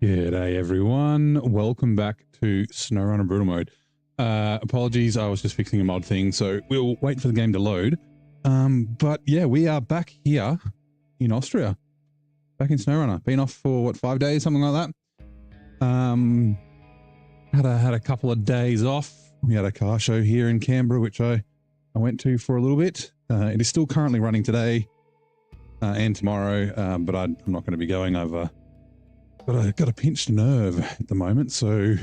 G'day everyone, welcome back to SnowRunner Brutal Mode. Apologies, I was just fixing a mod thing, so we'll wait for the game to load. But yeah, we are back here in Austria, back in SnowRunner. Been off for what, 5 days, something like that. Had a couple of days off. We had a car show here in Canberra, which I went to for a little bit. It is still currently running today and tomorrow, but I'm not going to be going over. Got a pinched nerve at the moment, so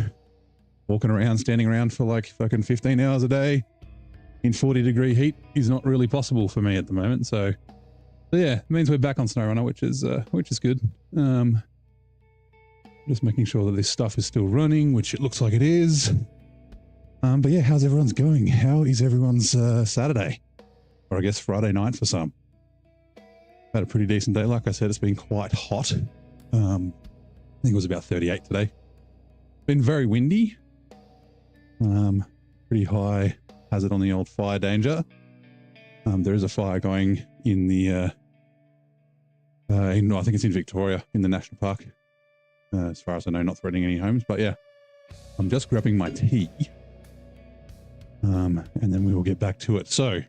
walking around, standing around for like fucking 15 hours a day in 40-degree heat is not really possible for me at the moment. So yeah, it means we're back on SnowRunner, which is good. Just making sure that this stuff is still running, which it looks like it is. But yeah, how's everyone's going? How is everyone's Saturday? Or I guess Friday night for some. Had a pretty decent day. Like I said, it's been quite hot. I think it was about 38 today. Been very windy. Pretty high hazard on the old fire danger. There is a fire going in the, I think it's in Victoria, in the national park. As far as I know, not threatening any homes, but yeah. I'm just grabbing my tea. And then we will get back to it. So,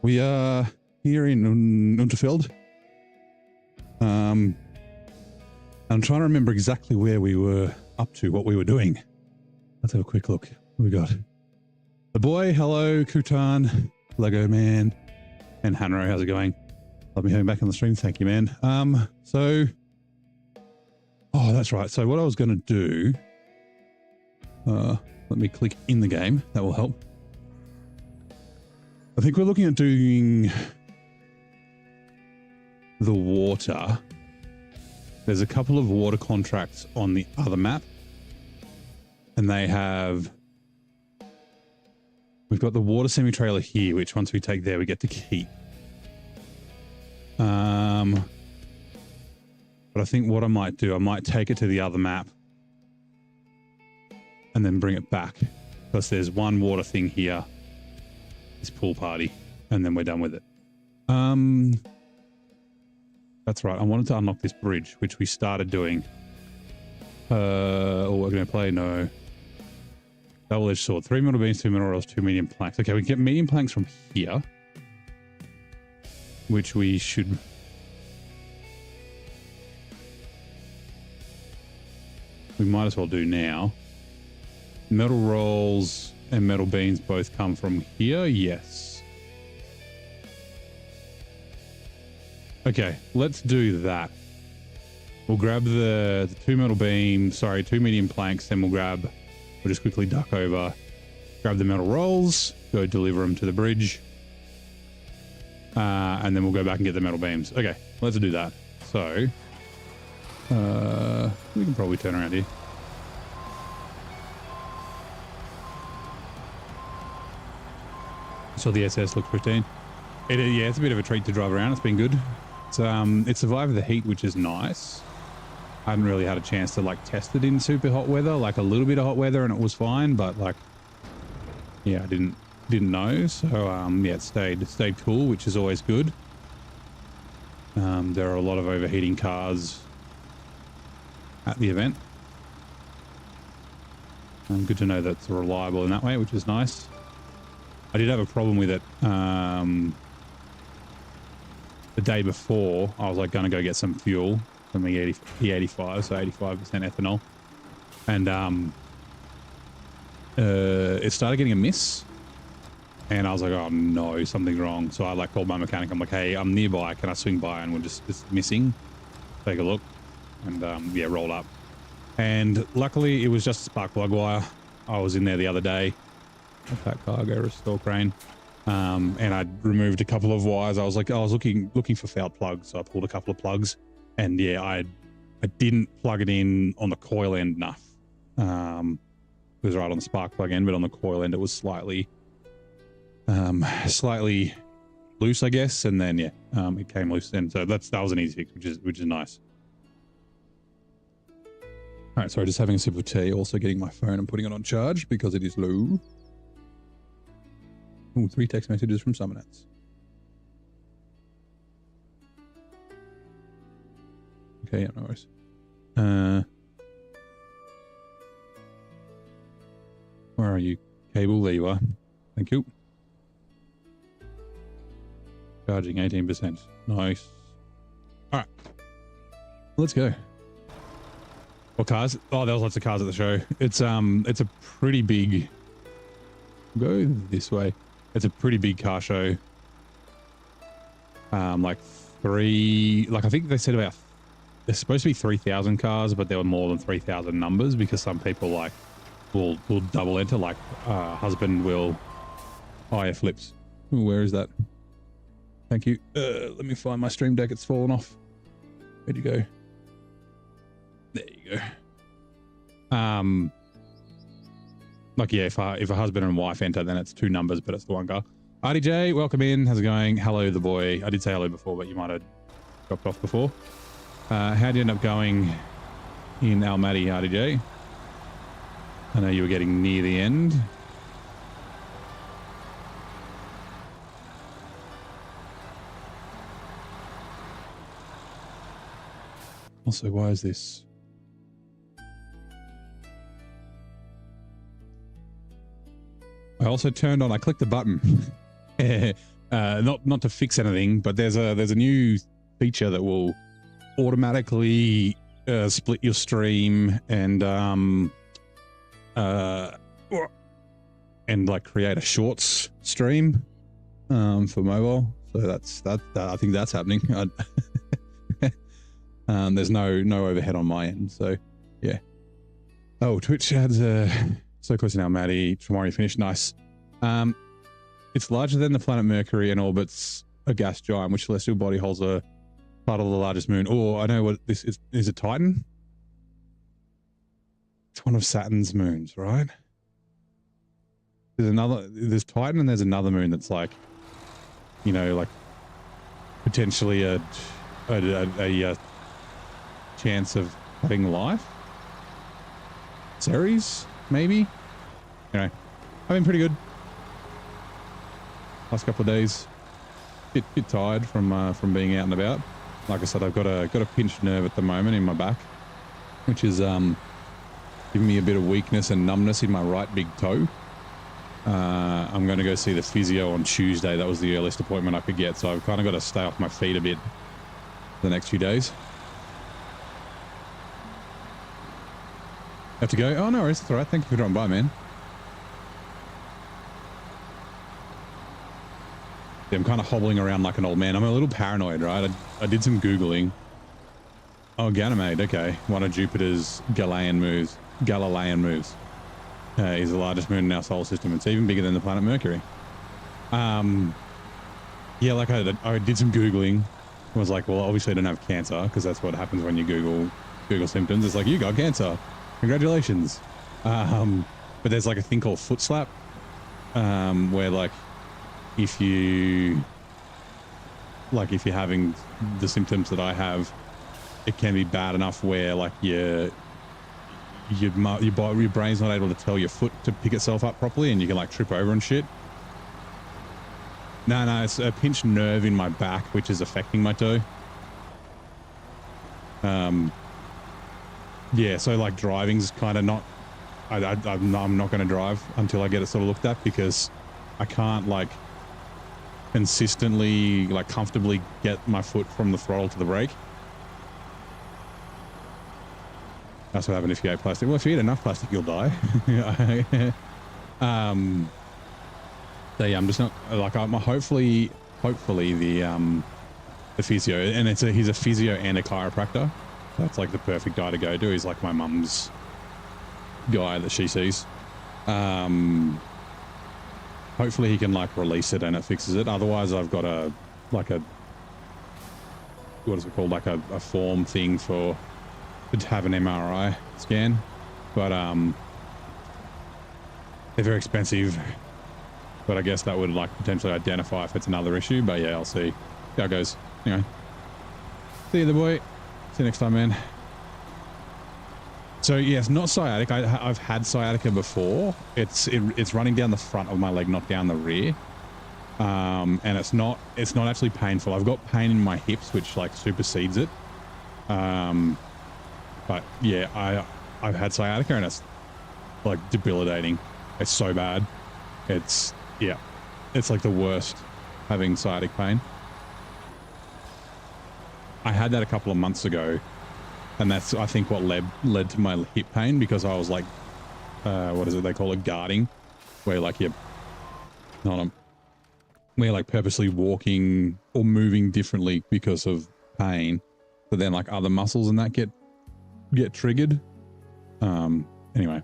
we are here in Unterfeld. I'm trying to remember exactly where we were up to, what we were doing. Let's have a quick look. What we got? The boy, hello, Kutan, Lego Man, and Hanro, how's it going? Love me having back on the stream, thank you, man. Oh, that's right. So what I was going to do, let me click in the game. That will help. I think we're looking at doing the water. There's a couple of water contracts on the other map, and we've got the water semi-trailer here, which once we take there, we get to keep. But I think what I might do, I might take it to the other map and then bring it back, because there's one water thing here, this pool party, and then we're done with it. That's right. I wanted to unlock this bridge, which we started doing. Oh, we're going to play? No. Double-edged sword. 3 metal beams, 2 mineral rolls, 2 medium planks. Okay, we get medium planks from here, which we should... We might as well do now. Metal rolls and metal beams both come from here. Yes. Okay, let's do that. We'll grab the 2 metal beams, sorry, 2 medium planks, then we'll just quickly duck over, grab the metal rolls, go deliver them to the bridge, and then we'll go back and get the metal beams. Okay, let's do that. So, we can probably turn around here. So the SS looks pristine. Yeah, it's a bit of a treat to drive around. It's been good. It survived the heat, which is nice. I haven't really had a chance to like test it in super hot weather, like a little bit of hot weather, and it was fine. But like, yeah, I didn't know. So yeah, it stayed cool, which is always good. There are a lot of overheating cars at the event. Good to know that it's reliable in that way, which is nice. I did have a problem with it. The day before, I was like going to go get some fuel from the E85, so 85% ethanol, and it started getting a miss, and I was like, oh no, something's wrong. So I like called my mechanic. I'm like, hey, I'm nearby, can I swing by? And we're just missing. Take a look, and yeah, rolled up, and luckily it was just a spark plug wire. I was in there the other day at that cargo restore crane. And I removed a couple of wires. I was looking for fouled plugs, so I pulled a couple of plugs, and yeah, I didn't plug it in on the coil end enough. It was right on the spark plug end, but on the coil end it was slightly loose, I guess. And then yeah, it came loose, and so that was an easy fix, which is nice. All right, sorry, just having a sip of tea. Also getting my phone and putting it on charge because it is low. Ooh, 3 text messages from Summonets. Okay, yeah, no worries. are you? Cable, there you are. Thank you. Charging 18%. Nice. All right. Let's go. What cars? Oh, there was lots of cars at the show. It's a pretty big... Go this way. It's a pretty big car show. Like I think they said about... There's supposed to be 3,000 cars, but there were more than 3,000 numbers because some people like will double enter. Like husband will... Oh, yeah, flips. Ooh, where is that? Thank you. Let me find my stream deck. It's fallen off. Where'd you go? There you go. Like, yeah, if a husband and wife enter, then it's 2 numbers, but it's the 1 car. RDJ, welcome in. How's it going? Hello, the boy. I did say hello before, but you might have dropped off before. How'd you end up going in Almaty, RDJ? I know you were getting near the end. Also, why is this? I also turned on, I clicked the button. Not to fix anything, but there's a new feature that will automatically split your stream and like create a shorts stream for mobile. So that's I think that's happening. There's no overhead on my end, so yeah. Oh, Twitch ads so close to now, Maddie. Tomorrow you finish. Nice. It's larger than the planet Mercury and orbits a gas giant, which celestial body holds a part of the largest moon. Oh, I know what this is. Is it Titan? It's one of Saturn's moons, right? There's Titan and there's another moon that's like, you know, like potentially a chance of having life. Ceres, maybe. Anyway, I've been pretty good. Last couple of days, bit tired from being out and about. Like I said, I've got a pinched nerve at the moment in my back, which is giving me a bit of weakness and numbness in my right big toe. I'm going to go see the physio on Tuesday. That was the earliest appointment I could get, so I've kind of got to stay off my feet a bit the next few days. Have to go? Oh, no worries. That's all right. Thank you for dropping by, man. Yeah, I'm kind of hobbling around like an old man. I'm a little paranoid, right? I did some Googling. Oh, Ganymede. Okay. One of Jupiter's Galilean moves. Is the largest moon in our solar system. It's even bigger than the planet Mercury. Yeah, like I did some Googling. I was like, well, obviously I don't have cancer because that's what happens when you Google symptoms. It's like, you got cancer. Congratulations. But there's like a thing called foot slap, where like if you're having the symptoms that I have, it can be bad enough where like your brain's not able to tell your foot to pick itself up properly, and you can like trip over and shit. No, it's a pinched nerve in my back, which is affecting my toe. Yeah, so like driving's kind of not. I'm not going to drive until I get it sort of looked at, because I can't like consistently, like comfortably get my foot from the throttle to the brake. That's what happens if you eat plastic. Well, if you eat enough plastic, you'll die. So yeah, I'm just not like I'm hopefully the physio, and he's a physio and a chiropractor. That's like the perfect guy to go to. He's like my mum's guy that she sees. Hopefully he can like release it and it fixes it. Otherwise I've got what is it called? Like a form thing to have an MRI scan, but they're very expensive. But I guess that would like potentially identify if it's another issue. But yeah, I'll see how it goes. Anyway, see you, the boy. See you next time, man. So yes, not sciatic. I've had sciatica before. It's running down the front of my leg, not down the rear. And it's not actually painful. I've got pain in my hips, which like supersedes it. But yeah, I've had sciatica and it's like debilitating. It's so bad. It's, yeah, it's like the worst, having sciatic pain. I had that a couple of months ago, and that's, I think, what led to my hip pain, because I was like, what is it they call it, guarding, where like you're not where like purposely walking or moving differently because of pain, but then like other muscles and that get triggered. Anyway.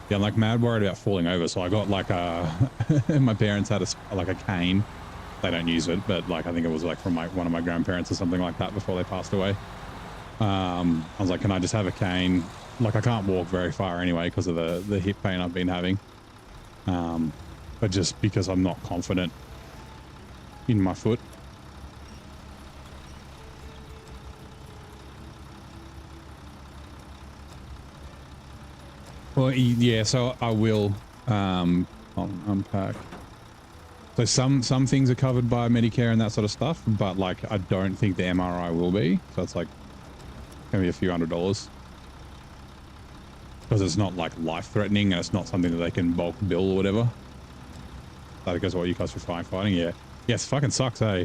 Yeah, I'm like mad worried about falling over. So I got like my parents had like a cane. They don't use it, but like, I think it was like from one of my grandparents or something like that before they passed away. I was like, can I just have a cane? Like, I can't walk very far anyway because of the hip pain I've been having. But just because I'm not confident in my foot. Well, yeah, so I will unpack. So some things are covered by Medicare and that sort of stuff, but like I don't think the MRI will be. So it's like gonna be a few $100 because it's not like life-threatening and it's not something that they can bulk bill or whatever. That goes what you guys for firefighting. Yeah, yes, fucking sucks, eh?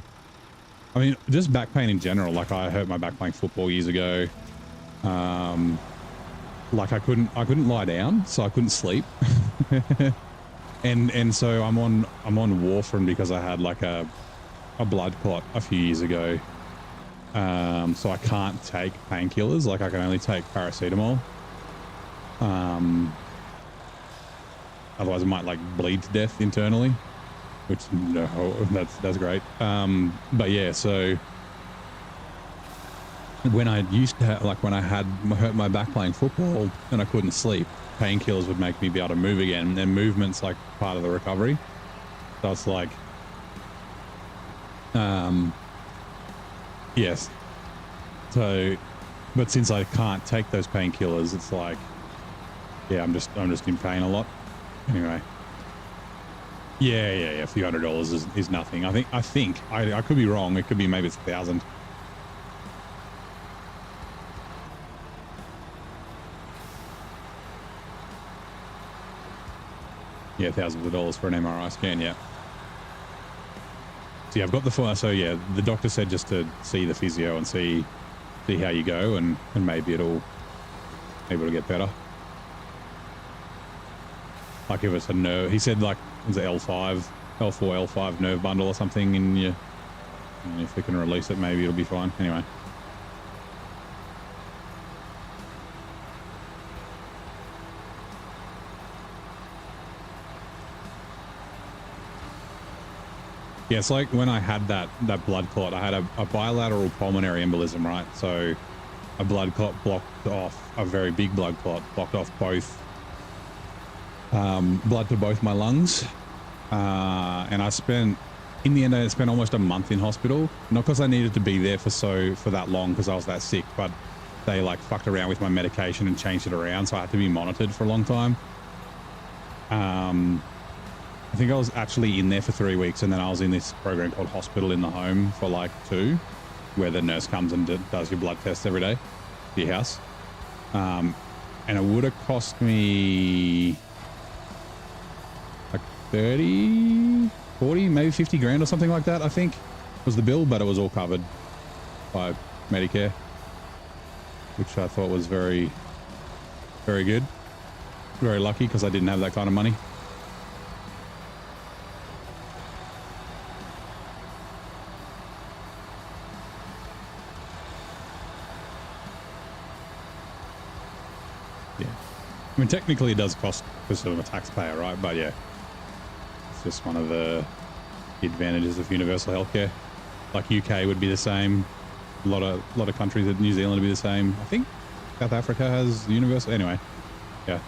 I mean, just back pain in general. Like I hurt my back playing football years ago. Like I couldn't lie down, so I couldn't sleep. and so I'm on warfarin because I had like a blood clot a few years ago. So I can't take painkillers. Like I can only take paracetamol. Otherwise I might like bleed to death internally, which no, that's great. But yeah, so when I used to have, like when I hurt my back playing football and I couldn't sleep, painkillers would make me be able to move again, and movement's like part of the recovery. So it's like, yes. So, but since I can't take those painkillers, it's like, yeah, I'm just in pain a lot. Anyway. Yeah. A few $100 is nothing. I think I could be wrong. It could be, maybe it's 1,000. Yeah, thousands of dollars for an MRI scan. Yeah. So yeah, I've got the so yeah, the doctor said just to see the physio and see how you go, and maybe it'll get better. Like if it's a nerve, he said like it's an L4, L5 nerve bundle or something, and if we can release it, maybe it'll be fine. Anyway. Yeah, it's like when I had that blood clot, I had a bilateral pulmonary embolism, right? So a blood clot blocked off, a very big blood clot blocked off both, blood to both my lungs. And in the end, I spent almost a month in hospital. Not because I needed to be there for that long because I was that sick, but they like fucked around with my medication and changed it around. So I had to be monitored for a long time. I think I was actually in there for 3 weeks, and then I was in this program called Hospital in the Home for like 2, where the nurse comes and does your blood tests every day to your house. And it would have cost me like 30, 40, maybe 50 grand or something like that, I think was the bill, but it was all covered by Medicare, which I thought was very, very good. Very lucky because I didn't have that kind of money. I mean, technically it does cost because I'm a taxpayer, right? But yeah, it's just one of the advantages of universal healthcare. Like UK would be the same. A lot of countries in New Zealand would be the same. I think South Africa has universal. Anyway, yeah.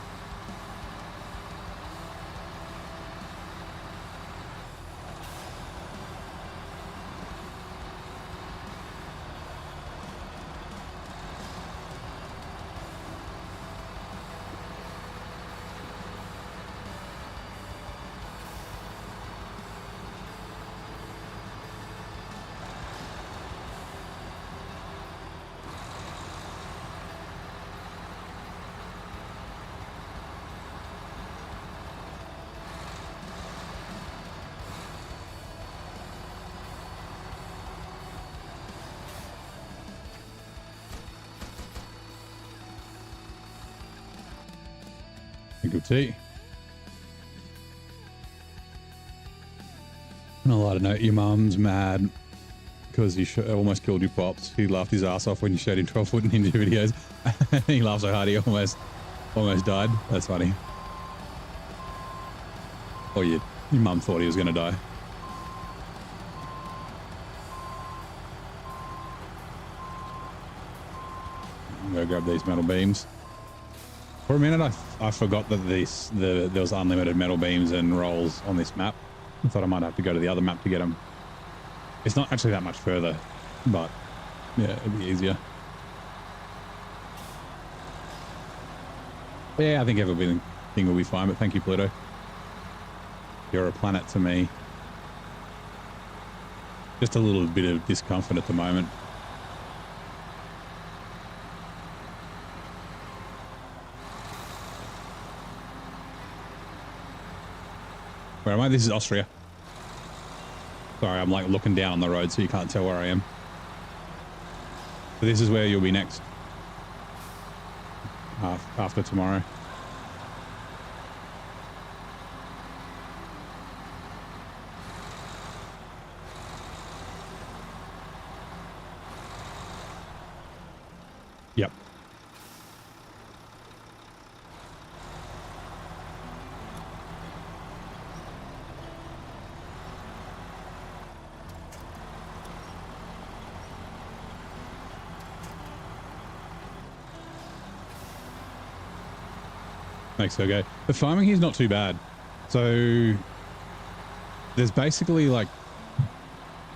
Think of tea. On a lighter note, your mum's mad because you almost killed your pops. He laughed his ass off when you showed him 12-foot ninja videos. He laughed so hard he almost died. That's funny. Or your mum thought he was going to die. I'm going to grab these metal beams. For a minute, I forgot that there was unlimited metal beams and rolls on this map. I thought I might have to go to the other map to get them. It's not actually that much further, but yeah, it'd be easier. Yeah, I think everything will be fine, but thank you, Pluto. You're a planet to me. Just a little bit of discomfort at the moment. Where am I? This is Austria. Sorry, I'm like looking down on the road so you can't tell where I am. So this is where you'll be next. After tomorrow. Yep. Thanks, Sergey. The farming here is not too bad. So there's basically like,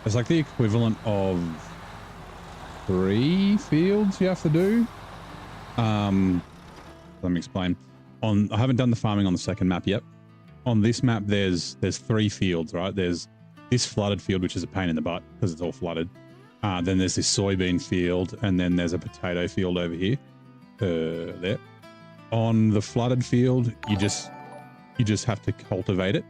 it's like the equivalent of 3 fields you have to do. Let me explain. I haven't done the farming on the second map yet. On this map, there's 3 fields, right? There's this flooded field, which is a pain in the butt because it's all flooded. Then there's this soybean field, and then there's a potato field over here. There. On the flooded field, you just have to cultivate it.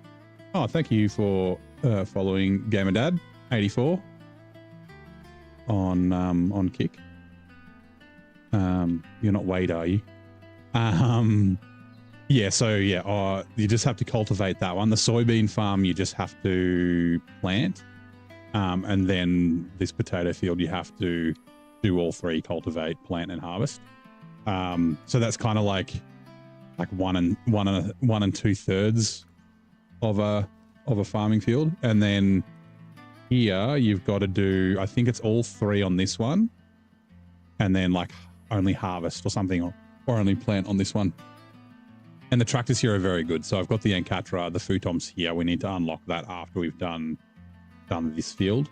Oh, thank you for following Gamer Dad 84 on Kick. You're not Wade, are you? Yeah. So yeah, you just have to cultivate that one. The soybean farm, you just have to plant, and then this potato field, you have to do all 3: cultivate, plant, and harvest. So that's kind of like 1 and 2/3 of a farming field. And then here you've got to do, I think it's all 3 on this one, and then like only harvest or something, or only plant on this one. And the tractors here are very good. So I've got the Encatra, the Futons here. We need to unlock that after we've done this field.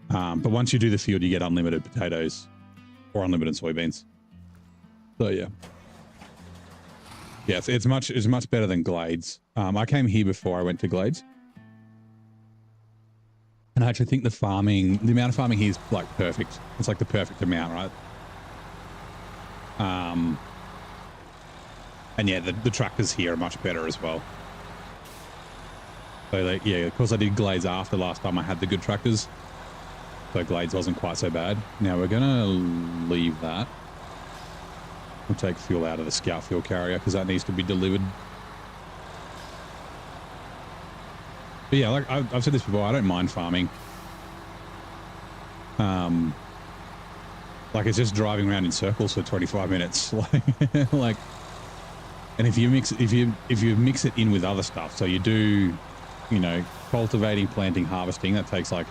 But once you do the field, you get unlimited potatoes or unlimited soybeans. So yeah, it's much better than Glades. I came here before I went to Glades, and I actually think the amount of farming here is like perfect. It's like the perfect amount, right? And yeah, the tractors here are much better as well. So like, yeah, of course I did Glades after last time I had the good tractors, so Glades wasn't quite so bad. Now we're gonna leave that. We'll take fuel out of the scout fuel carrier because that needs to be delivered. But yeah, like I've said this before, I don't mind farming. Like it's just driving around in circles for 25 minutes. like, and if you mix it in with other stuff, so you do, cultivating, planting, harvesting, that takes like,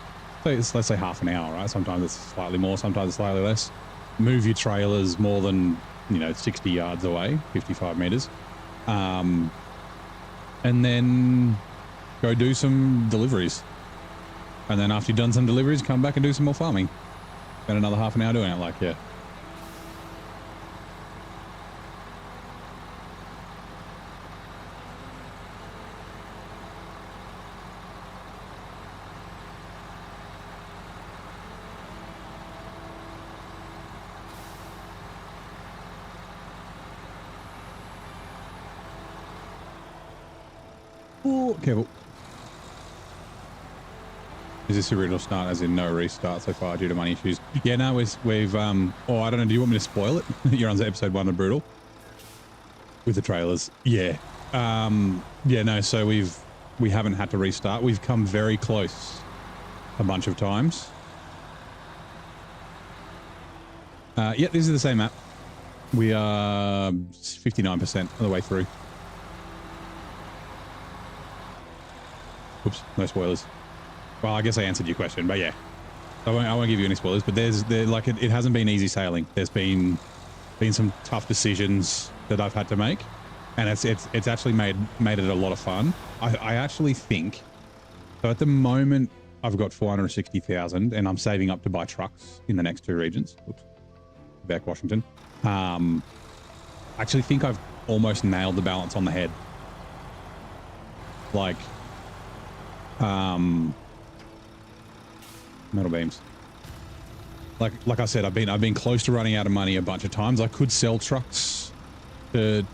let's say half an hour, right? Sometimes it's slightly more, sometimes it's slightly less. Move your trailers more than 60 yards away, 55 meters, and then go do some deliveries, and then after you've done some deliveries, come back and do some more farming. Spend another half an hour doing it. Like, yeah. Oh, careful. Is this the original start, as in no restart so far due to money issues? Yeah, no, we've I don't know, do you want me to spoil it? You're on episode 1 of Brutal with the trailers. Yeah, Yeah, no, so we haven't had to restart. We've come very close a bunch of times. Yeah, this is the same map. We are 59% of the way through. Oops, no spoilers. Well, I guess I answered your question, but yeah. I won't give you any spoilers, but it hasn't been easy sailing. There's been some tough decisions that I've had to make, and it's actually made it a lot of fun. I actually think, so at the moment I've got 460,000 and I'm saving up to buy trucks in the next 2 regions. Oops. Back Washington. I actually think I've almost nailed the balance on the head. Like, metal beams. Like I said, I've been close to running out of money a bunch of times. I could sell trucks to,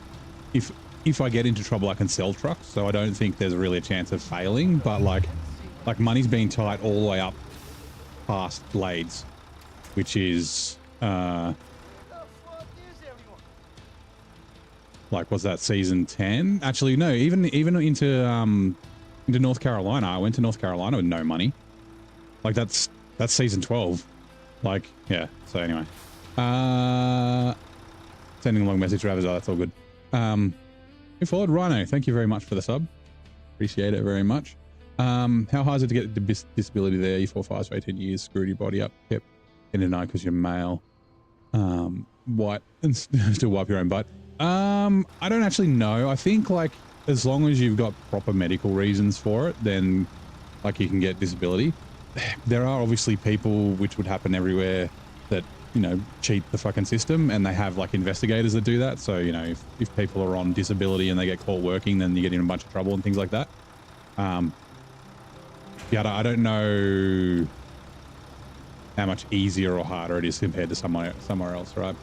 if I get into trouble, I can sell trucks. So I don't think there's really a chance of failing. But like money's been tight all the way up past Blades, which is like, what's that, season 10? Actually, no, even into North Carolina. I went to North Carolina with no money. Like that's season 12. Like, yeah. So anyway, sending a long message to Ravage. Oh, that's all good. We followed Rhino. Thank you very much for the sub. Appreciate it very much. How hard is it to get the disability there? E45 for 18 years, screwed your body up. Yep. In a night because you're male. White and still wipe your own butt. I don't actually know. I think like as long as you've got proper medical reasons for it, then like you can get disability. There are obviously people, which would happen everywhere, that, you know, cheat the fucking system, and they have like investigators that do that. So, you know, if people are on disability and they get caught working, then you get in a bunch of trouble and things like that. Yeah, I don't know how much easier or harder it is compared to somewhere else, right?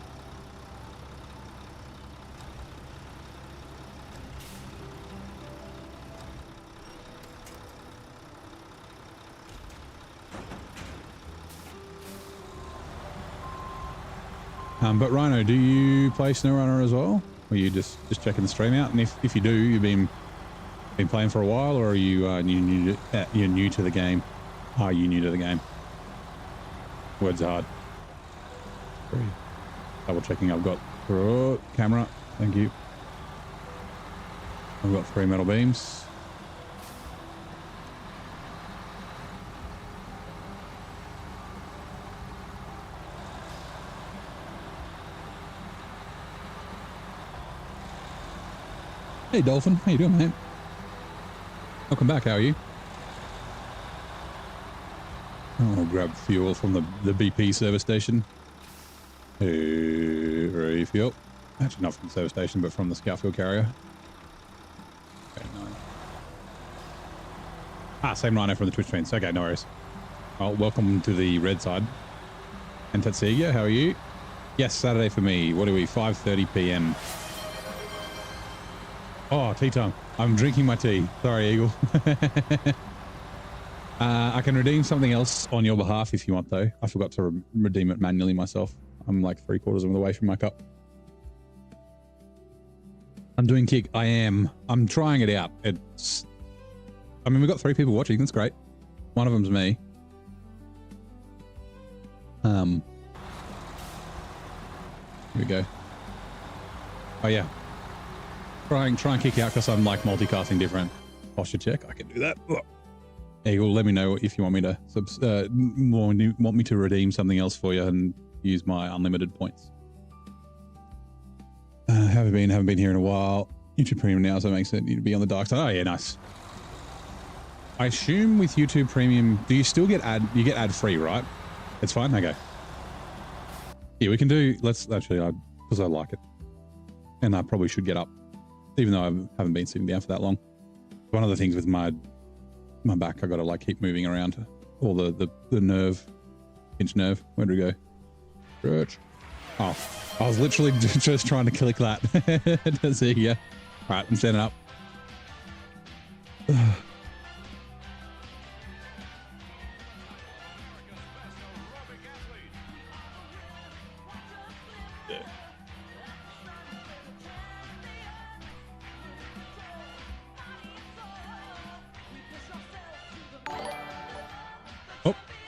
But Rhino, do you play SnowRunner as well? Or are you just checking the stream out? And if you do, you've been playing for a while, or are you you're new to the game? Are you new to the game? Words are hard. Double checking. I've got camera. Thank you. I've got 3 metal beams. Hey Dolphin, how you doing, mate? Welcome back. How are you? I'll grab fuel from the BP service station. Refuel. Actually, not from the service station, but from the scout fuel carrier. Okay, no. Same Rhino from the Twitch streams. Okay, no worries. Well, welcome to the red side. And Tatsiga, how are you? Yes, Saturday for me. What are we? 5:30 p.m. Oh, tea time. I'm drinking my tea. Sorry, Eagle. I can redeem something else on your behalf if you want, though. I forgot to redeem it manually myself. I'm like 3/4 of the way from my cup. I'm doing kick. I am. I'm trying it out. I mean, we've got 3 people watching. That's great. One of them's me. Here we go. Oh, yeah. Try and kick out because I'm like multicasting different. Posture check. I can do that. Eagle, let me know if you want me to want me to redeem something else for you and use my unlimited points. Haven't been here in a while. YouTube Premium now, so it makes it need to be on the dark side. Oh yeah, nice. I assume with YouTube Premium, do you still get ad free, right? It's fine. Okay. Yeah, we can do. Let's actually, because I like it, and I probably should get up. Even though I haven't been sitting down for that long. One of the things with my back, I got to like keep moving around all the nerve, pinch nerve. Where did we go? Church. Oh, I was literally just trying to click that. There you go. All right, I'm standing up.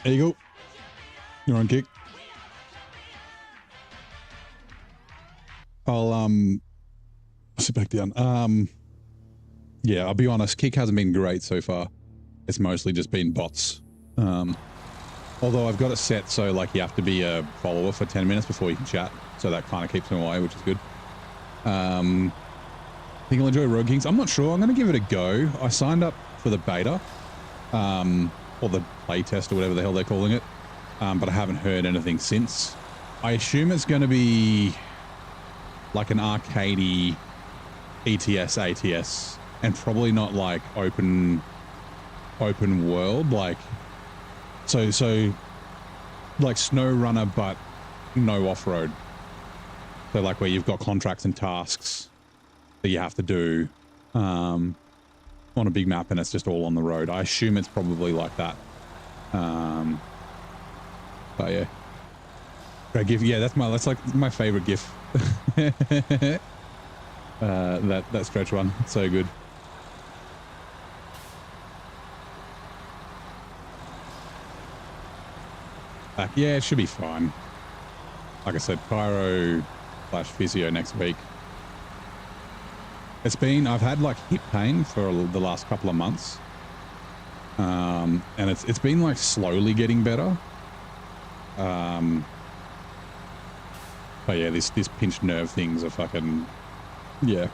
There you go. You're on kick. I'll sit back down. Yeah, I'll be honest, kick hasn't been great so far. It's mostly just been bots. Although I've got it set so like you have to be a follower for 10 minutes before you can chat. So that kind of keeps them away, which is good. I think I'll enjoy Road Kings. I'm not sure. I'm going to give it a go. I signed up for the beta, or the play test or whatever the hell they're calling it. But I haven't heard anything since. I assume it's going to be like an arcadey ETS, ATS, and probably not like open world, like so like SnowRunner but no off-road. So like where you've got contracts and tasks that you have to do on a big map and it's just all on the road. I assume it's probably like that. But yeah. Great GIF. Yeah, that's like my favorite GIF. That stretch one. So good. Back. Yeah, it should be fine. Like I said, Pyro/physio next week. I've had like hip pain for the last couple of months. And it's been like slowly getting better. But yeah, this pinched nerve things are fucking, yeah,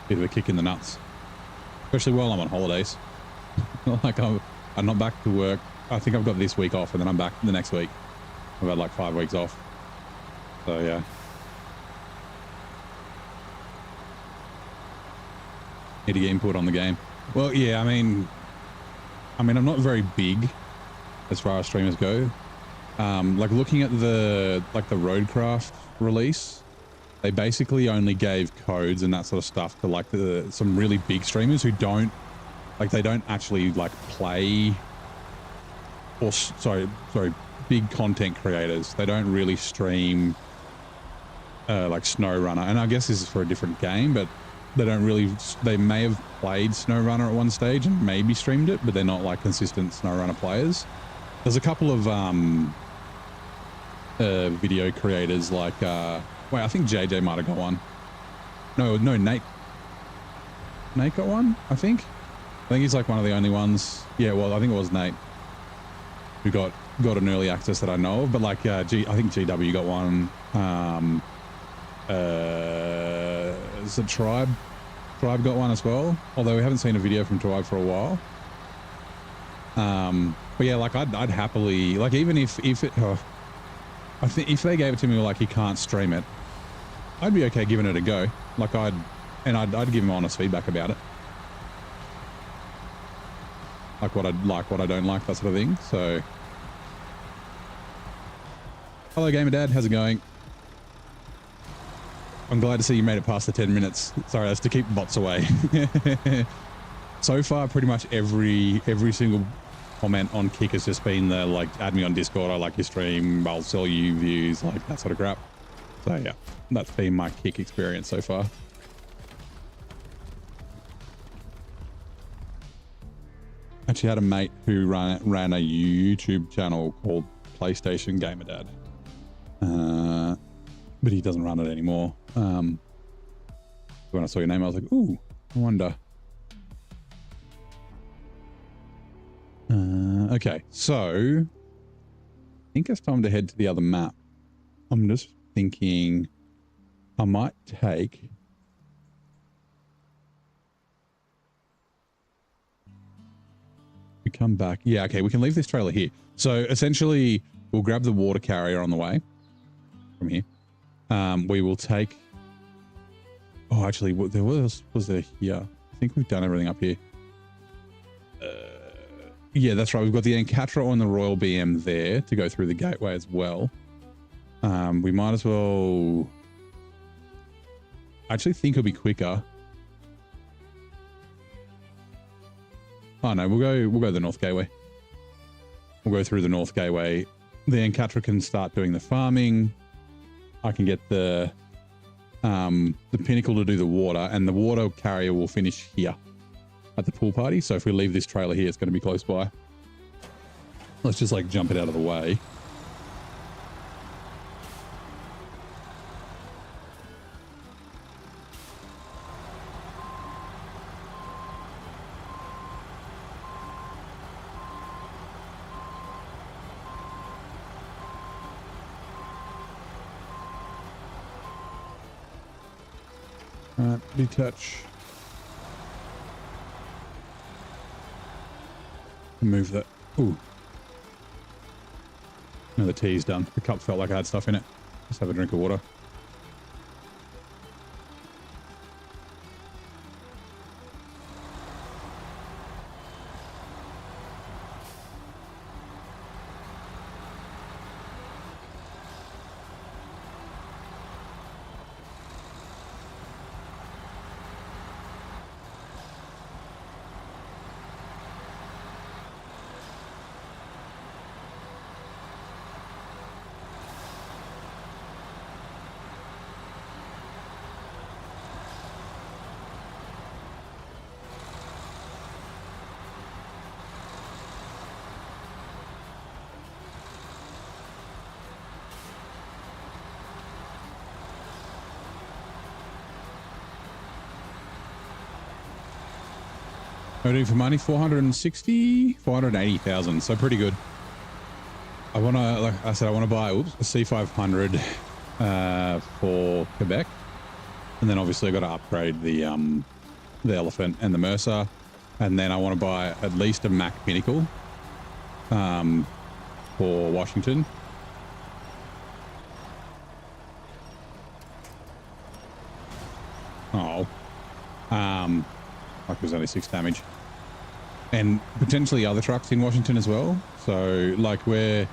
bit of a kick in the nuts. Especially while I'm on holidays. Like I'm not back to work. I think I've got this week off and then I'm back the next week. I've had like 5 weeks off. So yeah. Need to get input on the game. Well, yeah, I mean, I'm not very big as far as streamers go. Like looking at the Roadcraft release, they basically only gave codes and that sort of stuff to like some really big streamers who don't actually like play, or sorry, big content creators. They don't really stream like SnowRunner, and I guess this is for a different game, but they may have played SnowRunner at one stage and maybe streamed it, but they're not like consistent SnowRunner players. There's a couple of video creators like wait, I think JJ might have got one. No, Nate got one, I think he's like one of the only ones. Yeah, well, I think it was Nate who got an early access that I know of, but like I think GW got one. Is it Tribe got one as well, although we haven't seen a video from Tribe for a while. But yeah, like I'd happily, like, even if it I think if they gave it to me like he can't stream it, I'd be okay giving it a go. Like I'd give him honest feedback about it, like what I don't like, that sort of thing. So hello Gamer Dad, how's it going? I'm glad to see you made it past the 10 minutes. Sorry, that's to keep bots away. So far, pretty much every single comment on Kick has just been the, like, add me on Discord, I like your stream, I'll sell you views, like that sort of crap. So yeah, that's been my Kick experience so far. Actually had a mate who ran a YouTube channel called PlayStation Gamer Dad. But he doesn't run it anymore. When I saw your name, I was like, ooh, I wonder. Okay, so I think it's time to head to the other map. I'm just thinking I might take... We come back. Yeah, okay, we can leave this trailer here. So essentially, we'll grab the water carrier on the way from here. We will take... Oh, actually, what else was there here? I think we've done everything up here. Yeah, that's right. We've got the Encatra on the Royal BM there to go through the gateway as well. We might as well... I actually think it'll be quicker. Oh no, we'll go the North Gateway. We'll go through the North Gateway. The Encatra can start doing the farming. I can get the Pinnacle to do the water, and the water carrier will finish here at the pool party. So if we leave this trailer here, it's going to be close by. Let's just like jump it out of the way. Detach. Move that. Ooh. No, the tea's done. The cup felt like I had stuff in it. Just have a drink of water. What are we doing for money? 460, 480,000. So pretty good. I want to, like I said, I want to buy a C500 for Quebec, and then obviously I got to upgrade the Elephant and the Mercer, and then I want to buy at least a Mack Pinnacle for Washington. Oh, like it was only 6 damage. And potentially other trucks in Washington as well. So like where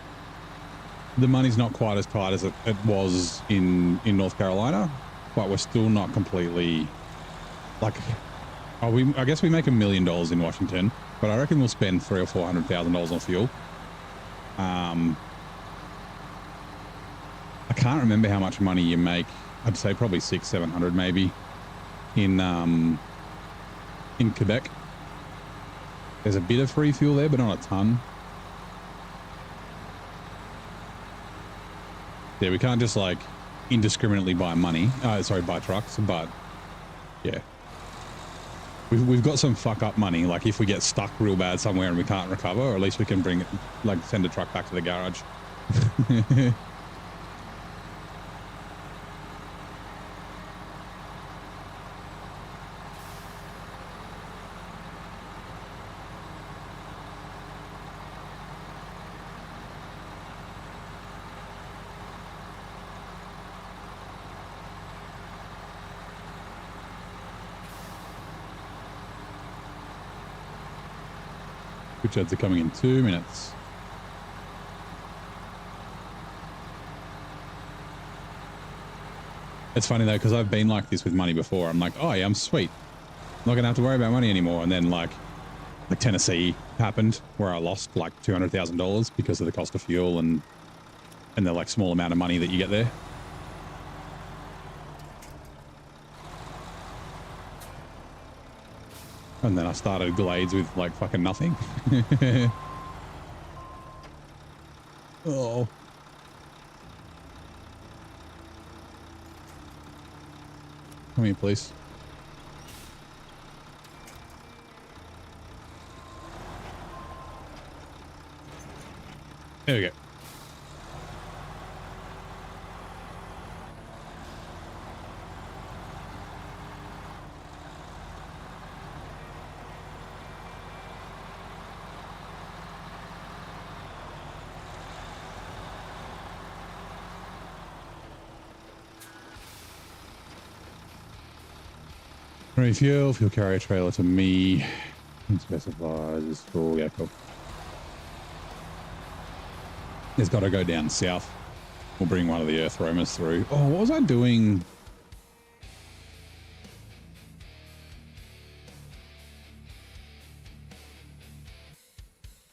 the money's not quite as tight as it was in North Carolina, but we're still not completely like, I guess we make $1 million in Washington, but I reckon we'll spend $300,000 or $400,000 on fuel. I can't remember how much money you make. I'd say probably 600-700 maybe in Quebec. There's a bit of free fuel there, but not a ton. Yeah, we can't just like indiscriminately buy buy trucks, but yeah. We've got some fuck up money. Like if we get stuck real bad somewhere and we can't recover, or at least we can bring it, like send a truck back to the garage. Which ads are coming in 2 minutes. It's funny though, because I've been like this with money before. I'm like, oh yeah, I'm sweet. I'm not gonna have to worry about money anymore. And then like Tennessee happened where I lost like $200,000 because of the cost of fuel and the like small amount of money that you get there. And then I started Glades with like fucking nothing. Oh. Come here, please. There we go. Refuel, fuel carrier trailer to me. Specifies is full. Yeah, cool. It's got to go down south. We'll bring one of the earth roamers through. Oh, what was I doing?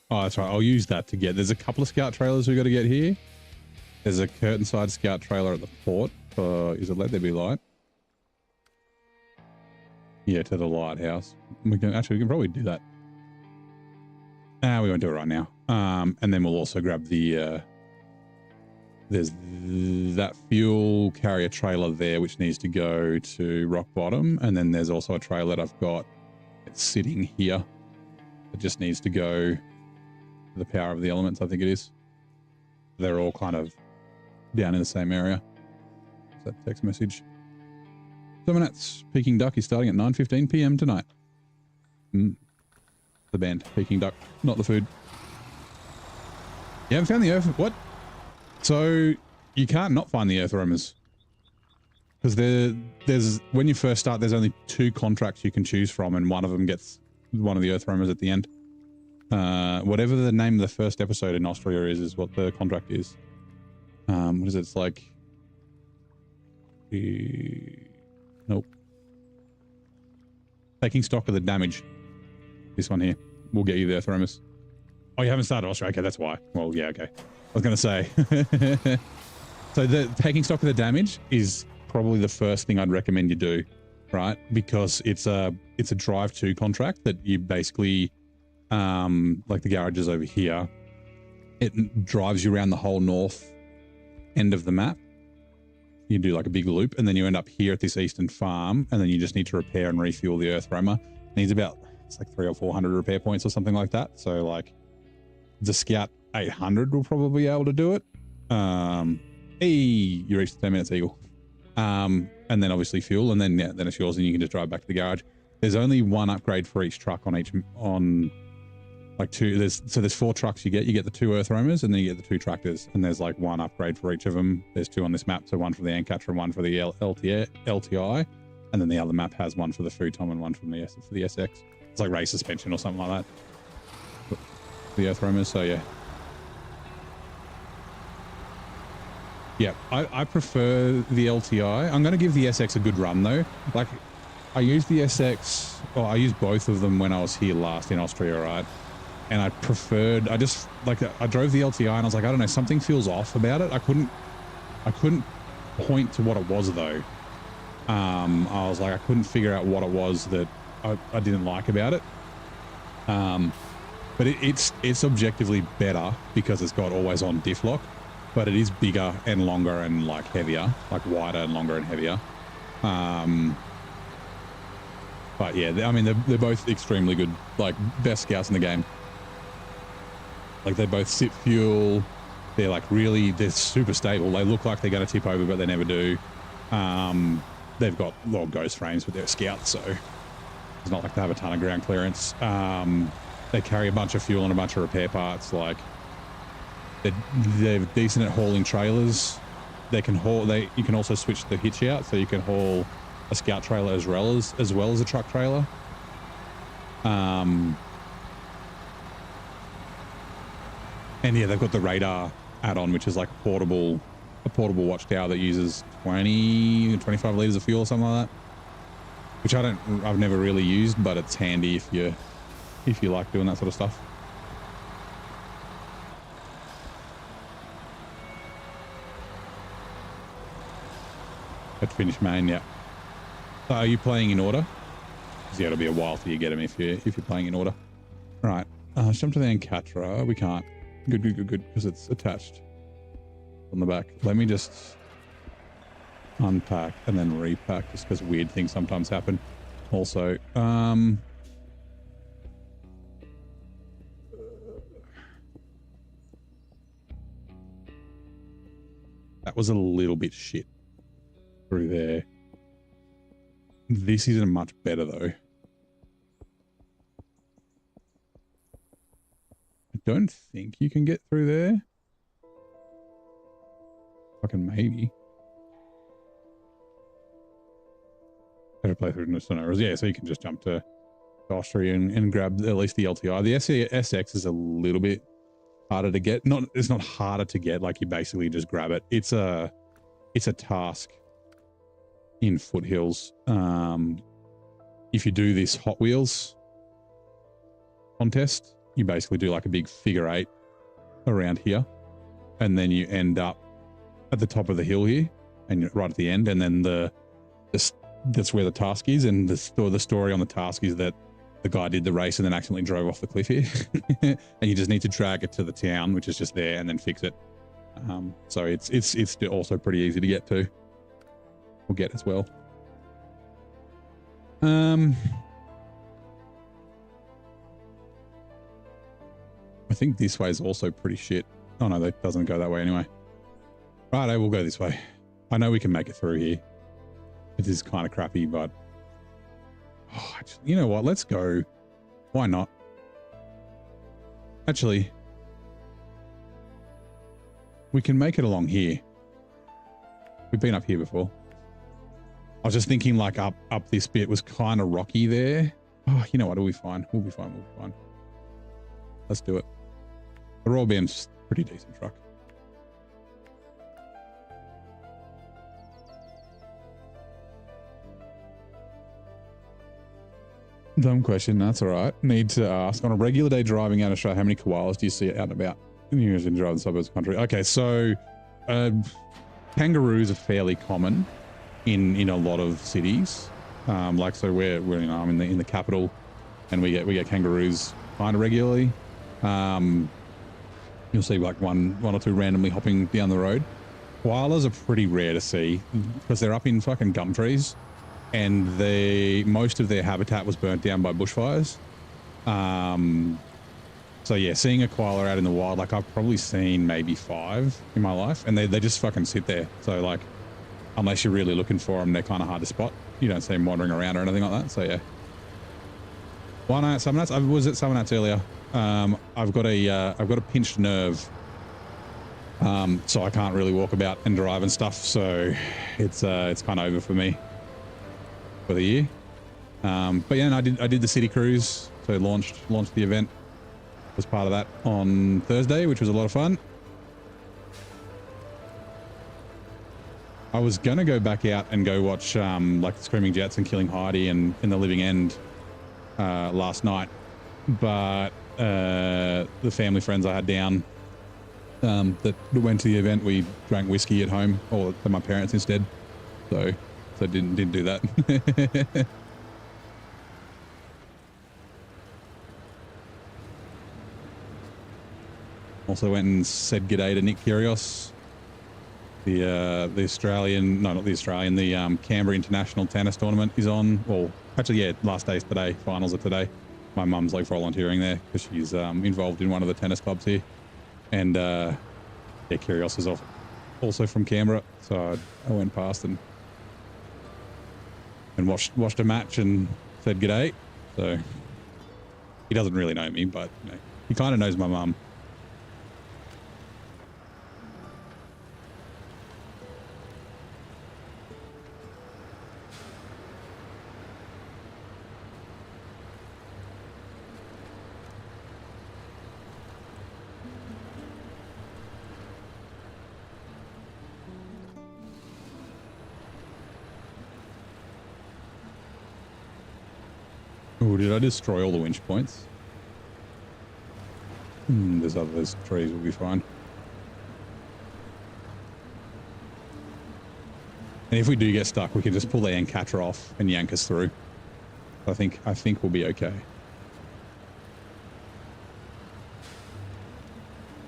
Oh, that's right. I'll use that to get. There's a couple of scout trailers we got to get here. There's a curtain-side scout trailer at the port. Is it Let There Be Light? Yeah, to the lighthouse. We can probably do that. We won't do it right now. And then we'll also grab the, there's that fuel carrier trailer there, which needs to go to Rock Bottom. And then there's also a trailer that I've got that's sitting here. It just needs to go to the Power of the Elements, I think it is. They're all kind of down in the same area. So that text message. 7 minutes. Peking Duck is starting at 9:15 p.m. tonight. The band, Peking Duck, not the food. You haven't found the Earth? What? So you can't not find the Earth roamers. Because there's when you first start, there's only 2 contracts you can choose from, and one of them gets one of the Earth roamers at the end. Whatever the name of the first episode in Austria is what the contract is. What is it? It's like... Nope. Taking stock of the damage. This one here. We'll get you the Earth roamers. Oh, you haven't started Austria? Okay, that's why. Well, yeah, okay. I was going to say. So the taking stock of the damage is probably the first thing I'd recommend you do, right? Because it's a drive to contract that you basically, like the garage is over here. It drives you around the whole north end of the map. You do like a big loop, and then you end up here at this eastern farm, and then you just need to repair and refuel the Earth roamer. It needs about, it's like 300 or 400 repair points or something like that. So like the Scout 800 will probably be able to do it. Hey, you reached the 10 minutes, Eagle. And then obviously fuel, and then yeah, then it's yours, and you can just drive back to the garage. There's only 1 upgrade for each truck on like 2. There's 4 trucks you get the 2 Earth roamers, and then you get the 2 tractors, and there's like 1 upgrade for each of them. There's 2 on this map, so 1 for the Antcatcher and 1 for the LTI, and then the other map has 1 for the Futon and 1 for the SX. It's like race suspension or something like that. The Earth roamers, so yeah. Yeah, I prefer the LTI. I'm going to give the SX a good run though. Like, I used the SX, well, I used both of them when I was here last in Austria, right? And I preferred, I drove the LTI and I was like, I don't know, something feels off about it. I couldn't point to what it was though. I was like, I couldn't figure out what it was that I didn't like about it. But it's objectively better because it's got always on diff lock. But it is bigger and longer and like heavier, like wider and longer and heavier. But yeah, I mean, they're both extremely good, like best scouts in the game. Like they both sip fuel. They're like they're super stable. They look like they're going to tip over, but they never do. They've got ghost frames with their scouts, so it's not like they have a ton of ground clearance. They carry a bunch of fuel and a bunch of repair parts. Like, they're decent at hauling trailers. They can haul. You can also switch the hitch out, so you can haul a scout trailer as well as a truck trailer. And yeah, they've got the radar add-on, which is like a portable watchtower that uses 25 liters of fuel or something like that. Which I've never really used, but it's handy if you like doing that sort of stuff. At finish main, yeah. So are you playing in order? Yeah, it'll be a while till you get them if you're playing in order. Right. Jump to the Ancatra. We can't. Good, because it's attached on the back. Let me just unpack and then repack, just because weird things sometimes happen. Also, that was a little bit shit through there. This isn't much better though. I don't think you can get through there. Fucking maybe. Better play through SnowRunner. Yeah, so you can just jump to Austria and grab at least the LTI. The SX is a little bit harder to get. It's not harder to get, like you basically just grab it. It's a task in Foothills. If you do this Hot Wheels contest, you basically do like a big figure 8 around here, and then you end up at the top of the hill here, and you're right at the end, and then that's where the task is, and the story on the task is that the guy did the race and then accidentally drove off the cliff here. And you just need to drag it to the town, which is just there, and then fix it. So it's also pretty easy to get to. We'll get as well. I think this way is also pretty shit. Oh no, that doesn't go that way anyway. Right, we'll go this way. I know we can make it through here. It is kind of crappy, but oh, actually, you know what? Let's go. Why not? Actually, we can make it along here. We've been up here before. I was just thinking like up this bit was kind of rocky there. Oh, you know what? We'll be fine. We'll be fine. We'll be fine. Let's do it. The Royal BM's a pretty decent truck. Dumb question. That's all right. Need to ask, on a regular day driving out of Australia, how many koalas do you see out and about? You usually drive in the suburbs of the country. Okay, so kangaroos are fairly common in a lot of cities. Like, so we're you know, I'm in the capital, and we get kangaroos kind of regularly. You'll see like one or two randomly hopping down the road. Koalas are pretty rare to see because they're up in fucking gum trees, and most of their habitat was burnt down by bushfires. So yeah, seeing a koala out in the wild, like I've probably seen maybe 5 in my life, and they just fucking sit there. So like, unless you're really looking for them, they're kind of hard to spot. You don't see them wandering around or anything like that. So yeah. Why not Summernats? I was at Summernats earlier. I've got a pinched nerve, so I can't really walk about and drive and stuff. So it's kind of over for me for the year. But yeah, and I did the city cruise, so launched the event. Was part of that on Thursday, which was a lot of fun. I was gonna go back out and go watch like Screaming Jets and Killing Heidi and In the Living End last night, but the family friends I had down that went to the event, we drank whiskey at home, or to my parents instead, so didn't do that. Also went and said g'day to Nick Kyrgios, the Australian, no, not the Australian, the Canberra International Tennis Tournament is on. Well, actually, yeah, last day's today. Finals are today. My mum's like volunteering there because she's involved in one of the tennis clubs here. And yeah, Kyrgios is also from Canberra, so I went past and watched a match and said g'day. So he doesn't really know me, but you know, he kind of knows my mum. Oh, did I destroy all the winch points? Those trees will be fine. And if we do get stuck, we can just pull the end catcher off and yank us through. I think we'll be okay.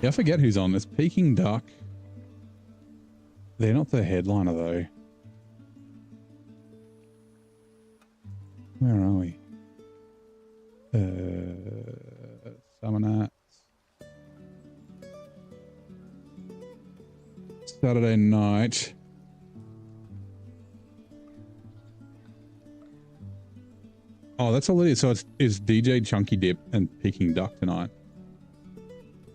Yeah, I forget who's on. It's Peking Duck. They're not the headliner though. Where are we? Summernats. Saturday night. Oh, that's all it is. So it's DJ Chunky Dip and Peking Duck tonight.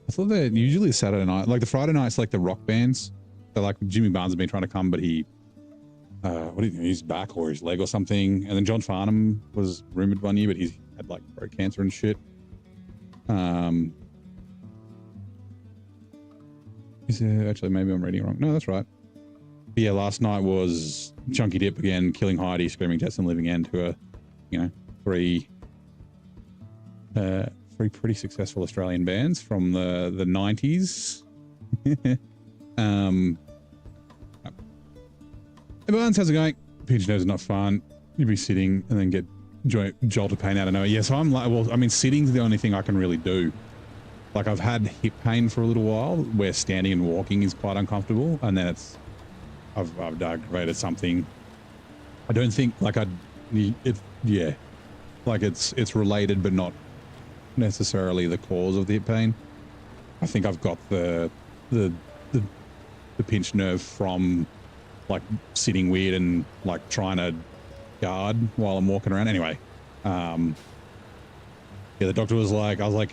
I thought they're usually Saturday night. Like the Friday night's like the rock bands. So like Jimmy Barnes has been trying to come, but he his back or his leg or something. And then John Farnham was rumored one year, but he's had like throat cancer and shit. Actually, maybe I'm reading it wrong. No, that's right. But yeah, last night was Chunky Dip again, Killing Heidi, Screaming Jets and Living End, who are, you know, three pretty successful Australian bands from the 90s. Hey Barnes, how's it going? Pigeon nose is not fun. You'd be sitting and then get jolted pain out of nowhere. Yeah, so I'm like, well, I mean, sitting's the only thing I can really do. Like I've had hip pain for a little while where standing and walking is quite uncomfortable. And then I've aggravated something. I don't think like yeah, like it's related, but not necessarily the cause of the hip pain. I think I've got the pinched nerve from like sitting weird and like trying to guard while I'm walking around. Anyway, yeah, the doctor was like, I went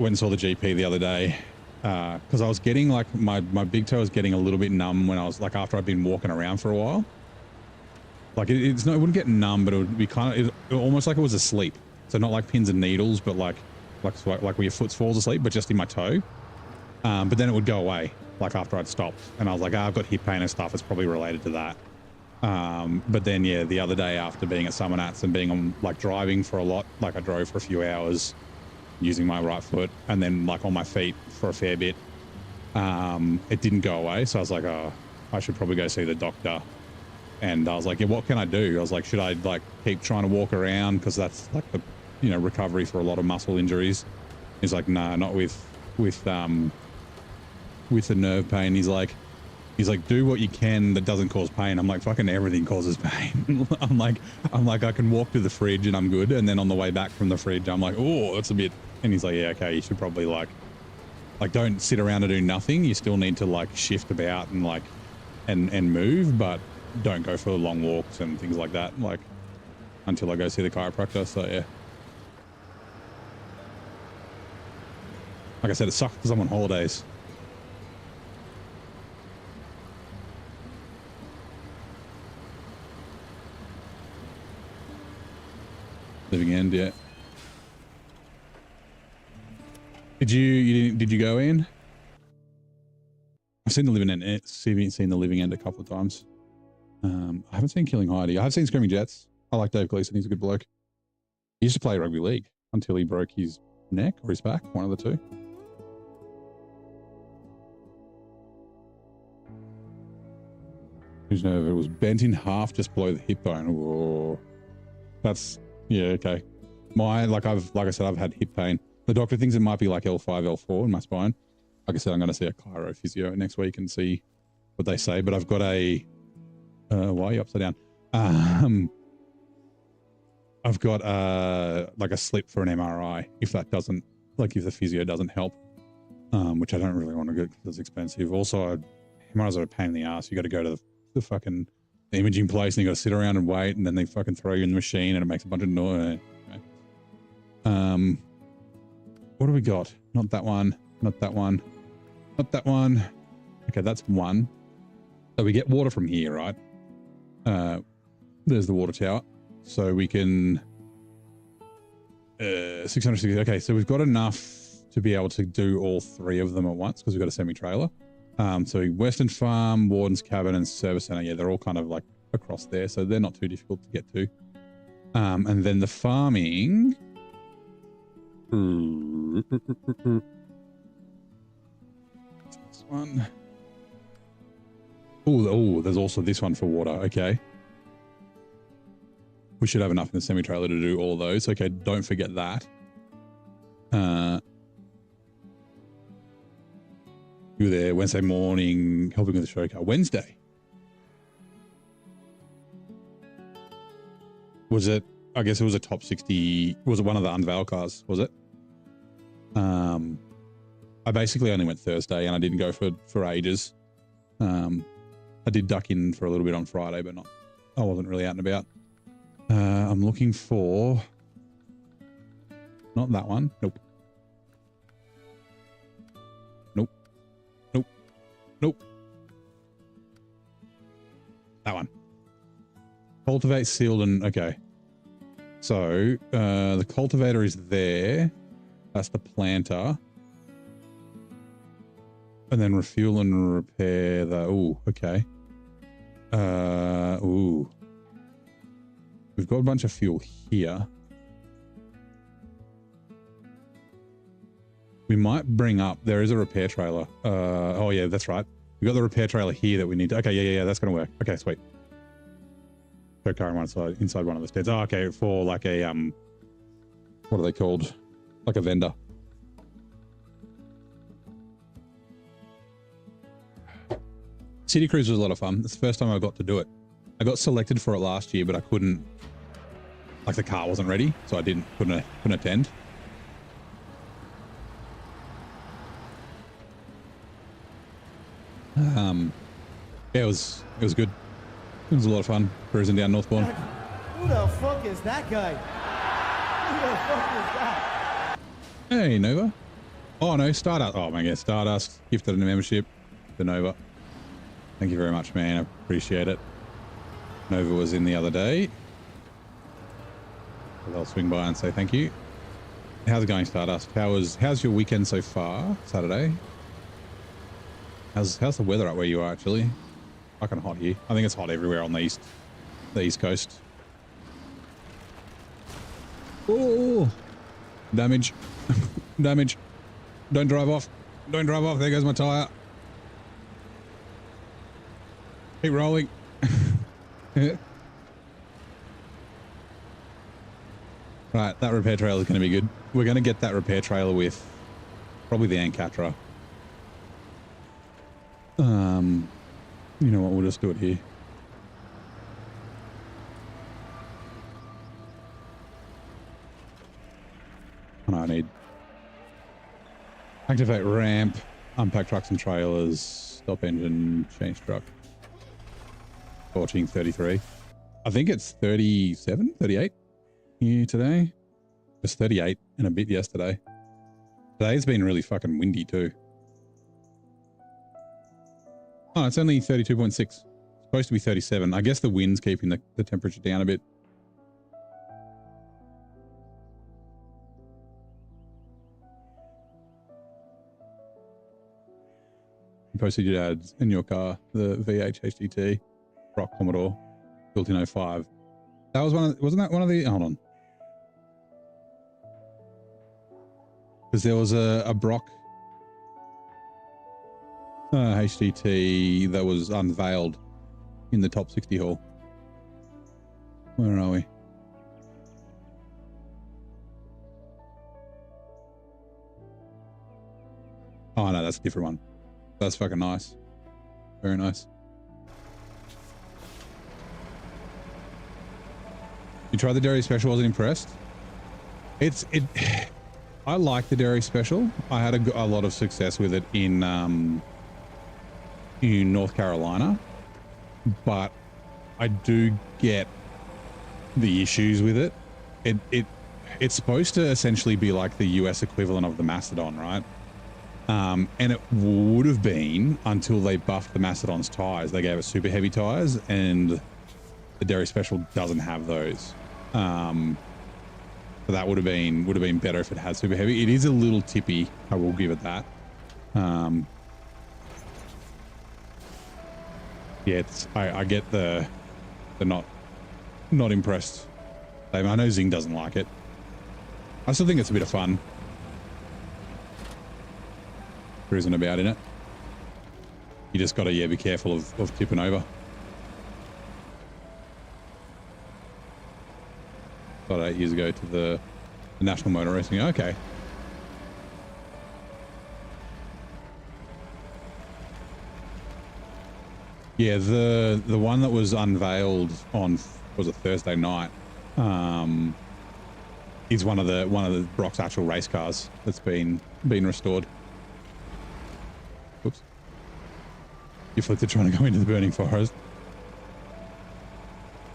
and saw the GP the other day because I was getting like my big toe was getting a little bit numb when I was like after I'd been walking around for a while. Like it wouldn't get numb, but it would be kind of almost like it was asleep. So not like pins and needles, but like where your foot falls asleep, but just in my toe. But then it would go away like after I'd stopped, and I was like, I've got hip pain and stuff. It's probably related to that. But then yeah, the other day after being at Summernats and being on like driving for a lot, like I drove for a few hours using my right foot and then like on my feet for a fair bit. It didn't go away. So I was like, oh, I should probably go see the doctor. And I was like, yeah, what can I do? I was like, should I like keep trying to walk around? Cause that's like the, you know, recovery for a lot of muscle injuries. He's like, nah, not with the nerve pain. He's like, do what you can that doesn't cause pain. I'm like, fucking everything causes pain. I'm like, I can walk to the fridge and I'm good. And then on the way back from the fridge, I'm like, oh, that's a bit. And he's like, yeah, okay, you should probably like don't sit around and do nothing. You still need to like shift about and like, and move, but don't go for long walks and things like that. Like until I go see the chiropractor. So yeah. Like I said, it sucks because I'm on holidays. Living End, yeah. Did you go in? I've seen the Living End. Seen the Living End a couple of times. I haven't seen Killing Heidi. I have seen Screaming Jets. I like Dave Gleason. He's a good bloke. He used to play rugby league until he broke his neck or his back, one of the two. His nerve, it was bent in half just below the hip bone. Whoa. That's, yeah, okay. Like I said, I've had hip pain. The doctor thinks it might be like L5, L4 in my spine. Like I said, I'm going to see a chiro physio next week and see what they say. But I've got a, why are you upside down? I've got like a slip for an MRI if that doesn't, like if the physio doesn't help, which I don't really want to go because it's expensive. Also, MRIs are a pain in the ass. You got to go to the fucking imaging place and you got to sit around and wait, and then they fucking throw you in the machine and it makes a bunch of noise. What do we got? Not that one. Not that one. Not that one. Okay, that's one. So we get water from here, right? There's the water tower. So we can 660. Okay, so we've got enough to be able to do all three of them at once because we've got a semi-trailer. So Western Farm, Warden's Cabin, and Service Center, yeah, they're all kind of like across there, so they're not too difficult to get to. And then the farming. This one. Oh, there's also this one for water. Okay. We should have enough in the semi-trailer to do all of those. Okay, don't forget that. You were there Wednesday morning, helping with the show car. Wednesday? Was it, I guess it was a top 60, was it one of the unveil cars, was it? I basically only went Thursday and I didn't go for ages. I did duck in for a little bit on Friday, but I wasn't really out and about. I'm looking for, not that one. Nope. Nope. Nope. Nope. That one. Cultivate, sealed, and okay. So the cultivator is there. That's the planter. And then refuel and repair the, ooh, okay. Ooh. We've got a bunch of fuel here. We might bring up, there is a repair trailer. Oh yeah, that's right. We've got the repair trailer here that we need to, okay, yeah, that's going to work. Okay, sweet. go carrying one inside one of the stands. Oh, okay, for like a what are they called? Like a vendor. City Cruise was a lot of fun. It's the first time I got to do it. I got selected for it last year, but I couldn't. Like the car wasn't ready, so I couldn't attend. Yeah, it was good. It was a lot of fun cruising down Northbourne. Who the fuck is that guy? Who the fuck is that? Hey, Nova. Oh no, Stardust. Oh man, yeah, Stardust gifted a membership to Nova. Thank you very much, man. I appreciate it. Nova was in the other day. I'll swing by and say thank you. How's it going, Stardust? How's your weekend so far? Saturday. How's the weather up where you are actually? Fucking hot here. I think it's hot everywhere on the east coast. Oh, damage. Damage. Don't drive off. Don't drive off. There goes my tire. Keep rolling. Right, that repair trailer is going to be good. We're going to get that repair trailer with probably the Ancatra. You know what? We'll just do it here. And I need activate ramp, unpack trucks and trailers, stop engine, change truck. Torching 33. I think it's 37, 38 here today. It was 38 and a bit yesterday. Today's been really fucking windy too. Oh, it's only 32.6. It's supposed to be 37. I guess the wind's keeping the temperature down a bit. You posted your ads in your car, the VH HDT, Rock Commodore, built in 05. That was wasn't that one of the, hold on. Because there was a Brock HDT that was unveiled in the top 60 hall. Where are we? Oh no, that's a different one. That's fucking nice. Very nice. You tried the Dairy Special, wasn't impressed? I like the Dairy Special. I had a lot of success with it in North Carolina, but I do get the issues with it. It's supposed to essentially be like the US equivalent of the Mastodon, right? And it would have been until they buffed the Mastodon's tires. They gave it super heavy tires, and the Dairy Special doesn't have those. So that would have been better if it had super heavy. It is a little tippy, I will give it that. Yeah, I get the not impressed. I know Zing doesn't like it. I still think it's a bit of fun cruising about in it. You just got to be careful of tipping over. About 8 years ago to the National Motor Racing. Okay. Yeah, the one that was unveiled on was a Thursday night. Is one of the Brock's actual race cars that's been restored. Oops. You flipped it trying to go into the burning forest.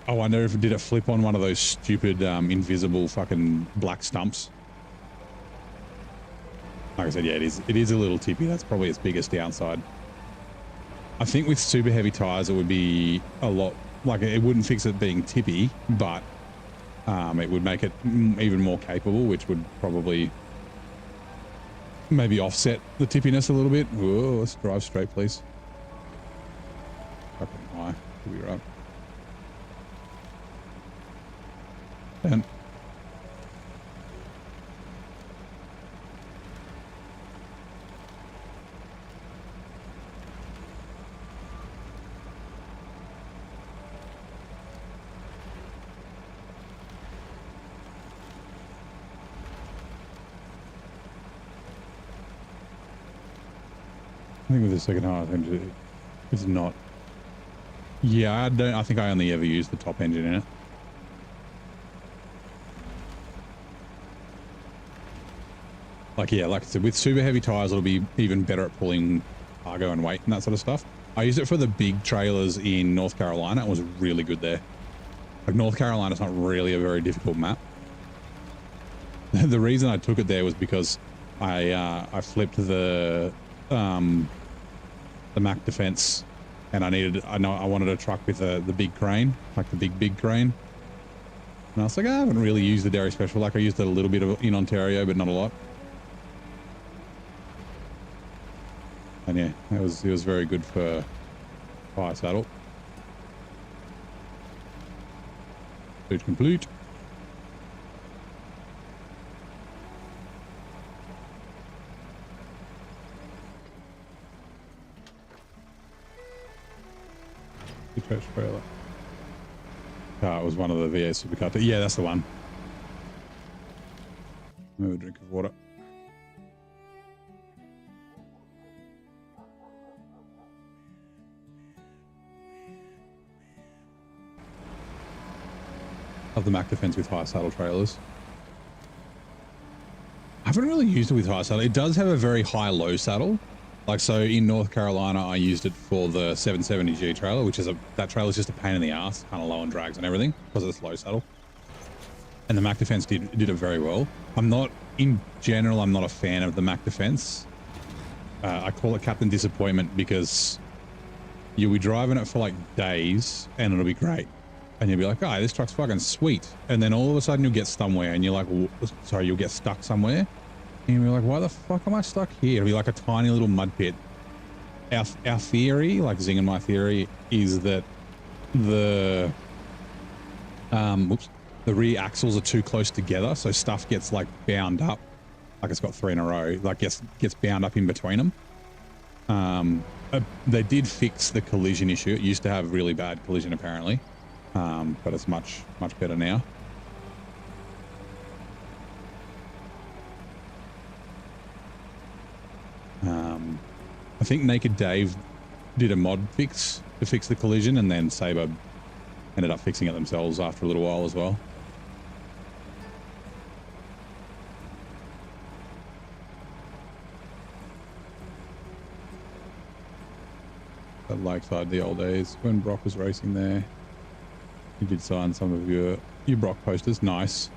I wonder if did it flip on one of those stupid invisible fucking black stumps. Like I said, yeah, it is a little tippy. That's probably its biggest downside. I think with super heavy tires, it would be a lot, like it wouldn't fix it being tippy, but it would make it even more capable, which would probably maybe offset the tippiness a little bit. Whoa, let's drive straight, please. Fucking high. We'll be right. And think with the second half engine, it's not. Yeah, I think I only ever used the top engine in it. Like, yeah, like I said, with super heavy tires, it'll be even better at pulling cargo and weight and that sort of stuff. I used it for the big trailers in North Carolina. It was really good there. Like, North Carolina's not really a very difficult map. The reason I took it there was because I flipped the Mac Defense, and I wanted a truck with the big crane, like the big crane. And I was like, I haven't really used the Dairy Special. Like, I used it a little bit in Ontario, but not a lot. And yeah, it was very good for high saddle. Food complete. Church trailer. Oh, it was one of the VA supercar. Yeah, that's the one. Have a drink of water. Of the Mac Defense with high saddle trailers. I haven't really used it with high saddle. It does have a very high-low saddle. Like, so in North Carolina, I used it for the 770G trailer, which is that trailer is just a pain in the ass, kind of low on drags and everything because of its low saddle. And the Mac Defense did it very well. In general, I'm not a fan of the Mac Defense. I call it Captain Disappointment because you'll be driving it for like days and it'll be great. And you'll be like, oh, this truck's fucking sweet. And then all of a sudden you'll get somewhere and you're like, sorry, you'll get stuck somewhere. And you'll be like, why the fuck am I stuck here? It'll be like a tiny little mud pit. Our theory, like Zing and my theory, is that the rear axles are too close together, so stuff gets like bound up. Like it's got 3 in a row, like gets bound up in between them. They did fix the collision issue. It used to have really bad collision apparently, but it's much better now. I think Naked Dave did a mod fix to fix the collision, and then Sabre ended up fixing it themselves after a little while as well. At Lakeside, the old days when Brock was racing there, you did sign some of your Brock posters. Nice.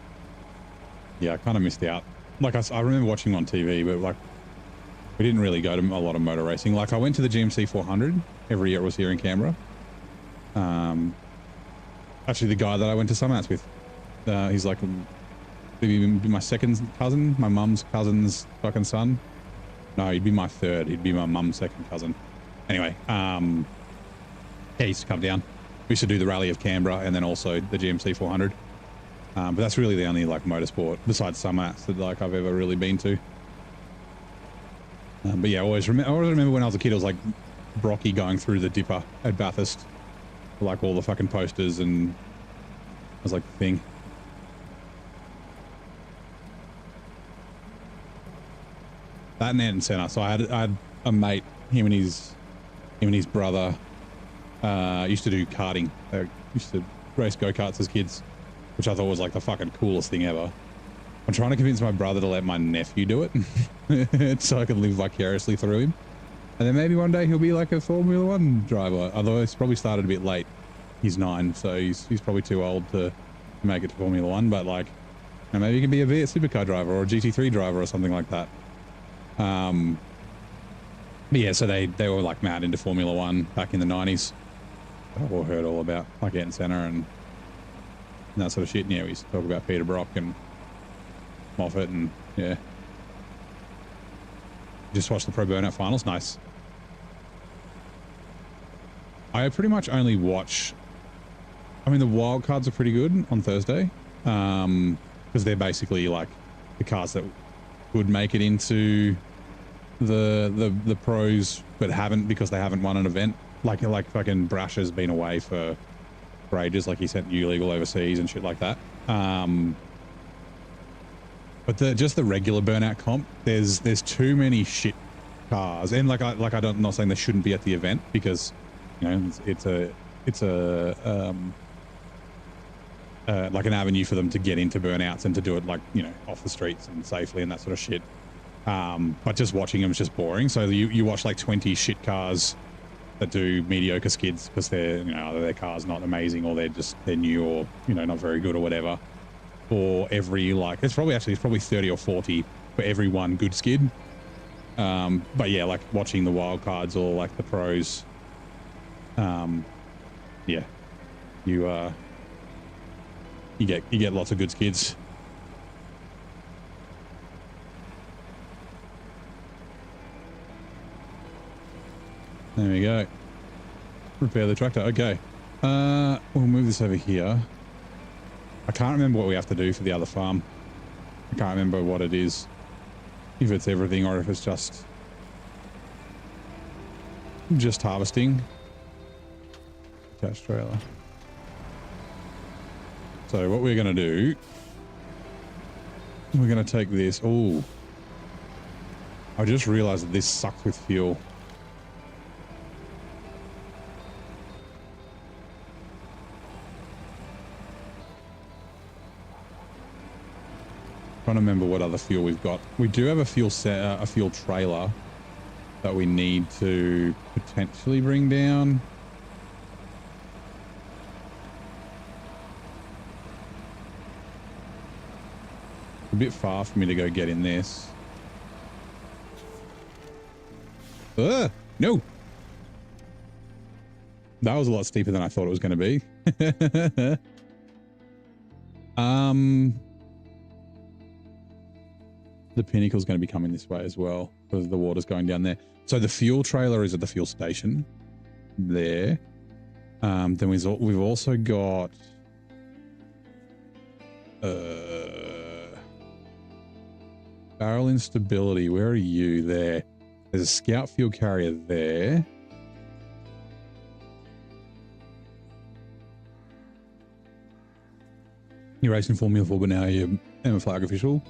Yeah, I kind of missed out. Like I remember watching him on TV, but like we didn't really go to a lot of motor racing. Like I went to the GMC 400 every year. It was here in Canberra. Actually, the guy that I went to Summerhouse with, he's like maybe my second cousin, my mum's cousin's fucking son. No, he'd be my third. He'd be my mum's second cousin. Anyway, yeah, he used to come down. We used to do the Rally of Canberra and then also the GMC 400. But that's really the only like motorsport besides Summerhouse that like I've ever really been to. But yeah, I always remember when I was a kid, it was like Brocky going through the dipper at Bathurst, like all the fucking posters, and I was like the thing. That and Ant Center. So I had a mate, him and his brother used to do karting. They used to race go-karts as kids, which I thought was like the fucking coolest thing ever. I'm trying to convince my brother to let my nephew do it so I can live vicariously through him. And then maybe one day he'll be like a Formula One driver, although he's probably started a bit late. He's 9, so he's probably too old to make it to Formula One, but like, you know, maybe he can be a V8 supercar driver or a GT3 driver or something like that. But yeah, so they were like mad into Formula One back in the 90s. I've all heard all about like Ant Center and that sort of shit. And yeah, we used to talk about Peter Brock and Moffat, and yeah, just watched the Pro Burnout finals. Nice. I pretty much only watch, I mean, the wild cards are pretty good on Thursday, because they're basically like the cars that would make it into the pros but haven't because they haven't won an event. Like fucking Brash has been away for ages, like he sent U-Legal overseas and shit like that. But just the regular Burnout comp, there's too many shit cars, and I'm not saying they shouldn't be at the event, because you know it's a like an avenue for them to get into burnouts and to do it, like, you know, off the streets and safely and that sort of shit. But just watching them is just boring. So you watch like 20 shit cars that do mediocre skids because they're, you know, either their car's not amazing or they're new or, you know, not very good or whatever. For every, like, it's probably 30 or 40 for every one good skid. But yeah, like watching the wild cards or like the pros, yeah, you get lots of good skids. There we go. Repair the tractor. Okay. We'll move this over here. I can't remember what we have to do for the other farm. I can't remember what it is. If it's everything or if it's just harvesting. Attached trailer. So what we're going to do, we're going to take this. Oh, I just realized that this sucks with fuel. Trying to remember what other fuel we've got. We do have a fuel trailer that we need to potentially bring down. A bit far for me to go get in this. No. That was a lot steeper than I thought it was going to be. The pinnacle's going to be coming this way as well because the water's going down there. So the fuel trailer is at the fuel station there. Then we've also got barrel instability. Where are you? There. There's a scout fuel carrier there. You're racing Formula 4, but now you're a flag official.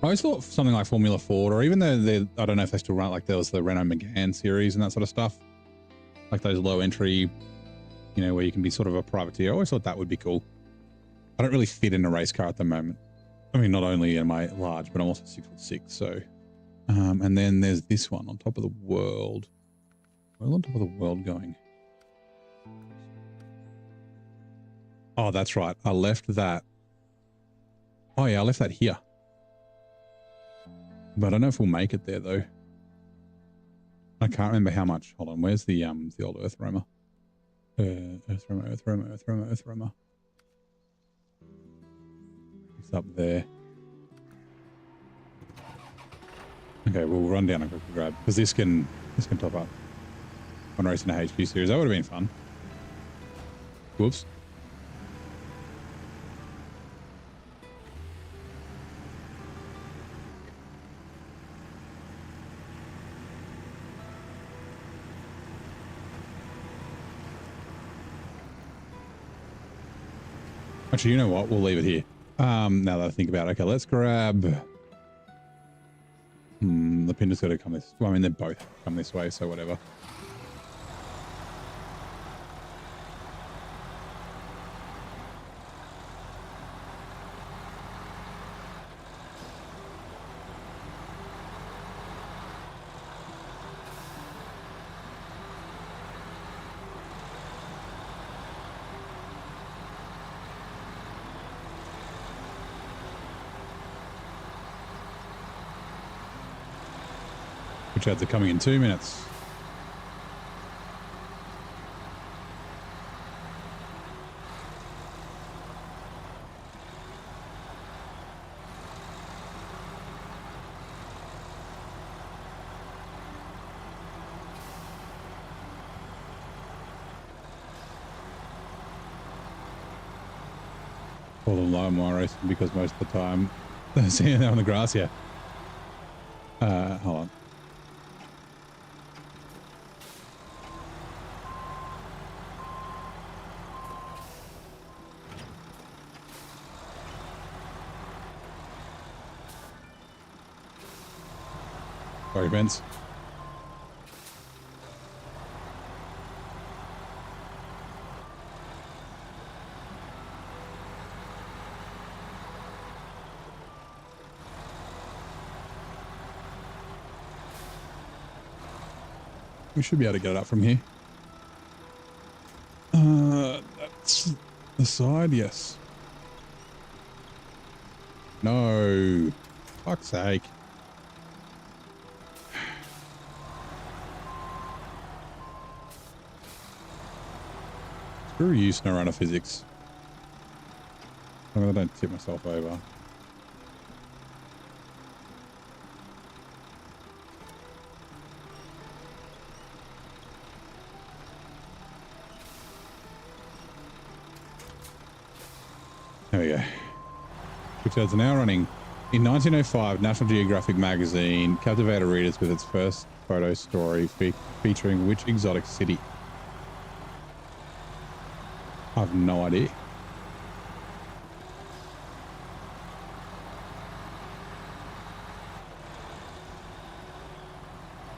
I always thought something like Formula Ford, or even though I don't know if they still run, like there was the Renault Megane series and that sort of stuff, like those low entry, you know, where you can be sort of a privateer. I always thought that would be cool. I don't really fit in a race car at the moment. I mean, not only am I large, but I'm also 6'6", so. And then there's this one on top of the world. Where's on top of the world going? Oh, that's right. I left that. Oh yeah, I left that here. But I don't know if we'll make it there though. I can't remember how much. Hold on, where's the old earth roamer? Earth roamer. It's up there. Okay, we'll run down and quickly grab because this can top up on racing a HP series. That would have been fun. Whoops. Actually, you know what? We'll leave it here. Now that I think about it. Okay, let's grab... the Pinder's got to come this... Well, I mean, they both come this way, so whatever. Which ads are coming in 2 minutes. Call them low more racing because most of the time they're seeing them on the grass, yeah. Hold on. Sorry, Vince. We should be able to get it up from here. That's the side, yes. No. Fuck's sake. Screw you, SnowRunner physics. I don't tip myself over. There we go. 6 hours an hour running. In 1905, National Geographic magazine captivated readers with its first photo story featuring which exotic city? I have no idea.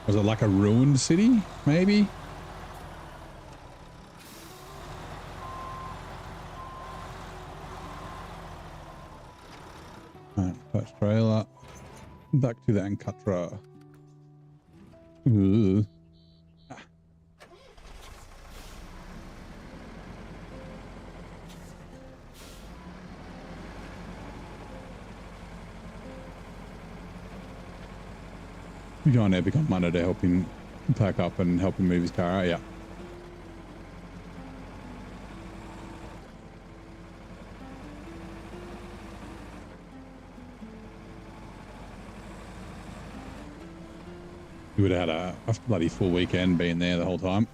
Was it like a ruined city, maybe? Alright, first trailer. Back to the Ankatra. Ooh. Ah. We go on Epic on Monday to help him pack up and help him move his car out. Yeah. You would have had a bloody full weekend being there the whole time.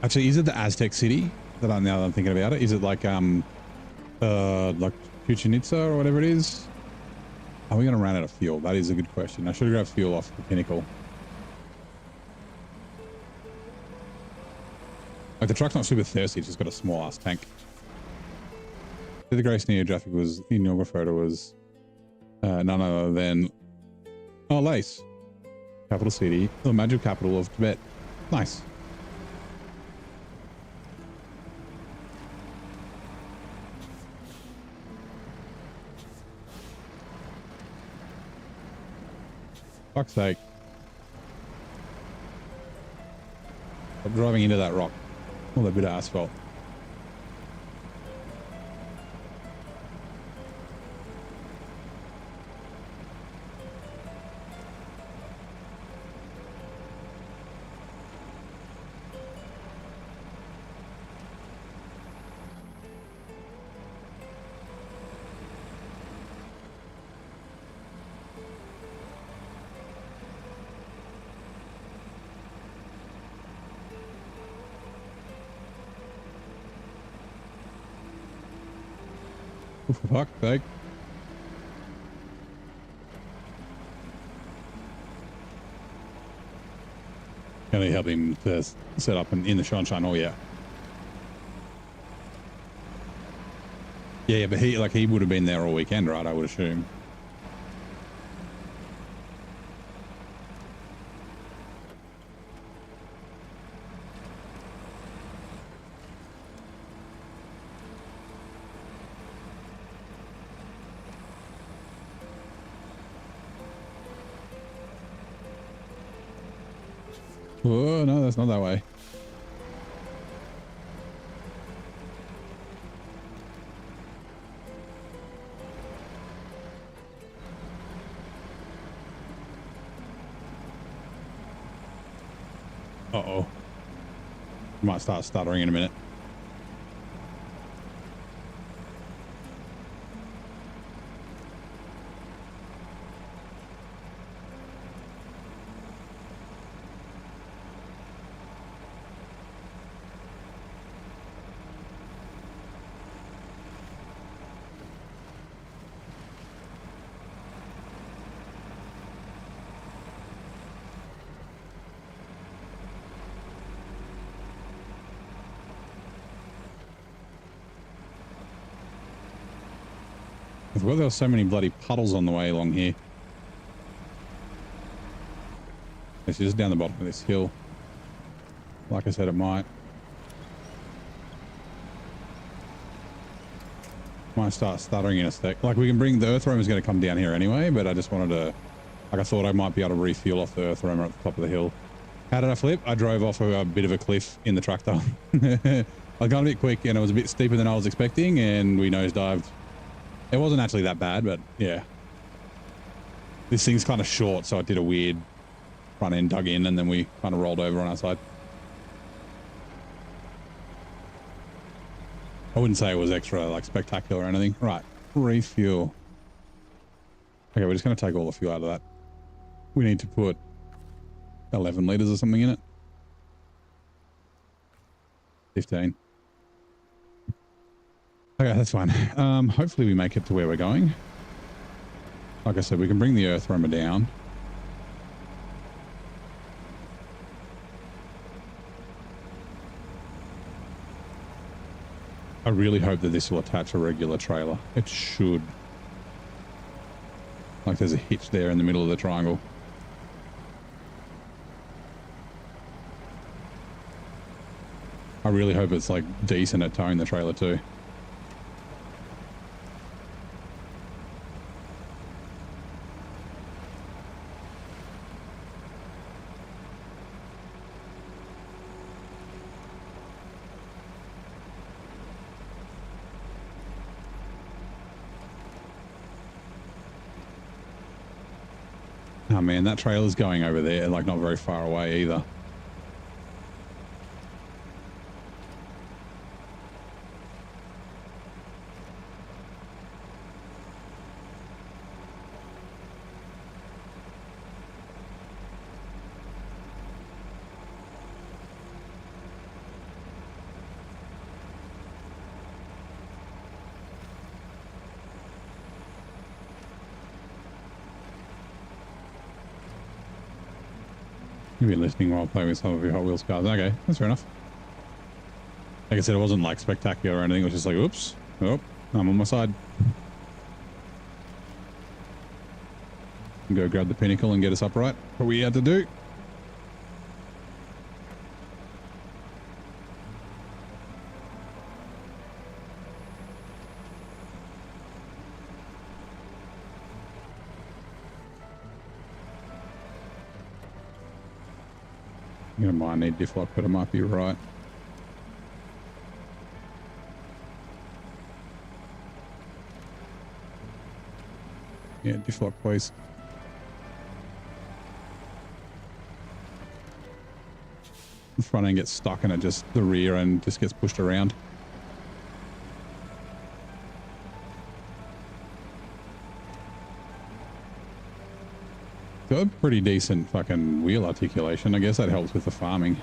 Actually, is it the Aztec city that I'm thinking about it? Is it like Chichen Itza or whatever it is? Are we going to run out of fuel? That is a good question. I should have grabbed fuel off the pinnacle. Like, the truck's not super thirsty, it's just got a small ass tank. The Grace Neo-Graphic was, in your photo was none other than, oh, Lace. Capital city, the magic capital of Tibet. Nice. Fuck's sake. I'm driving into that rock. All that bit of asphalt. Oh, for fuck's sake. Can I help him to set up in the sunshine? Oh, yeah. Yeah, but he would have been there all weekend, right? I would assume. Oh, no, that's not that way. Uh-oh. Might start stuttering in a minute. I forgot there were so many bloody puddles on the way along here. It's just down the bottom of this hill. Like I said, it might. Might start stuttering in a sec. Like, we can bring the earth roamer is going to come down here anyway, but I just wanted to, like, I thought I might be able to refuel off the earth roamer at the top of the hill. How did I flip? I drove off a bit of a cliff in the tractor. I got a bit quick and it was a bit steeper than I was expecting, and we nosedived. It wasn't actually that bad, but yeah. This thing's kind of short, so I did a weird front end dug in, and then we kind of rolled over on our side. I wouldn't say it was extra, like, spectacular or anything. Right, refuel. Okay, we're just going to take all the fuel out of that. We need to put 11 litres or something in it. 15. Okay, that's fine. Hopefully we make it to where we're going. Like I said, we can bring the earth roamer down. I really hope that this will attach a regular trailer. It should. Like, there's a hitch there in the middle of the triangle. I really hope it's like decent at towing the trailer too. Oh man, that trailer's going over there, like not very far away either. You've been listening while playing with some of your Hot Wheels cars. Okay, that's fair enough. Like I said, it wasn't like spectacular or anything. It was just like, oops, oh, I'm on my side. Go grab the pinnacle and get us upright. What we had to do. I'm gonna might need diff lock, but I might be right. Yeah, diff lock, please. The front end gets stuck and it just, the rear end just gets pushed around. Got a pretty decent fucking wheel articulation. I guess that helps with the farming.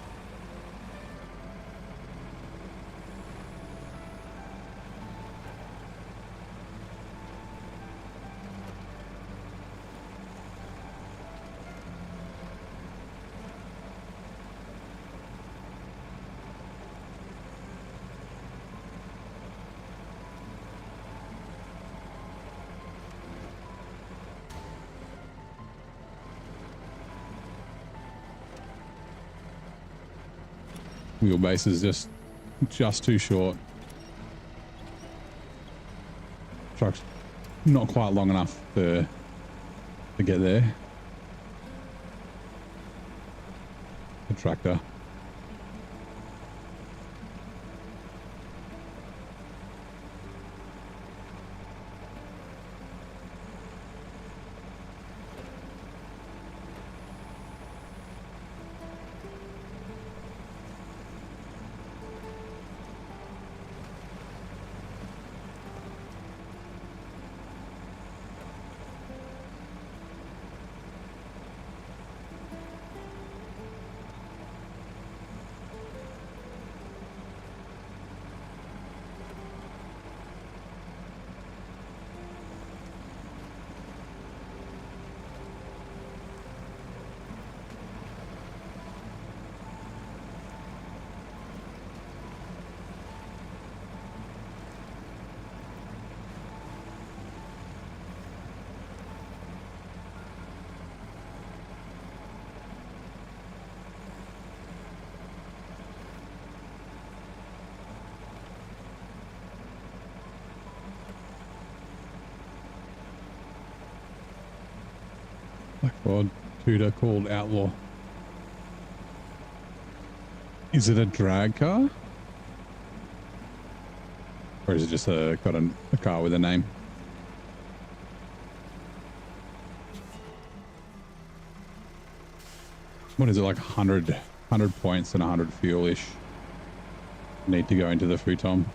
Wheelbase is just too short. Truck's not quite long enough to get there. The tractor. Black Ford Tudor called Outlaw. Is it a drag car? Or is it just got a car with a name? What is it, like 100 points and 100 fuel-ish? Need to go into the futon.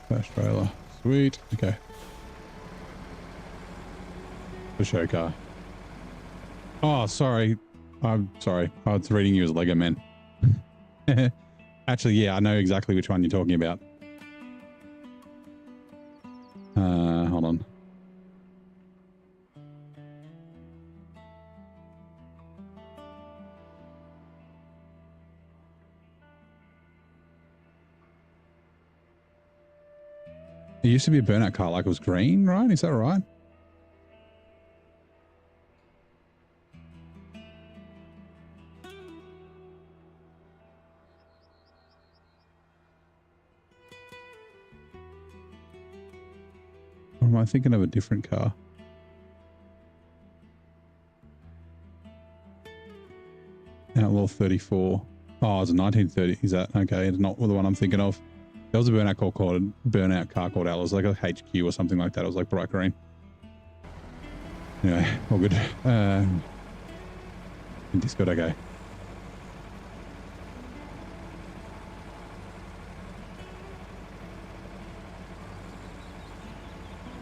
Flash trailer. Sweet. Okay. The show car. Oh, sorry. I'm sorry. I was reading you as Lego Man. Actually, yeah, I know exactly which one you're talking about. Hold on. It used to be a burnout car, like it was green, right? Is that right? Or am I thinking of a different car? Outlaw 34. Oh, it's a 1930. Is that okay? It's not the one I'm thinking of. There was a burnout car called Outlaw. It was like a HQ or something like that. It was like bright green. Anyway, all good. Discord, okay.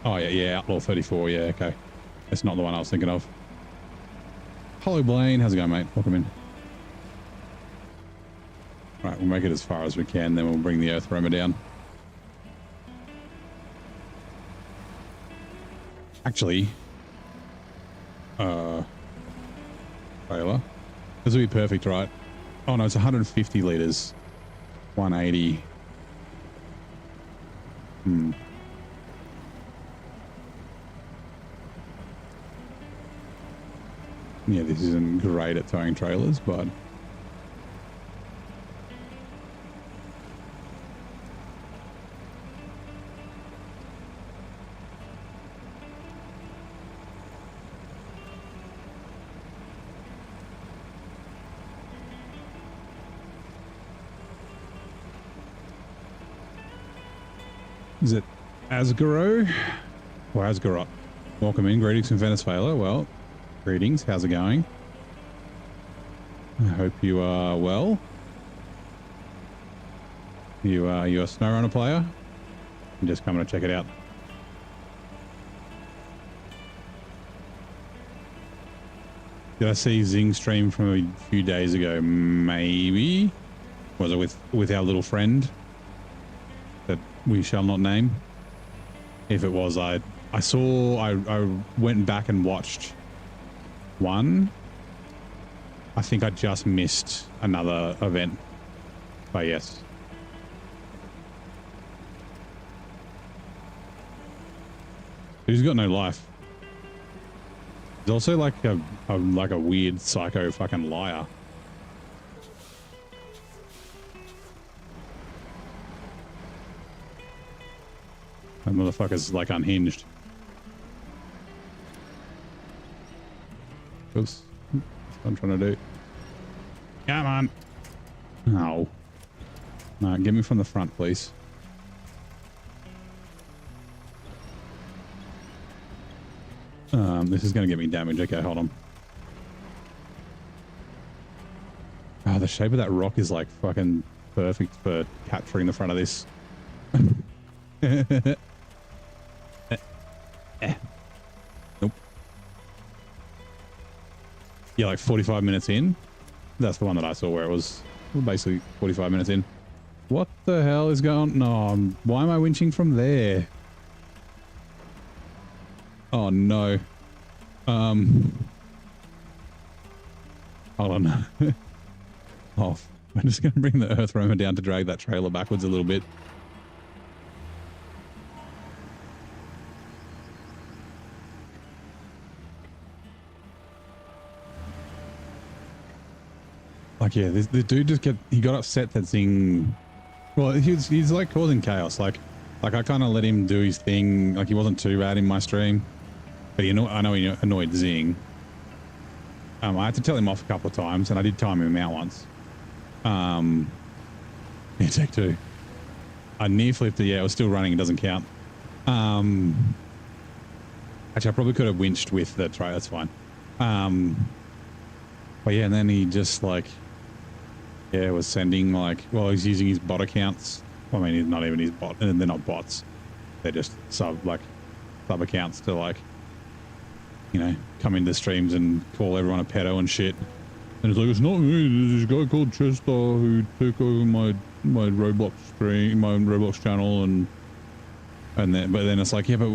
Oh yeah, Outlaw 34. Yeah, okay. That's not the one I was thinking of. Hello, Blaine. How's it going, mate? Welcome in. Right, we'll make it as far as we can, then we'll bring the Earth Roamer down. Actually, trailer. This will be perfect, right? Oh no, it's 150 liters. 180. Yeah, this isn't great at towing trailers, but is it Asgaro or Asgarot? Welcome in. Greetings from Venezuela. Well, greetings. How's it going? I hope you are well. You a SnowRunner player? I'm just coming to check it out. Did I see Zing stream from a few days ago? Maybe. Was it with our little friend that we shall not name? If it was, I went back and watched one. I think I just missed another event, but yes. Who's got no life? He's also like a weird psycho fucking liar. That motherfucker's like unhinged. Oops. That's what I'm trying to do. Come on. No. No, get me from the front, please. This is going to get me damage. Okay, hold on. Oh, the shape of that rock is like fucking perfect for capturing the front of this. Nope. Yeah, like 45 minutes in. That's the one that I saw where it was basically 45 minutes in. What the hell is going on? No, why am I winching from there? Oh no. Hold on. Oh, I'm just going to bring the Earth Roamer down to drag that trailer backwards a little bit. Like, yeah, the dude just he got upset that Zing, well, he's like causing chaos. Like, Like I kind of let him do his thing. Like he wasn't too bad in my stream, but I know he annoyed Zing. I had to tell him off a couple of times, and I did time him out once. Yeah, take two. I near flipped it. Yeah, it was still running. It doesn't count. Actually, I probably could have winched with the tray. That's fine. But yeah, and then he just like, yeah, was sending like, well, he's using his bot accounts. Well, I mean, he's not even his bot, and they're not bots. They're just sub accounts to like, you know, come into streams and call everyone a pedo and shit. And it's like, it's not me. There's this guy called Chester who took over my Roblox stream, my Roblox channel, and then, but then it's like, yeah, but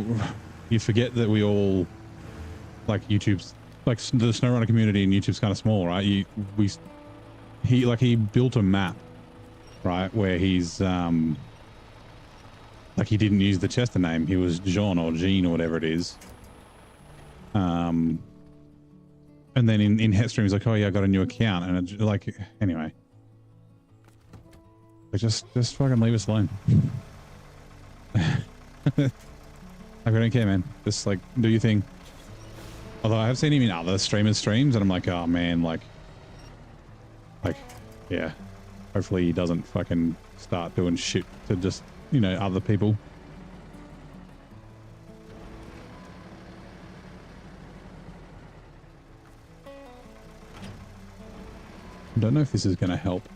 you forget that we all, like YouTube's, like the SnowRunner community and YouTube's kind of small, right? He built a map, right, where he's like he didn't use the Chester name. He was Jean or Jean or whatever it is. And then in Hetstream, he's like, oh yeah, I got a new account. And it's like, anyway. Like just fucking leave us alone. Like, I don't care, man. Just like, do your thing. Although I have seen him in other streamers' streams, and I'm like, oh man, like, yeah. Hopefully he doesn't fucking start doing shit to just, you know, other people. I don't know if this is going to help.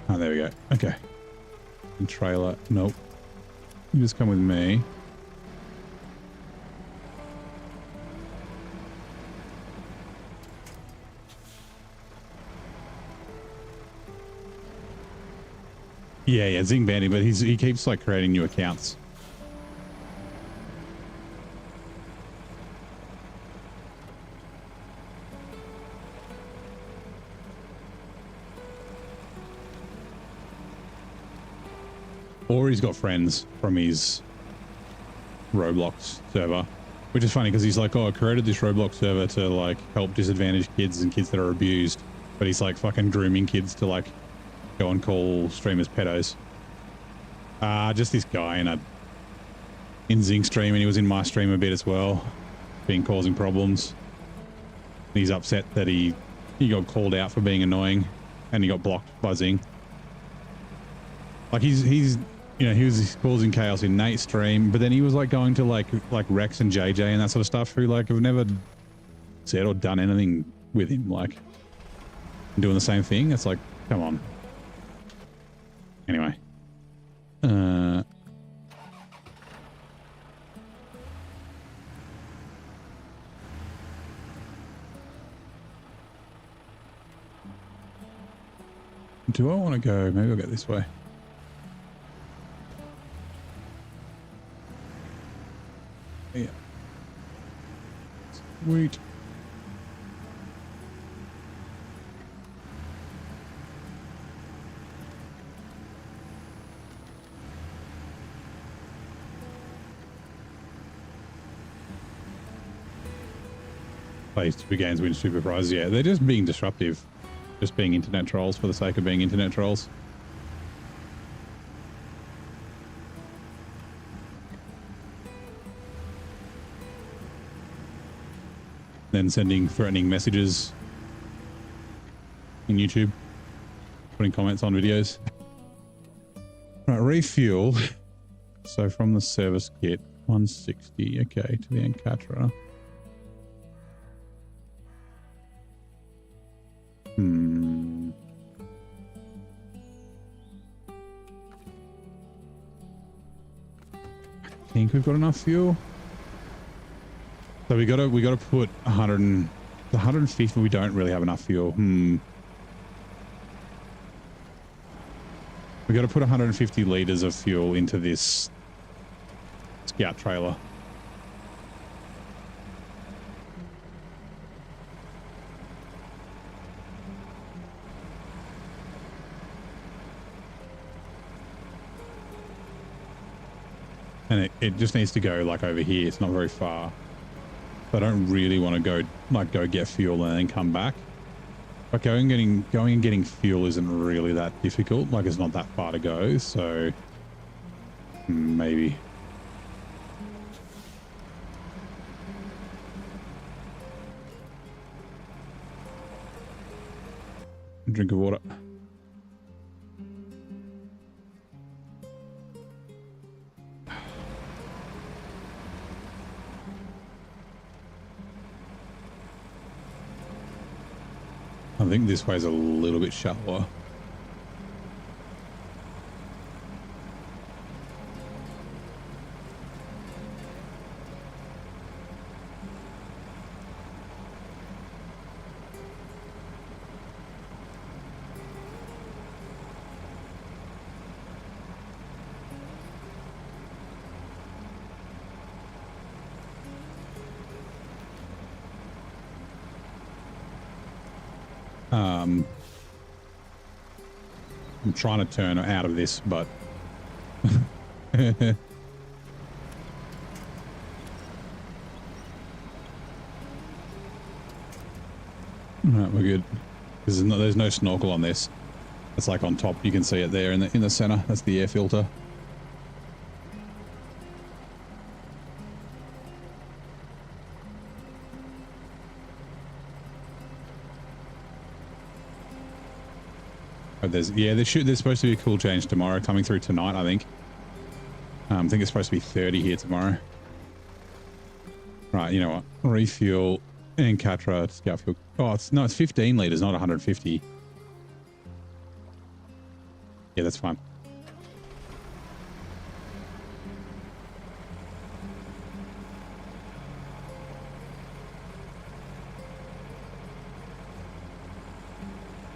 Oh, there we go. Okay. And trailer. Nope. You just come with me. Yeah, Zing Bandy, but he keeps like creating new accounts. Or he's got friends from his Roblox server, which is funny because he's like, oh, I created this Roblox server to like help disadvantaged kids and kids that are abused, but he's like fucking grooming kids to like go and call streamers pedos. Just this guy in Zing stream, and he was in my stream a bit as well, causing problems. And he's upset that he got called out for being annoying, and he got blocked by Zing. Like he's you know, he was causing chaos in Nate's stream, but then he was like going to like Rex and JJ and that sort of stuff, who like have never said or done anything with him, like doing the same thing. It's like, come on. Anyway. Do I want to go? Maybe I'll go this way. Yeah. Sweet. Plays 2 games, win super prizes. Yeah, they're just being disruptive. Just being internet trolls for the sake of being internet trolls. Then sending threatening messages in YouTube, putting comments on videos. Right, refuel. So from the service kit, 160. Okay, to the Encatra. I think we've got enough fuel. So we gotta put 150. We don't really have enough fuel. We gotta put 150 liters of fuel into this scout trailer. And it just needs to go like over here. It's not very far. I don't really want to go get fuel and then come back. But going and getting fuel isn't really that difficult. Like, it's not that far to go, so maybe. Drink of water. I think this way's a little bit shallower. I'm trying to turn out of this, but right, we're good. There's no snorkel on this. It's like on top. You can see it there in the center. That's the air filter. But there's supposed to be a cool change tomorrow coming through tonight, I think. I think it's supposed to be 30 here tomorrow. Right, you know what? Refuel and Catra scout fuel. Oh, it's 15 liters, not 150. Yeah, that's fine.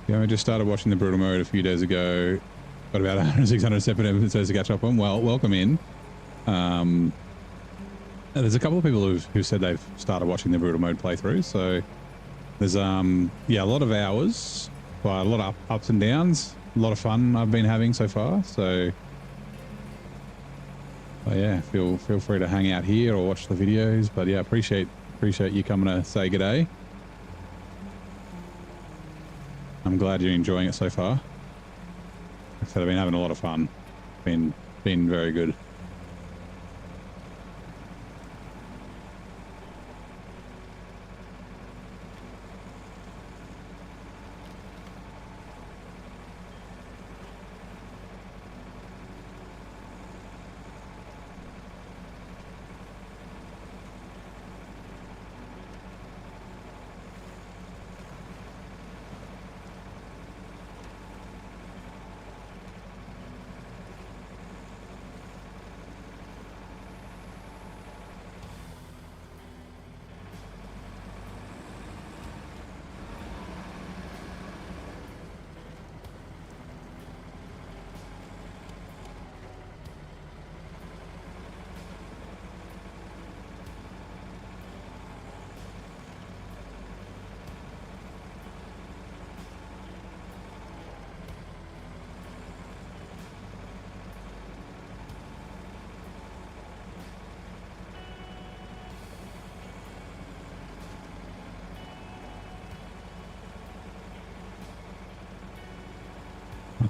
Yeah, I just started watching the brutal mode a few days ago. Got about 607 episodes to catch up on. Well, welcome in. There's a couple of people who said they've started watching the brutal mode playthrough. So there's yeah, a lot of hours, but a lot of ups and downs. A lot of fun I've been having so far. So yeah, feel free to hang out here or watch the videos. But yeah, appreciate you coming to say good day. I'm glad you're enjoying it so far. Like I said, I've been having a lot of fun. Been very good.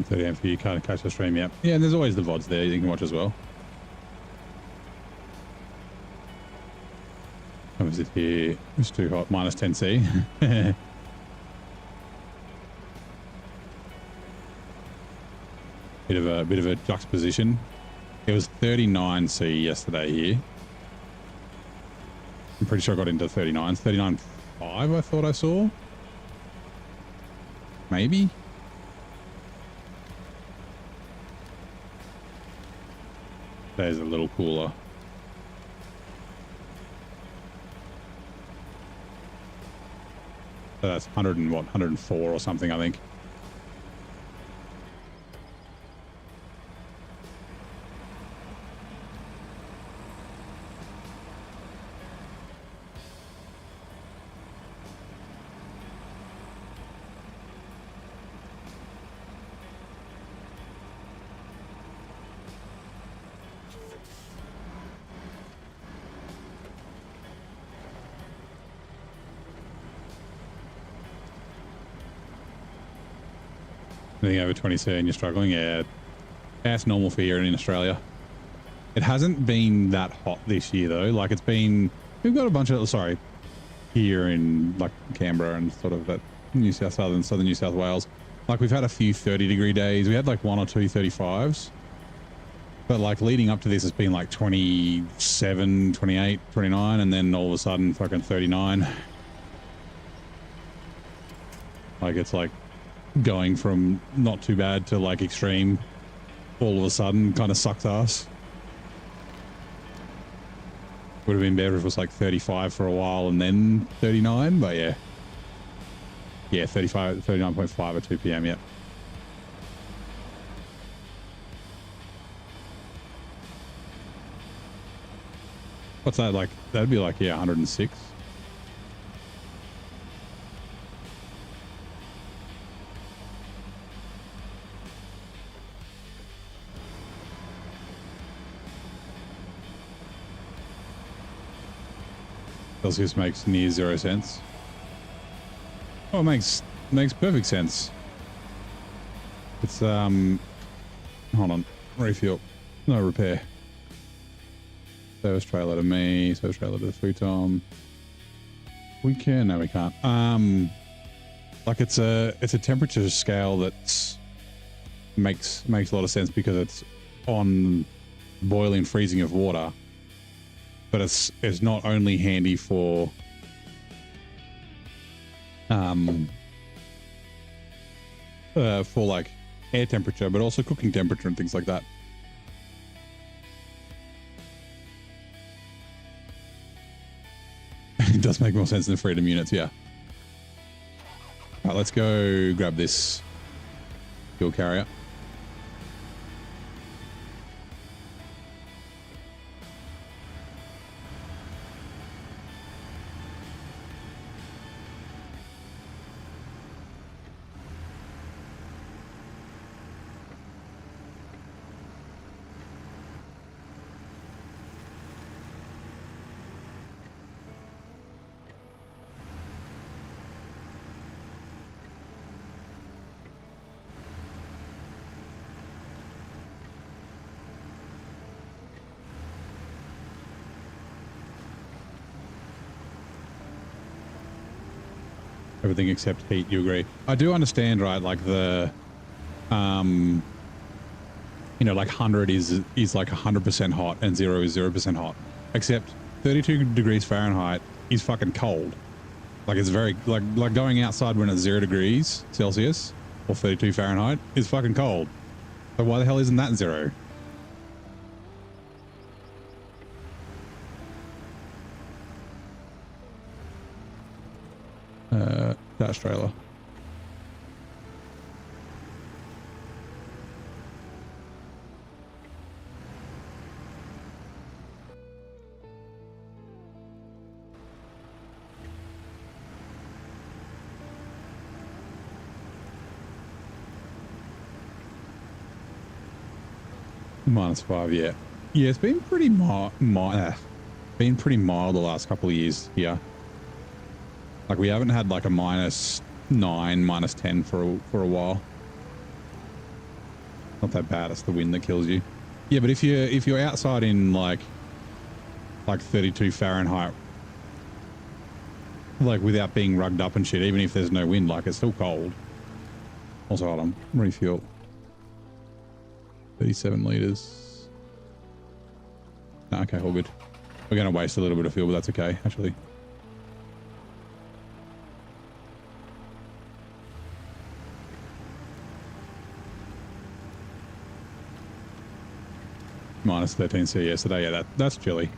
For you can't catch the stream yet. Yeah, and there's always the VODs there you can watch as well. What was it here? It's too hot. Minus 10C. bit of a juxtaposition. It was 39C yesterday here. I'm pretty sure I got into 39. 39.5 I thought I saw. Maybe. Today's a little cooler. So that's 104 or something, I think. Anything over 22 and you're struggling? Yeah. That's normal for here in Australia. It hasn't been that hot this year though. Like it's been, we've got a bunch of, sorry, here in like Canberra and sort of that southern New South Wales. Like we've had a few 30-degree days. We had like 1 or 2 35s. But like leading up to this, it's been like 27, 28, 29, and then all of a sudden fucking 39. Like it's like going from not too bad to like extreme all of a sudden kind of sucks ass. Would have been better if it was like 35 for a while and then 39, but yeah. Yeah, 35, 39.5 at 2 p.m, yeah. What's that like? That'd be like, yeah, 106. Celsius makes near 0 cents. Oh, it makes perfect sense. It's hold on, refuel, no repair. Service trailer to me, service trailer to the futon. We can, no we can't. Like it's a temperature scale that makes a lot of sense because it's on boiling, freezing of water. But it's not only handy for like air temperature, but also cooking temperature and things like that. It does make more sense than freedom units, yeah. All right, let's go grab this fuel carrier. Everything except heat, you agree? I do understand, right? Like the, you know, like 100 is like 100% hot and 0 is 0% hot. Except 32 degrees Fahrenheit is fucking cold. Like it's very, like going outside when it's 0 degrees Celsius or 32 Fahrenheit is fucking cold. So why the hell isn't that 0? Dash trailer. -5, yeah. Yeah, it's been pretty mild the last couple of years here. Like we haven't had like a -9, -10 for a while. Not that bad. It's the wind that kills you. Yeah, but if you're outside in like 32 Fahrenheit, like without being rugged up and shit, even if there's no wind, like it's still cold. Also, hold on, refuel. 37 liters. No, okay, all good. We're gonna waste a little bit of fuel, but that's okay, actually. -13 C yesterday. Yeah, that's chilly.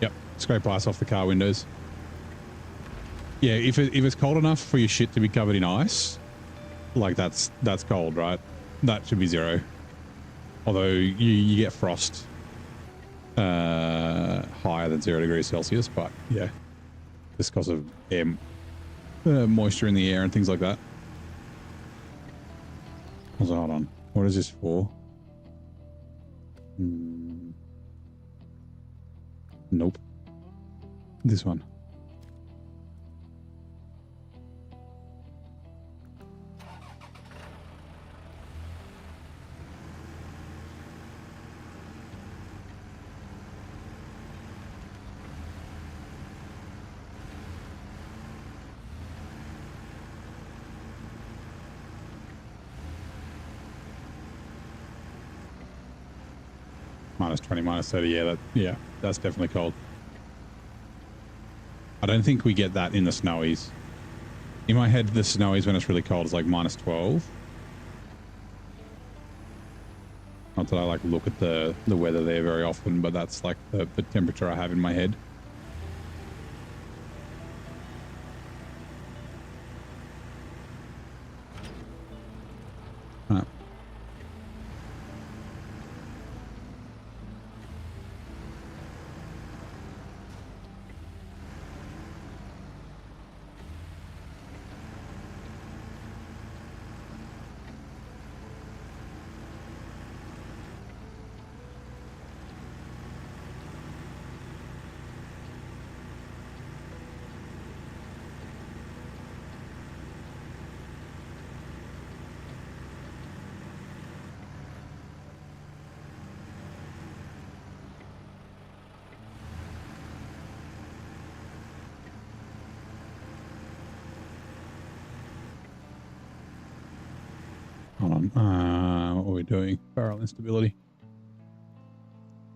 Yep, scrape ice off the car windows. Yeah, if it's cold enough for your shit to be covered in ice, like that's cold, right? That should be 0. Although you get frost higher higher than 0 degrees Celsius, but yeah, just because of air, moisture in the air and things like that. So hold on, what is this for? Nope. This one. Minus 20, minus 30. Yeah, that's definitely cold. I don't think we get that in the snowies. In my head, the snowies when it's really cold is like minus 12. Not that I like look at the weather there very often, but that's like the temperature I have in my head. Hold on. What are we doing? Barrel instability.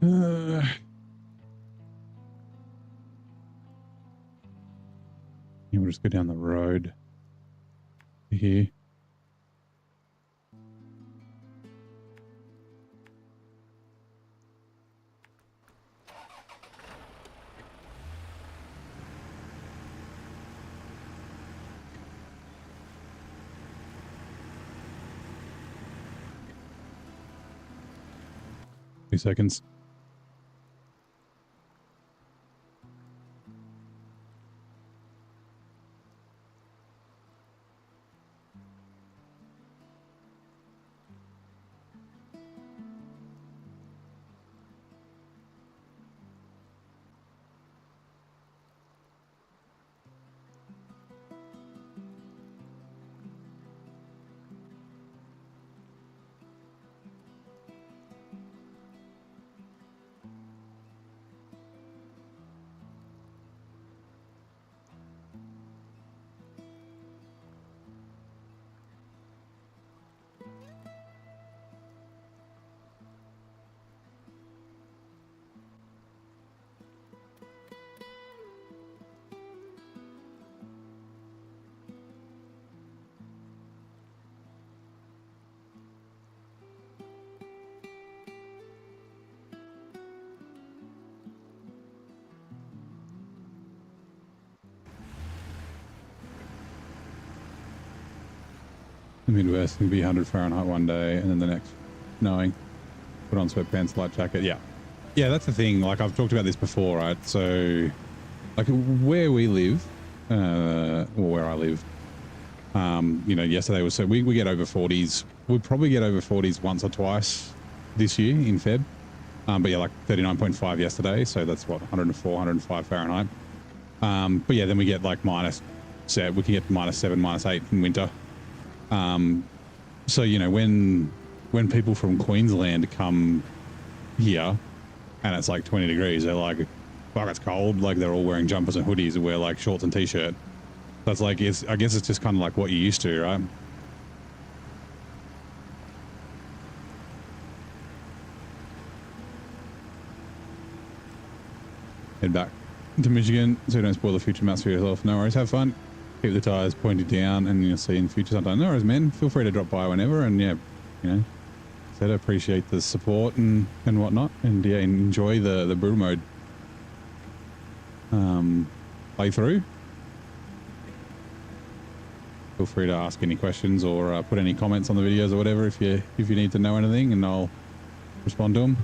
Yeah, we'll just go down the road here. Few seconds. The Midwest can be 100 Fahrenheit one day and then the next snowing. Put on sweatpants, light jacket. Yeah, that's the thing. Like I've talked about this before, right? So like where we live, or where I live, you know, yesterday was, so we get over 40s. We'll probably get over 40s once or twice this year in Feb. But yeah, like 39.5 yesterday. So that's what, 104, 105 Fahrenheit. But yeah, then we get like we can get -7, -8 in winter. So, you know, when people from Queensland come here and it's like 20 degrees, they're like, fuck, it's cold. Like they're all wearing jumpers and hoodies and wear like shorts and t-shirt. That's like, I guess it's just kind of like what you're used to, right? Head back to Michigan so you don't spoil the future maps for yourself. No worries, have fun. Keep the tires pointed down and you'll see in future sometime. No worries, man. Feel free to drop by whenever and yeah, you know, said I appreciate the support and whatnot. And yeah, enjoy the brutal mode playthrough. Feel free to ask any questions or put any comments on the videos or whatever if you need to know anything, and I'll respond to them.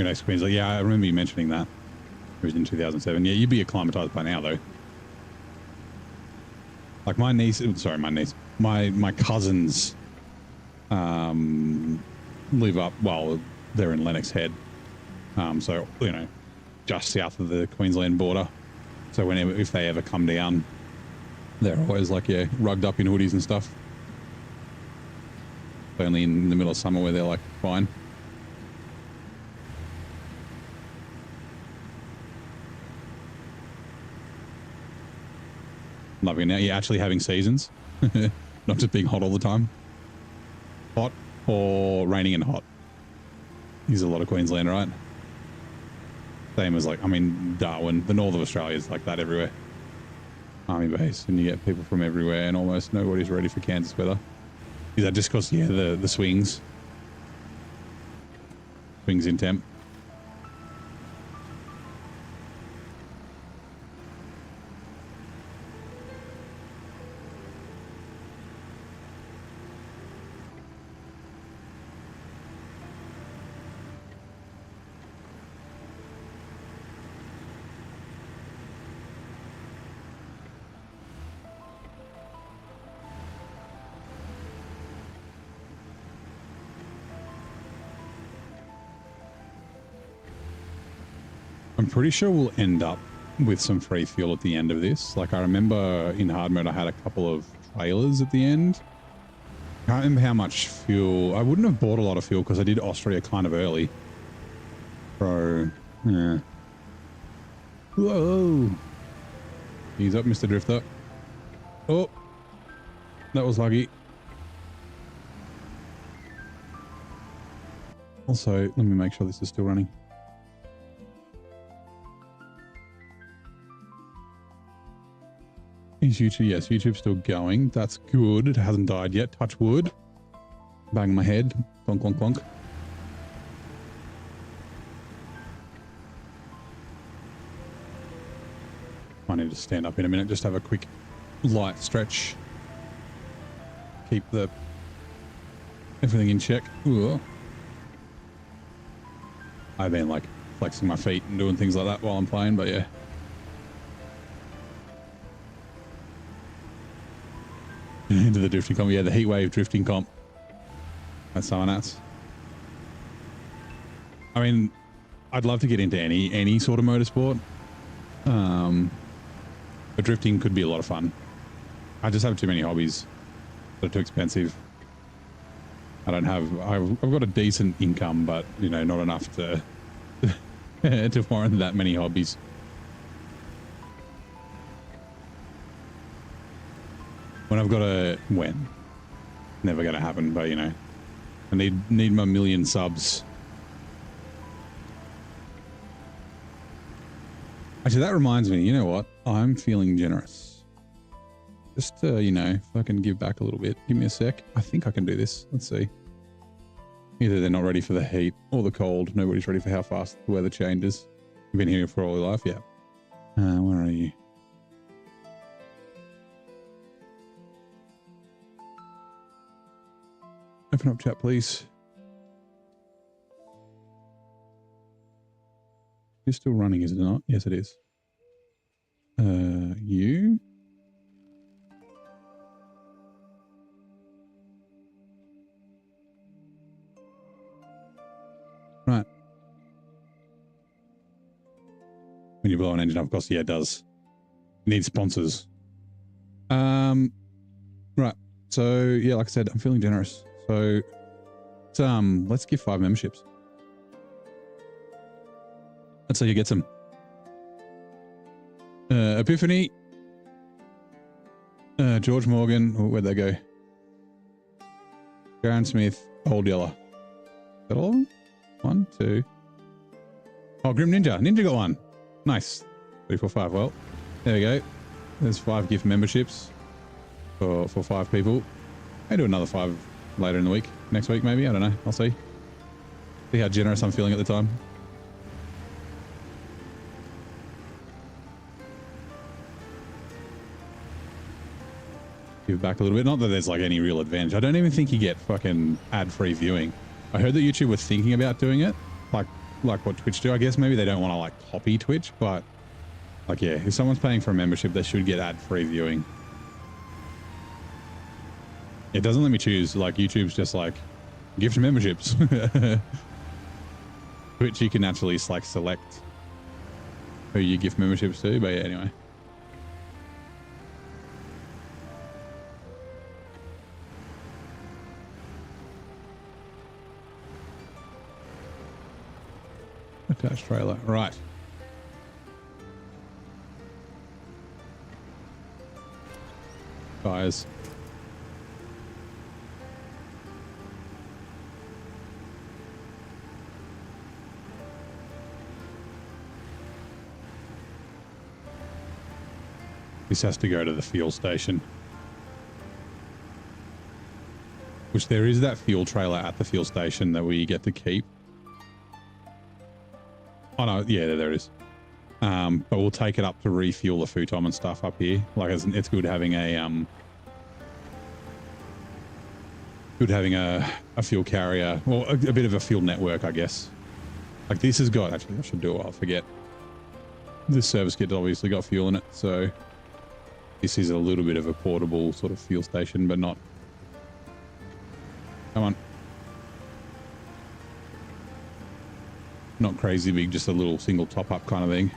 Your next Queensland. Yeah, I remember you mentioning that. It was in 2007. Yeah, you'd be acclimatized by now, though. Like my cousins live up, well, they're in Lennox Head. So, you know, just south of the Queensland border. So if they ever come down, they're always like, yeah, rugged up in hoodies and stuff. Only in the middle of summer where they're like, fine. Loving it now. You're actually having seasons, not just being hot all the time. Hot or raining and hot. Is a lot of Queensland, right? Same as like, I mean, Darwin, the north of Australia is like that everywhere. Army base, and you get people from everywhere, and almost nobody's ready for Kansas weather. Is that just because, yeah, the swings in temp? I'm pretty sure we'll end up with some free fuel at the end of this. Like I remember in hard mode, I had a couple of trailers at the end. Can't remember how much fuel. I wouldn't have bought a lot of fuel because I did Austria kind of early. Bro, yeah. Whoa. He's up, Mr. Drifter. Oh, that was lucky. Also, let me make sure this is still running. Is YouTube? Yes, YouTube's still going. That's good. It hasn't died yet. Touch wood. Bang my head. Clonk, clonk, clonk. I need to stand up in a minute. Just have a quick light stretch. Keep everything in check. Ooh. I've been like flexing my feet and doing things like that while I'm playing, but yeah. Into the drifting comp. Yeah, the heat wave drifting comp. That's so nuts. I mean, I'd love to get into any sort of motorsport. But drifting could be a lot of fun. I just have too many hobbies that are too expensive. I've got a decent income, but you know, not enough to to warrant that many hobbies. Never gonna happen, but you know, I need my 1,000,000 subs. Actually, that reminds me, you know what? I'm feeling generous. Just you know, if I can give back a little bit, give me a sec. I think I can do this. Let's see. Either they're not ready for the heat or the cold. Nobody's ready for how fast the weather changes. You've been here for all your life, yeah. Where are you? Open up chat, please. It's still running, is it not? Yes, it is. You? Right. When you blow an engine up, of course, yeah, it does. It needs sponsors. Right. So, yeah, like I said, I'm feeling generous. So, let's give 5 memberships. Let's see who gets them. Epiphany. George Morgan. Oh, where'd they go? Darren Smith. Old Yeller. Is that all of them? 1, 2. Oh, Grim Ninja. Ninja got one. Nice. 3, 4, 5. Well, there we go. There's 5 gift memberships for 5 people. I'll do another 5 later in the week. Next week, maybe. I don't know. I'll see. See how generous I'm feeling at the time. Give back a little bit. Not that there's like any real advantage. I don't even think you get fucking ad-free viewing. I heard that YouTube was thinking about doing it. Like like what Twitch do. I guess maybe they don't want to like copy Twitch, but like, yeah, if someone's paying for a membership, they should get ad-free viewing. It doesn't let me choose. Like YouTube's just like gift memberships. Twitch, you can actually like select who you gift memberships to, but yeah, anyway. Attached trailer, right. Guys. This has to go to the fuel station. Which there is that fuel trailer at the fuel station that we get to keep. Oh no, yeah, there it is. But we'll take it up to refuel the futon and stuff up here. Like it's good having a fuel carrier, well, a bit of a fuel network, I guess. Like this has got, actually I should do it, I'll forget. This service kit's obviously got fuel in it, so this is a little bit of a portable sort of fuel station, but not. Come on. Not crazy big, just a little single top up kind of thing.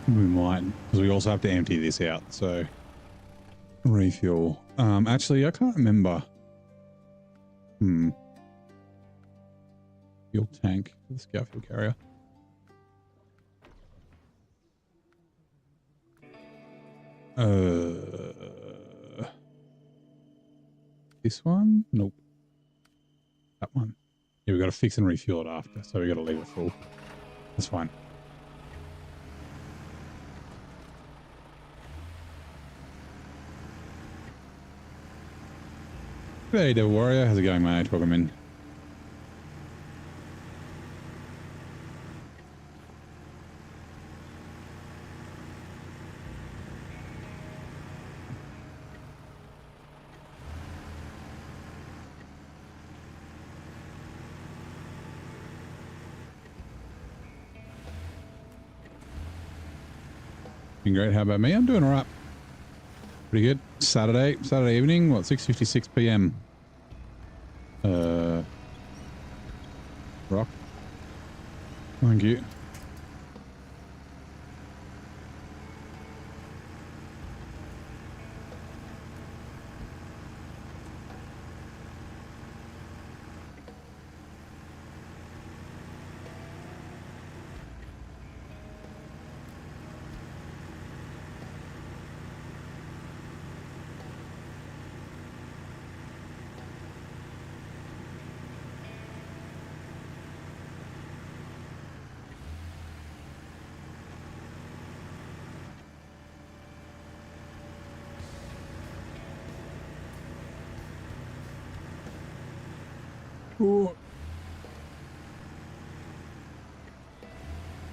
We might, because we also have to empty this out, so refuel. Actually, I can't remember. Fuel tank for the scout fuel carrier. This one? Nope. That one. Yeah, we got to fix and refuel it after, so we got to leave it full. That's fine. Hey, Devil Warrior. How's it going, mate? Welcome in. Been great. How about me? I'm doing all right. Pretty good. Saturday evening. What, 6:56 p.m. Rock. Thank you.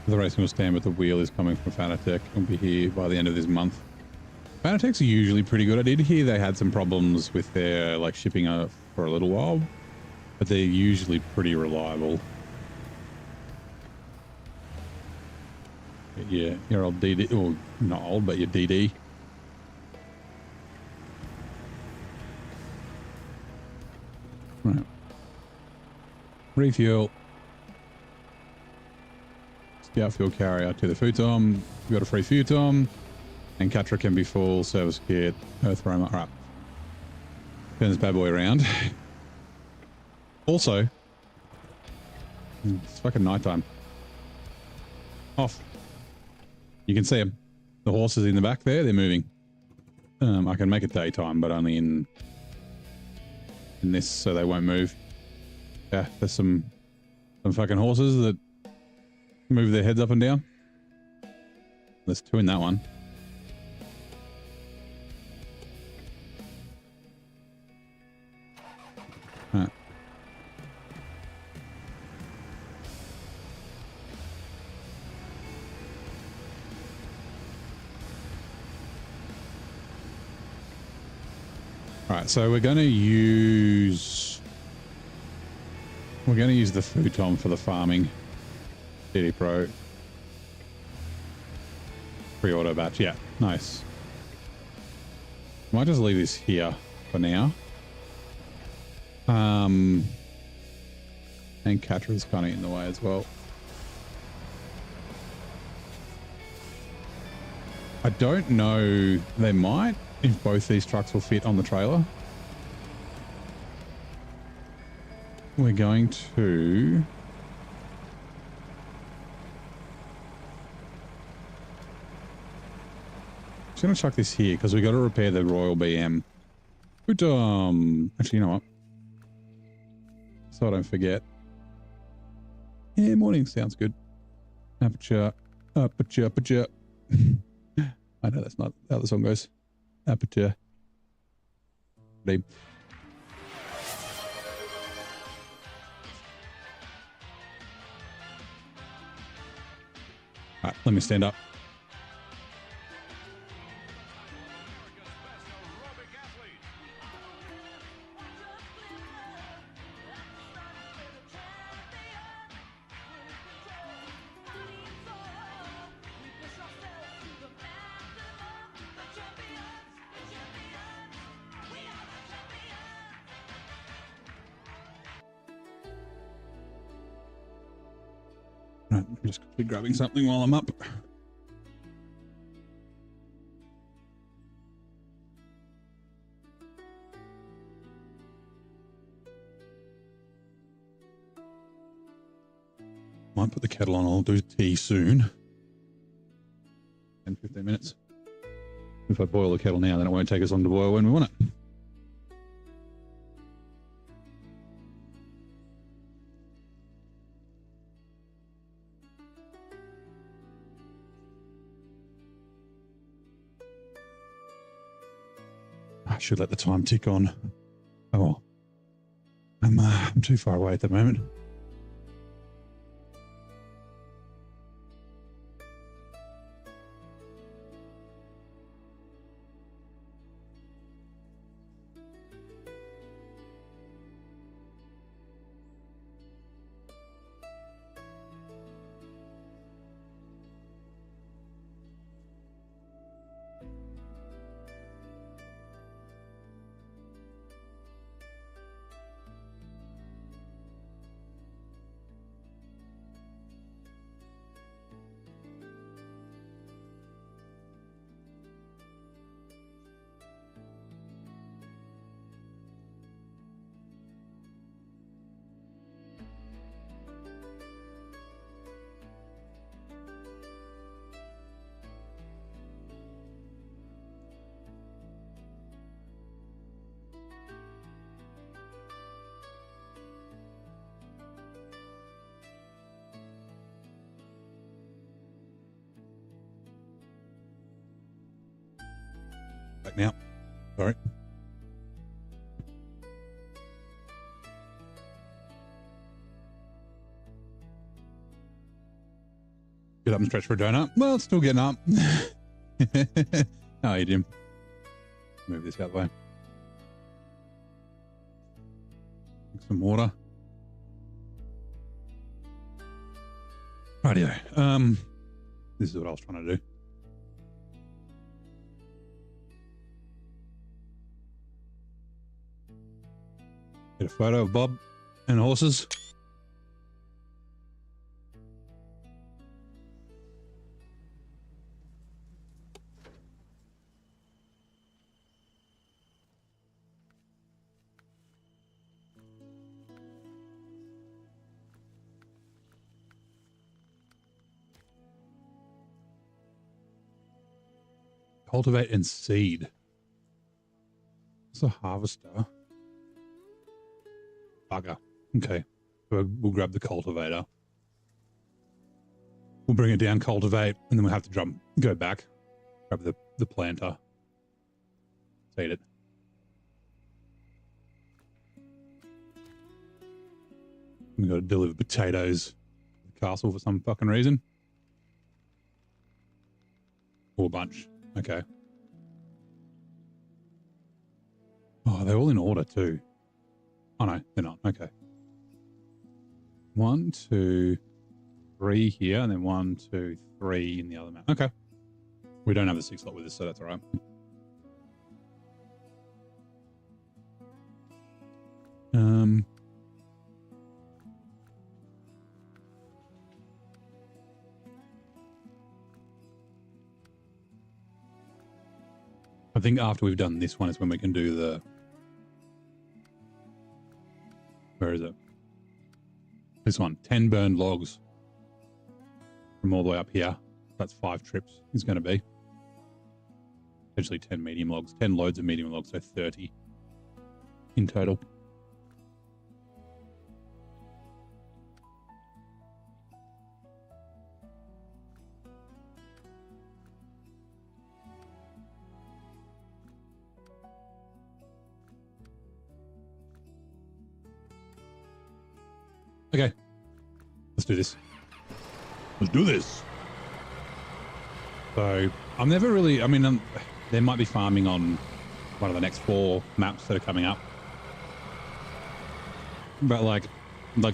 The racing will stand, but the wheel is coming from Fanatec. It'll be here by the end of this month. Fanatec's are usually pretty good. I did hear they had some problems with their like shipping for a little while, but they're usually pretty reliable. Yeah, your old DD, or not old, but your DD. Right. Refuel. Scout fuel carrier to the futon. We got a free futon. And Catra can be full. Service kit. Earth roamer. All right. Turn this bad boy around. Also, it's fucking nighttime. Off. You can see them. The horses in the back there, they're moving. I can make it daytime, but only in this, so they won't move. Yeah, there's some fucking horses that move their heads up and down. There's two in that one. Right. Right, so we're going to use the futon for the farming. DD Pro. Pre-auto batch, yeah, nice. Might just leave this here for now. And Catra's kind of in the way as well. I don't know, they might, if both these trucks will fit on the trailer. We're going to... just going to chuck this here because we got to repair the Royal BM. But, actually, you know what? So I don't forget. Yeah, morning sounds good. Aperture, aperture, aperture. I know that's not how the song goes. Aperture. Deep. All right, let me stand up. Right, I'm just quickly grabbing something while I'm up. Might put the kettle on. I'll do tea soon. 10-15 minutes. If I boil the kettle now, then it won't take as long to boil when we want it. I should let the time tick on. Oh, I'm too far away at the moment. Back now. Sorry. Get up and stretch for a donut. Well, it's still getting up. How are you, Jim? Move this out of the way. Drink some water. Rightio. This is what I was trying to do. Get a photo of Bob and horses. Cultivate and seed. It's a harvester. Bugger. Okay. We'll grab the cultivator. We'll bring it down, cultivate, and then we'll have to go back, grab the planter, seed it. We've got to deliver potatoes to the castle for some fucking reason. Or a bunch. Okay. Oh, they're all in order too. Oh no, they're not. Okay. 1, 2, 3 here, and then 1, 2, 3 in the other map. Okay. We don't have the 6 slot with us, so that's all right. I think after we've done this one is when we can do the... Where is it? This one. 10 burned logs from all the way up here. That's 5 trips is going to be. Potentially 10 medium logs. 10 loads of medium logs, so 30 in total. Okay, let's do this. Let's do this. So I'm never really, I mean, there might be farming on one of the next 4 maps that are coming up. But like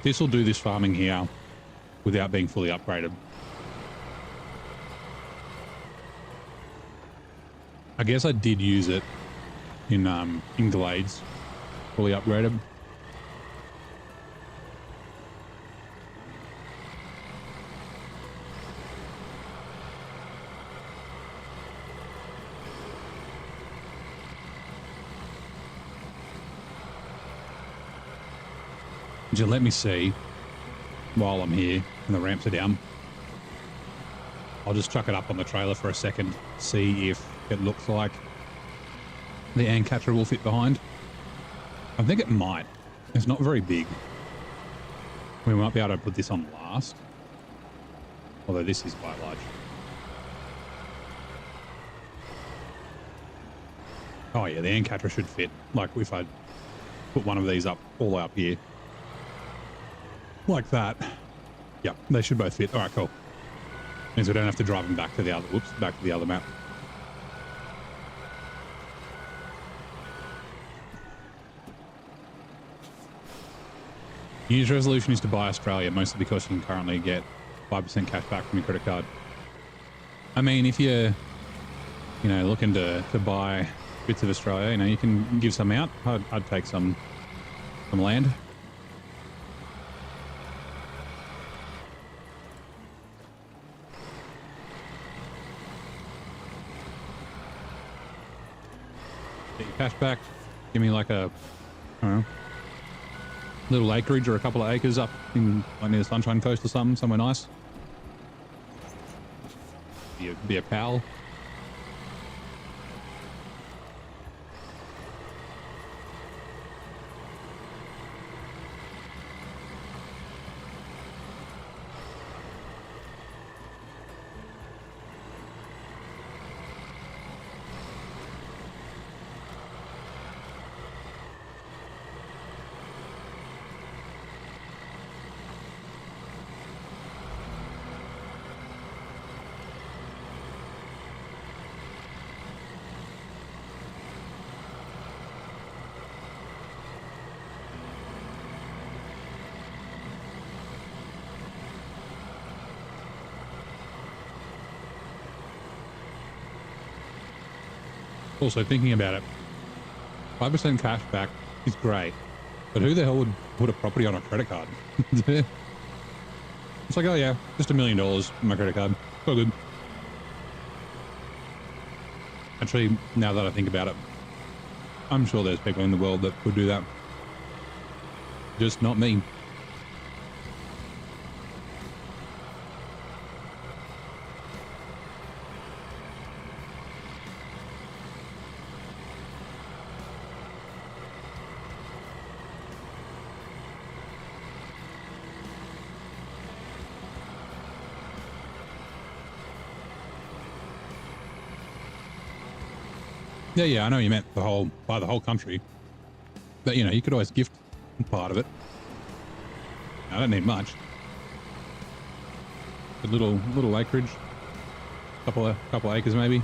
this will do this farming here without being fully upgraded. I guess I did use it in Glades, fully upgraded. Just let me see while I'm here and the ramps are down. I'll just chuck it up on the trailer for a second, see if it looks like the ant catcher will fit behind. I think it might. It's not very big. We might be able to put this on last, although this is quite large. Oh yeah, the ant catcher should fit. Like if I put one of these up all the way up here. Like that. Yep, they should both fit. All right, cool. Means we don't have to drive them back to the other, back to the other map. New Year's resolution is to buy Australia, mostly because you can currently get 5% cash back from your credit card. I mean, if you're, looking to buy bits of Australia, you can give some out. I'd take some land. Get your cash back. Give me like a, I don't know, little acreage or a couple of acres up in like near the Sunshine Coast or something, somewhere nice. Be a pal. Also, thinking about it, 5% cash back is great, but who the hell would put a property on a credit card? It's like, oh yeah, just $1 million on my credit card. So good. Actually, now that I think about it, I'm sure there's people in the world that would do that. Just not me. Yeah, I know you meant by the whole country, but you know, you could always gift part of it. I don't need much. A little acreage, couple acres maybe.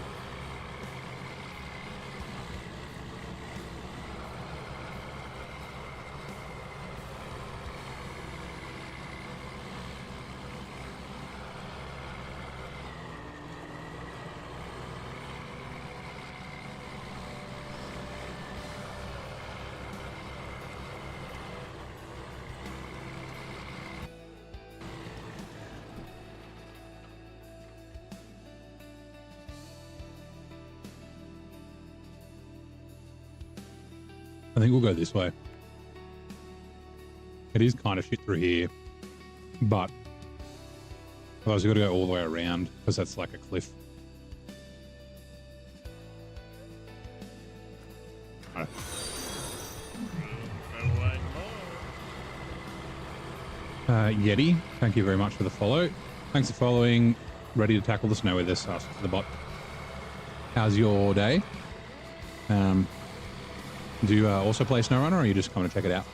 I think we'll go this way. It is kind of shit through here, but otherwise we've got to go all the way around because that's like a cliff. Right. Yeti, thank you very much for the follow. Thanks for following. Ready to tackle the snow with this, ask the bot. How's your day? Do you also play SnowRunner, or are you just coming to check it out?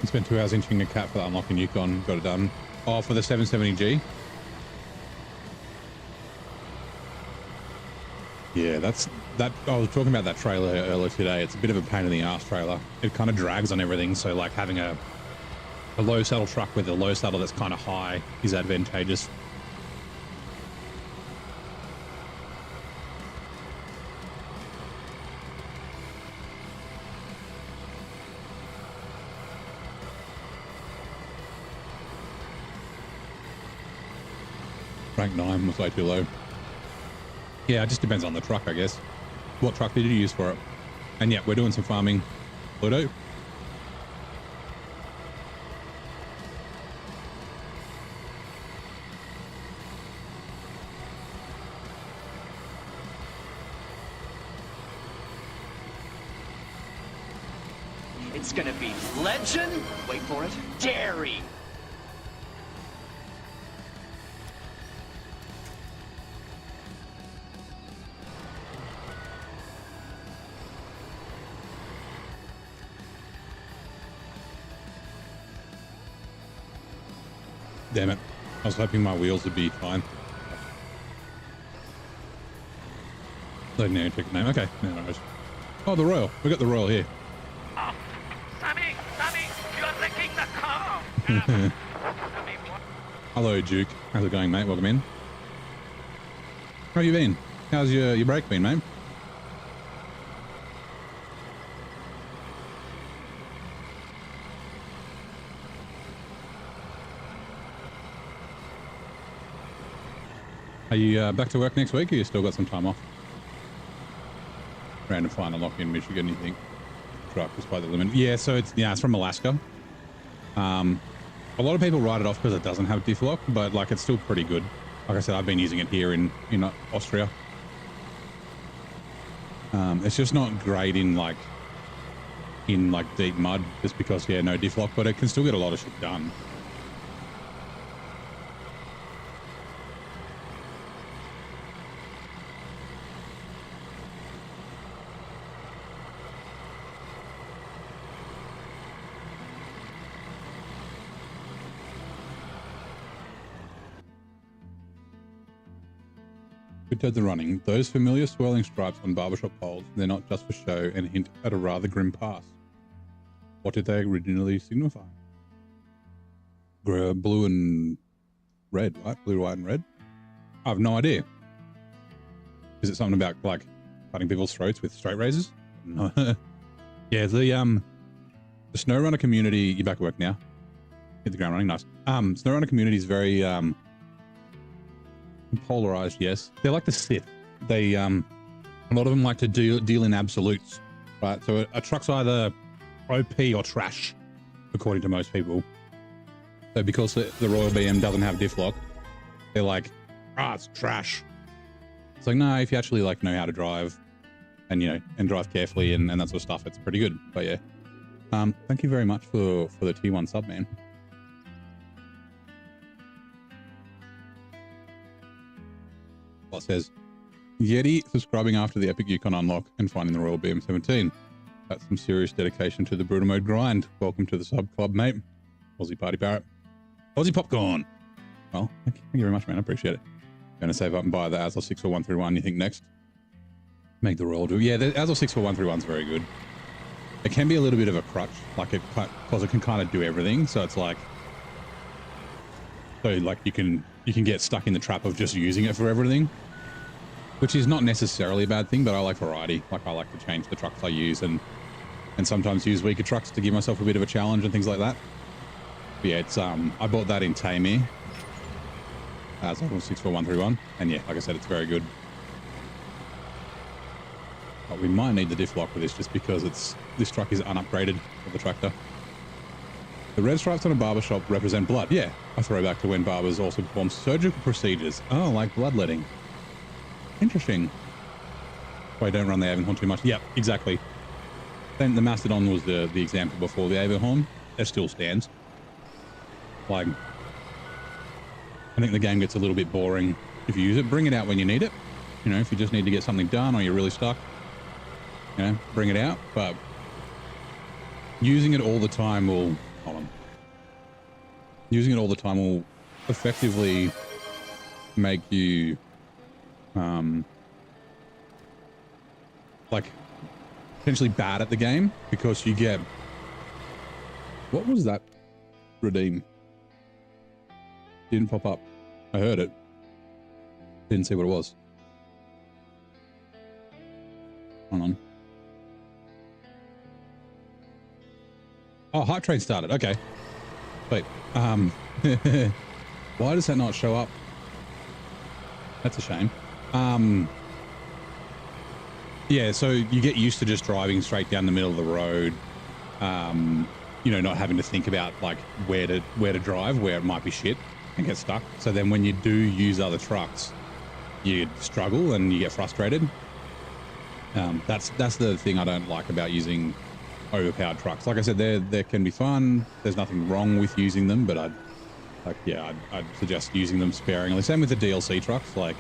Spent 2 hours inching a cat for that unlocking Yukon. Got it done. Oh, for the 770G. Yeah, that. I was talking about that trailer earlier today. It's a bit of a pain in the ass trailer. It kind of drags on everything. So like having a low saddle truck with a low saddle that's kind of high is advantageous. Rank 9 was way too low. Yeah, it just depends on the truck, I guess. What truck did you use for it? And yeah, we're doing some farming. Pluto. It's gonna be legend. Wait for it. Dairy. Damn it. I was hoping my wheels would be fine. Loading now, check the name. Okay, no worries. Oh, the Royal. We got the Royal here. Oh, Sammy, you're wrecking the car. Sammy, what? Hello, Duke. How's it going, mate? Welcome in. How you been? How's your break been, mate? Are you back to work next week, or you still got some time off? Random final lock in Michigan, you think? Truck is by the limit. Yeah, so it's from Alaska. A lot of people write it off because it doesn't have diff lock, but like it's still pretty good. Like I said, I've been using it here in Austria. It's just not great in deep mud, just because no diff lock, but it can still get a lot of shit done. Good turds are running. Those familiar swirling stripes on barbershop poles, they're not just for show and hint at a rather grim past. What did they originally signify? Blue and red, right? Blue, white, and red? I have no idea. Is it something about, like, cutting people's throats with straight razors? No. Yeah, the SnowRunner community... You're back at work now. Hit the ground running, nice. SnowRunner community is very polarized, yes. They're like the Sith. They a lot of them like to deal in absolutes, right? So a truck's either OP or trash, according to most people. So because the Royal BM doesn't have diff lock, they're like, it's trash. It's like, no, if you actually like know how to drive and, you know, and drive carefully and that sort of stuff, it's pretty good. But yeah, thank you very much for the T1 sub, man. Well, it says, Yeti subscribing after the Epic Yukon unlock and finding the Royal BM17. That's some serious dedication to the Brutal Mode grind. Welcome to the sub club, mate. Aussie Party Parrot. Aussie Popcorn. Well, thank you very much, man. I appreciate it. Going to save up and buy the Azor 64131, you think, next? Make the Royal do. Yeah, the Azor 64131 is very good. It can be a little bit of a crutch, like because it can kind of do everything. So it's like, you can get stuck in the trap of just using it for everything, which is not necessarily a bad thing, but I like variety. Like, I like to change the trucks I use and sometimes use weaker trucks to give myself a bit of a challenge and things like that. But yeah, it's I bought that in Tamir as 64131, and yeah, like I said, it's very good. But we might need the diff lock for this just because this truck is unupgraded for the tractor. The red stripes on a barbershop represent blood. Yeah, a throwback to when barbers also performed surgical procedures. Oh, like bloodletting. Interesting. So I don't run the Avon too much. Yep, exactly. Then the Mastodon was the example before the Avon. It still stands. Like, I think the game gets a little bit boring if you use it. Bring it out when you need it. You know, if you just need to get something done or you're really stuck, you know, bring it out. But using it all the time will... Hold on. Using it all the time will effectively make you, like, potentially bad at the game because you get... What was that? Redeem. Didn't pop up. I heard it. Didn't see what it was. Hold on. Oh, Hype Train started. Okay. Wait. Why does that not show up? That's a shame. Yeah, so you get used to just driving straight down the middle of the road. You know, not having to think about like where to drive, where it might be shit and get stuck. So then when you do use other trucks, you struggle and you get frustrated. That's the thing I don't like about using overpowered trucks. Like I said, they can be fun. There's nothing wrong with using them, but I'd suggest using them sparingly. Same with the DLC trucks, like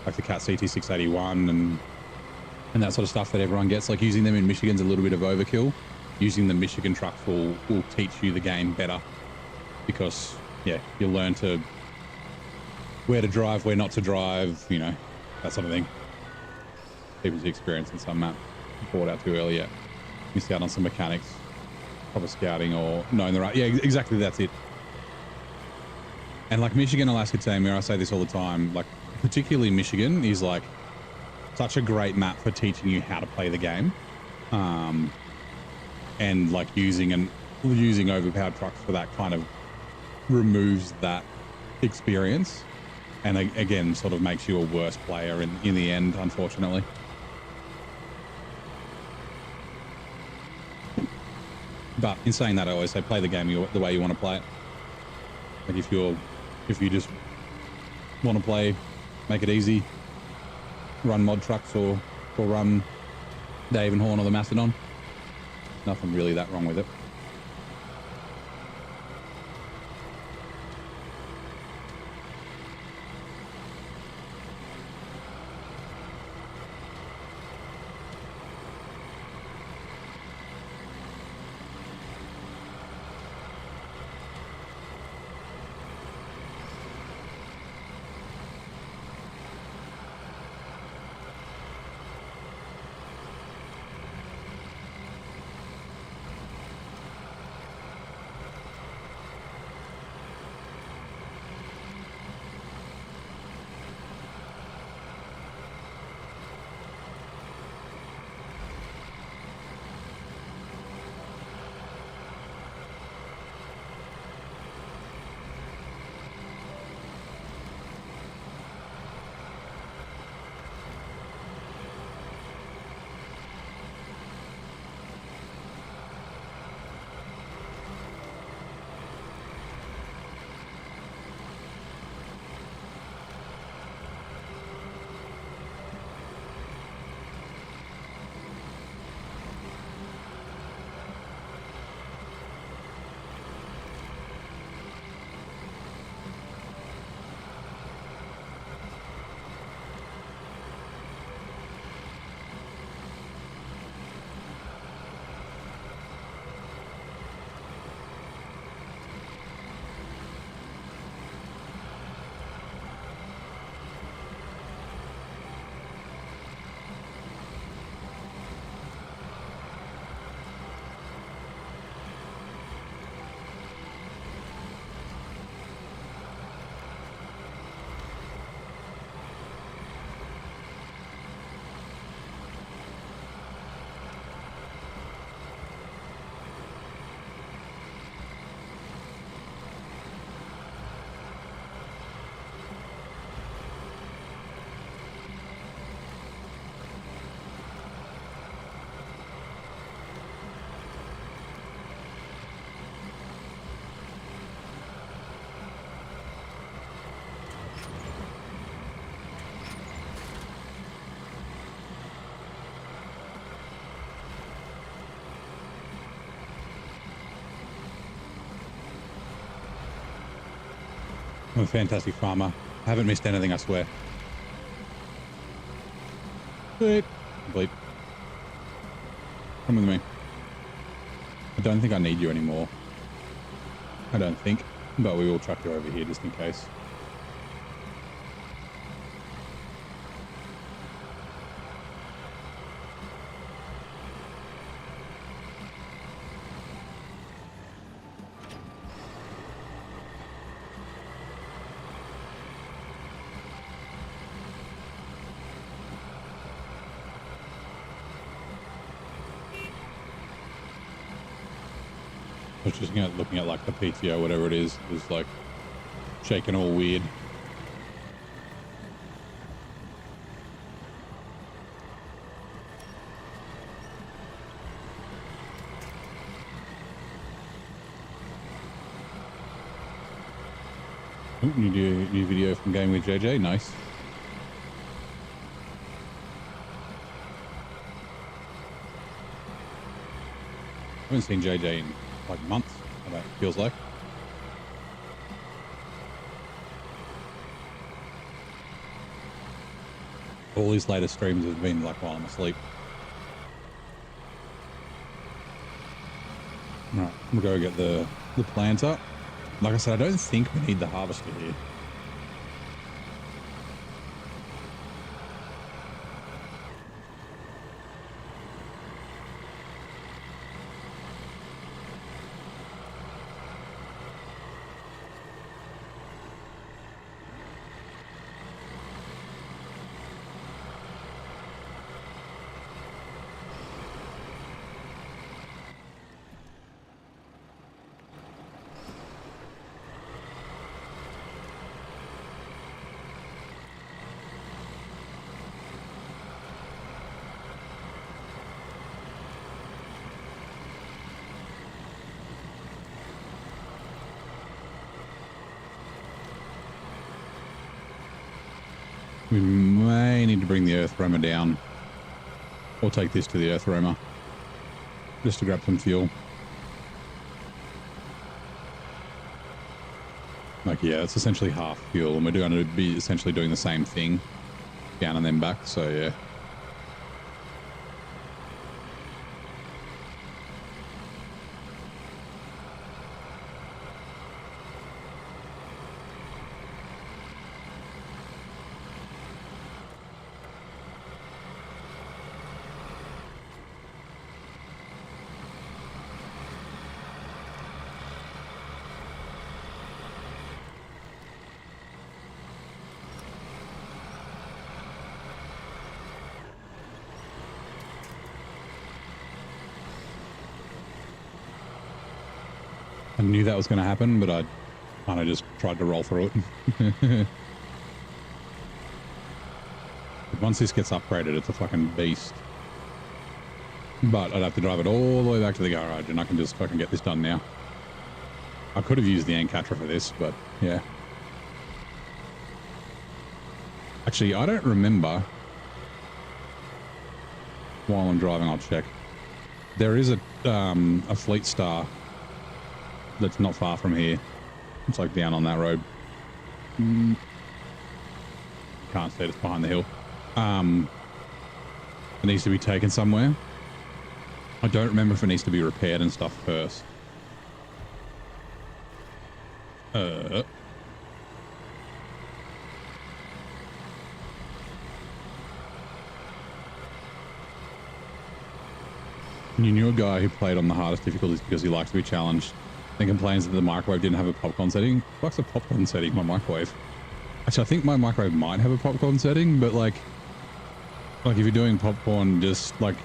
the Cat CT681 and that sort of stuff that everyone gets. Like using them in Michigan's a little bit of overkill. Using the Michigan trucks will teach you the game better because yeah, you'll learn to where to drive, where not to drive, you know, that sort of thing. People's experience in some map bought out too early yet. Missed out on some mechanics, proper scouting or knowing the right. Yeah, exactly. That's it. And like Michigan, Alaska, Tamir, I say this all the time, like particularly Michigan is like such a great map for teaching you how to play the game. And like using overpowered trucks for that kind of removes that experience. And again, sort of makes you a worse player in the end, unfortunately. But in saying that, I always say play the game the way you want to play it. Like if you just want to play, make it easy, run mod trucks or run the Avonhorn or the Mastodon. Nothing really that wrong with it. I'm a fantastic farmer. I haven't missed anything, I swear. Sweet. Complete. Come with me. I don't think I need you anymore. I don't think. But we will chuck you over here just in case. I was just looking at like the PTO, whatever it is. It was like shaking all weird. Oh, new video from Game with JJ. Nice. I haven't seen JJ in like months, it feels like. All his latest streams have been like while I'm asleep. Alright, I'm gonna go get the planter. Like I said, I don't think we need the harvester here. We may need to bring the earth roamer down. Or take this to the earth roamer. Just to grab some fuel. Like, yeah, it's essentially half fuel. And we're going to be essentially doing the same thing. Down and then back, so yeah. I knew that was going to happen, but I kind of just tried to roll through it. But once this gets upgraded, it's a fucking beast. But I'd have to drive it all the way back to the garage, and I can just fucking get this done now. I could have used the Ancatra for this, but yeah. Actually, I don't remember. While I'm driving, I'll check. There is a Fleet Star that's not far from here. It's like down on that road. Can't see it, it's behind the hill. It needs to be taken somewhere. I don't remember if it needs to be repaired and stuff first. You knew a guy who played on the hardest difficulties because he likes to be challenged, then complains that the microwave didn't have a popcorn setting. What's a popcorn setting? My microwave. Actually, I think my microwave might have a popcorn setting, but like if you're doing popcorn, just like,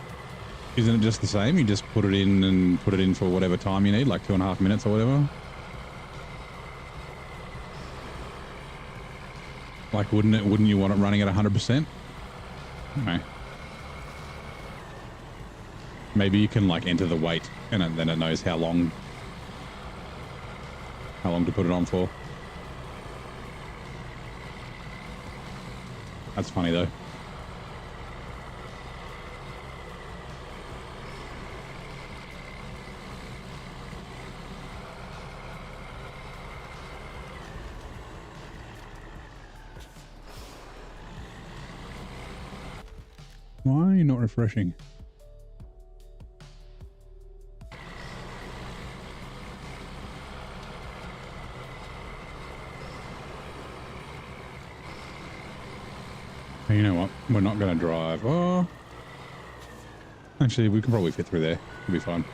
isn't it just the same? You just put it in and put it in for whatever time you need, like 2.5 minutes or whatever. Like, wouldn't you want it running at 100%? Okay. Maybe you can like enter the weight and then it knows how long to put it on for. That's funny though. Why are you not refreshing? You know what? We're not going to drive. Oh, actually, we can probably fit through there. It'll be fine.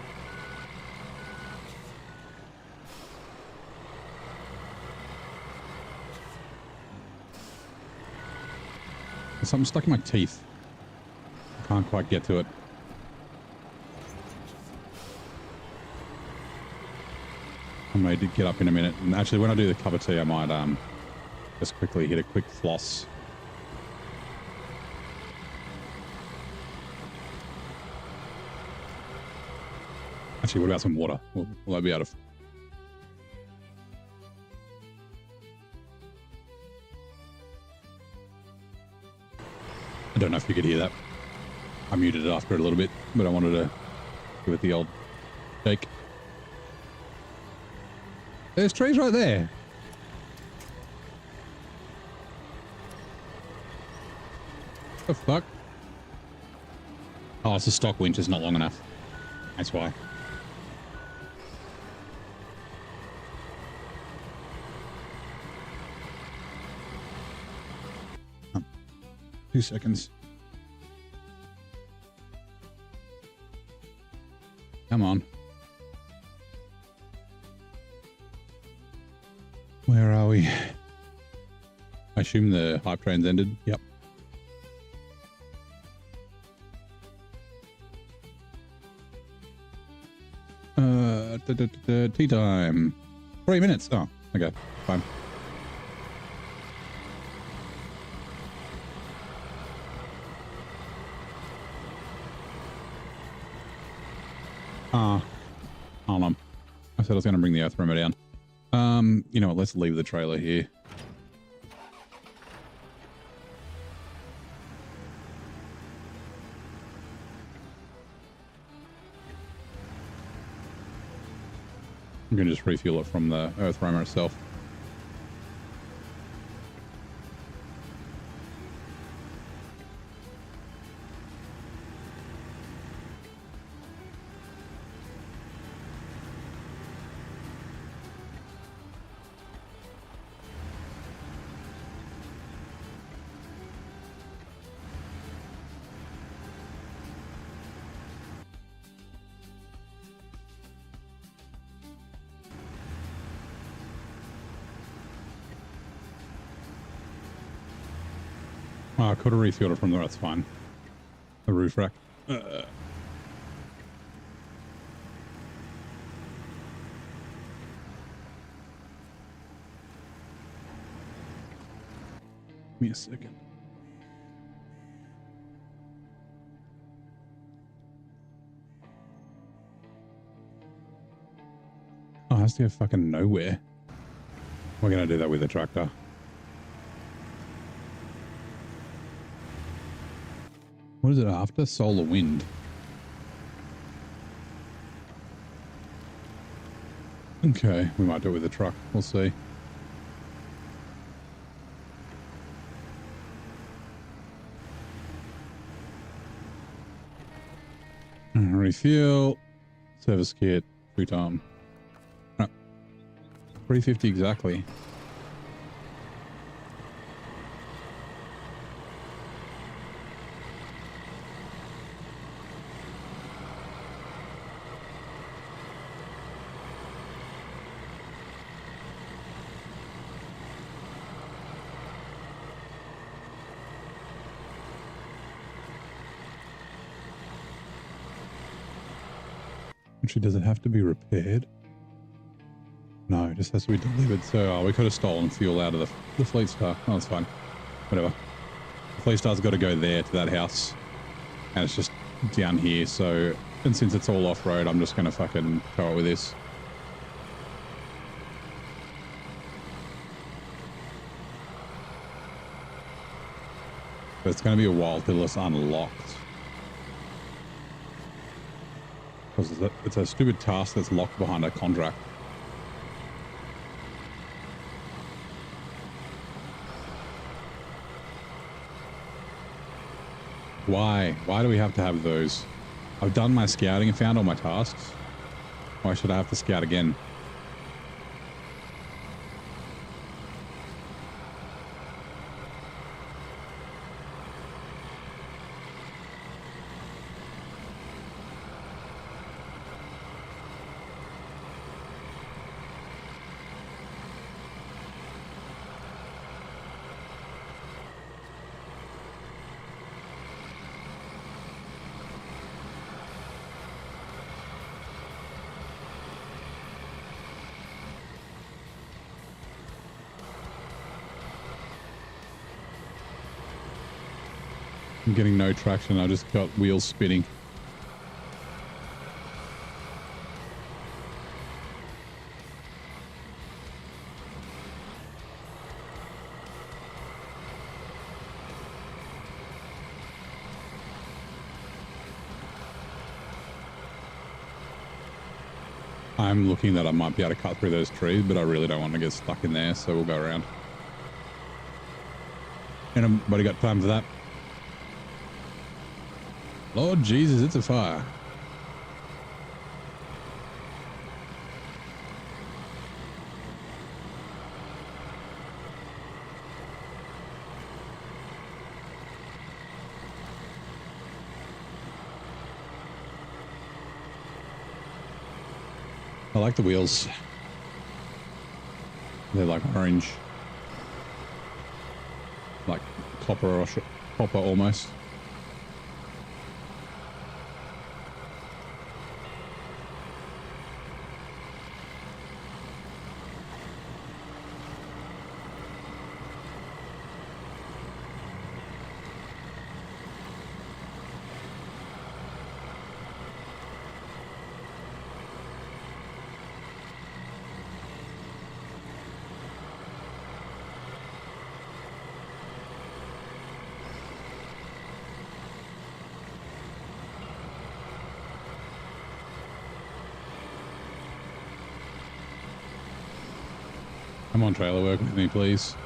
There's something stuck in my teeth. I can't quite get to it. I may get up in a minute. And actually, when I do the cup of tea, I might just quickly hit a quick floss. Actually, what about some water? Will I be able to... I don't know if you could hear that. I muted it after a little bit, but I wanted to give it the old shake. There's trees right there. The fuck? Oh, it's a stock winch. It's not long enough. That's why. Oh, 2 seconds. Come on. Where are we? I assume the hype train's ended. Yep. Tea time. 3 minutes. Oh, okay. Fine. Hold on. I said I was going to bring the earth rumor down. You know what? Let's leave the trailer here. I'm going to just refuel it from the earth roamer itself. Oh, I could have refueled it from there. That's fine. The roof rack. Give me a second. Oh, it has to go fucking nowhere. We're going to do that with the tractor. What is it after? Solar wind. Okay, we might do it with the truck. We'll see. Refuel. Service kit. Futon. No. 350 exactly. Actually, does it have to be repaired? No, it just has to be delivered. So we could have stolen fuel out of the Fleet Star. Oh, that's fine. Whatever. The Fleet Star's got to go there to that house. And it's just down here. So, and since it's all off-road, I'm just going to fucking tow it with this. But it's going to be a while till it's unlocked. Because it's a stupid task that's locked behind a contract. Why? Why do we have to have those? I've done my scouting and found all my tasks. Why should I have to scout again? I'm getting no traction. I just got wheels spinning. I'm looking that I might be able to cut through those trees, but I really don't want to get stuck in there, so we'll go around. Anybody got time for that? Lord Jesus, it's a fire. I like the wheels. They're like orange. Like copper almost. Come on, trailer, work with me, please.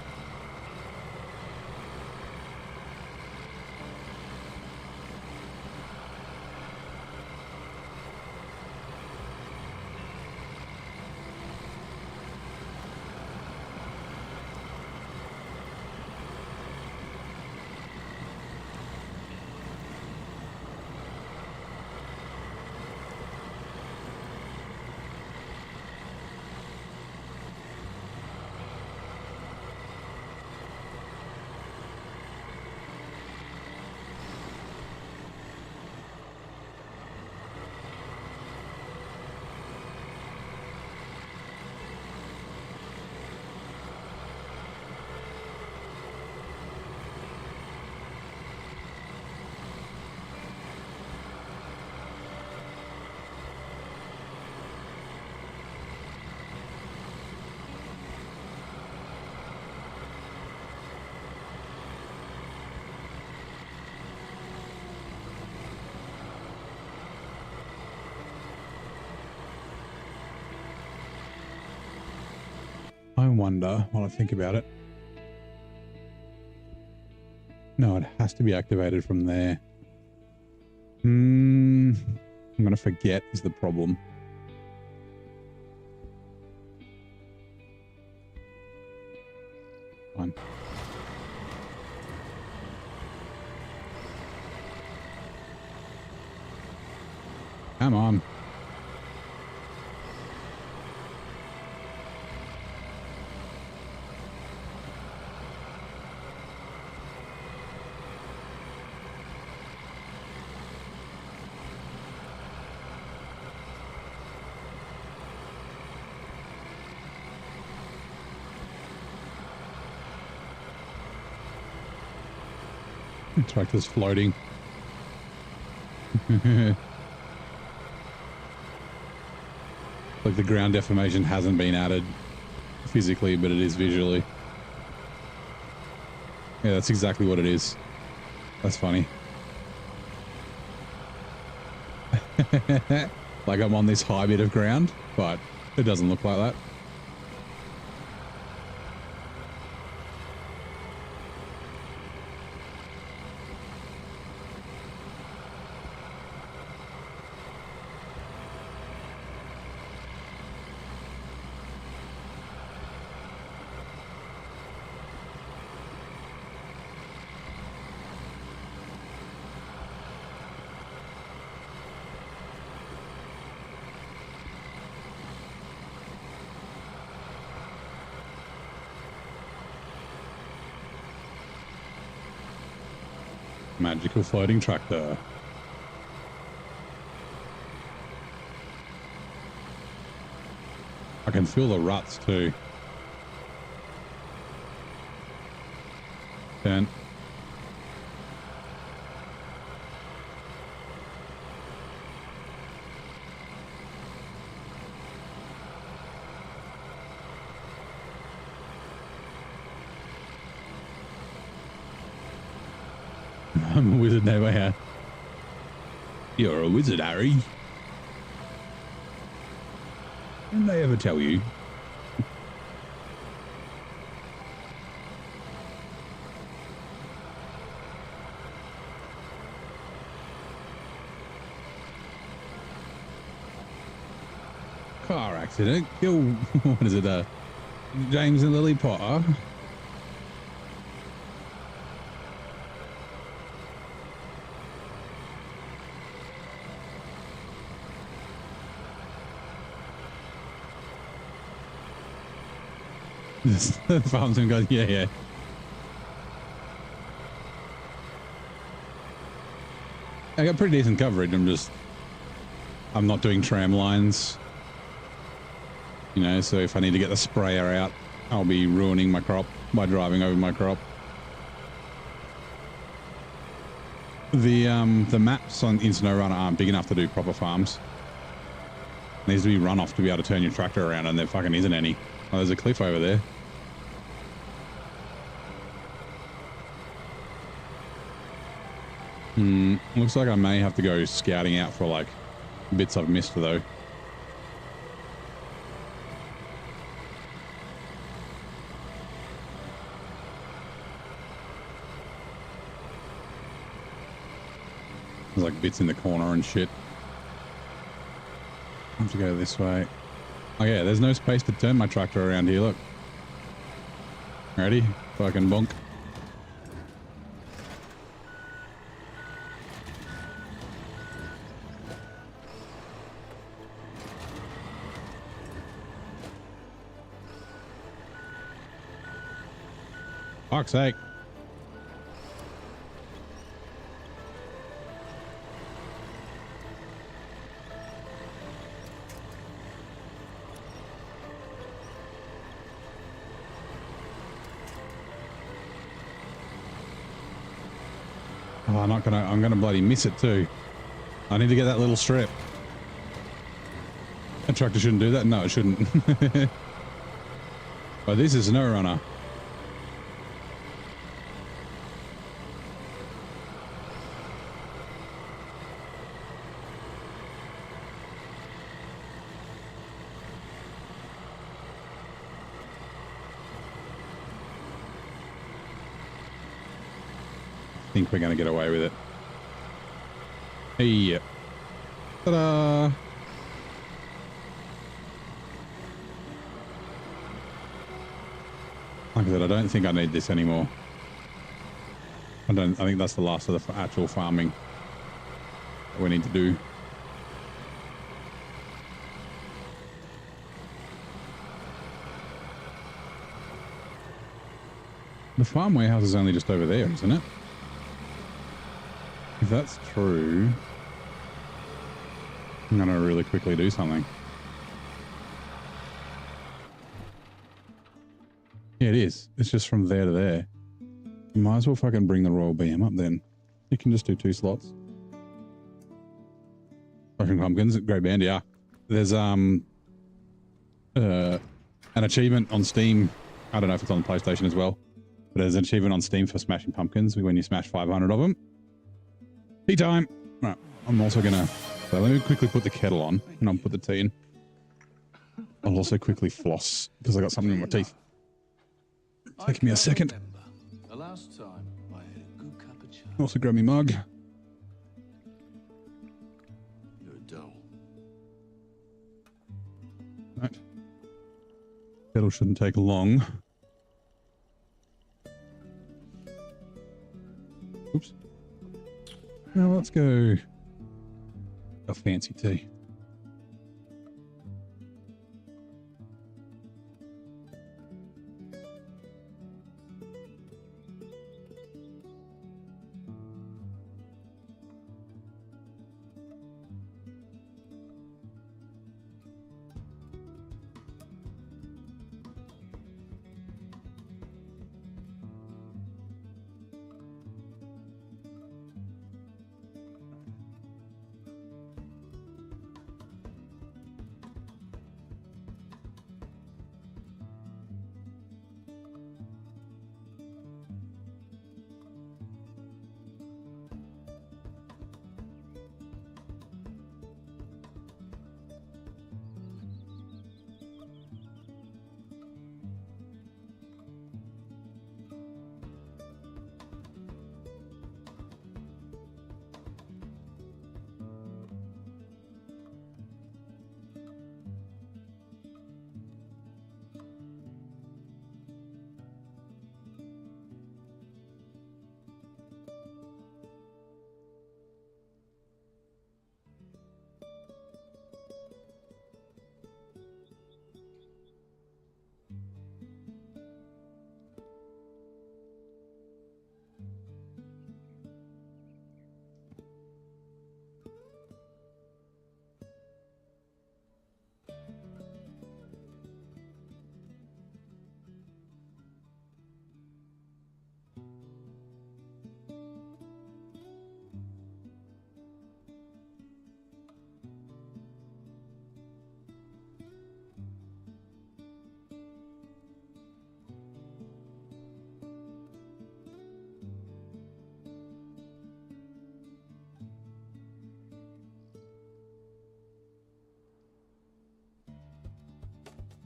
I wonder, while I think about it. No, it has to be activated from there. I'm going to forget is the problem. Fine. Come on. Tractor's floating. Like the ground deformation hasn't been added physically, but it is visually. Yeah, that's exactly what it is. That's funny. Like I'm on this high bit of ground, but it doesn't look like that. Magical floating tractor. I can feel the ruts too. Turn. I'm a wizard now, yeah. You're a wizard, Harry. Didn't they ever tell you? Car accident. Kill, what is it, James and Lily Potter. The farmsman goes, yeah. I got pretty decent coverage. I'm not doing tram lines. You know, so if I need to get the sprayer out, I'll be ruining my crop by driving over my crop. The maps in SnowRunner aren't big enough to do proper farms. There needs to be runoff to be able to turn your tractor around, and there fucking isn't any. Oh, there's a cliff over there. Looks like I may have to go scouting out for like bits I've missed though. There's like bits in the corner and shit. I have to go this way. Oh yeah, there's no space to turn my tractor around here, look. Ready? Fucking bonk. Fuck's sake. Oh, I'm gonna bloody miss it too. I need to get that little strip. A tractor shouldn't do that. No, it shouldn't. But this is SnowRunner. I think we're going to get away with it. Hey. Ta-da. Like I said, I don't think I need this anymore. I think that's the last of the actual farming that we need to do. The farm warehouse is only just over there, isn't it? If that's true, I'm going to really quickly do something. Yeah, it is. It's just from there to there. You might as well fucking bring the Royal BM up then. You can just do 2 slots. Fucking pumpkins, great band, yeah. There's an achievement on Steam. I don't know if it's on the PlayStation as well. But there's an achievement on Steam for smashing pumpkins when you smash 500 of them. Tea time. Right, I'm also gonna. So let me quickly put the kettle on, and I'll put the tea in. I'll also quickly floss because I got something in my teeth. Take me a second. The last time I had a good cappuccino. Also grab me mug. You're dull. Right. Kettle shouldn't take long. Oops. Now let's go a fancy tea.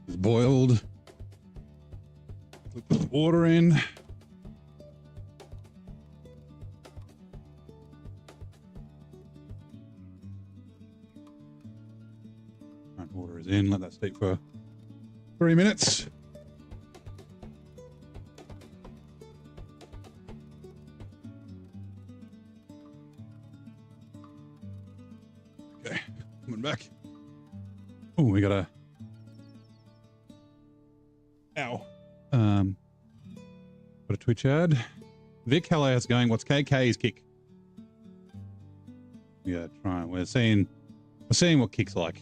It's boiled. Put the water in. Right, water is in. Let that steep for 3 minutes. Okay, coming back. Oh, we got a. Ow. Got a Twitch ad. Vic, hello, how's it going? What's KK's kick? Yeah, trying. We're seeing what kick's like.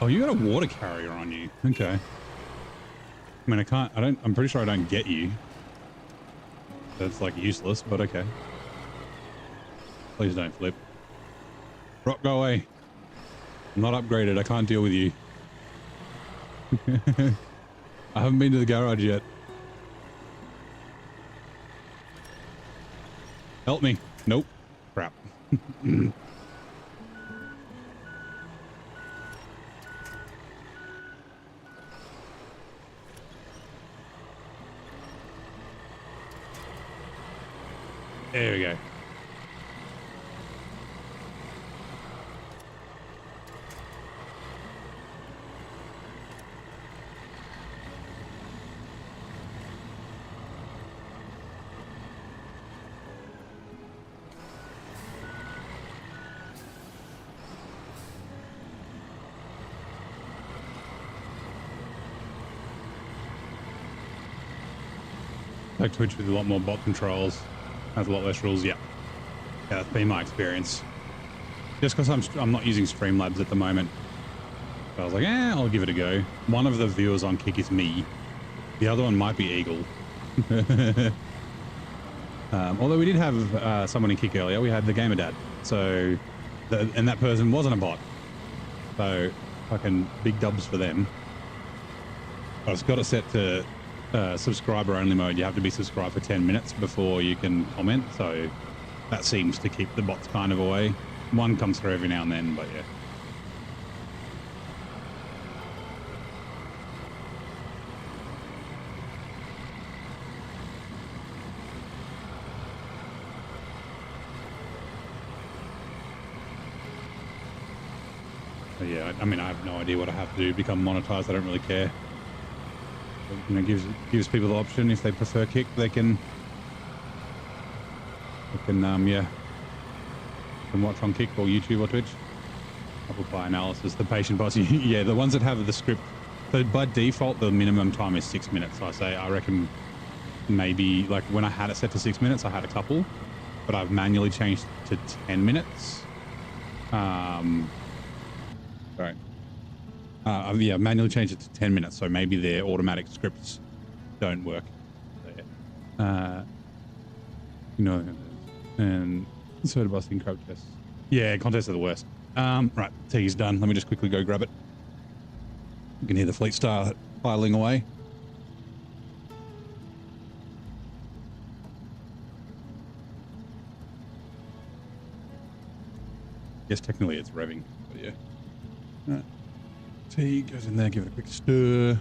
Oh, you got a water carrier on you. Okay. I mean, I'm pretty sure I don't get you. That's like useless, but okay. Please don't flip. Rock, go away. I'm not upgraded. I can't deal with you. I haven't been to the garage yet. Help me. Nope. Crap. There we go. Like Twitch with a lot more bot controls. Has a lot less rules. Yeah, that's been my experience. Just because I'm not using Streamlabs at the moment, so I was like, I'll give it a go. One of the viewers on Kick is me. The other one might be Eagle. Although we did have someone in Kick earlier. We had the Gamer Dad. So, and that person wasn't a bot. So, fucking big dubs for them. But it's got it set to subscriber only mode. You have to be subscribed for 10 minutes before you can comment, so that seems to keep the bots kind of away. One comes through every now and then, but yeah. But yeah, I mean, I have no idea what I have to do to become monetized. I don't really care. You know, gives people the option. If they prefer Kick, they can yeah, can watch on Kick or YouTube or Twitch. Apple Pie analysis, the patient boss. Yeah, the ones that have the script. So by default, the minimum time is 6 minutes. So I reckon maybe like when I had it set to 6 minutes, I had a couple, but I've manually changed to 10 minutes. Sorry. Yeah, manually changed it to 10 minutes, so maybe their automatic scripts don't work. So, yeah. You know, and soda busting crowd tests. Yeah, contests are the worst. Right, tea's done. Let me just quickly go grab it. You can hear the fleet star piling away. Yes, technically it's revving, but yeah. Right. Tea goes in there, give it a quick stir.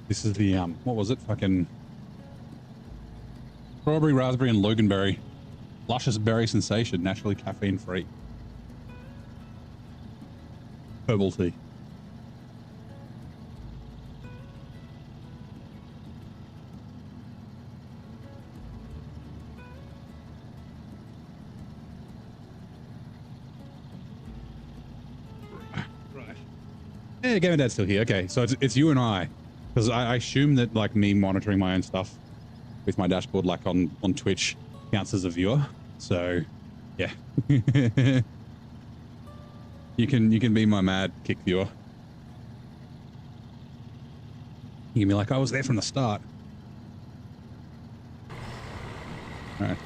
This is the, what was it? Fucking strawberry, raspberry, and loganberry. Luscious berry sensation, naturally caffeine free. Herbal tea. Yeah, Gamer Dad's still here. Okay, so it's you and I, because I assume that like me monitoring my own stuff with my dashboard, like on Twitch, counts as a viewer. So, yeah, you can be my mad Kick viewer. You can be like, I was there from the start. All right.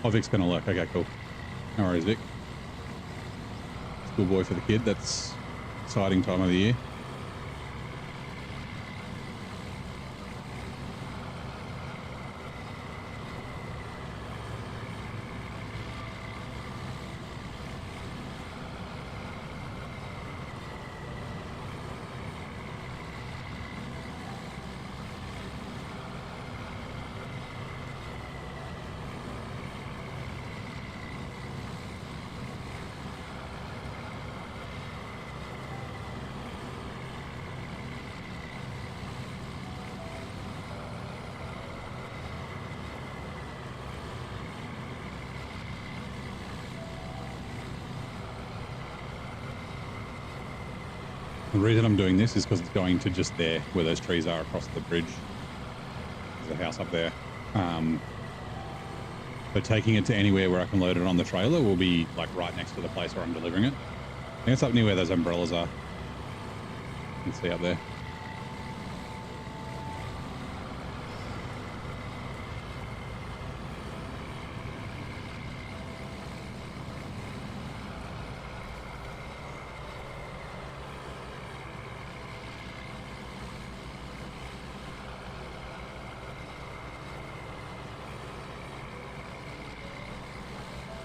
Oh, Vic's gonna look. Okay, cool. No worries, Vic. schoolboy for the kid. That's exciting time of the year. The reason I'm doing this is because it's going to just there where those trees are across the bridge. There's a house up there. So taking it to anywhere where I can load it on the trailer will be like right next to the place where I'm delivering it. I think it's up near where those umbrellas are. You can see up there.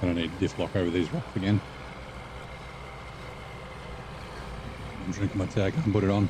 I don't need to diff lock over these rocks again. I'm drinking my tea, I can't put it on.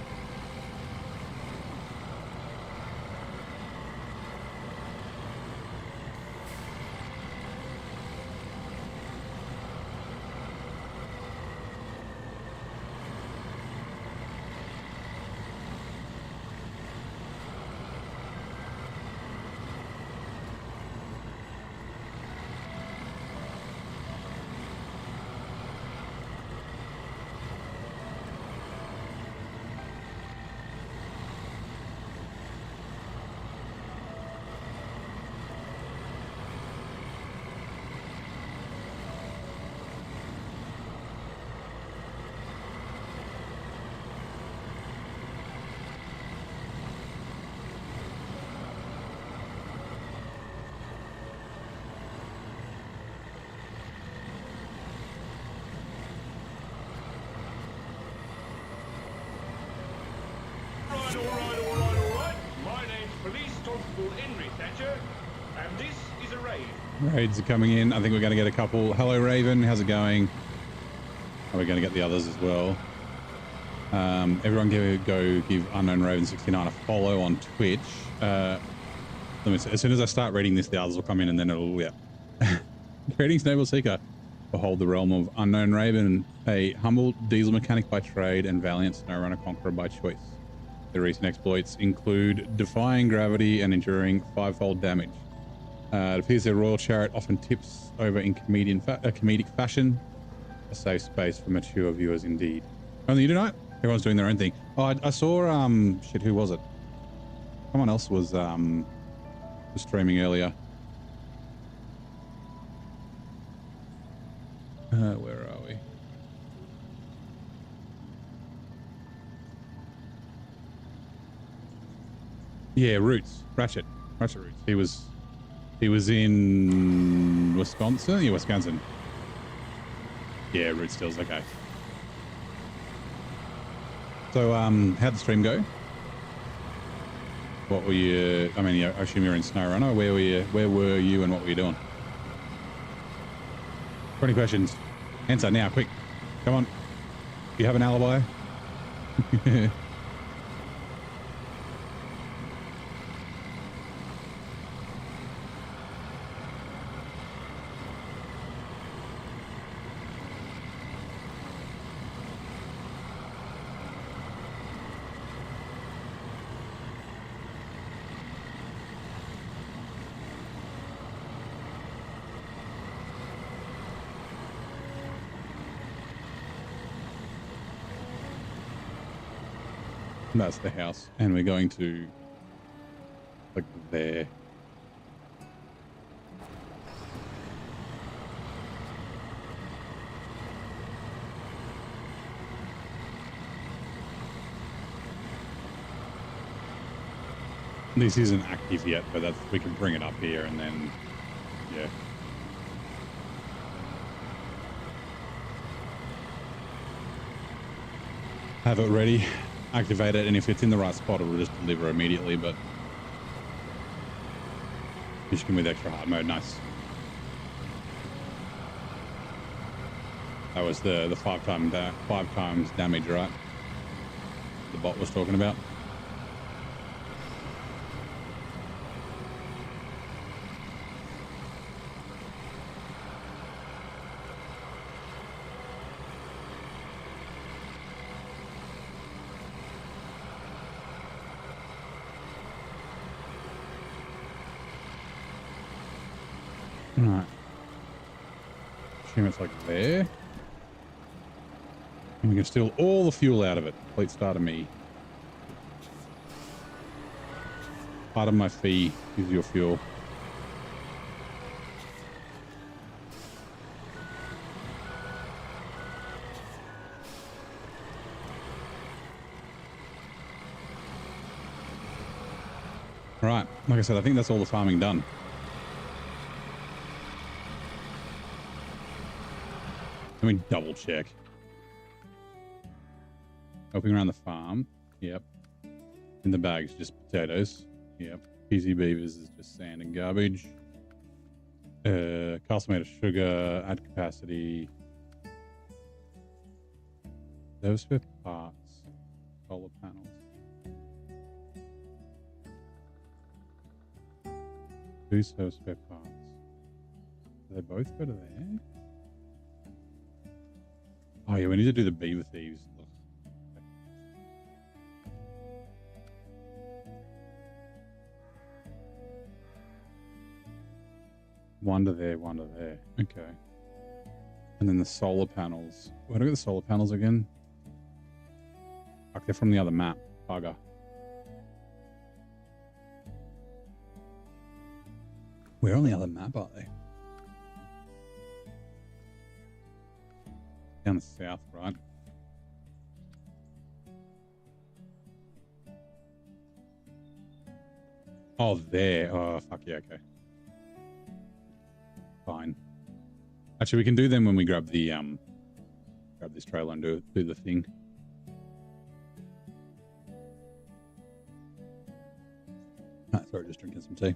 Raids are coming in. I think we're going to get a couple. Hello, Raven. How's it going? Are we going to get the others as well? Everyone go give Unknown Raven 69 a follow on Twitch. Let me see. As soon as I start reading this, the others will come in and then it'll, yeah. Greetings, Noble Seeker. Behold the realm of Unknown Raven, a humble diesel mechanic by trade and valiant SnowRunner conqueror by choice. Their recent exploits include defying gravity and enduring 5-fold damage. It appears their royal chariot often tips over in comedic fashion. A safe space for mature viewers indeed. Only you tonight? Everyone's doing their own thing. Oh, I saw, shit, who was it? Someone else was streaming earlier. Where are we? Yeah, Roots. Ratchet Roots. He was in Wisconsin? Yeah, Wisconsin. Yeah, Root Stills, okay. So, how'd the stream go? What were you, I mean, I assume you're in SnowRunner. Where were you and what were you doing? 20 questions. Answer now, quick. Come on. You have an alibi? That's the house, and we're going to like there. This isn't active yet, but we can bring it up here and then, yeah. have it ready, activate it, and if it's in the right spot, it'll just deliver immediately. But Michigan with extra hard mode, nice. That was the 5 times damage, right? The bot was talking about. Right. Assume it's like there. And we can steal all the fuel out of it. Complete start of me. Part of my fee is your fuel. Right. Like I said, I think that's all the farming done. Let me double check. Helping around the farm. Yep. In the bags, just potatoes. Yep. PZ Beavers is just sand and garbage. Castle made of sugar. Add capacity. Those spare parts. Solar panels. Two serve spare parts. Do they both go to there? Oh yeah, we need to do the beaver thieves. Ugh. One to there, one to there. Okay. And then the solar panels. Where do I get the solar panels again? Fuck, they're from the other map. Bugger. Where on the other map are they? Down the south, right? Oh, there. Oh, fuck yeah, okay. Fine. Actually, we can do them when we grab the grab this trailer and do the thing. Ah, sorry, just drinking some tea.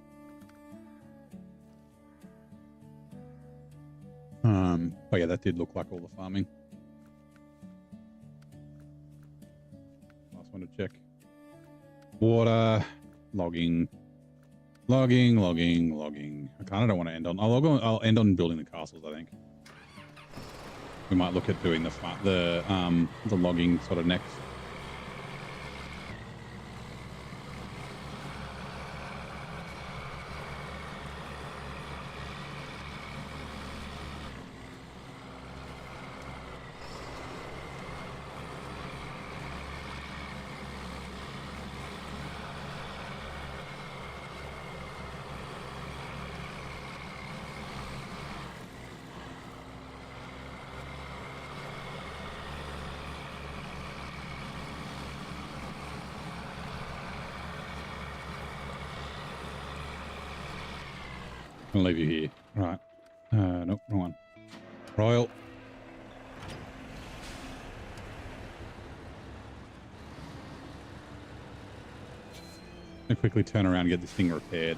Oh yeah, that did look like all the farming. Last one to check. Water, logging. I kind of don't want to end on. I'll end on building the castles. I think we might look at doing the logging sort of next. I'll leave you here. Right. Nope, wrong one. Royal. I'll quickly turn around and get this thing repaired.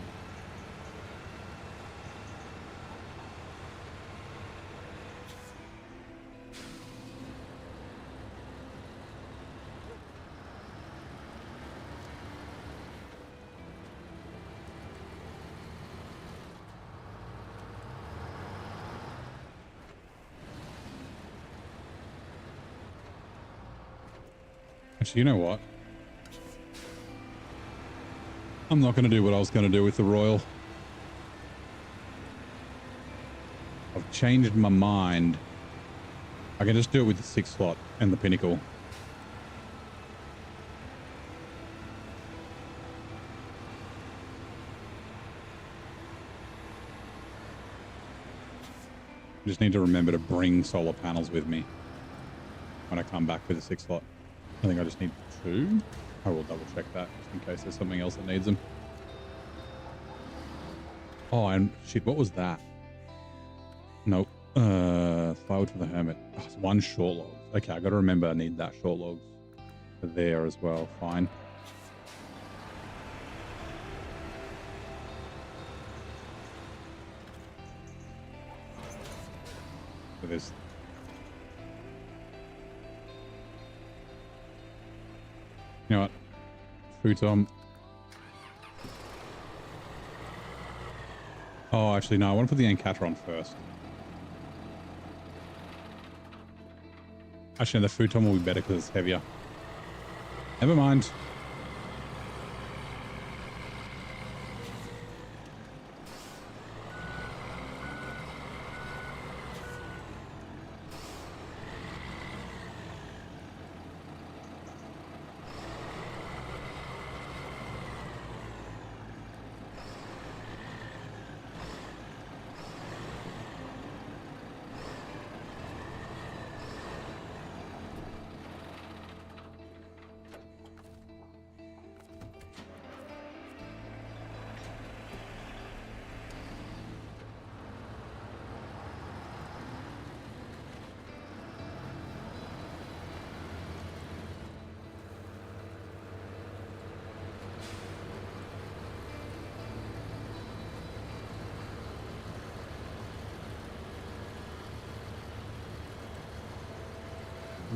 Actually, you know what? I'm not going to do what I was going to do with the Royal. I've changed my mind. I can just do it with the 6 slot and the Pinnacle. I just need to remember to bring solar panels with me when I come back with the 6 slot. I think I just need 2. I will double check that just in case there's something else that needs them. Oh, and shit, what was that? Nope. Firewood for the hermit. Oh, it's 1 short log. Okay, I got to remember I need that short logs. there as well. Fine. So there's... You know what? Futon. Oh, actually, no. I want to put the Ancatron first. Actually, no, the Futon will be better because it's heavier. Never mind.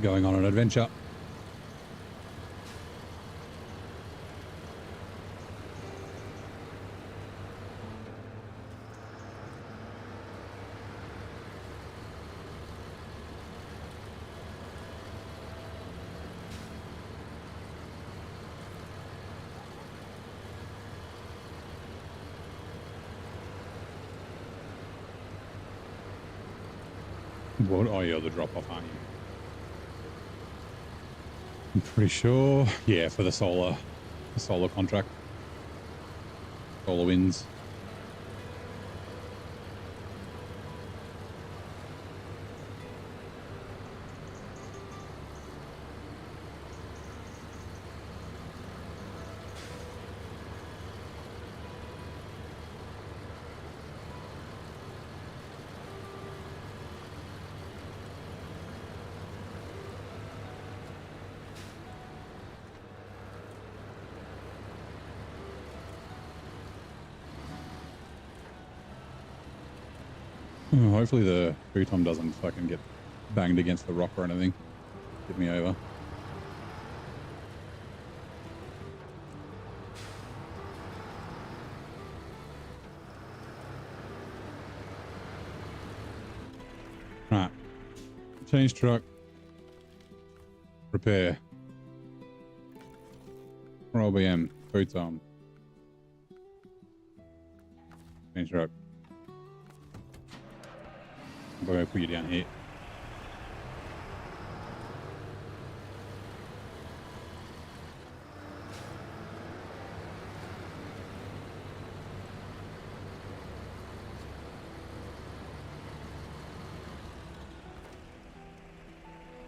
Going on an adventure. What? Oh, yeah, the drop off, aren't you? I'm pretty sure. Yeah, for the solar contract. Solar winds. Oh, hopefully the Futon doesn't fucking get banged against the rock or anything. Get me over. Right. Change truck. Repair. Roll BM. Futon. Change truck. I'm going to put you down here.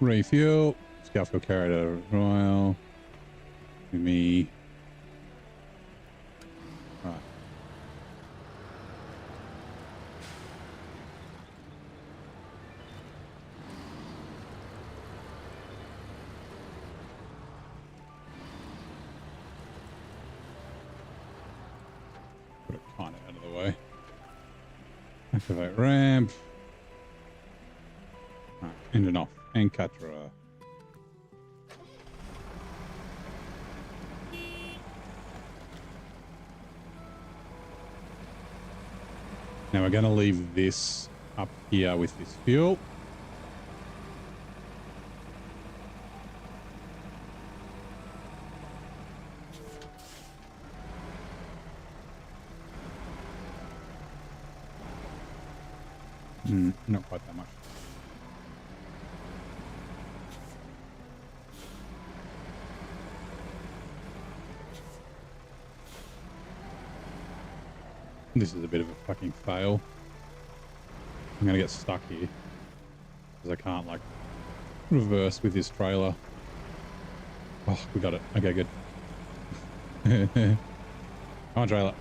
Refuel. Scout fuel carried out of Royal. Me. Right. Put it kind of out of the way. Activate ramp. Right, engine off. And Catra. Now we're going to leave this up here with this fuel. Not quite that much. This is a bit of a fucking fail. I'm gonna get stuck here because I can't like reverse with this trailer. Oh, we got it. Okay, good. Come on, trailer.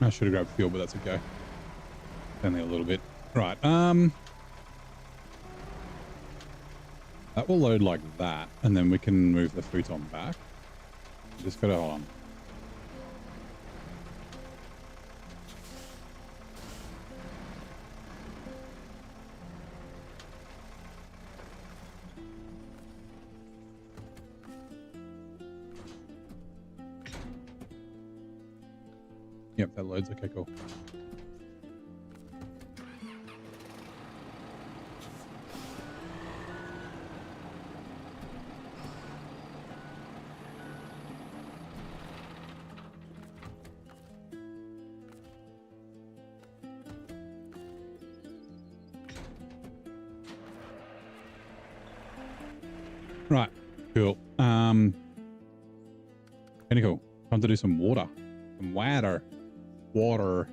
I should have grabbed fuel, but that's okay. Only a little bit. Right. That will load like that, and then we can move the futon back. Just gotta hold on. Yep, that loads. Okay, cool. Right, cool. Pretty cool. Time to do some water. Some water. Water.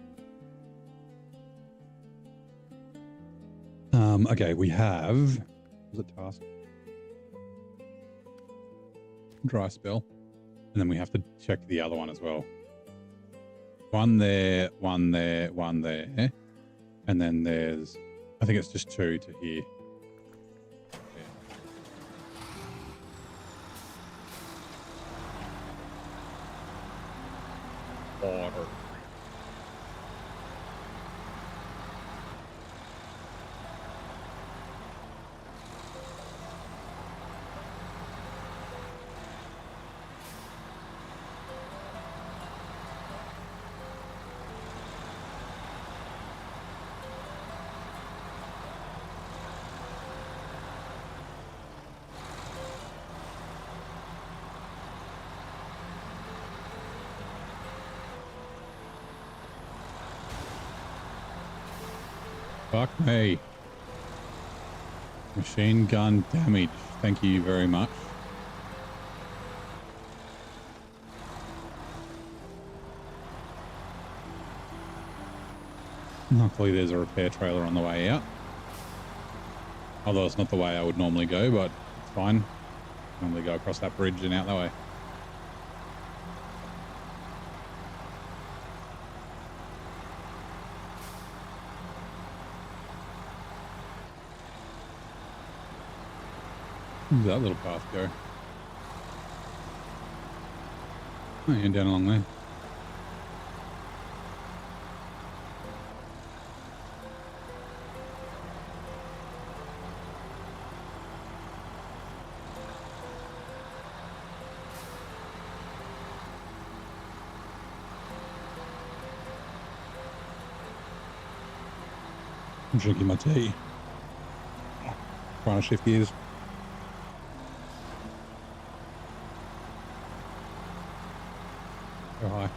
Okay, we have... Was it task? Dry spell. And then we have to check the other one as well. One there, one there, one there. And then there's... I think it's just 2 to here. Water. Fuck me. Machine gun damage. Thank you very much. Luckily there's a repair trailer on the way out. Although it's not the way I would normally go, but it's fine. Normally go across that bridge and out that way. Where's that little path go? Oh, yeah, down along there. I'm drinking my tea. Trying to shift gears. Go high.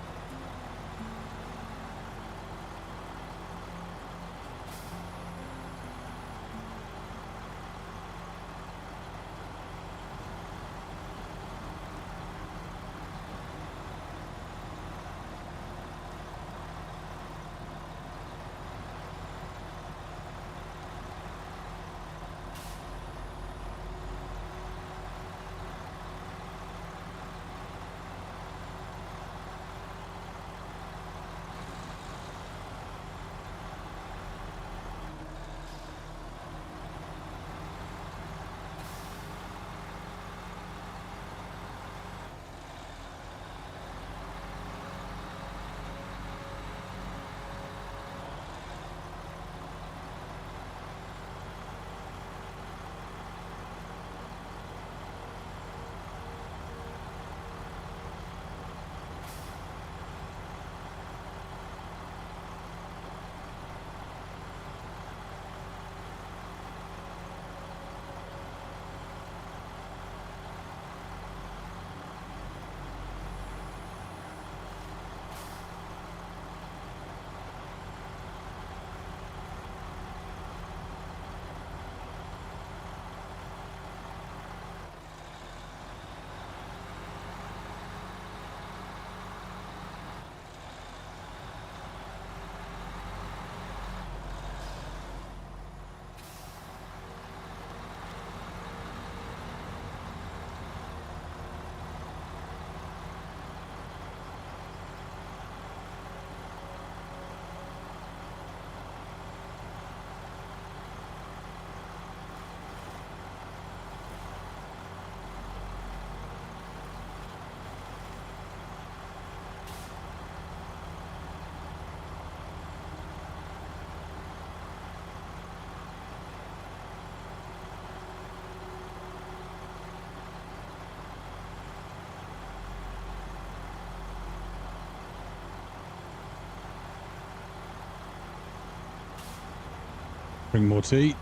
Bring more tea.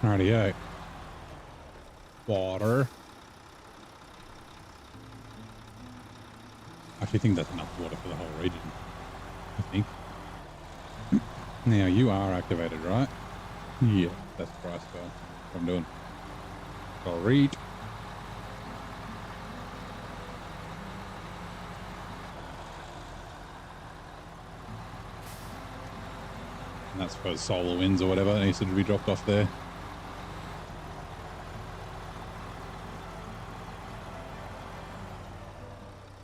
Rightio. Water. I actually think that's enough water for the whole region. I think. Now you are activated, right? Yeah, that's price spell. What I'm doing. I'll read. And that's for solar winds or whatever that needs to be dropped off there.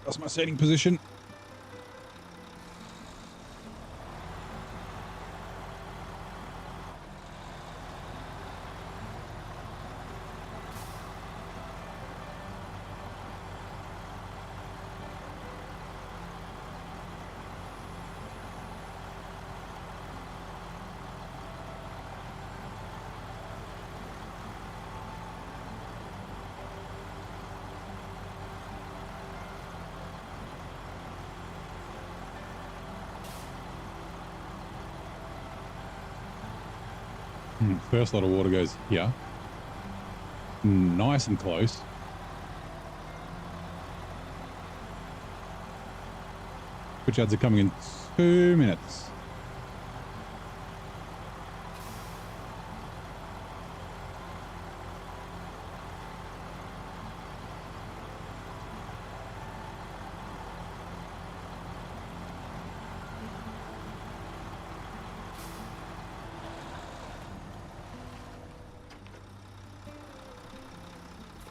That's my setting position. First lot of water goes here. Nice and close. Which ads are coming in 2 minutes.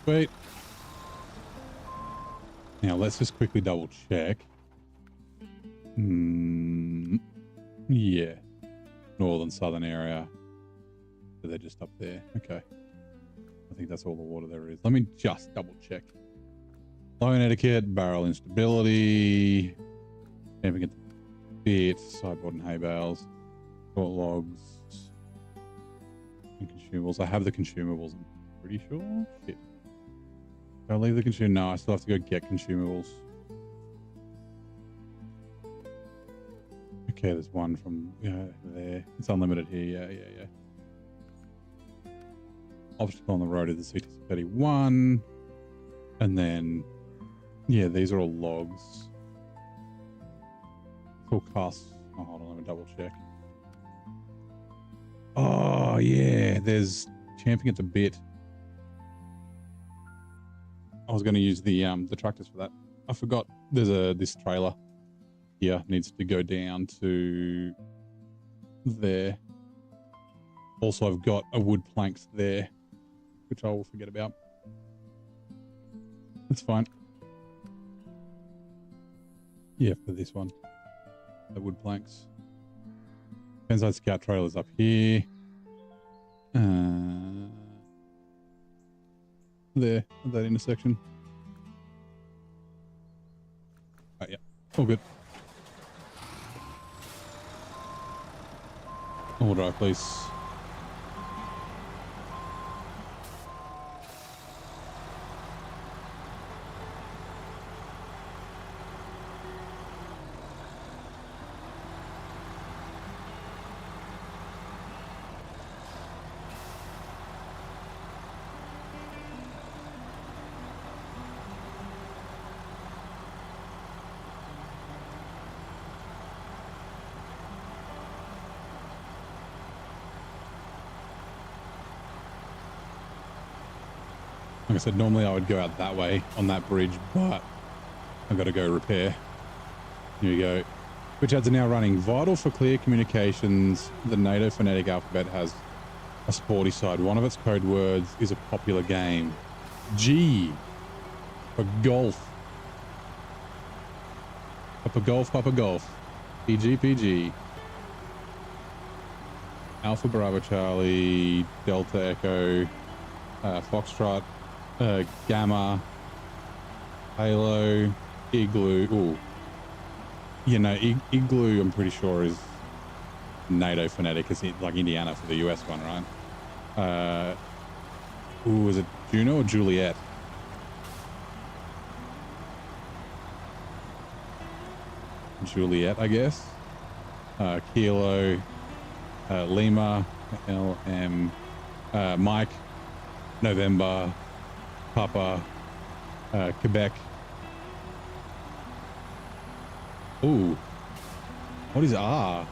Wait. Now let's just quickly double check. Yeah. Northern southern area. So they're just up there. Okay. I think that's all the water there is. Let me just double check. Loan etiquette, barrel instability, camping at the bit, sideboard and hay bales, short logs, and consumables. I have the consumables, I'm pretty sure. Shit. Do I leave the consumables? No, I still have to go get consumables. Okay, there's one from there. It's unlimited here. Yeah. Obstacle on the road is the CT31. And then, yeah, these are all logs. Cool casts. Oh, hold on, let me double check. Oh, yeah, there's champing at the bit. I was going to use the tractors for that. I forgot there's this trailer here needs to go down to there. Also, I've got a wood planks there, which I will forget about. That's fine. Yeah, for this one. The wood planks. Penzide Scout trailer's up here. There, at that intersection. Right, yeah, all good. All drive, please. Like I said, normally I would go out that way on that bridge, but I've got to go repair. Here we go. Which ads are now running. Vital for clear communications. The NATO phonetic alphabet has a sporty side. One of its code words is a popular game. G for golf. Papa golf, Papa golf. PG, PG. Alpha Bravo Charlie, Delta Echo, Foxtrot, Gamma, Halo, Igloo. Ooh. You know, Igloo, I'm pretty sure is NATO phonetic. It's like Indiana for the US one, right? Ooh, is it Juno or Juliet? Juliet, I guess. Kilo, Lima, LM, Mike, November, Papa, Quebec. Ooh, what is R?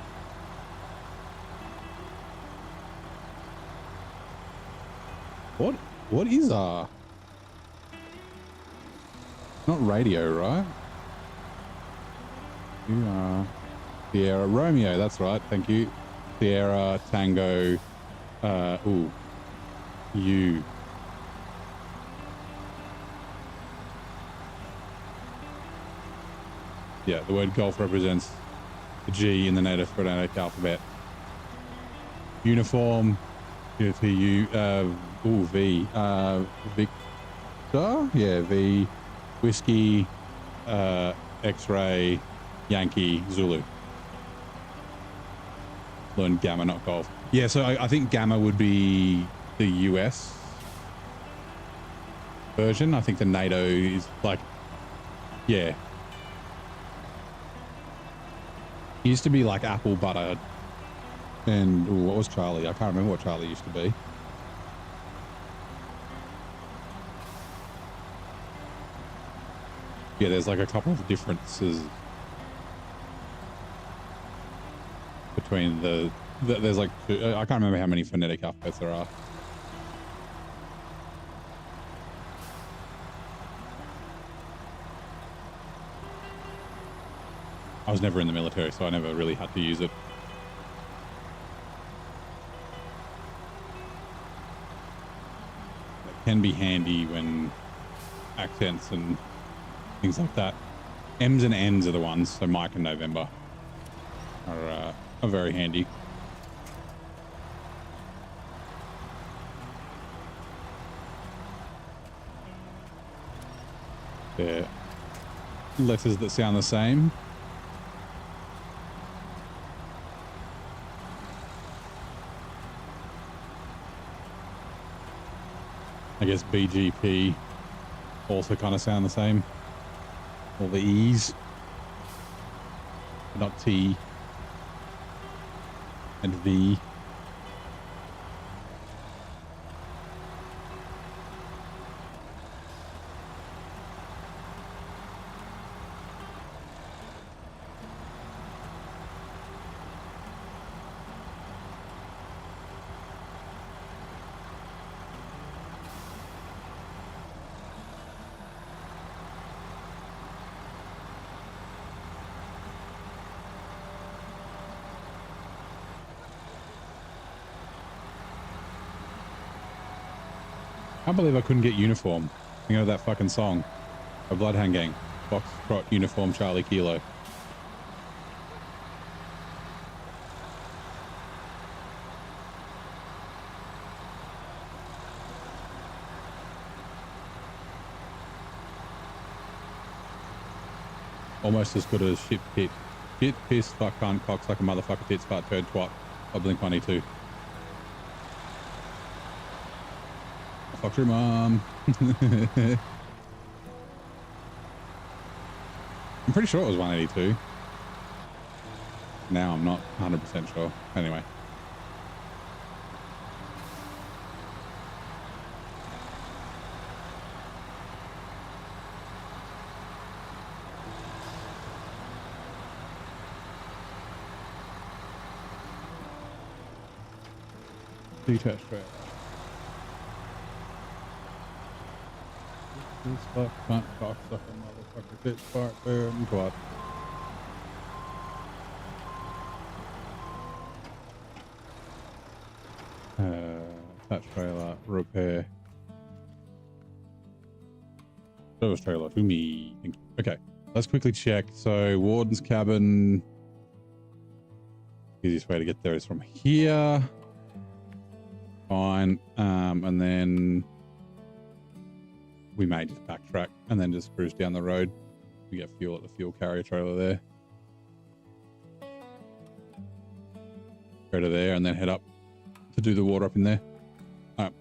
What is R? Not radio, right? You are Sierra Romeo. That's right. Thank you. Sierra Tango. Ooh. U. Yeah, the word golf represents the G in the native phonetic alphabet. Uniform. U. Ooh, V. Victor. Yeah, V. Whiskey. X-ray. Yankee, Zulu. Learn Gamma, not golf. Yeah, so I think Gamma would be the US version. I think the NATO is like, yeah. It used to be like apple butter. And ooh, what was Charlie? I can't remember what Charlie used to be. Yeah, there's like a couple of differences between there's like two, I can't remember how many phonetic alphabets there are. I was never in the military, so I never really had to use it. It can be handy when accents and things like that. M's and N's are the ones, so Mike and November are very handy. They're letters that sound the same. I guess BGP also kind of sound the same. All the E's, but not T and V. I can't believe I couldn't get uniform. Think of that fucking song. A Bloodhound Gang. Foxtrot, uniform, Charlie Kilo. Almost as good as shit pit. Shit, piss, fuck, cunt, cocks like a motherfucker, tits, fart, turd, twat. I Blink 182. Fuck your mom. I'm pretty sure it was 182. Now I'm not 100% sure. Anyway. Detached trailer. This fuck, cunt, cocksucker, motherfucker, tit, fart, bear, and twat. That trailer, repair. Service trailer to me. Thank you. Okay, let's quickly check. So, Warden's cabin. Easiest way to get there is from here. Fine. And then we may just backtrack and then just cruise down the road. We get fuel at the fuel carrier trailer there. Go to there and then head up to do the water up in there. All right.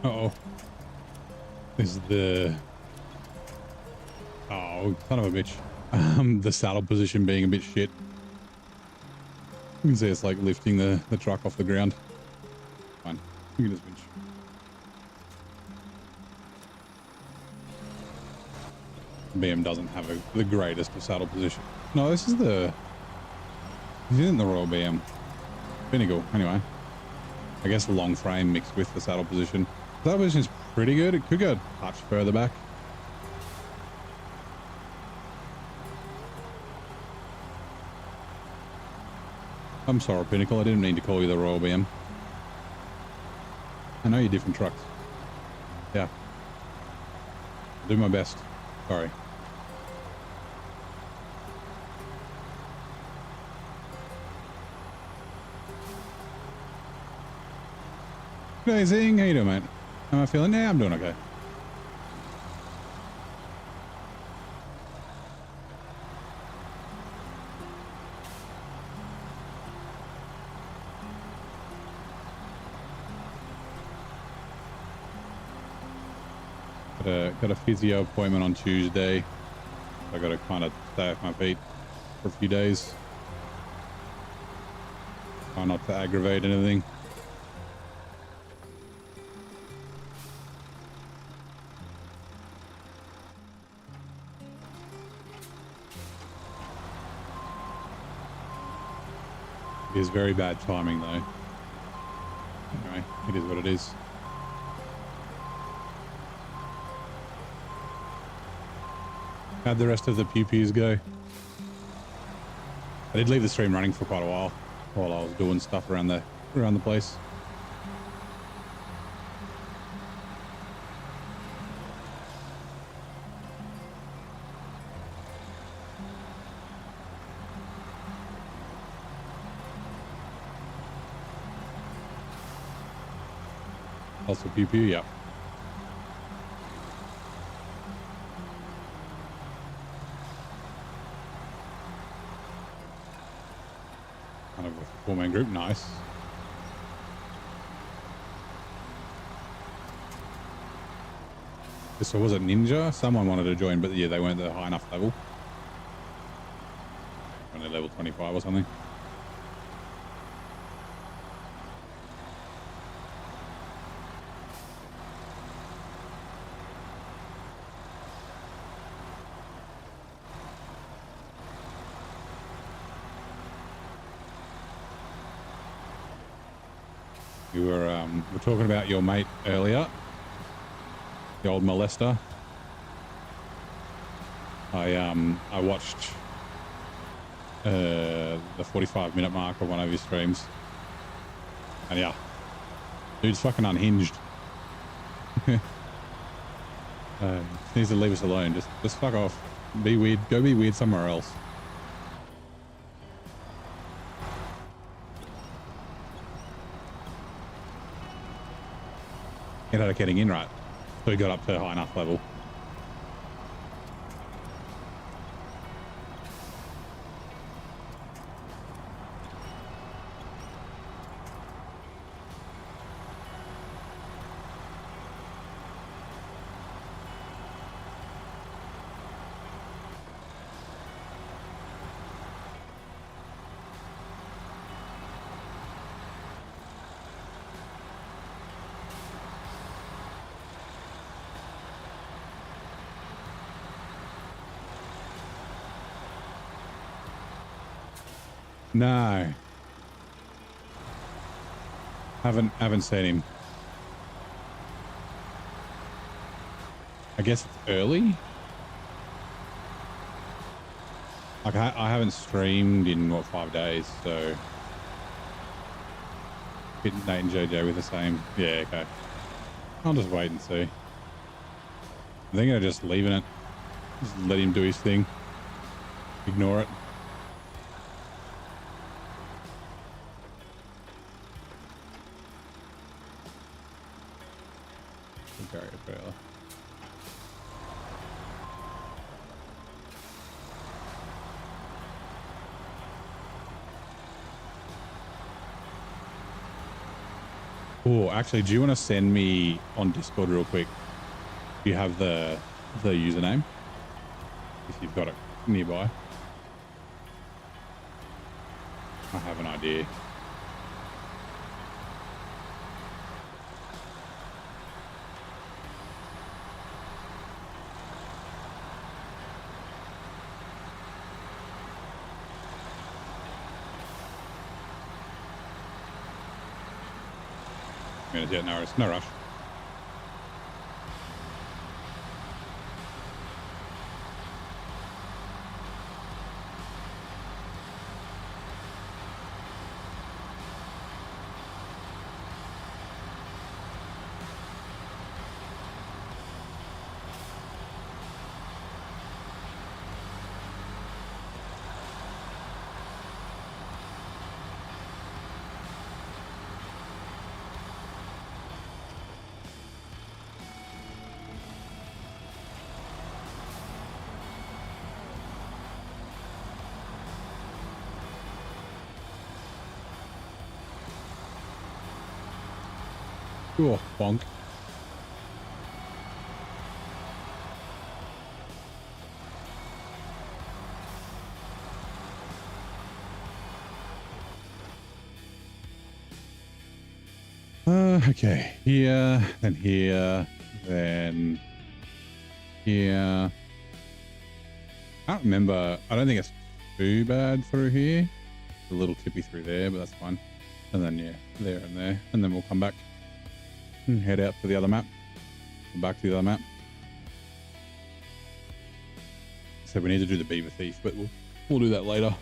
Uh-oh. This is the... Oh, son of a bitch. The saddle position being a bit shit. You can see it's like lifting the truck off the ground. Fine. We can just winch. BM doesn't have the greatest of saddle position. No, this is the... This isn't the Royal BM. Pinnacle, anyway. I guess long frame mixed with the saddle position. Saddle position is pretty good. It could go a touch further back. I'm sorry, Pinnacle. I didn't mean to call you the Royal BM. I know you're different trucks. Yeah. I'll do my best. Sorry. G'day, Zing. How you doing, mate? How am I feeling? Yeah, I'm doing okay. Got a physio appointment on Tuesday. I got to kind of stay off my feet for a few days. Try not to aggravate anything. It is very bad timing though. Anyway, it is what it is. How'd the rest of the pew-pews go? I did leave the stream running for quite a while I was doing stuff around the place. Also pew-pew, yeah. Kind of a four-man group, nice. So was it Ninja? Someone wanted to join, but yeah, they weren't at a high enough level. Only level 25 or something. We're talking about your mate earlier, the old molester. I watched the 45-minute mark of one of his streams, and yeah, dude's fucking unhinged. Needs to leave us alone. Just fuck off. Be weird. Go be weird somewhere else. Ended up getting in right, so he got up to a high enough level. No, haven't seen him. I guess it's early. Like I haven't streamed in what, 5 days, so hit Nate and JJ with the same. Yeah, okay. I'll just wait and see. I think I'm just leaving it. Just let him do his thing. Ignore it. Oh, actually, do you want to send me on Discord real quick? Do you have the username? If you've got it nearby. I have an idea. Yeah, no rush. Cool, bonk. Okay. Here, then here, then here. I can't remember. I don't think it's too bad through here. A little tippy through there, but that's fine. And then, yeah, there and there. And then we'll come back and head out to the other map. Back to the other map. So we need to do the beaver thief, but we'll do that later.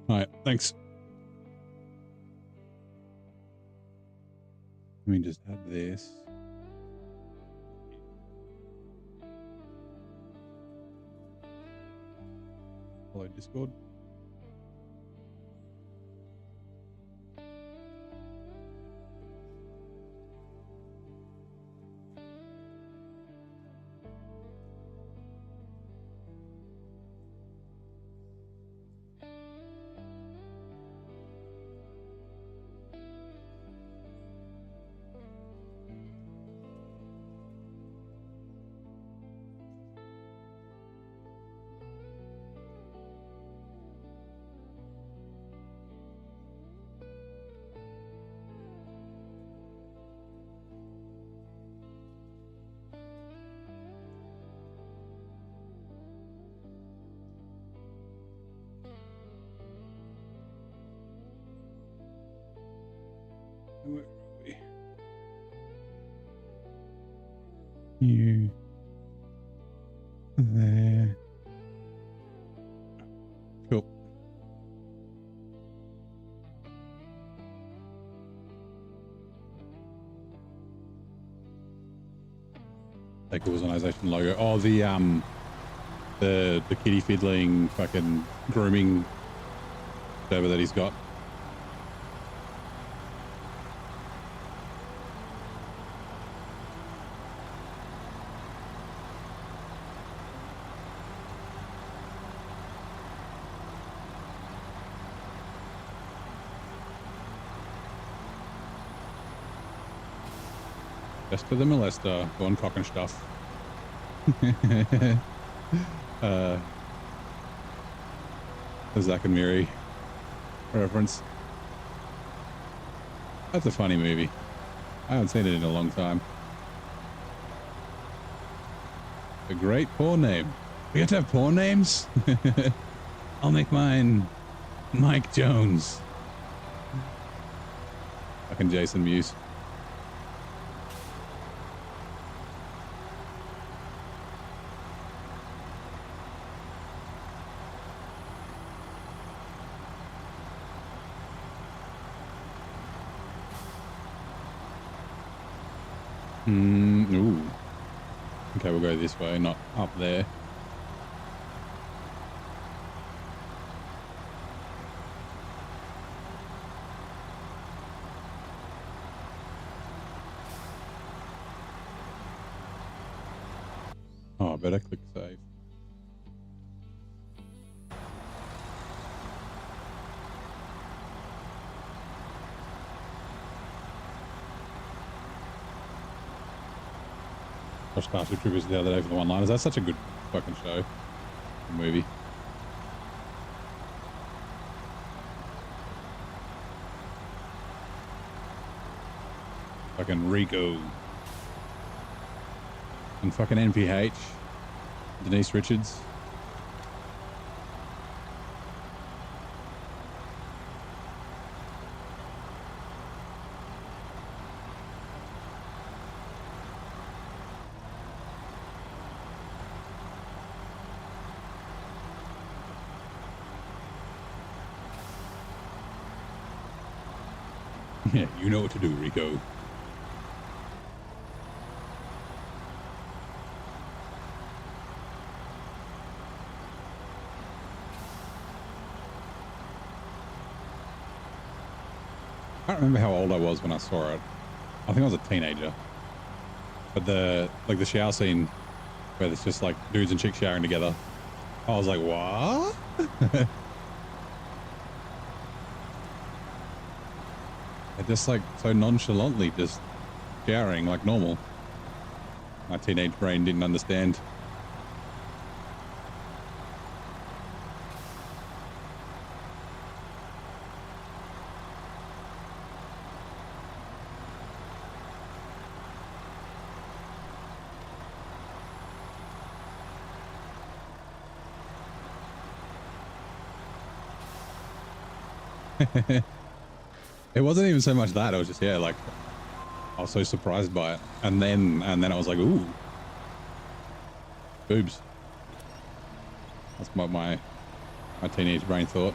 All right, thanks. Let me just add this. Follow Discord. Where are we? You there. Cool. Take organization logo. Oh, the kitty fiddling fucking grooming server that he's got. Just to the molester, going cock and stuff. The Zack and Miri reference. That's a funny movie. I haven't seen it in a long time. A great porn name. We have to have porn names? I'll make mine Mike Jones. Fucking Jason Mewes. Ooh. Okay, we'll go this way, not up there. Oh, I better click save. Watched Starship Troopers the other day for the one-liners. That's such a good fucking show. Movie. Fucking Rico. And fucking NPH. Denise Richards. Yeah, you know what to do, Rico. can't remember how old I was when I saw it. I think I was a teenager. But the shower scene where there's just like dudes and chicks showering together, I was like, what? They're just like so nonchalantly just showering like normal. My teenage brain didn't understand. It wasn't even so much that, it was just, yeah, like I was so surprised by it, and then I was like, ooh, boobs. That's what my teenage brain thought.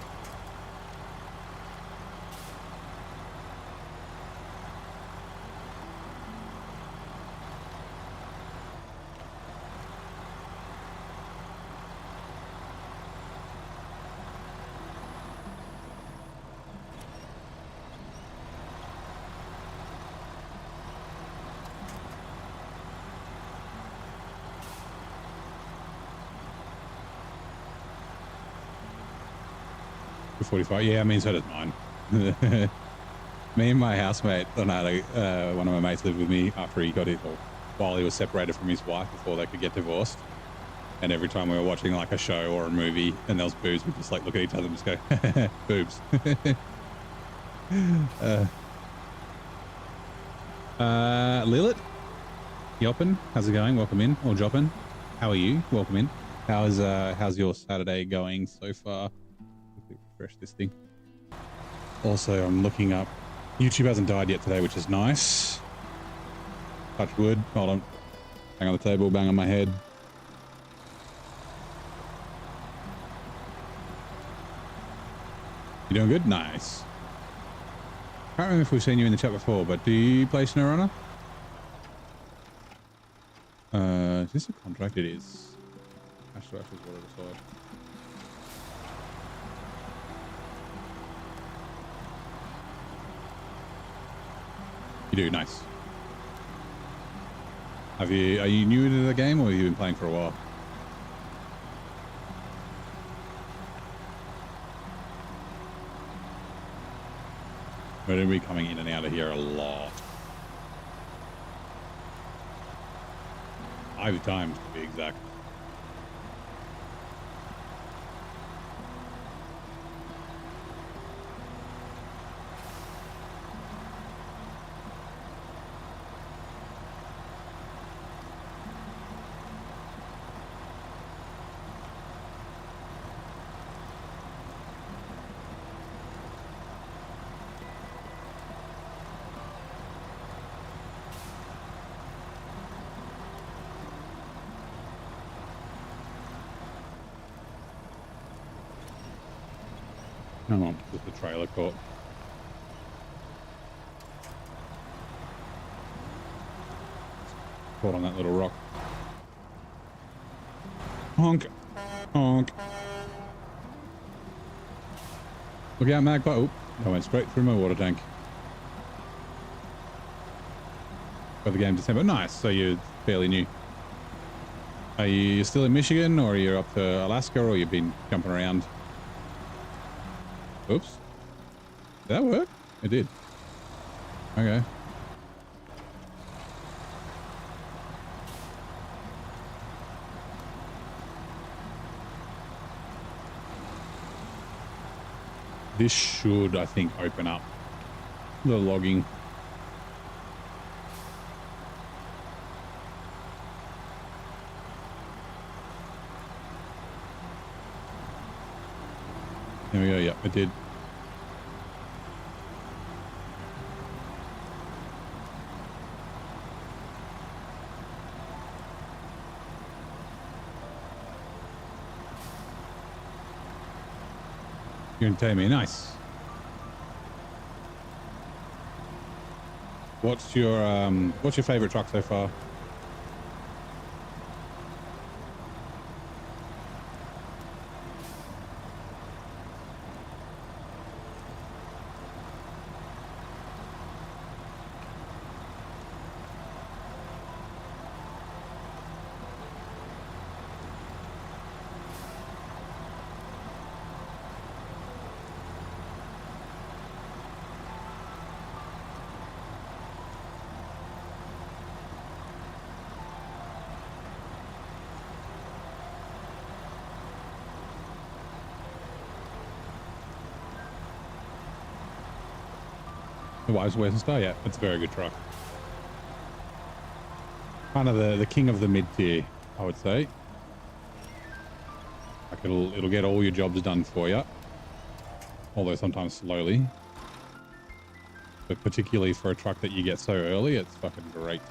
For 45, yeah, I mean, so does mine. Me and my housemate, one of my mates lived with me after he got it, or while he was separated from his wife before they could get divorced. And every time we were watching like a show or a movie and there was boobs, we'd just like look at each other and just go, boobs. Lilith, Yoppin, how's it going? Welcome in, or Joppin. How are you? Welcome in. How's your Saturday going so far? Quickly refresh this thing. Also, I'm looking up. YouTube hasn't died yet today, which is nice. Touch wood. Hold on. Bang on the table. Bang on my head. You doing good? Nice. Can't remember if we've seen you in the chat before, but do you play SnowRunner? Is this a contract? It is. Ash to Ashes, water to sword. You do, nice. Are you new to the game, or have you been playing for a while? We're going to be coming in and out of here a lot. 5 times to be exact. Hang on, just the trailer caught. Caught on that little rock. Honk. Honk. Look out, Magpie. Oh, I went straight through my water tank. Got the game December. Nice, so you're fairly new. Are you still in Michigan, or are you up to Alaska, or you've been jumping around? Oops. Did that work? It did. Okay. This should, I think, open up the logging. There we go. Yep, it did. You're gonna tell me, nice. What's your favorite truck so far? The Western Star, yeah, it's a very good truck. Kind of the king of the mid tier, I would say. Like it'll get all your jobs done for you, although sometimes slowly. But particularly for a truck that you get so early, it's fucking great.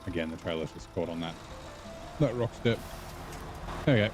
Again, the trailer's just caught on that rock step. There we go.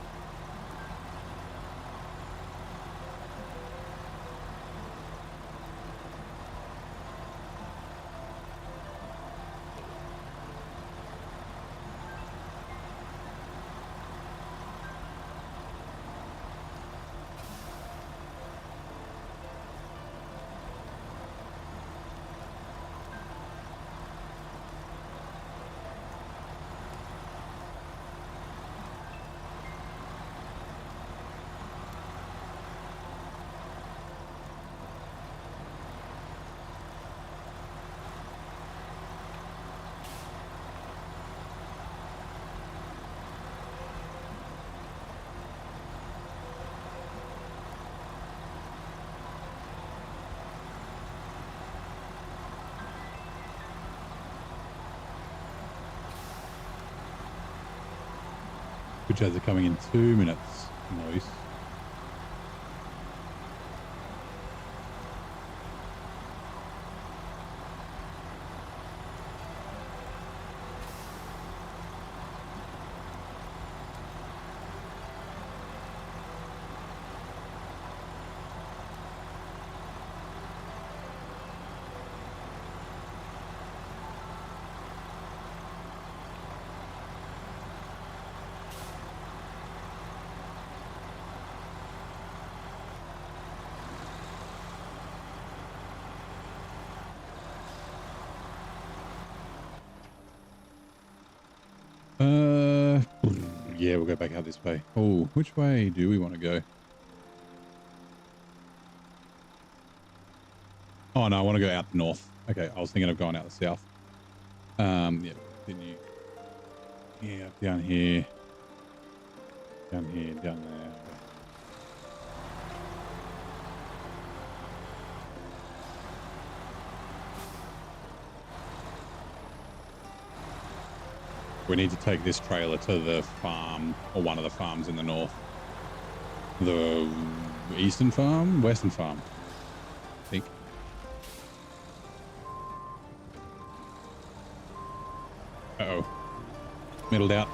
Which ads are coming in 2 minutes. Nice. Yeah, we'll go back out this way. Oh, which way do we want to go? Oh no, I want to go out north. Okay, I was thinking of going out the south. Yeah, continue. Yeah, down here, down there. We need to take this trailer to the farm, or one of the farms in the north. The eastern farm? Western farm, I think. Uh-oh. Middled out.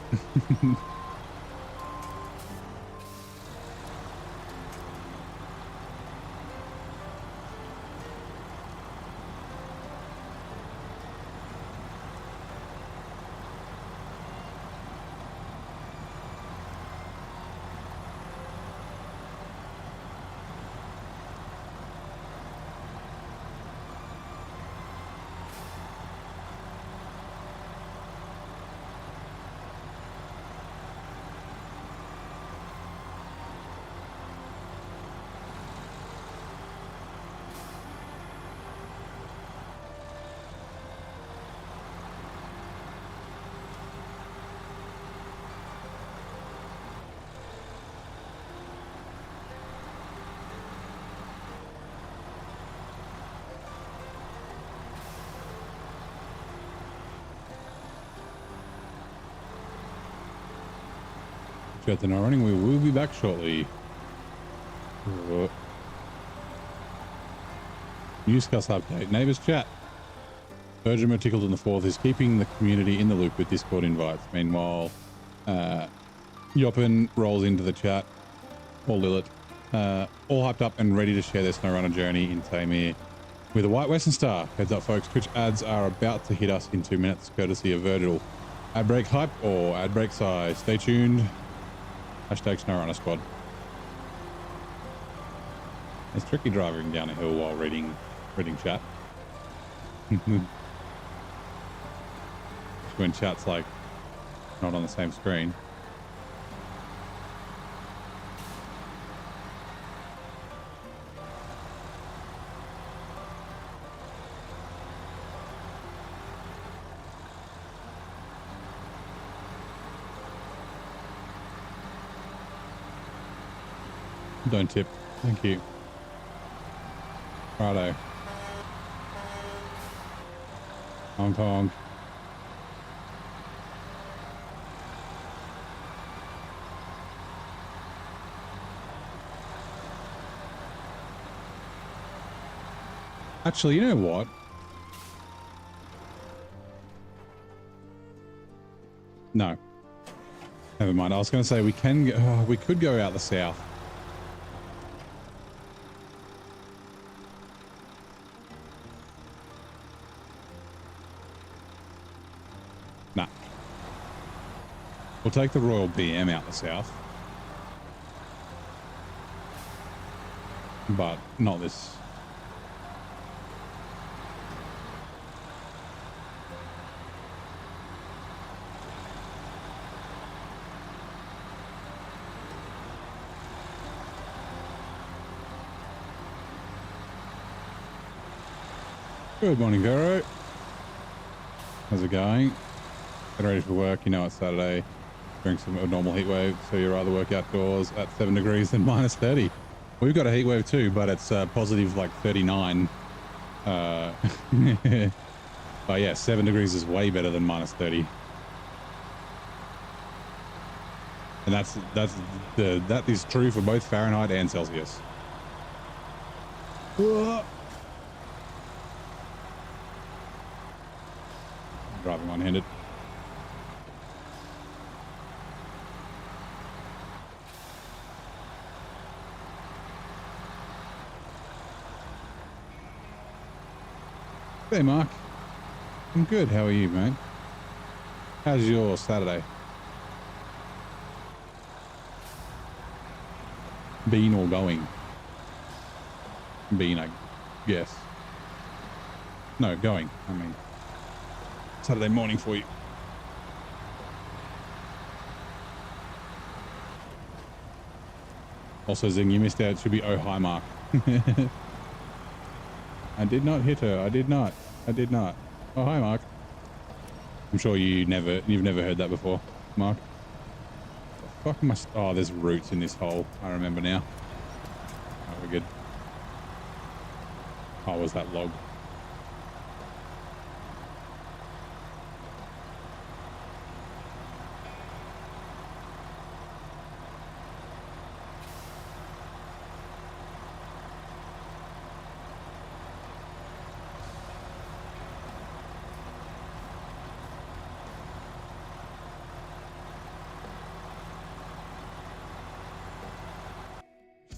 Chat, they're not running. We will be back shortly. Newscast update. Neighbors chat. Virgin Tickled in the Fourth is keeping the community in the loop with Discord invites. Meanwhile, Yoppin rolls into the chat, or Lilith, all hyped up and ready to share their SnowRunner journey in Tamir with a white Western Star. Heads up, folks. Twitch ads are about to hit us in 2 minutes, courtesy of Virgil. Ad break hype or ad break size. Stay tuned. Hashtag SnowRunner Squad. It's tricky driving down a hill while reading chat. When chat's like not on the same screen. Don't tip. Thank you. Righto. Hong Kong. Actually, you know what? No. Never mind. I was going to say we can go, we could go out the south. Nah. We'll take the Royal BM out the south. But not this. Good morning, Vero. How's it going? Get ready for work. You know it's Saturday. During a normal heat wave, so you'd rather work outdoors at 7 degrees than minus 30. We've got a heat wave too, but it's positive like 39. But yeah, 7 degrees is way better than minus 30. And that is true for both Fahrenheit and Celsius. Driving one-handed. Hey, Mark. I'm good. How are you, mate? How's your Saturday? Been or going? Been, I guess. No, going. I mean, Saturday morning for you. Also, Zing, you missed out. It should be oh hi, Mark. I did not hit her. I did not. I did not. Oh, hi, Mark. I'm sure you've never heard that before, Mark. The fuck am I? Oh, there's roots in this hole. I remember now. Oh, we're good. Oh, was that log?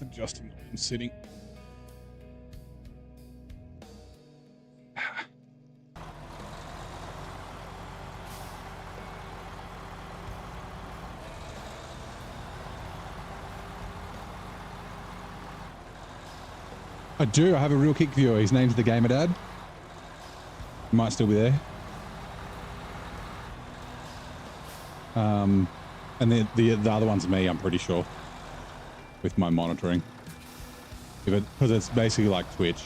Adjusting the way I'm sitting. I do. I have a real kick viewer. His name's the Gamer Dad. Might still be there. And the other one's me. I'm pretty sure. With my monitoring, because it's basically like Twitch.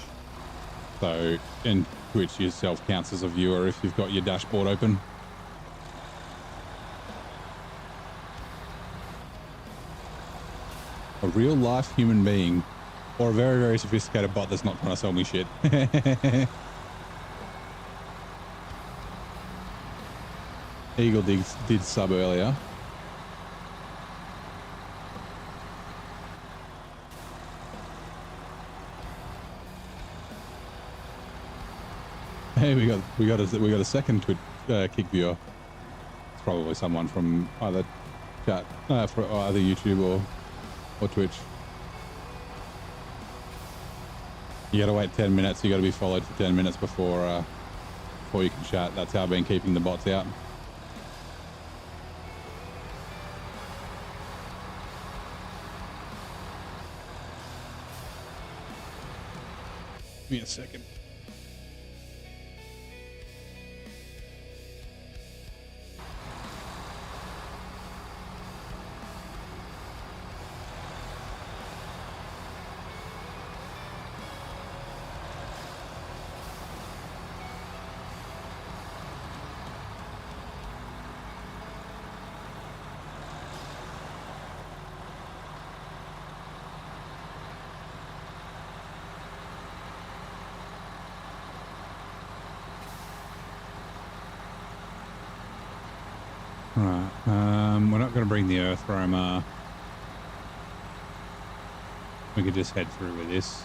So in Twitch yourself counts as a viewer if you've got your dashboard open. A real life human being, or a very, very sophisticated bot that's not trying to sell me shit. Eagle did sub earlier. Hey, we got a second kick viewer. It's probably someone from either chat, or either YouTube or Twitch. You gotta wait 10 minutes. You gotta be followed for 10 minutes before you can chat. That's how I've been keeping the bots out. Give me a second. Right. We're not going to bring the Earth Roamer. We could just head through with this.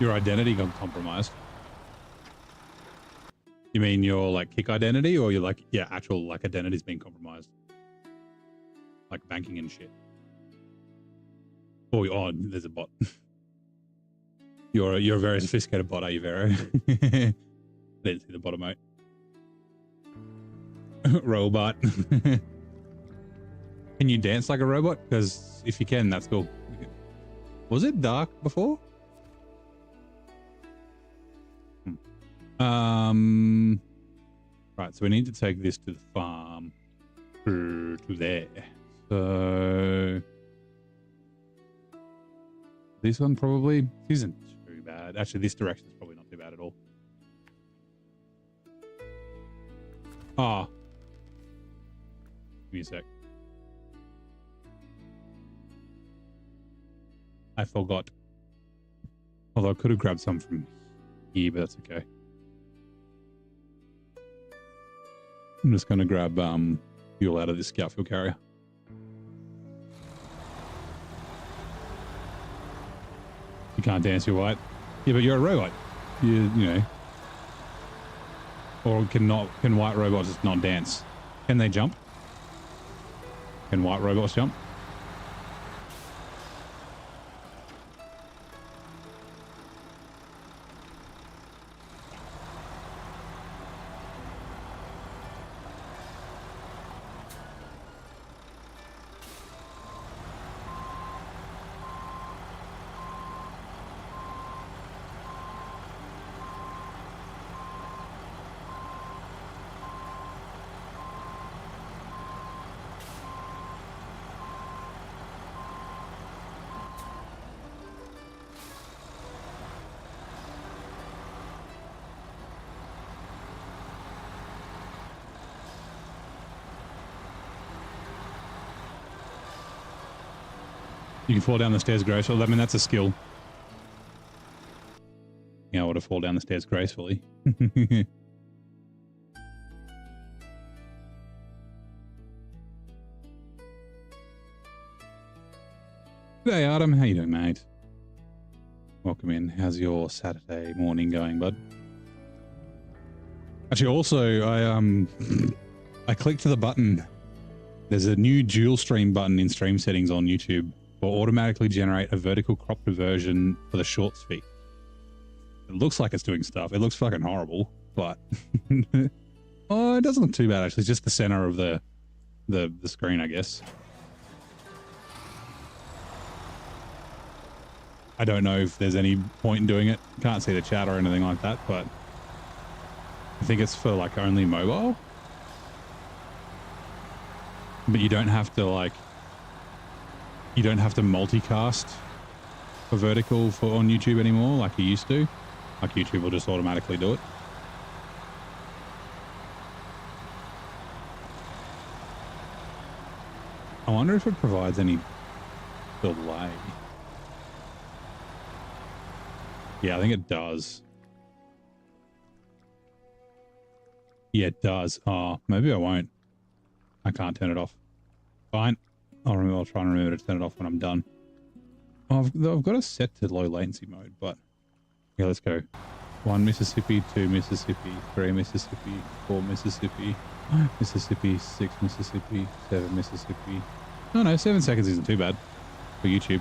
Your identity got compromised. You mean your like kick identity, or your like actual like identity's been compromised? Like banking and shit. Oh, there's a bot. You're a very sophisticated bot, are you, Vero? Didn't see the bottom, mate. Robot. Can you dance like a robot? Because if you can, that's cool. Was it dark before? Right, so we need to take this to the farm. To there. So this one probably isn't too bad. Actually, this direction is probably not too bad at all. Ah. Give me a sec. I forgot. Although I could have grabbed some from here, but that's okay. I'm just going to grab fuel out of this scout fuel carrier. You can't dance, you're white. Yeah, but you're a robot. You know. Or can white robots just not dance? Can they jump? Can white robots jump? You can fall down the stairs gracefully. I mean, that's a skill. Yeah, I would have fall down the stairs gracefully. G'day, Adam. How you doing, mate? Welcome in. How's your Saturday morning going, bud? Actually, also, I clicked the button. There's a new dual stream button in stream settings on YouTube. Will automatically generate a vertical cropped version for the shorts feed. It looks like it's doing stuff. It looks fucking horrible, but oh, it doesn't look too bad actually. It's just the center of the screen, I guess. I don't know if there's any point in doing it. Can't see the chat or anything like that, but I think it's for like only mobile. But you don't have to like. You don't have to multicast for vertical on YouTube anymore like you used to. Like YouTube will just automatically do it. I wonder if it provides any delay. Yeah, I think it does. Yeah, it does. Oh, maybe I won't. I can't turn it off. Fine. I'll try and remember to turn it off when I'm done. Oh, I've got it set to low latency mode, but yeah, let's go. 1 Mississippi, 2 Mississippi, 3 Mississippi, 4 Mississippi, 5 Mississippi, 6 Mississippi, 7 Mississippi. Oh no, 7 seconds isn't too bad for YouTube.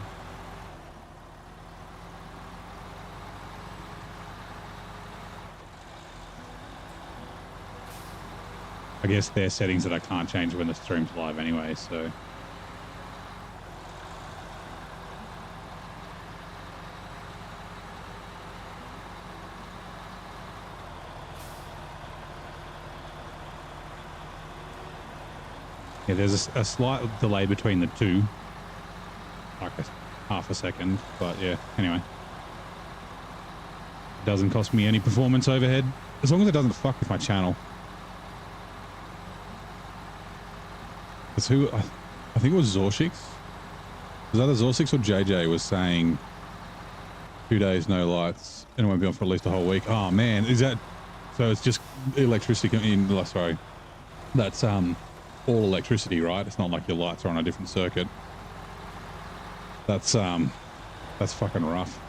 I guess they're settings that I can't change when the stream's live anyway, so. Yeah, there's a slight delay between the two, like half a second, but yeah, anyway. It doesn't cost me any performance overhead, as long as it doesn't fuck with my channel. Because I think it was Zorshix Was either Zorsix or JJ was saying 2 days, no lights, and it won't be on for at least a whole week. Oh man, is that, so it's just electricity in, sorry, that's all electricity, right? It's not like your lights are on a different circuit. That's fucking rough.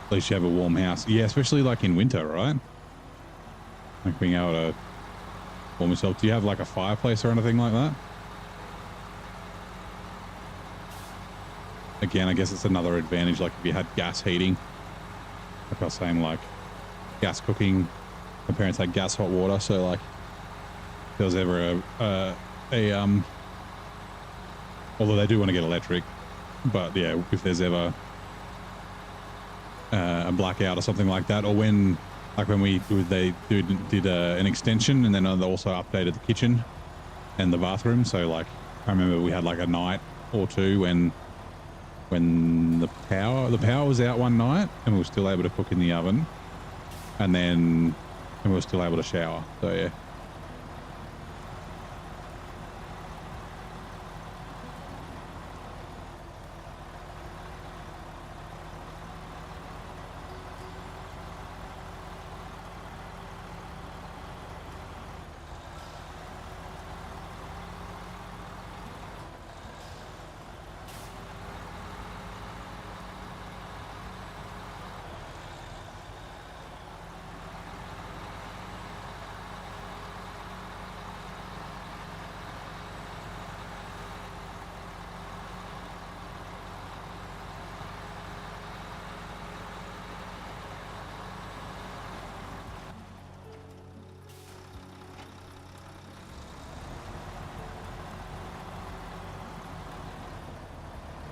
At least you have a warm house. Yeah, especially like in winter, right? Like being able to warm yourself. Do you have like a fireplace or anything like that? Again, I guess it's another advantage. Like if you had gas heating, like I was saying, like gas cooking. My parents had gas hot water, so like if there was ever although they do want to get electric, but yeah, if there's ever a blackout or something like that, or when they did an extension, and then they also updated the kitchen and the bathroom. So like I remember we had like a night or two when the power was out one night and we were still able to cook in the oven, and we were still able to shower. So yeah.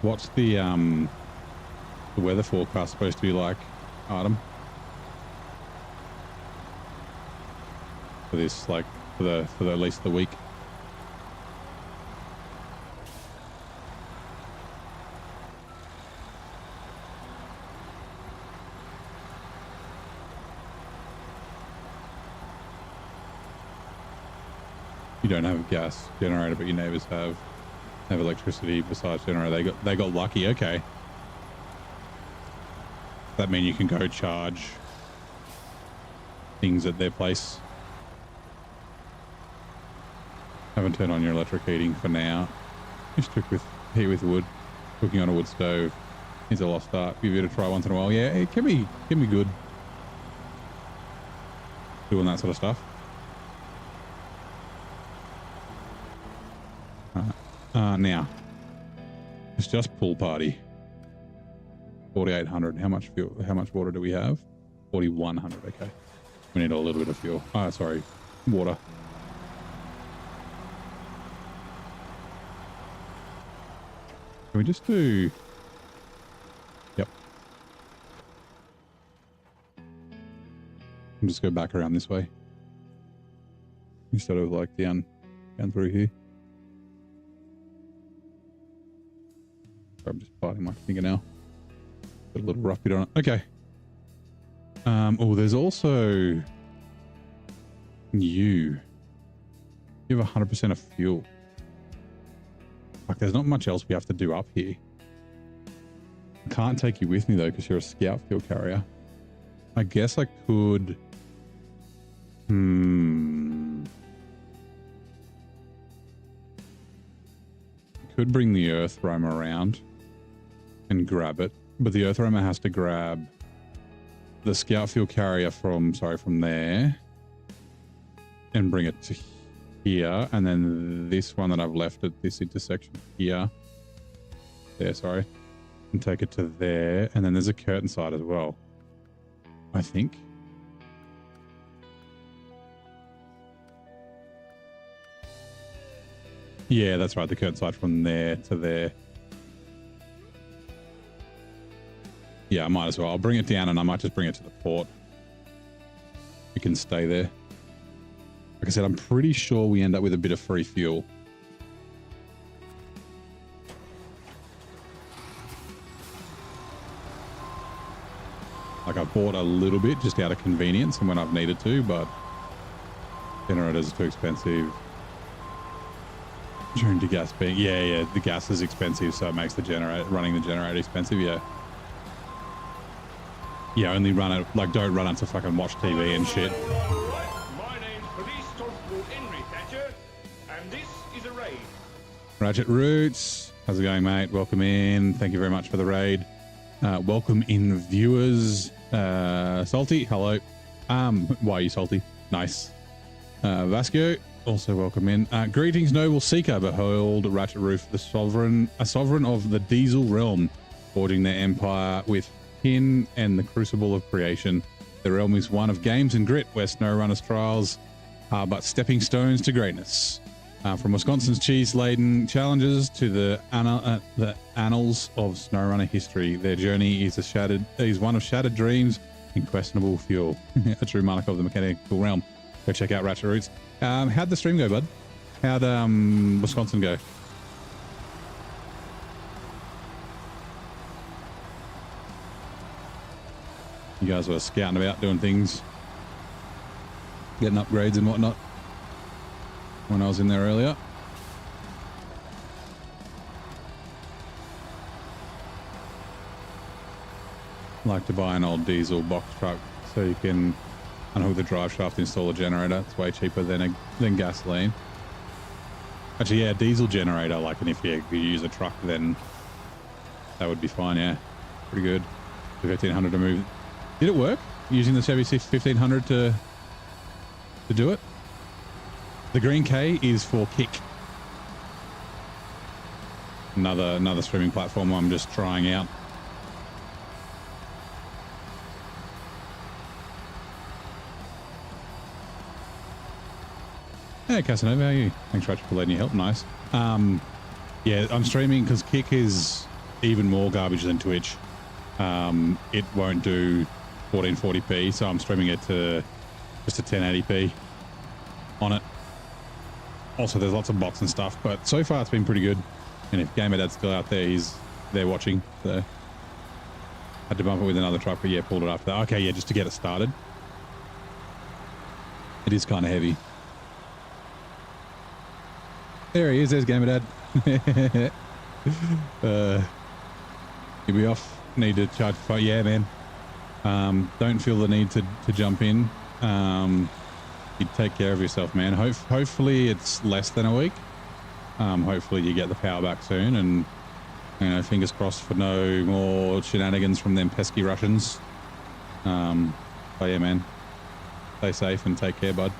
What's the weather forecast supposed to be like, Artem? For this, like, for at least the week? You don't have a gas generator, but your neighbors have electricity besides generator. They got lucky. Okay. That mean you can go charge things at their place. Haven't turned on your electric heating for now. Just cook with heat with wood. Cooking on a wood stove is a lost art. Give it a try once in a while. Yeah, it can be good doing that sort of stuff. Now it's just pool party. 4,800. How much fuel? How much water do we have? 4,100. Okay, we need a little bit of fuel. Sorry, water. Can we just do? Yep. I'll just go back around this way instead of like down through here. I'm just biting my finger now. Got a little rough bit on it. Okay. Oh, there's also you have 100% of fuel. Like, there's not much else we have to do up here. I can't take you with me though because you're a scout fuel carrier. I guess I could. Could bring the earth roamer around and grab it, but the earth roamer has to grab the scout fuel carrier from there and bring it to here, and then this one that I've left at this intersection here, and take it to there, and then there's a curtain side as well, I think. Yeah, that's right, the curtain side from there to there. Yeah, I might as well. I'll bring it down and I might just bring it to the port. You can stay there. Like I said, I'm pretty sure we end up with a bit of free fuel. Like, I've bought a little bit just out of convenience and when I've needed to, but generators are too expensive. During degas being, yeah, the gas is expensive, so it makes the running the generator expensive. Yeah, only run it, like, don't run it to fucking watch TV and shit. My name's Police Constable Henry Thatcher, and this is a raid. Ratchet Roots, how's it going, mate? Welcome in. Thank you very much for the raid. Welcome in, viewers. Salty, hello. Why are you salty? Nice. Vasco, also welcome in. Greetings, noble seeker. Behold, Ratchet Roof, a sovereign of the Diesel realm, forging their empire with Pin and the Crucible of Creation. The realm is one of games and grit, where SnowRunner's trials are but stepping stones to greatness. From Wisconsin's cheese-laden challenges to the annals of SnowRunner history, their journey is one of shattered dreams and questionable fuel. A true monarch of the mechanical realm. Go check out Ratchet Roots. How'd the stream go, bud? How'd Wisconsin go? You guys were scouting about, doing things, getting upgrades and whatnot when I was in there earlier. Like to buy an old diesel box truck so you can unhook the drive shaft, install a generator. It's way cheaper than gasoline. Actually, yeah, diesel generator, like, and if you use a truck, then that would be fine. Yeah, pretty good. The 1500 to move. Did it work using the Chevy 1500 to do it? The green K is for Kick. Another streaming platform I'm just trying out. Hey Casanova, how are you? Thanks Rachel for letting you help. Nice. Yeah, I'm streaming because Kick is even more garbage than Twitch. It won't do 1440p, so I'm streaming it to just a 1080p on it. Also, there's lots of bots and stuff, but so far it's been pretty good. And if GamerDad's still out there, they're watching. So had to bump it with another truck, but yeah, pulled it after that. Okay, yeah, just to get it started. It is kind of heavy. There he is. There's GamerDad. You'll be off. Need to charge for, yeah, man. Don't feel the need to jump in. You take care of yourself, man. Hopefully it's less than a week. Hopefully you get the power back soon, and you know, fingers crossed for no more shenanigans from them pesky Russians. But yeah, man, stay safe and take care, bud.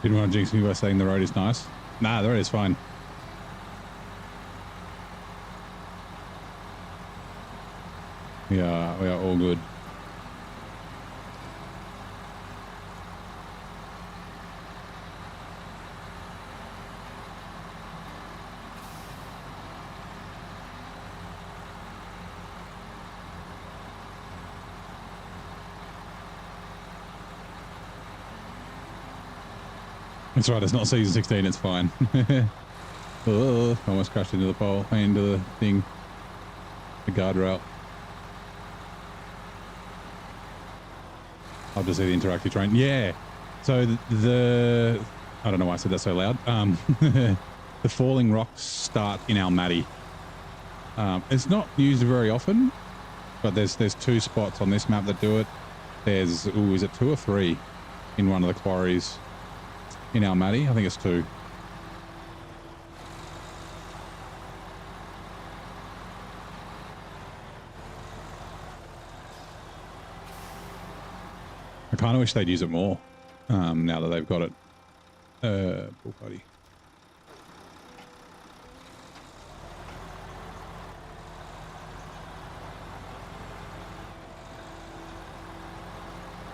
Didn't want to jinx me by saying the road is nice. Nah, the road is fine. We are all good. That's right. It's not season 16. It's fine. Oh, almost crashed into the pole, into the thing, the guardrail. I'll just see the interactive train. Yeah. So the I don't know why I said that so loud. The falling rocks start in Almaty. It's not used very often, but there's 2 spots on this map that do it. There's, is it 2 or 3 in one of the quarries in Almaty? I think it's 2. I kind of wish they'd use it more now that they've got it. Pool party.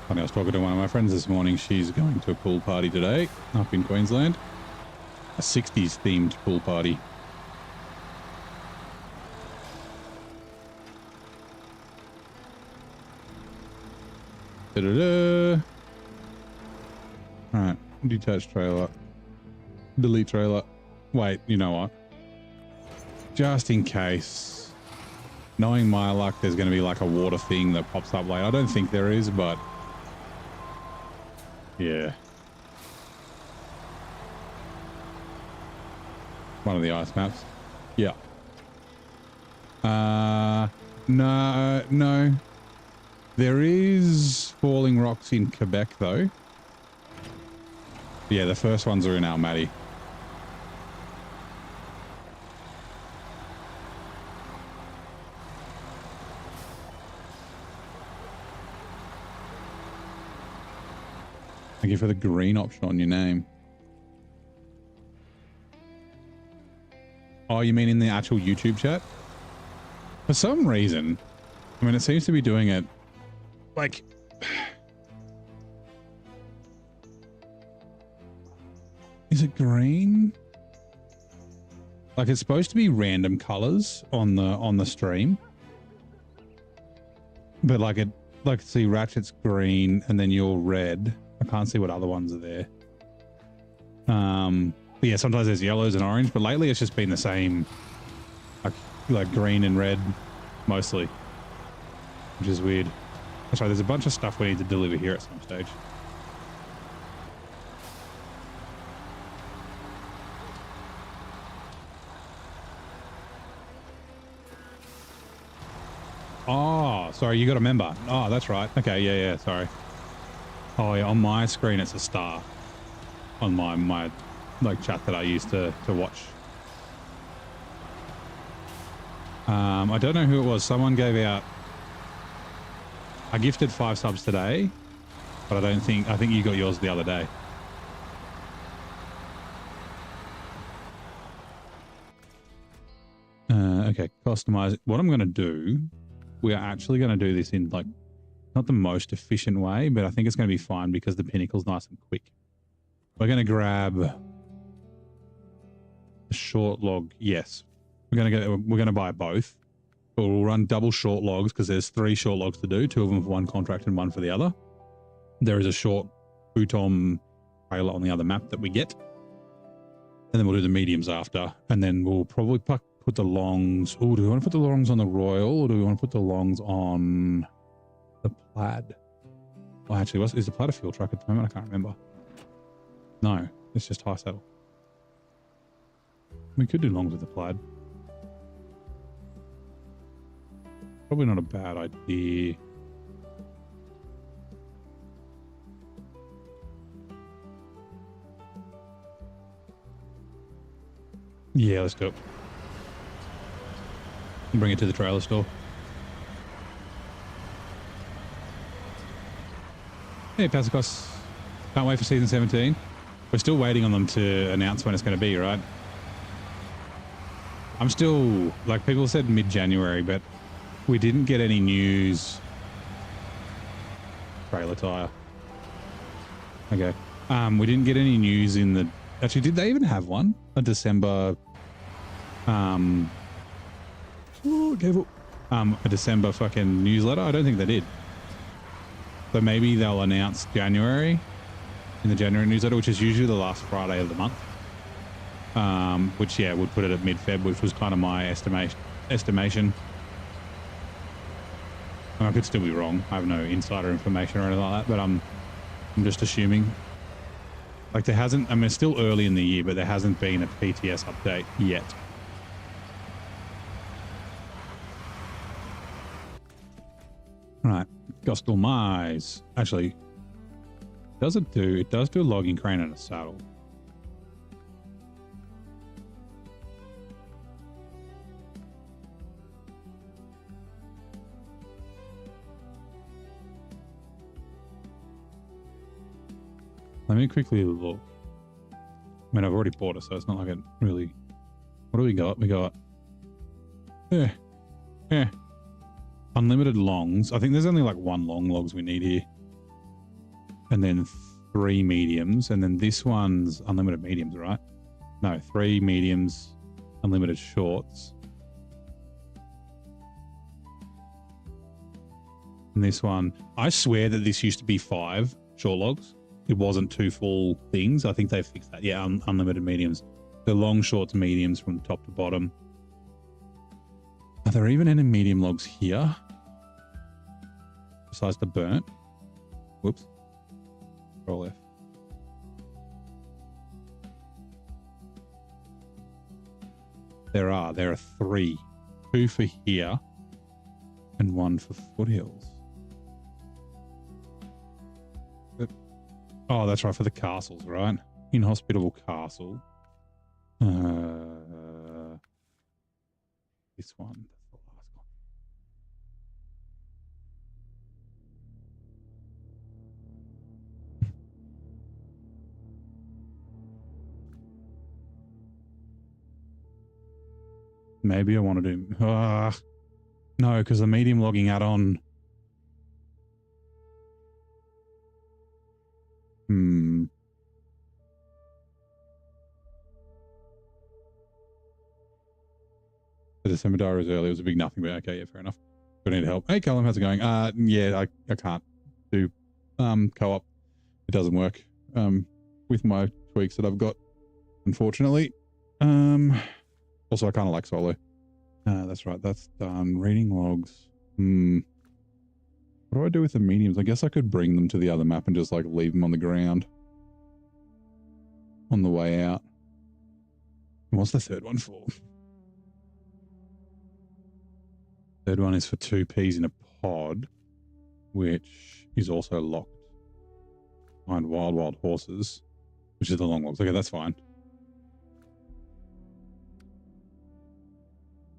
Funny, I was talking to one of my friends this morning. She's going to a pool party today up in Queensland. A 60s themed pool party. Da-da-da. Alright, detach trailer. Delete trailer. Wait, you know what? Just in case, knowing my luck, there's going to be like a water thing that pops up later. I don't think there is, but yeah. One of the ice maps. Yeah. No. There is falling rocks in Quebec though. Yeah, the first ones are in Almaty. Thank you for the green option on your name. Oh, you mean in the actual YouTube chat? For some reason, I mean, it seems to be doing it like... Is it green? Like it's supposed to be random colors on the stream. But see Ratchet's green and then you're red. I can't see what other ones are there. But yeah, sometimes there's yellows and orange, but lately it's just been the same, like green and red mostly, which is weird. That's right, there's a bunch of stuff we need to deliver here at some stage. Oh, sorry, you got a member. Oh, that's right. Okay, yeah, sorry. Oh yeah, on my screen it's a star. On my like chat that I used to watch. I don't know who it was. Someone gave out. I gifted 5 subs today, but I think you got yours the other day. Okay, customize. What I'm going to do, we are actually going to do this in like not the most efficient way, but I think it's going to be fine because the pinnacle's nice and quick. We're going to grab a short log. Yes, we're going to buy both. But we'll run double short logs because there's 3 short logs to do, 2 of them for one contract and 1 for the other. There is a short Futon trailer on the other map that we get. And then we'll do the mediums after. And then we'll probably put the longs. Oh, do we want to put the longs on the Royal or do we want to put the longs on the Plaid? Well, actually, is the Plaid a fuel truck at the moment? I can't remember. No, it's just high saddle. We could do longs with the Plaid. Probably not a bad idea. Yeah, let's do it. Bring it to the trailer store. Hey, Pasicos. Can't wait for season 17. We're still waiting on them to announce when it's going to be, right? I'm still, like people said mid-January, but we didn't get any news. Trailer tire. Okay. We didn't get any news in the... Actually, did they even have one? A December... a December fucking newsletter? I don't think they did. So maybe they'll announce January. in the January newsletter, which is usually the last Friday of the month. Which, yeah, would put it at mid-Feb, which was kind of my estimation. I could still be wrong. I have no insider information or anything like that, but I'm just assuming. Like there hasn't, I mean, it's still early in the year, but there hasn't been a PTS update yet. Right, Gostel Mais. Actually, it does do a logging crane and a saddle. Let me quickly look. I mean, I've already bought it, so it's not like it really... What do we got? We got... Unlimited longs. I think there's only like 1 long logs we need here. And then 3 mediums. And then this one's unlimited mediums, right? No, 3 mediums, unlimited shorts. And this one... I swear that this used to be 5 short logs. It wasn't 2 full things. I think they fixed that. Yeah, unlimited mediums. The long, shorts, mediums from top to bottom. Are there even any medium logs here? Besides the burnt? Whoops. Control F. There are 3. 2 for here and 1 for foothills. Oh, that's right, for the castles, right? Inhospitable castle. This one. That's the last one. Maybe I want to do... no, because the medium logging add-on... The December diary was early. It was a big nothing, but okay, yeah, fair enough. But I need help. Hey, Callum, how's it going? Yeah, I can't do co-op. It doesn't work with my tweaks that I've got, unfortunately. Also, I kind of like solo. That's right. That's done. Reading logs. What do I do with the mediums? I guess I could bring them to the other map and just like leave them on the ground on the way out. And what's the third one for? Third one is for 2 peas in a pod, which is also locked behind wild horses, which is the long logs. Okay, that's fine.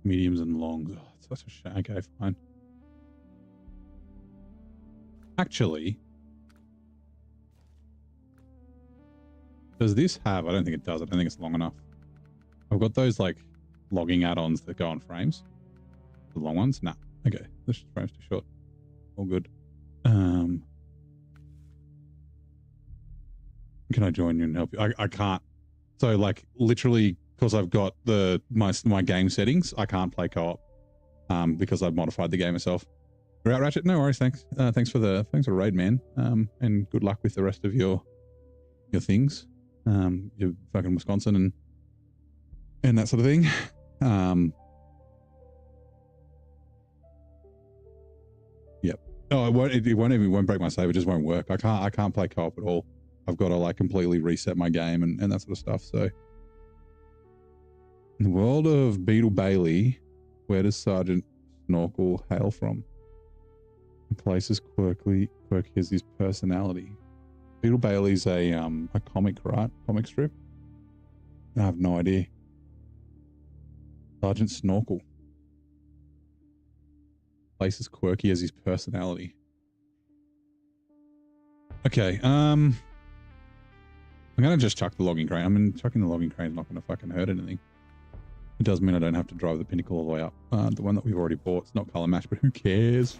Mediums and longs. Oh, it's such a shame. Okay, fine. Actually, does this have... I don't think it does. I don't think it's long enough. I've got those like logging add-ons that go on frames. The long ones? Nah. Okay. This frame's too short. All good. Can I join you and help you? I can't. So like literally because I've got my game settings, I can't play co-op because I've modified the game myself. We're out, Ratchet. No worries. Thanks. Thanks for the raid, man. And good luck with the rest of your things. Your fucking Wisconsin and that sort of thing. Yep. Oh, it won't break my save. It just won't work. I can't play co-op at all. I've got to like completely reset my game and that sort of stuff. So in the world of Beetle Bailey, where does Sergeant Snorkel hail from? The place is quirky as his personality. Beetle Bailey's a comic, right? Comic strip? I have no idea. Sergeant Snorkel. Place is quirky as his personality. Okay, I'm gonna just chuck the logging crane. I mean, chucking the logging crane is not gonna fucking hurt anything. It does mean I don't have to drive the Pinnacle all the way up. The one that we've already bought. It's not color match, but who cares?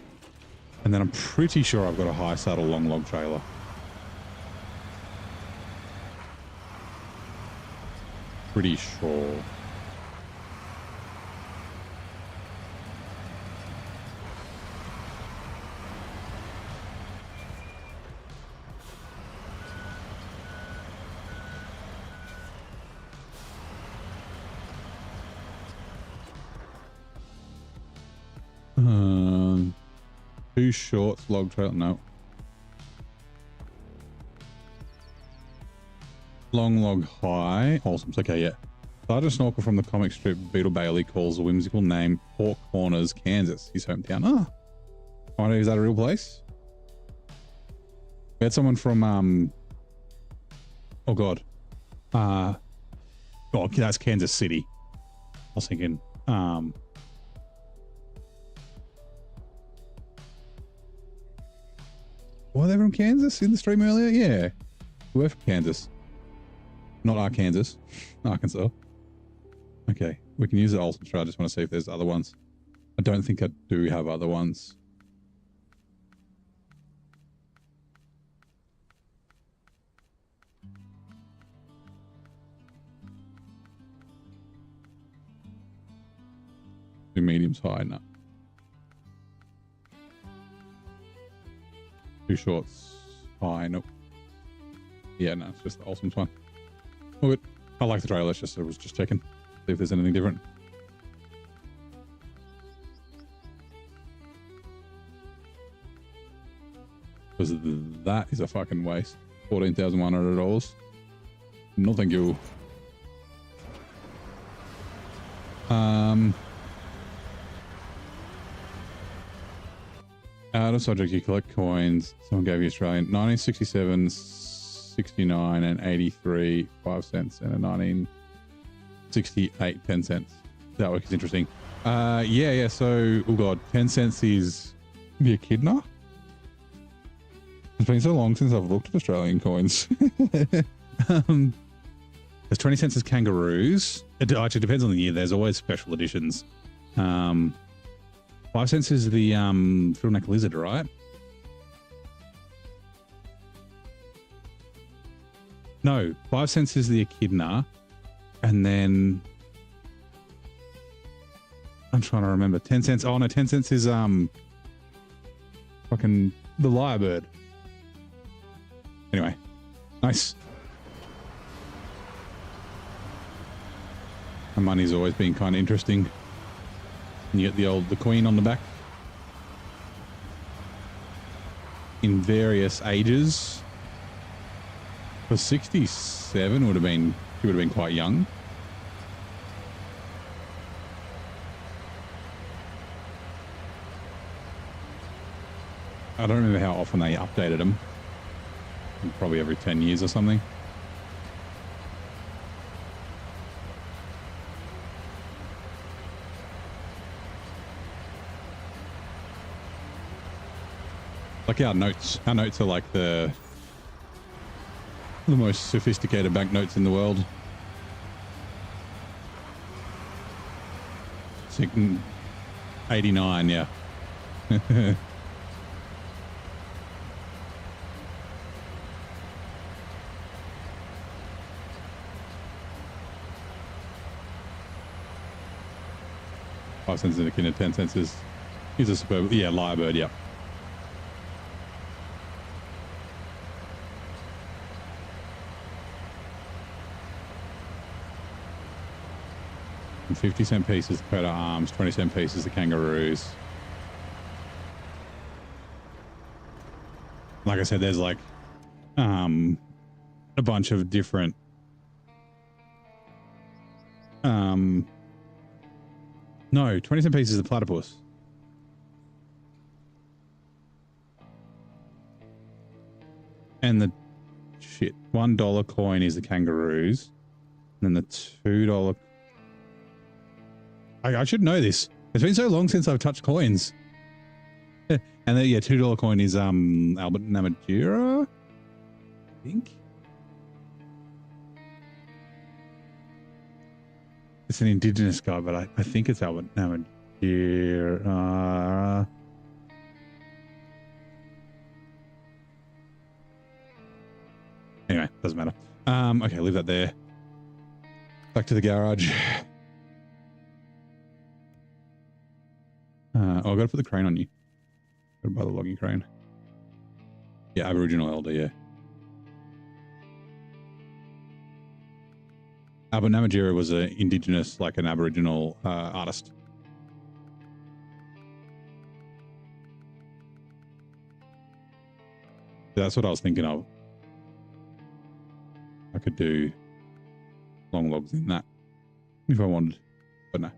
And then I'm pretty sure I've got a high saddle long log trailer. Pretty sure. Two shorts, log trail. No. Long log high. Awesome. Okay, yeah. Sergeant Snorkel from the comic strip Beetle Bailey calls a whimsical name Pork Corners, Kansas, his hometown. Ah, I wonder, is that a real place? We had someone from oh god, oh, that's Kansas City. I was thinking were they from Kansas in the stream earlier? Yeah, we're from Kansas, not Arkansas. Arkansas. Okay, we can use the Ultra. I just want to see if there's other ones. I don't think I do have other ones. Two mediums high, no. Two shorts high, nope. Yeah, no, it's just the Ultimate one. Oh, good. I like the trailer, it's just, I was just checking. See if there's anything different. Because that is a fucking waste. $14,100. No, thank you. Out of subject, you collect coins. Someone gave you Australian 1967, 69, and 83, 5 cents, and a 1968, 10 cents. That work is interesting. Yeah. So, oh god, 10 cents is the echidna. It's been so long since I've looked at Australian coins. There's 20 cents as kangaroos. It actually depends on the year. There's always special editions. 5 cents is the fiddle neck lizard, right? No, 5 cents is the echidna, and then I'm trying to remember. 10 cents. Oh no, 10 cents is fucking the lyrebird. Anyway, nice. And money's always been kind of interesting. And you get the queen on the back in various ages. For 67 she would have been quite young. I don't remember how often they updated them. Probably every 10 years or something. Like our notes are like the most sophisticated banknotes in the world. 89, yeah. 5 cents in a kin of 10 cents is a superb, yeah, lyrebird, yeah. And 50-cent pieces, the coat of arms, 20-cent pieces, the kangaroos. Like I said, there's like a bunch of different no, 20-cent pieces is the platypus. And the shit, $1 coin is the kangaroos. And then the $2. I should know this. It's been so long since I've touched coins. And then yeah, $2 coin is Albert Namatjira, I think. It's an indigenous guy, but I think it's Albert Namatjira. Anyway, doesn't matter. Okay, leave that there. Back to the garage. Oh, I've got to put the crane on you. Got to buy the logging crane. Yeah, Aboriginal elder, yeah. Albert Namatjira was an indigenous, like an Aboriginal artist. That's what I was thinking of. I could do long logs in that if I wanted, but no.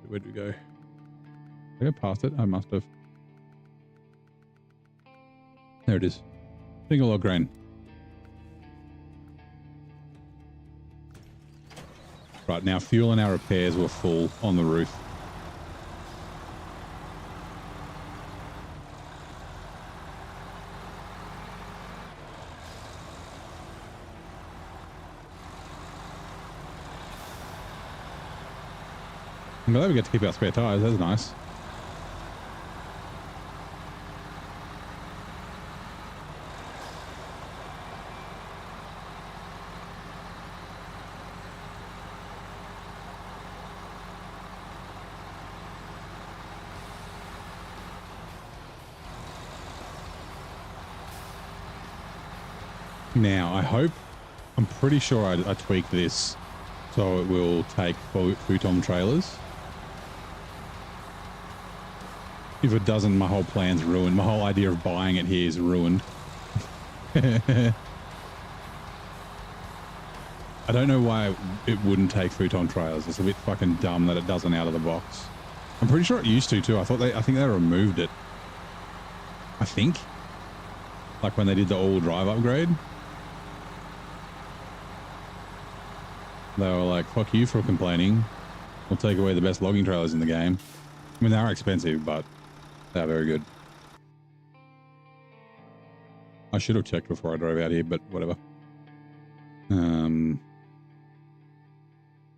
Where'd we go? Did I go past it? I must have. There it is. Single log grain. Right, now fuel and our repairs were full on the roof. I'm glad we get to keep our spare tires. That's nice. Now, I hope, I'm pretty sure I tweaked this so it will take futon trailers. If it doesn't, my whole plan's ruined. My whole idea of buying it here is ruined. I don't know why it wouldn't take futon trailers. It's a bit fucking dumb that it doesn't out of the box. I'm pretty sure it used to too. I think they removed it. I think. Like when they did the all drive upgrade. They were like, fuck you for complaining. We'll take away the best logging trailers in the game. I mean, they are expensive, but they're very good. I should have checked before I drove out here, but whatever.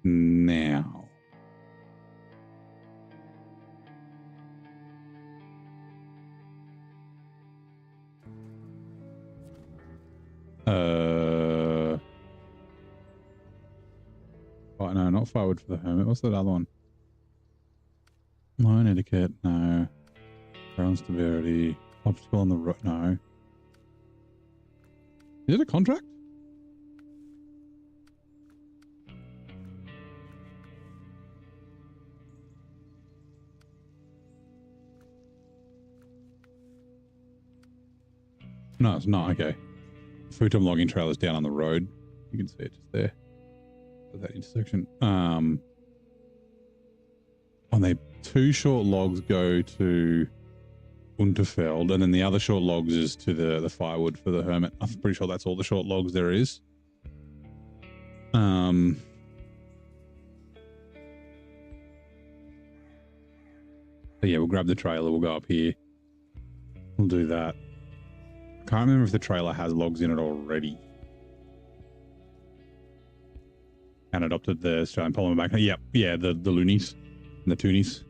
Now. Oh, no, not firewood for the hermit. What's that other one? Line etiquette, no. Ground stability. Obstacle on the road, no. Is it a contract? No, it's not. Okay. Futon logging trailers down on the road. You can see it just there. At that intersection. On they 2 short logs go to Unterfeld, and then the other short logs is to the firewood for the hermit. I'm pretty sure that's all the short logs there is. So yeah, we'll grab the trailer. We'll go up here. We'll do that. I can't remember if the trailer has logs in it already. And adopted the Australian polymer back. Yep, yeah, the loonies and the toonies.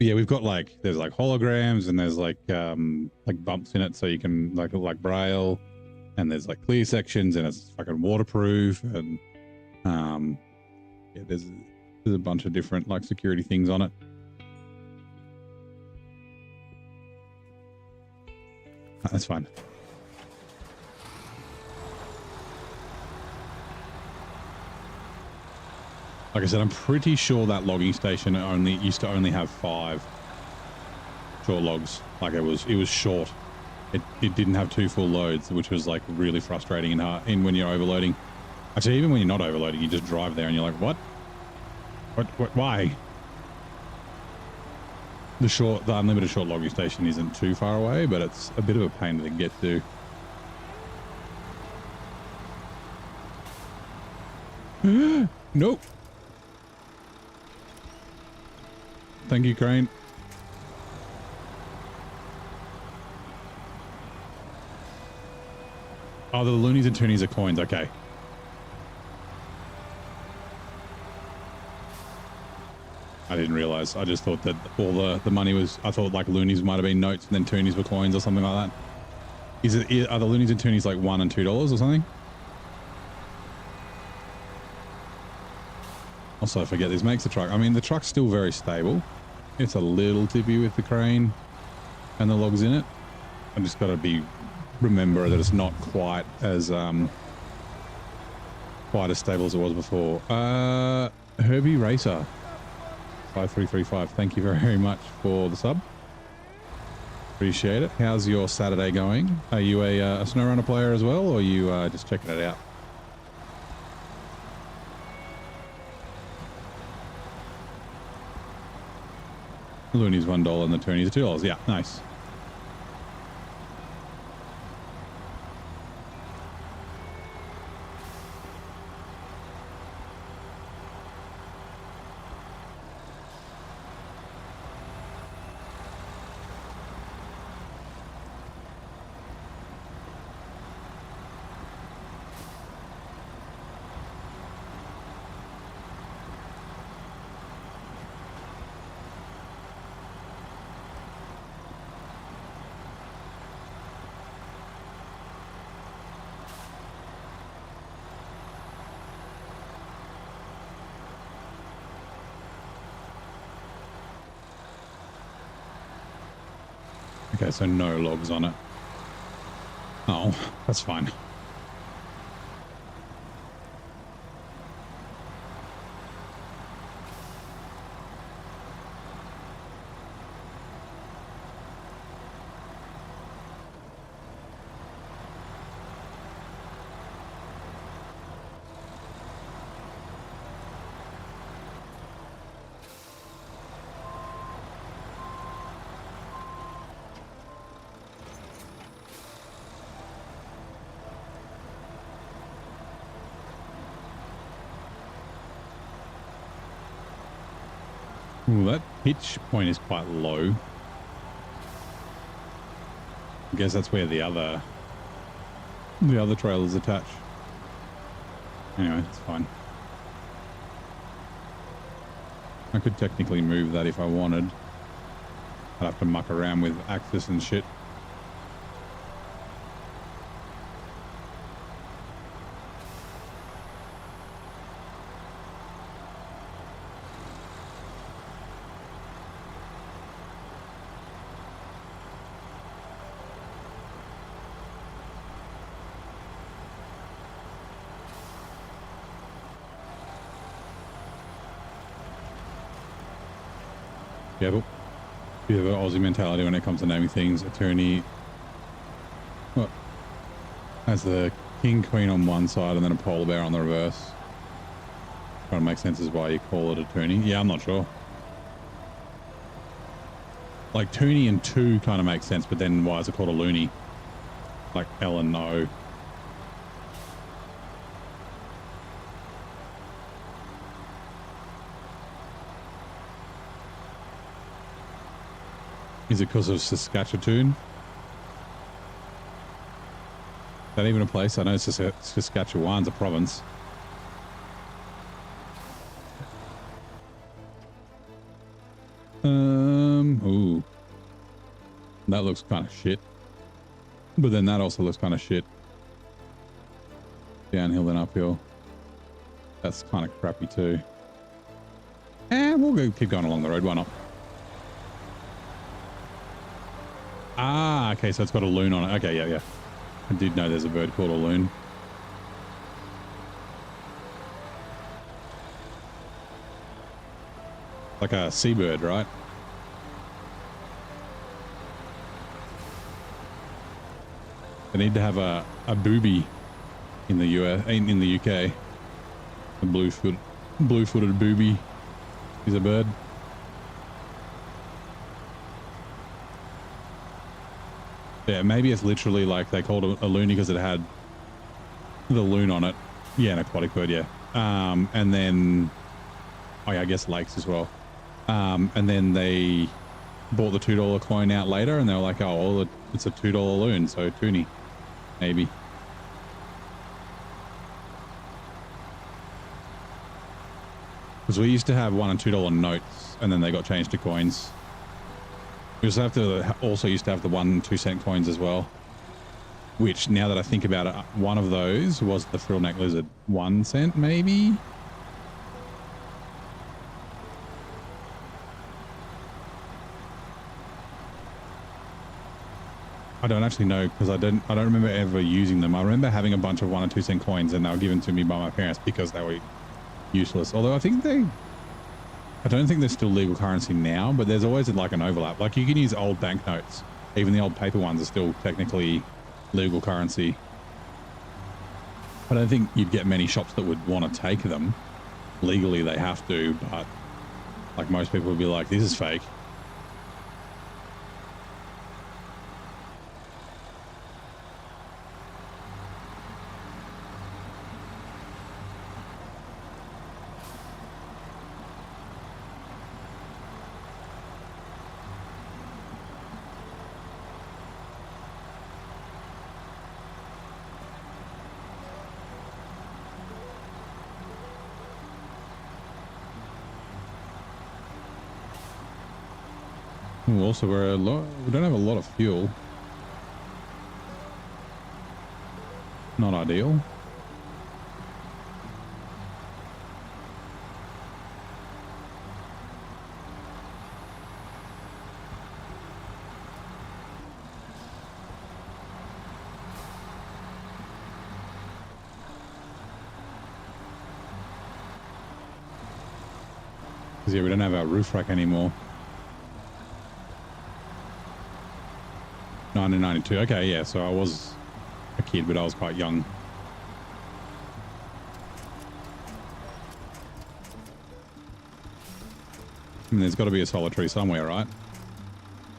Yeah, we've got like, there's like holograms and there's like bumps in it so you can like braille, and there's like clear sections and it's fucking waterproof, and yeah, there's a bunch of different like security things on it. That's fine. Like I said, I'm pretty sure that logging station used to only have 5 short logs. Like it was short. It didn't have 2 full loads, which was like really frustrating and hard. And when you're overloading, actually, even when you're not overloading, you just drive there and you're like, what? Why? The unlimited short logging station isn't too far away, but it's a bit of a pain to get to. Nope. Thank you, Crane. Oh, the loonies and toonies are coins. Okay. I didn't realize. I just thought that all the money was, I thought like loonies might have been notes and then toonies were coins or something like that. Are the loonies and toonies like $1 and $2 or something? Also, I forget this makes the truck. I mean, the truck's still very stable. It's a little tippy with the crane and the logs in it. I just got to remember that it's not quite as stable as it was before. Herbie Racer 5335. Thank you very much for the sub. Appreciate it. How's your Saturday going? Are you a SnowRunner player as well, or are you just checking it out? The Looney's $1 and the Tony's $2. Yeah, nice. Okay, so no logs on it. Oh, that's fine. Ooh, that pitch point is quite low. I guess that's where the other trailer's attached. Anyway, it's fine. I could technically move that if I wanted. I'd have to muck around with axis and shit. Yeah, but bit of an Aussie mentality when it comes to naming things. Attorney, what, has the king queen on one side and then a polar bear on the reverse. Trying to make sense is why you call it attorney. Yeah, I'm not sure. Like Toonie and two kind of makes sense, but then why is it called a loony? Like L and O. Is it because of Saskatchewan? Is that even a place? I know Saskatchewan's a province. Ooh. That looks kind of shit. But then that also looks kind of shit. Downhill then uphill. That's kind of crappy too. And we'll keep going along the road. Why not? Ah, okay, so it's got a loon on it. Okay, yeah. I did know there's a bird called a loon. Like a seabird, right? They need to have a booby in the in the UK. A blue-footed booby is a bird. Yeah, maybe it's literally like they called it a loony because it had the loon on it. Yeah, an aquatic bird, yeah. And then, oh yeah, I guess lakes as well. And then they bought the $2 coin out later and they were like, oh, well, it's a $2 loon, so toonie, maybe. Because we used to have $1 and $2 notes and then they got changed to coins. We also used to have the 1 and 2 cent coins as well, which now that I think about it, one of those was the frill neck lizard. 1 cent maybe. I don't actually know because I don't remember ever using them. I remember having a bunch of 1 and 2 cent coins and they were given to me by my parents because they were useless. Although I don't think they're still legal currency now, but there's always like an overlap. Like you can use old banknotes Even the old paper ones are still technically legal currency. I don't think you'd get many shops that would want to take them. Legally, they have to, but like most people would be like, this is fake. Ooh, also, we don't have a lot of fuel. Not ideal. Because yeah, we don't have our roof rack anymore. 1992. Okay, yeah, so I was a kid, but I was quite young. I mean, there's got to be a solar tree somewhere, right?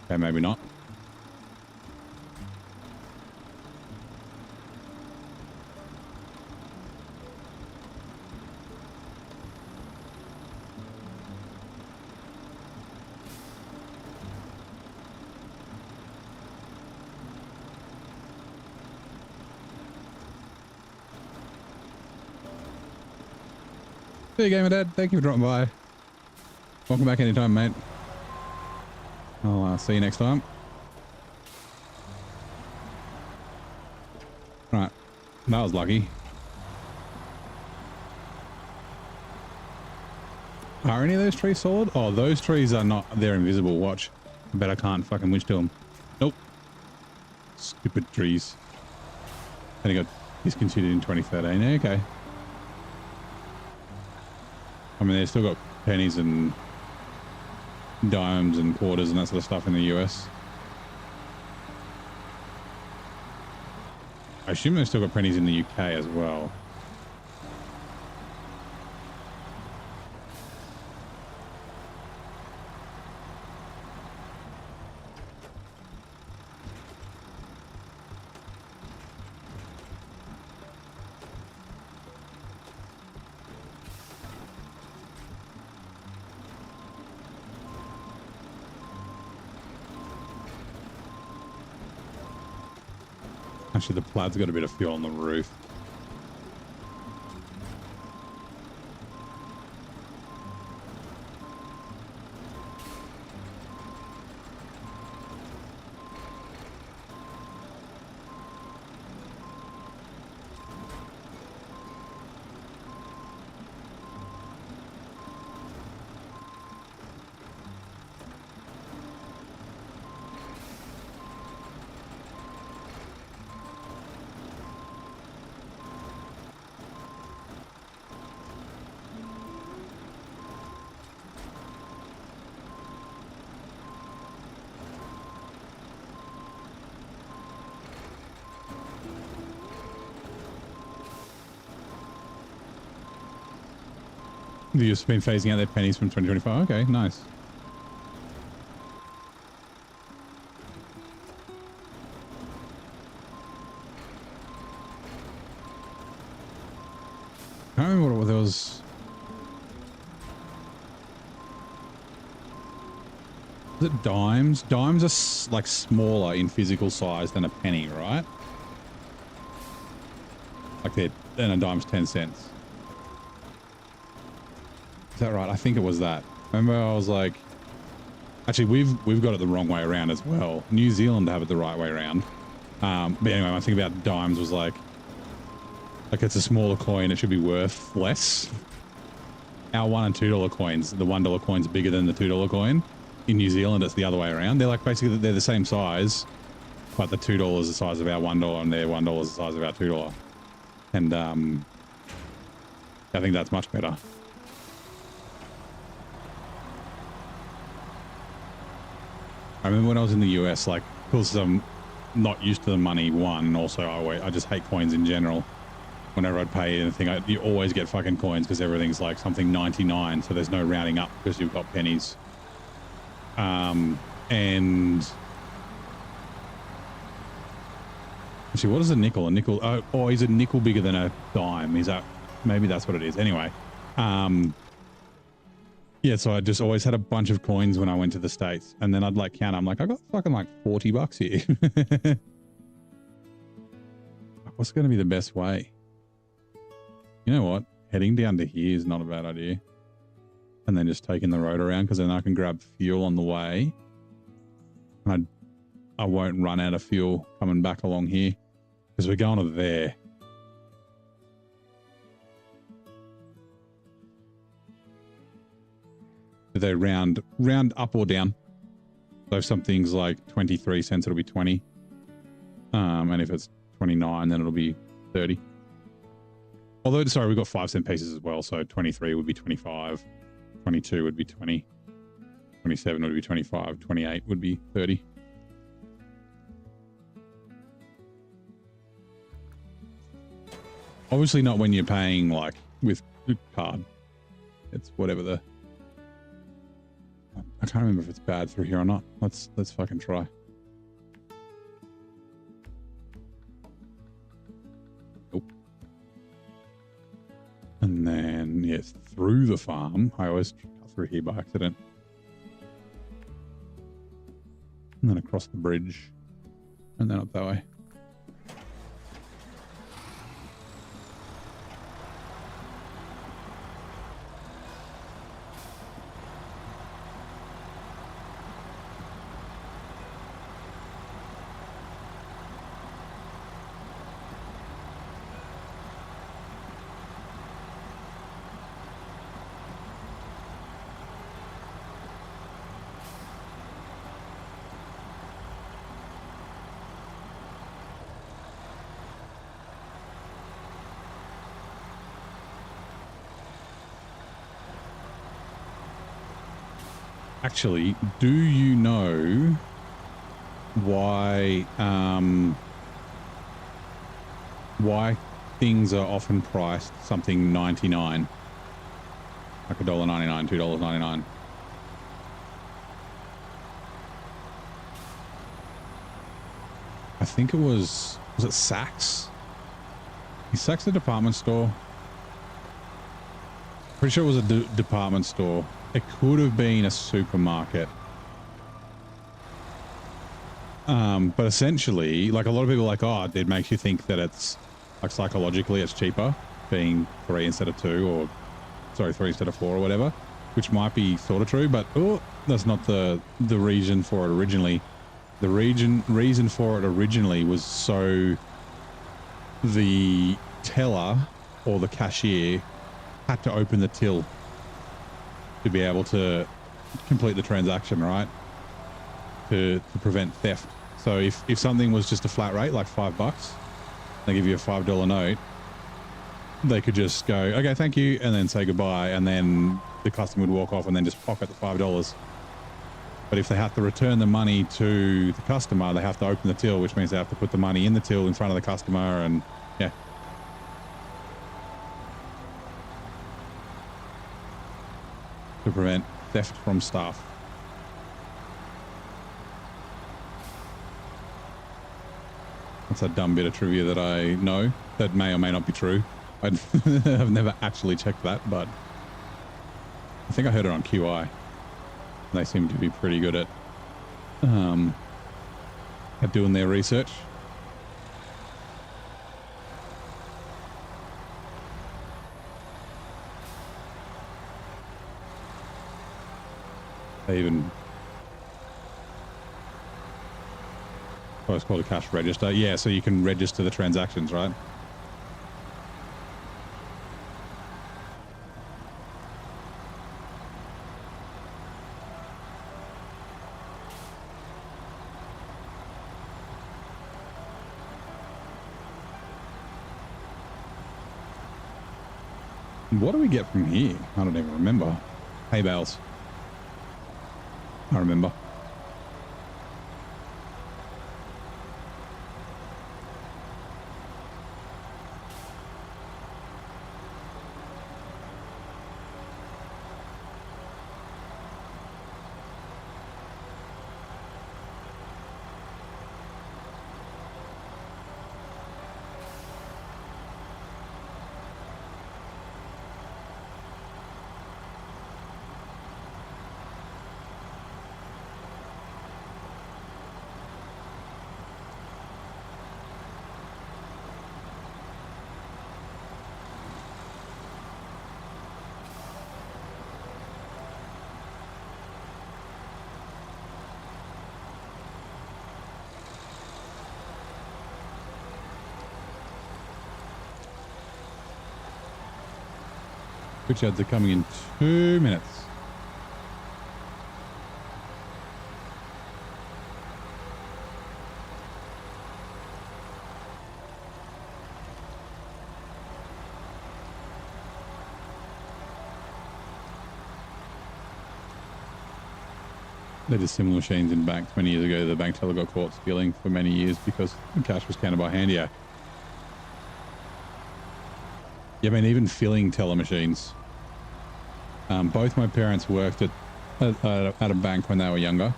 Okay, maybe not. See you, Gamer Dad. Thank you for dropping by. Welcome back anytime, mate. I'll see you next time. Right. That was lucky. Are any of those trees solid? Oh, those trees are not. They're invisible. Watch. I bet I can't fucking winch to them. Nope. Stupid trees. And it got discontinued in 2013. Okay. I mean, they've still got pennies and dimes and quarters and that sort of stuff in the US. I assume they've still got pennies in the UK as well. Actually, the plaid's got a bit of fuel on the roof. You've just been phasing out their pennies from 2025. Okay, nice. I can't remember what there was. Is it dimes? Dimes are like smaller in physical size than a penny, right? Like then a dime's 10 cents. Is that right? I think it was that. Remember, I was like, actually, we've got it the wrong way around as well. New Zealand have it the right way around. But anyway, my thing about dimes was like it's a smaller coin. It should be worth less. Our $1 and $2 coins, the $1 coin's bigger than the $2 coin. In New Zealand, it's the other way around. They're like basically they're the same size, but the $2 is the size of our $1 and their $1 is the size of our $2. And I think that's much better. I remember when I was in the US, like because I'm not used to the money. One, and also I just hate coins in general. Whenever I'd pay anything, you always get fucking coins because everything's like something 99, so there's no rounding up because you've got pennies. And actually, what is a nickel? A nickel? Oh, is a nickel bigger than a dime? Is that maybe that's what it is? Anyway, yeah. So I just always had a bunch of coins when I went to the States, and then I'd like count. I'm like, I got fucking like $40 here. What's going to be the best way? You know what? Heading down to here is not a bad idea. And then just taking the road around, because then I can grab fuel on the way. And I won't run out of fuel coming back along here, because we're going to there. Do they round up or down? So if something's like 23 cents, it'll be 20. And if it's 29, then it'll be 30. Although, sorry, we've got 5-cent pieces as well. So 23 would be 25. 22 would be 20. 27 would be 25. 28 would be 30. Obviously not when you're paying like with card. It's whatever the... I can't remember if it's bad through here or not. Let's fucking try. And then, yes, through the farm. I always cut through here by accident. And then across the bridge. And then up that way. Actually, do you know why things are often priced something 99, like $1.99, $2.99? I think it was it Saks? Is Saks a department store? Pretty sure it was a department store. It could have been a supermarket. But essentially, like a lot of people are like, oh, it makes you think that it's like psychologically it's cheaper being 3 instead of 2, or sorry, 3 instead of 4 or whatever, which might be sort of true, but that's not the reason for it originally. The reason for it originally was so the teller or the cashier had to open the till to be able to complete the transaction, right? To prevent theft. So if something was just a flat rate, like $5, they give you a $5 note, they could just go, okay, thank you, and then say goodbye, and then the customer would walk off and then just pocket the $5. But if they have to return the money to the customer, they have to open the till, which means they have to put the money in the till in front of the customer, and yeah. To prevent theft from staff. That's a dumb bit of trivia that I know that may or may not be true. I've never actually checked that, but I think I heard it on QI. They seem to be pretty good at doing their research. They even... Oh, it's called a cash register. Yeah, so you can register the transactions, right? What do we get from here? I don't even remember. Hay bales. I remember. Twitch ads are coming in 2 minutes. They did similar machines in banks 20 years ago. The bank teller got caught stealing for many years because the cash was counted by hand. Yeah. Yeah, I mean, even filling teller machines. Both my parents worked at a bank when they were younger.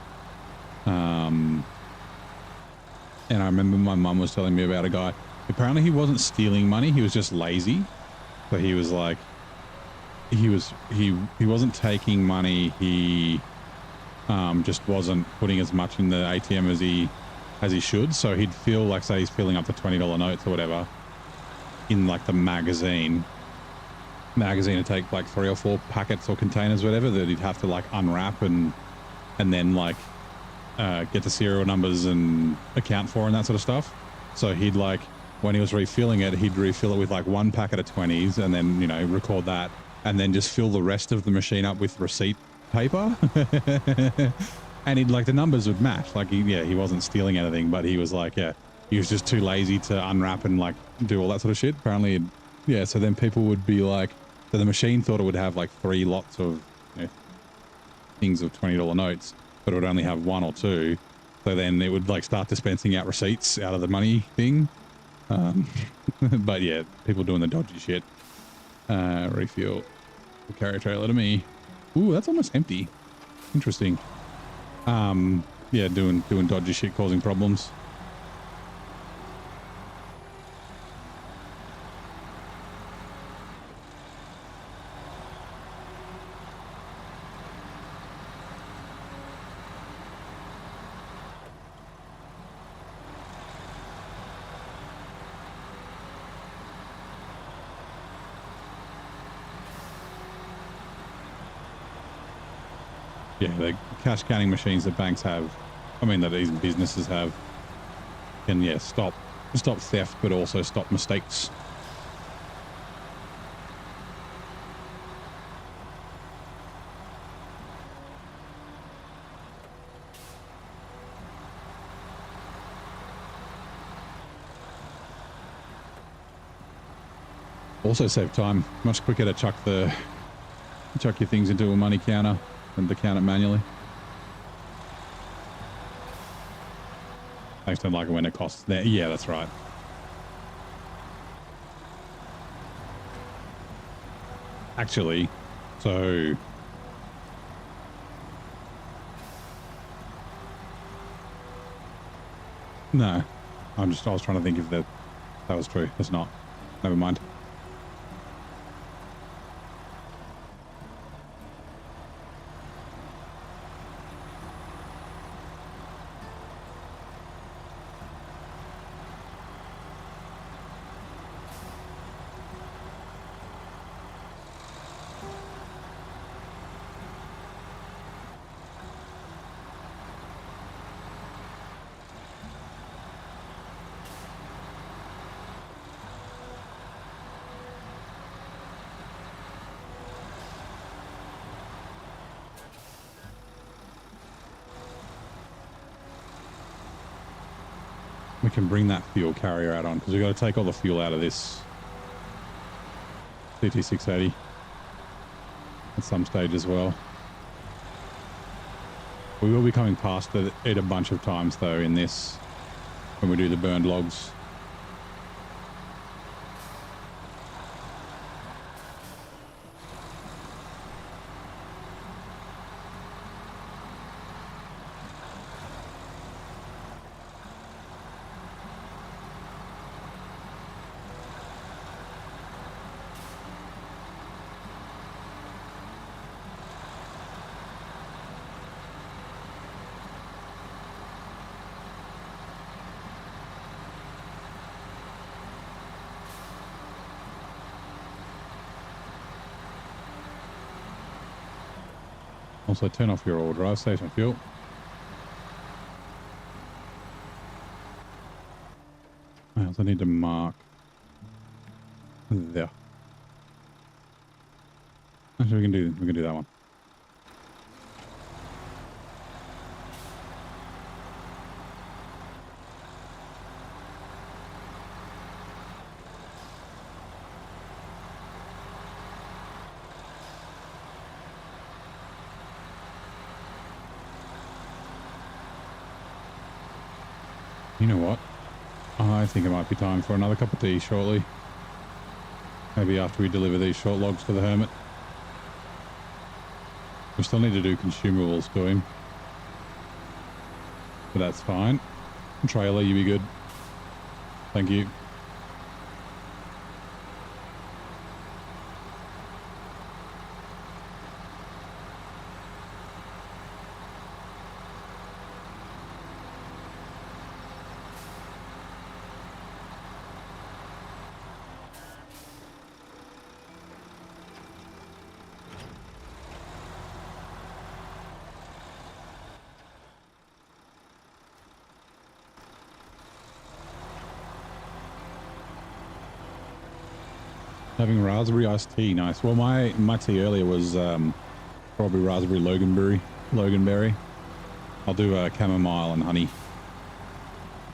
And I remember my mum was telling me about a guy. Apparently he wasn't stealing money. He was just lazy. But he was like, he wasn't taking money. He just wasn't putting as much in the ATM as he should. So he'd feel like, say he's filling up the $20 notes or whatever in like the magazine would take like 3 or 4 packets or containers, whatever, that he'd have to like unwrap and then like get the serial numbers and account for and that sort of stuff. So he'd like, when he was refilling it, he'd refill it with like 1 packet of 20s and then, you know, record that and then just fill the rest of the machine up with receipt paper. And he'd like, the numbers would match. Like he wasn't stealing anything, but he was like, yeah, he was just too lazy to unwrap and like do all that sort of shit. Apparently, yeah. So then people would be like, so the machine thought it would have like 3 lots of, you know, things of $20 notes, but it would only have 1 or 2. So then it would like start dispensing out receipts out of the money thing. But yeah, people doing the dodgy shit. Refuel the carrier trailer to me. Ooh, that's almost empty. Interesting. Yeah, doing dodgy shit, causing problems. Yeah, the cash counting machines that banks have, I mean, that these businesses have, can, yeah, stop theft, but also stop mistakes. Also save time. Much quicker to chuck your things into a money counter than to count it manually. I just don't like it when it costs that. Yeah, that's right. Actually, so no, I was trying to think if that was true. It's not. Never mind. We can bring that fuel carrier out on because we've got to take all the fuel out of this CT680 at some stage as well. We will be coming past it a bunch of times though in this when we do the burned logs. Also, turn off your all drive, save some fuel. I also need to mark there. Actually, we can do that one. You know what? I think it might be time for another cup of tea shortly. Maybe after we deliver these short logs to the hermit. We still need to do consumables to him. But that's fine. Trailer, you be good. Thank you. Having raspberry iced tea, nice. Well, my tea earlier was probably raspberry loganberry. I'll do chamomile and honey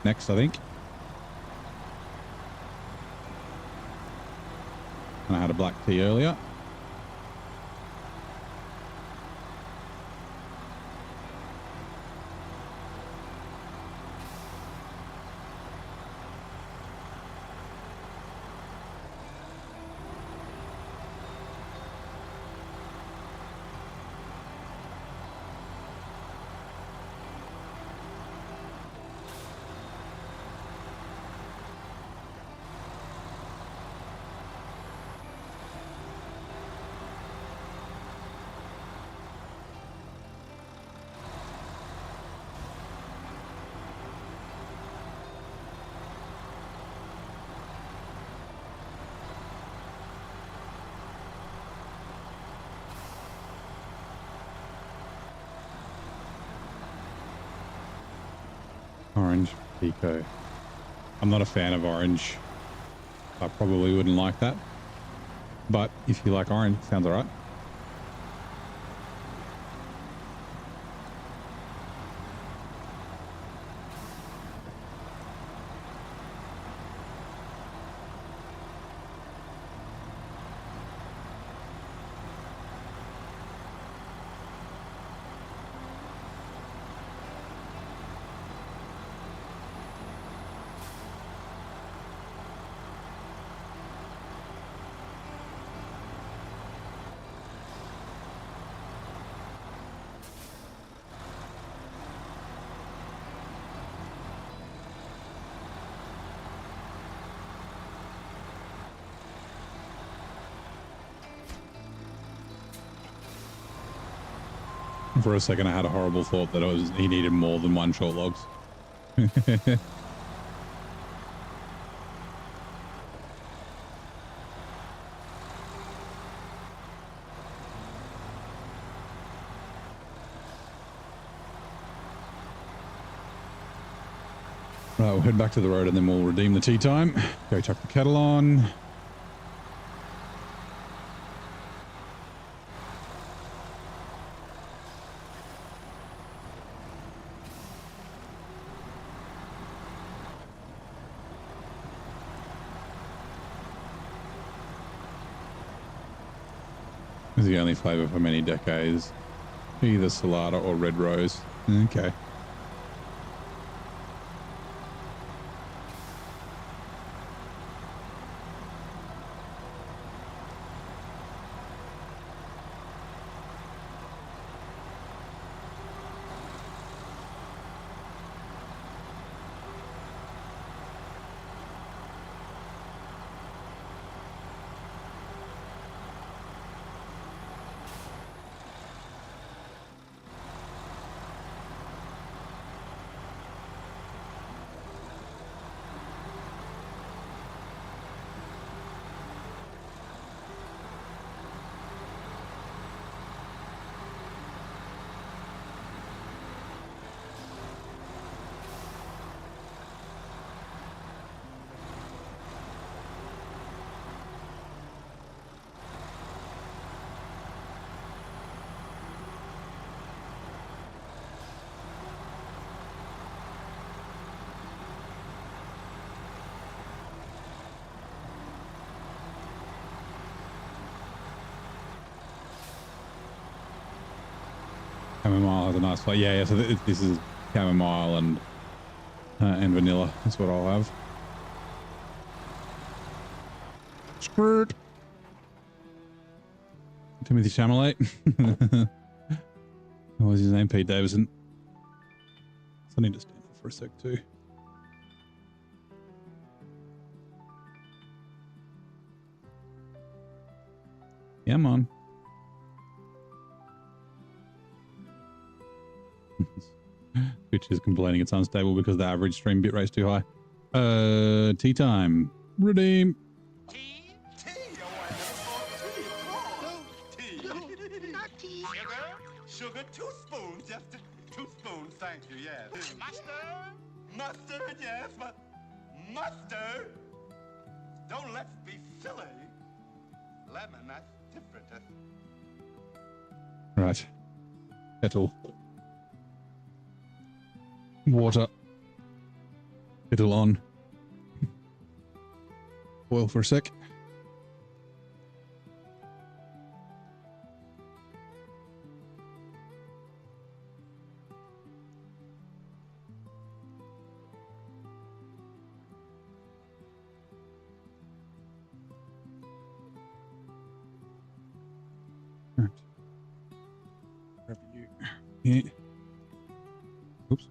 next, I think. And I had a black tea earlier. Orange Pico. I'm not a fan of orange. I probably wouldn't like that. But if you like orange, sounds alright. For a second, I had a horrible thought that he needed more than one short logs. Right, we'll head back to the road and then we'll redeem the tea time. Go chuck the kettle on. Is the only flavour for many decades. Either Salada or Red Rose. Okay. Chamomile has a nice flavor. Yeah, yeah. So this is chamomile and vanilla. That's what I'll have. Skirt. Timothy Chalamet. What was his name? Pete Davidson. So I need to stand up for a sec too. Yeah, man. Twitch is complaining it's unstable because the average stream bitrate is too high. Tea time. Redeem. Sugar, 2 spoons, just 2 spoons, thank you, yes. Mustard? Mustard, yes, but mustard? Don't let's be silly. Lemon, that's different. Right. Kettle. Water. Kettle on. Boil for a sec. Right. Grab you. Yeah. Oops.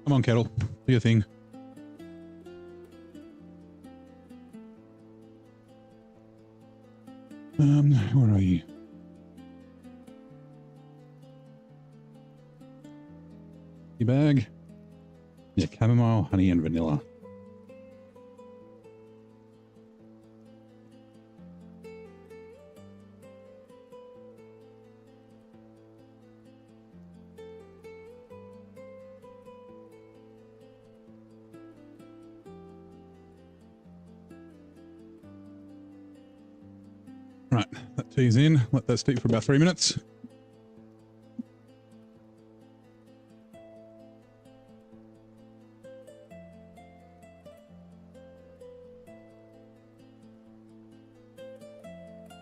Come on, Kettle. Do your thing. Where are you? Tea bag. Yeah, chamomile, honey, and vanilla. Right, that tea's in. Let that steep for about 3 minutes.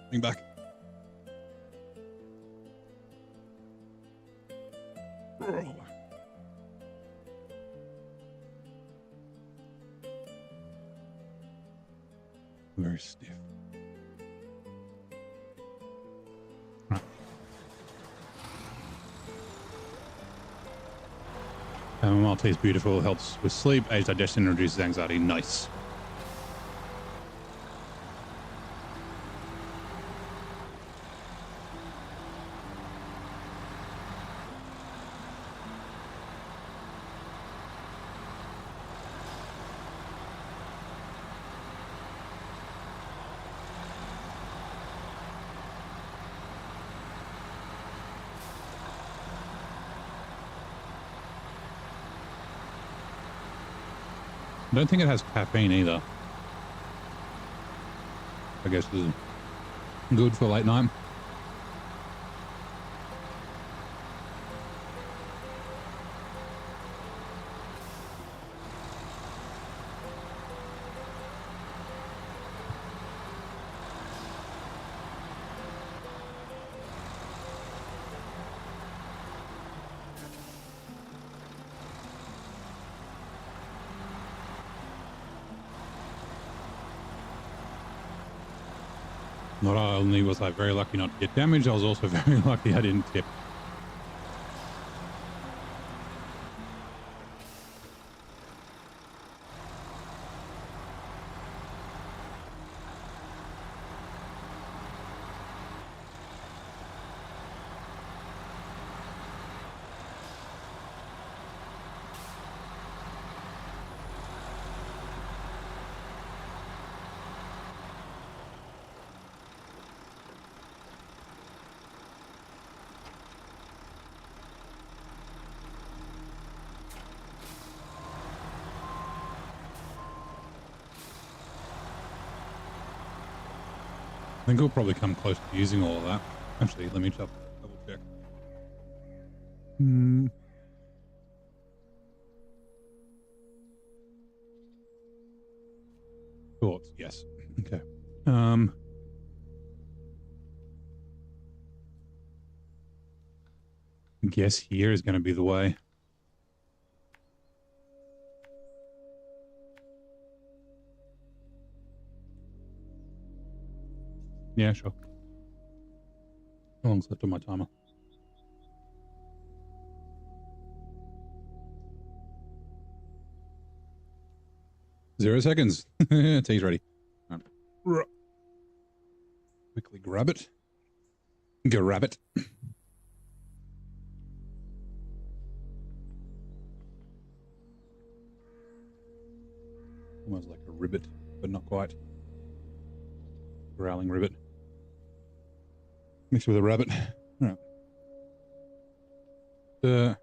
Bring back. Very stiff. Chamomile tea is beautiful, helps with sleep, aids digestion, and reduces anxiety. Nice. I don't think it has caffeine either. I guess this is good for late night. Not only was I very lucky not to get damaged, I was also very lucky I didn't tip. I think we'll probably come close to using all of that. Actually, let me double check. Thoughts, yes. Okay. Guess here is going to be the way. Yeah, sure. How long's left on my timer? Zero seconds. Tea's ready. Right. Quickly grab it. Grab it. Almost like a ribbit, but not quite. Growling ribbit. Mixed with a rabbit. All right. Oh.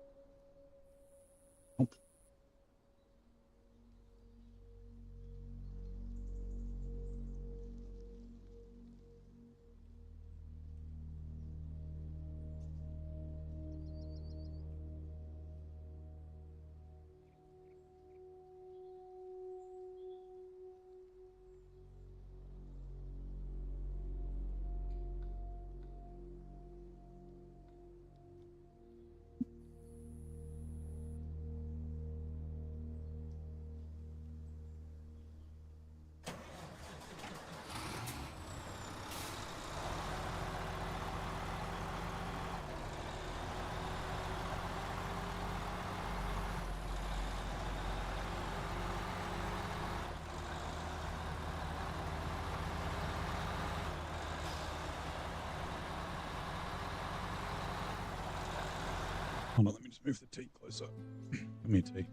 Hold on, let me just move the tea closer. Give me a tea.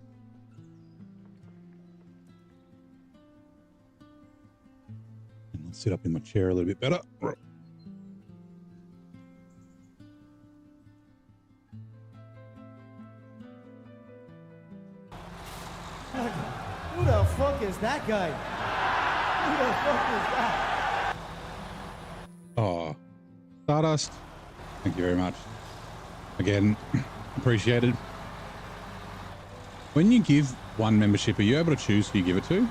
And let's sit up in my chair a little bit better. Who the fuck is that guy? Who the fuck is that? Oh, Stardust. Thank you very much. Again, appreciated. When you give one membership, are you able to choose who you give it to?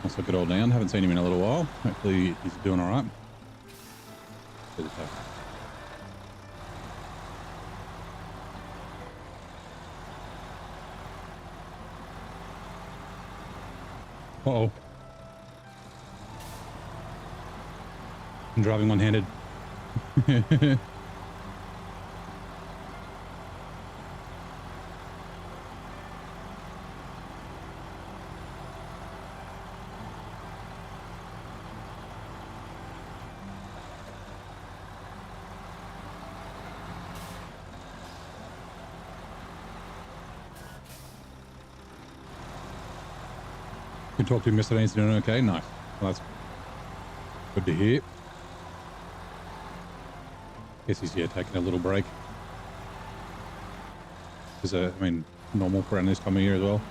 Also, good old Dan. Haven't seen him in a little while. Hopefully he's doing all right. Uh-oh. I'm driving one-handed. You talked to him yesterday, he's doing okay? Nice. Well, that's good to hear. Guess he's here taking a little break. Is I mean, normal for around this time of year as well.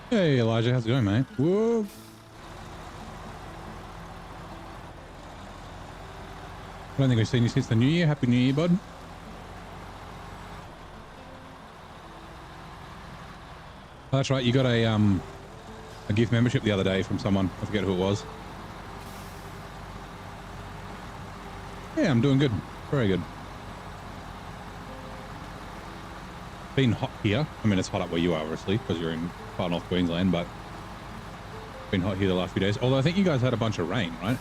Hey Elijah, how's it going, mate? Whoa. I don't think I've seen you since the new year. Happy New Year, bud. Oh, that's right. You got a gift membership the other day from someone. I forget who it was. Yeah, I'm doing good. Very good. Been hot here. I mean, it's hot up where you are, obviously, because you're in far north Queensland, but been hot here the last few days. Although I think you guys had a bunch of rain, right?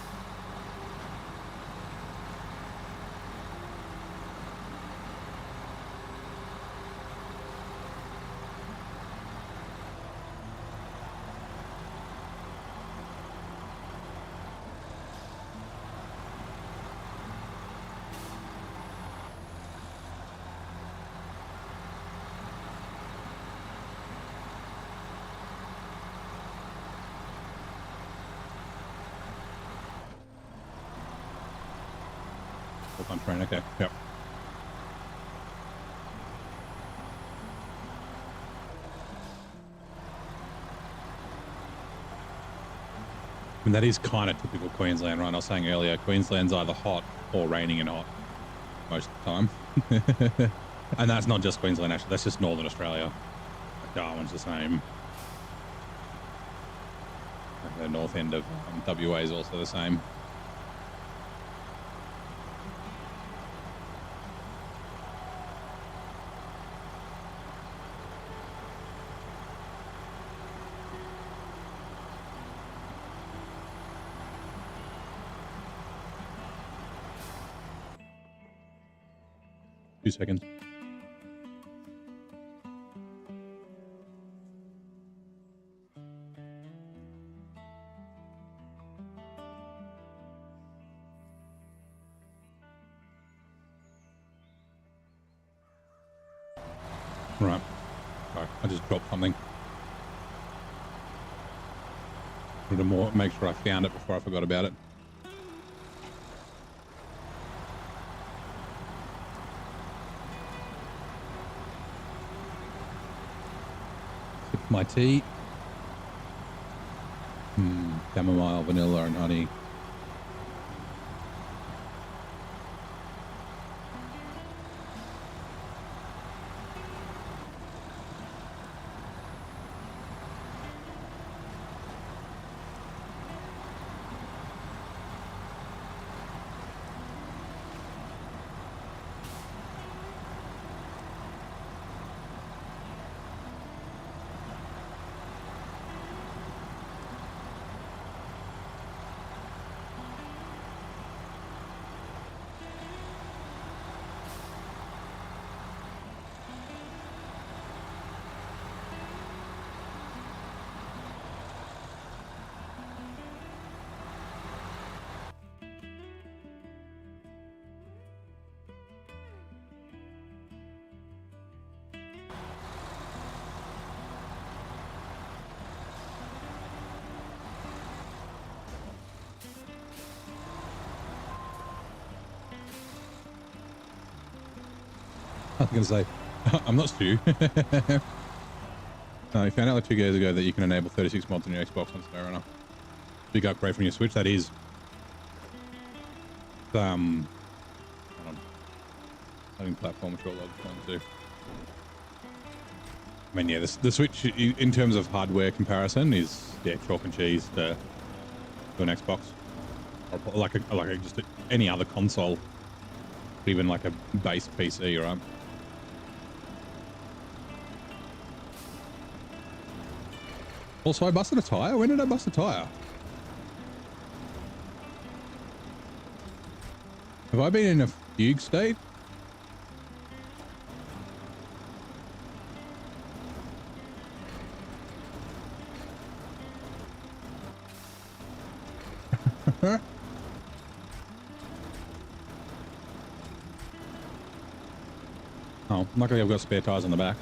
On train, okay. Yep. I mean, that is kind of typical Queensland, right? I was saying earlier, Queensland's either hot or raining and hot most of the time. And that's not just Queensland, actually. That's just Northern Australia. Darwin's the same. The north end of WA is also the same. Seconds. Right. Sorry, I just dropped something. Wanted to make sure I found it before I forgot about it. My tea. Chamomile, vanilla, and honey. I was going to say, I'm not Stu. I found out like 2 years ago that you can enable 36 mods on your Xbox on SnowRunner. Big upgrade from your Switch, that is. Hold on. Having platform which all loves fun too. I mean, yeah, the Switch, in terms of hardware comparison, is, yeah, chalk and cheese to an Xbox. Or like just any other console. Even like a base PC, right? Also, I busted a tire. When did I bust a tire? Have I been in a fugue state? Oh, luckily I've got spare tires on the back.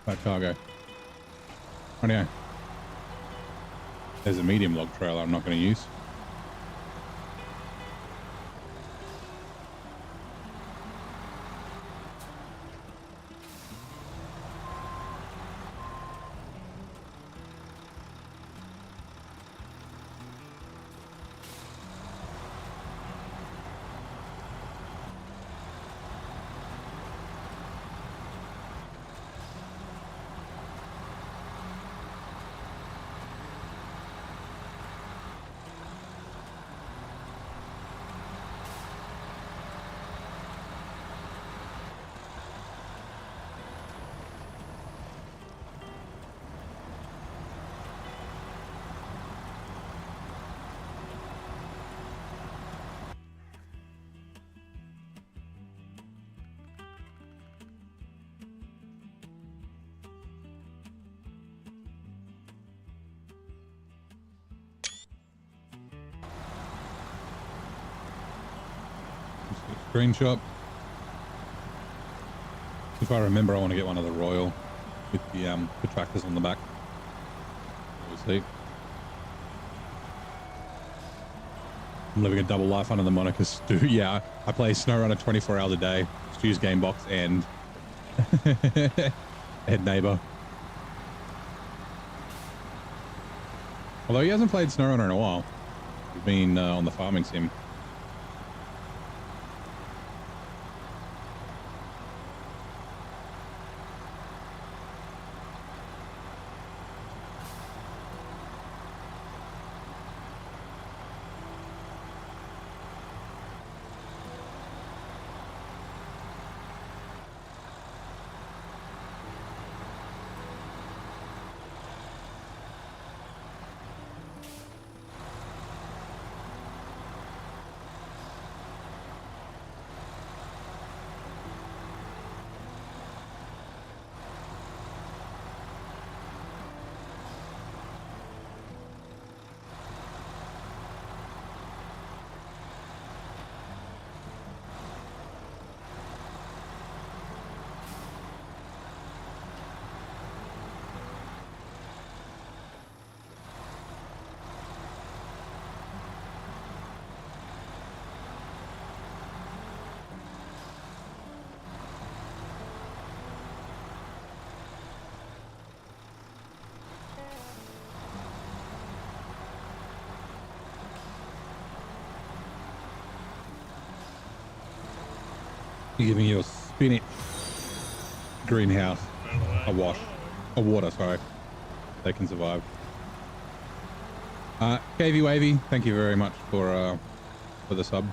Right, cargo. Rightio. There's a medium log trailer I'm not going to use. Just get a screenshot. If I remember, I want to get one of the Royal with the tractors on the back. We'll see. I'm living a double life under the moniker Stu. Yeah, I play SnowRunner 24 hours a day. Stu's Gamebox and Head Neighbor. Although he hasn't played SnowRunner in a while. He's been on the farming sim. You're giving your spinach greenhouse a water, sorry. They can survive. KV Wavy, thank you very much for the sub,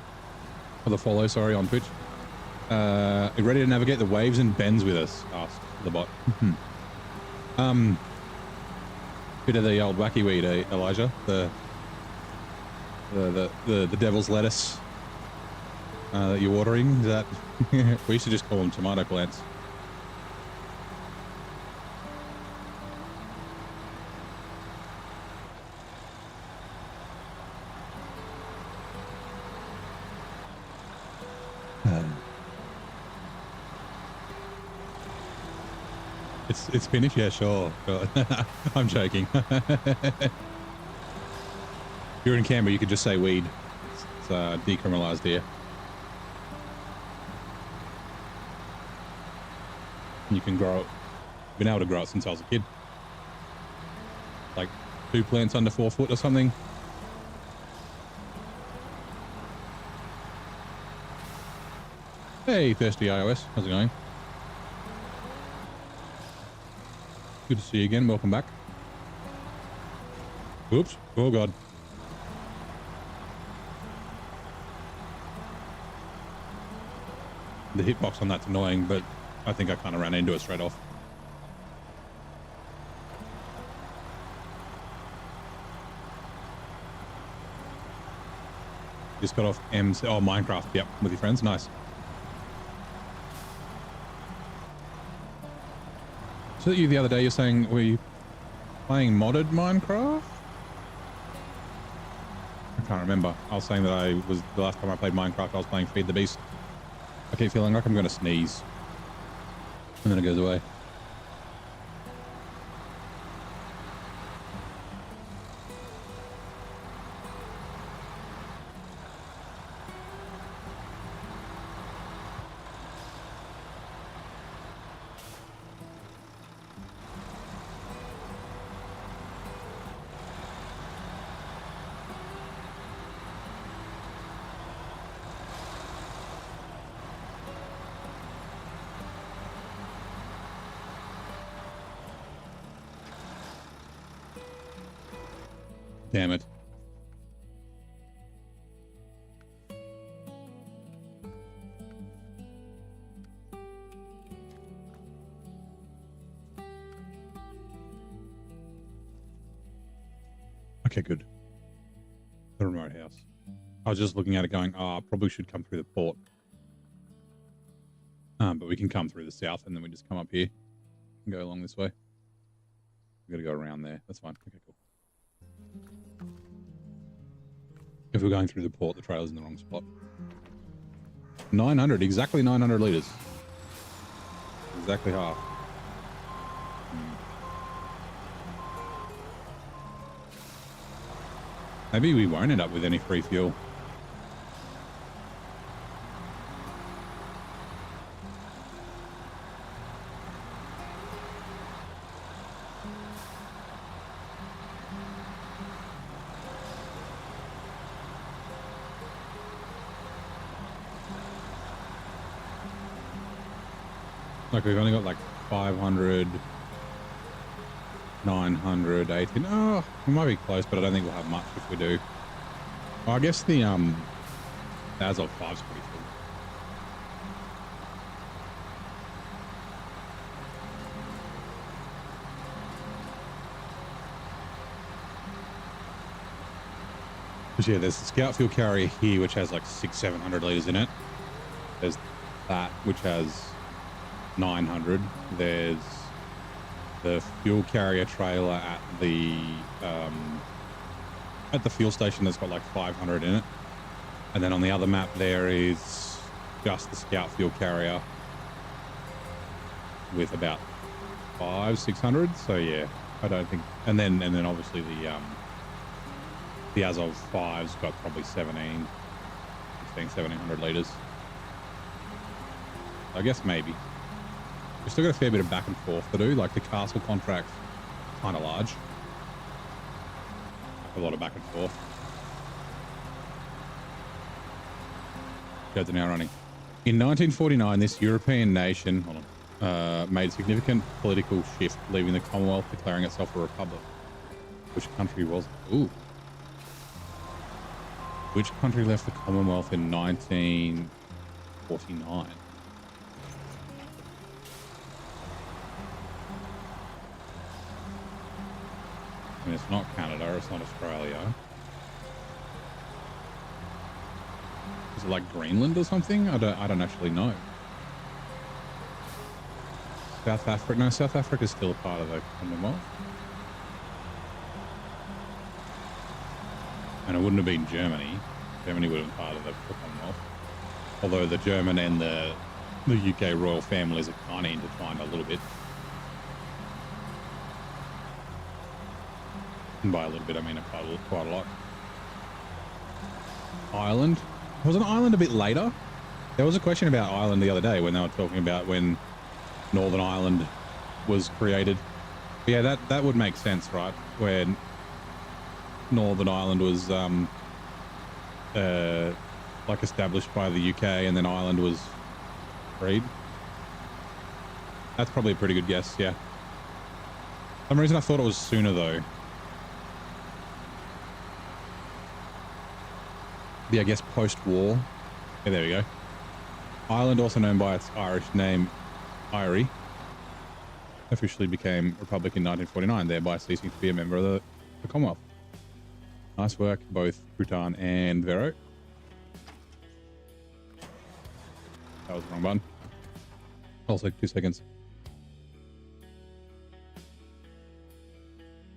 for the follow, sorry, on Twitch. Are you ready to navigate the waves and bends with us? Asked the bot. Bit of the old wacky weed, Elijah. The devil's lettuce that you're watering. Is that we used to just call them tomato plants. It's finished? Yeah, sure. I'm joking. If you're in Canberra, you could just say weed. It's decriminalised here. You can grow it. I've been able to grow it since I was a kid. Like 2 plants under 4 foot or something. Hey, Thirsty iOS. How's it going? Good to see you again. Welcome back. Oops. Oh, God. The hitbox on that's annoying, but I think I kind of ran into it straight off. Just got off Minecraft. Yep, with your friends. Nice. So you the other day, you're saying, were you playing modded Minecraft? I can't remember. I was saying that the last time I played Minecraft, I was playing Feed the Beast. I keep feeling like I'm going to sneeze. And then it goes away. Damn it. Okay, good. The remote house. I was just looking at it going, I probably should come through the port. But we can come through the south and then we just come up here and go along this way. We've got to go around there. That's fine. Okay, cool. If we're going through the port, the trailer's in the wrong spot. 900, exactly 900 liters. Exactly half. Maybe we won't end up with any free fuel. Like we've only got like 500, 900, 18. Oh, we might be close, but I don't think we'll have much if we do. Well, I guess the Azov 5's pretty full. But yeah, there's the Scout fuel carrier here, which has like 600-700 liters in it. There's that, which has 900. There's the fuel carrier trailer at the fuel station that's got like 500 in it, and then on the other map there is just the Scout fuel carrier with about 500-600. So yeah, I don't think, and then obviously the Azov 5's got probably 1700 liters. I guess maybe. We've still got a fair bit of back and forth to do. Like the castle contract's kind of large. A lot of back and forth. Codes are now running. In 1949, this European nation made a significant political shift, leaving the Commonwealth, declaring itself a republic. Which country was? Ooh. Which country left the Commonwealth in 1949? I mean, it's not Canada, it's not Australia. Is it like Greenland or something? I don't actually know. South Africa? No, South Africa is still a part of the Commonwealth. And it wouldn't have been Germany. Germany would have been part of the Commonwealth. Although the German and the UK royal families are kind of intertwined a little bit. And by a little bit, I mean quite a lot. Ireland. Wasn't Ireland a bit later? There was a question about Ireland the other day when they were talking about when Northern Ireland was created. But yeah, that would make sense, right? When Northern Ireland was like established by the UK and then Ireland was freed. That's probably a pretty good guess, yeah. For some reason I thought it was sooner though. Yeah, I guess post-war. Yeah, there we go. Ireland, also known by its Irish name, Irie, officially became Republic in 1949, thereby ceasing to be a member of the Commonwealth. Nice work, both Crouton and Vero. That was the wrong button. Also, 2 seconds.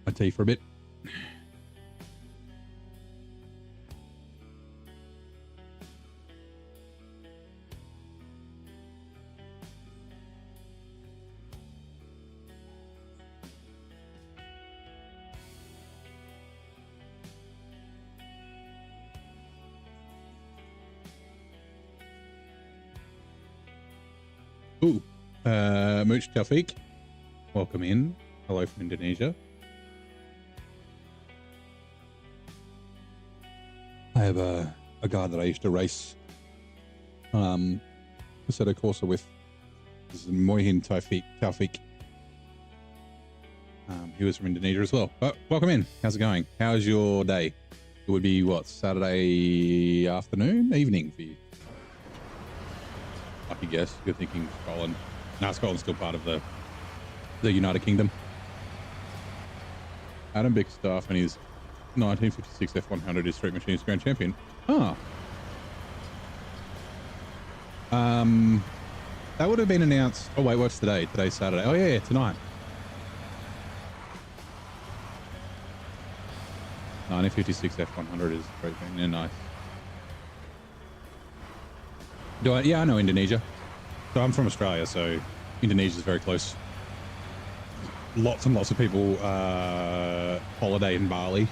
I'll tell you for a bit. Ooh, Mooch Taufik, welcome in. Hello from Indonesia. I have a guy that I used to race Assetto Corsa with. This is Mohin Taufik. He was from Indonesia as well. But welcome in. How's it going? How's your day? It would be what, Saturday afternoon, evening for you? Lucky guess. You're thinking Scotland. No, Scotland's still part of the United Kingdom. Adam Bickerstaff and his 1956 F100 is Street Machines Grand Champion. Ah. That would have been announced. Oh wait, what's today? Today's Saturday. Oh yeah, tonight. 1956 F100 is Street Champion. Yeah, nice. Do I? Yeah, I know Indonesia. So I'm from Australia, so Indonesia is very close. Lots and lots of people holiday in Bali.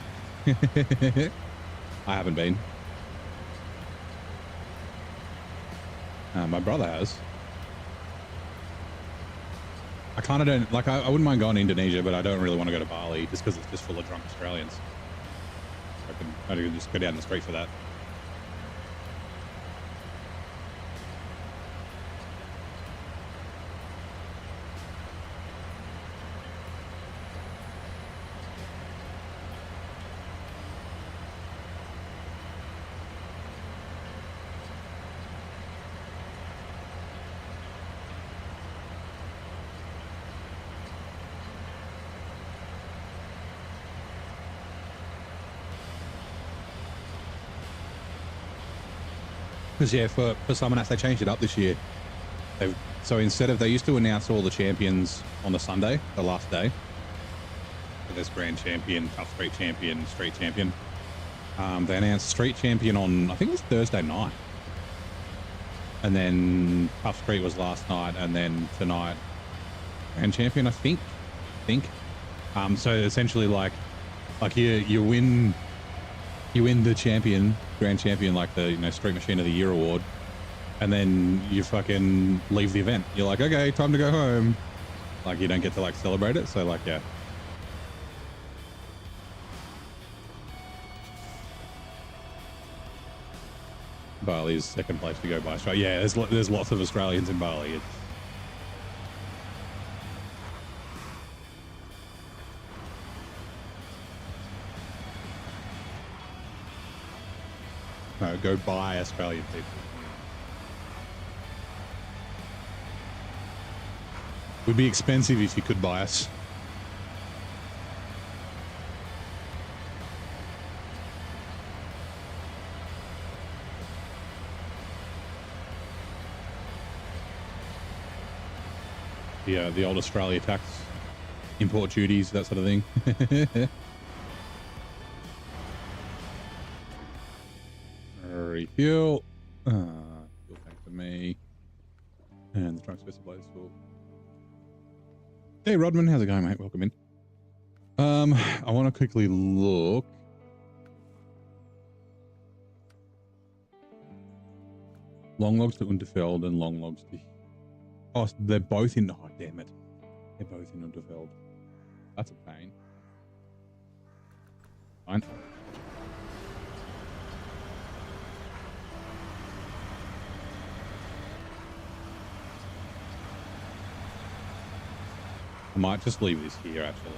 I haven't been. My brother has. I kind of don't like. I wouldn't mind going to Indonesia, but I don't really want to go to Bali just because it's just full of drunk Australians. I can just go down the street for that. Because yeah, for Summoners, they changed it up this year. So instead of, they used to announce all the champions on the Sunday, the last day. So there's Grand Champion, Tough Street Champion, Street Champion. They announced Street Champion on, I think it was Thursday night. And then Tough Street was last night, and then tonight Grand Champion, I think. So essentially like you win the champion, Grand Champion, like the, you know, Street Machine of the Year award, and then you fucking leave the event. You're like, okay, time to go home. Like, you don't get to like celebrate it. So like, yeah. Bali's second place to go by Australia. Yeah, there's lots of Australians in Bali. No, go buy Australian people. Would be expensive if you could buy us. Yeah, the old Australia tax, import duties, that sort of thing. Refuel. Fuel tank for me. And the trunk specifies full. Hey Rodman, how's it going, mate? Welcome in. I want to quickly look. Long logs to Unterfeld and long logs to... Oh, they're both in... Oh, damn it. They're both in Unterfeld. That's a pain. Fine. I might just leave this here, actually.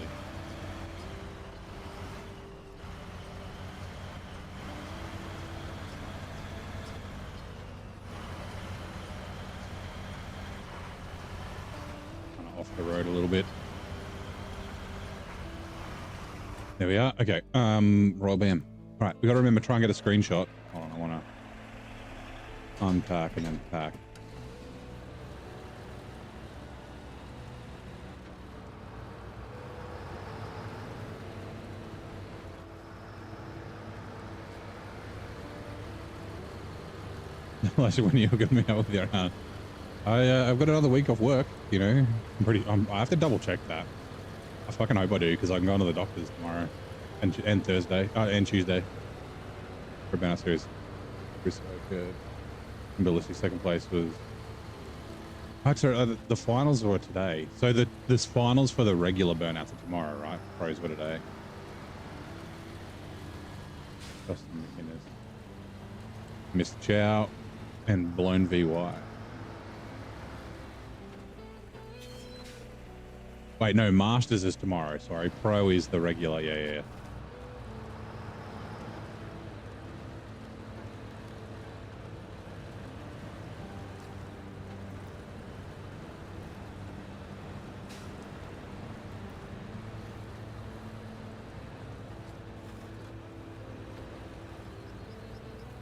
Kind of off the road a little bit. There we are. Okay. Royal Bam. All right. We got to remember, try and get a screenshot. Hold on. I want to unpack and then pack. When you're going to be out with your hand. I've got another week off work, you know. I have to double check that. I fucking hope I do, because I can go to the doctors tomorrow and Thursday and Tuesday for Burnout Series. So good. Ability second place was. Actually, the finals were today. So this finals for the regular Burnouts are tomorrow, right? Pros were today. Justin McInnes, Mr. Chow, and Blown VY. Wait, no, Masters is tomorrow. Sorry, Pro is the regular. Yeah.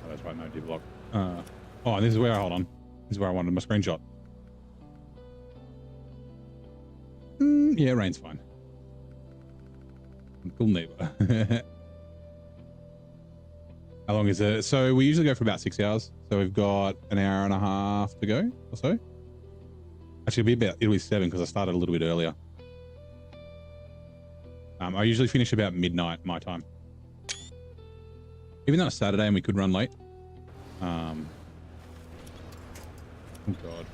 Oh, that's right, no D-block. Oh, this is where, hold on. This is where I wanted my screenshot. Yeah, rain's fine. Cool neighbor. How long is it? So we usually go for about 6 hours. So we've got an hour and a half to go or so. Actually, it'll be 7 because I started a little bit earlier. I usually finish about midnight my time. Even though it's Saturday and we could run late. Oh God.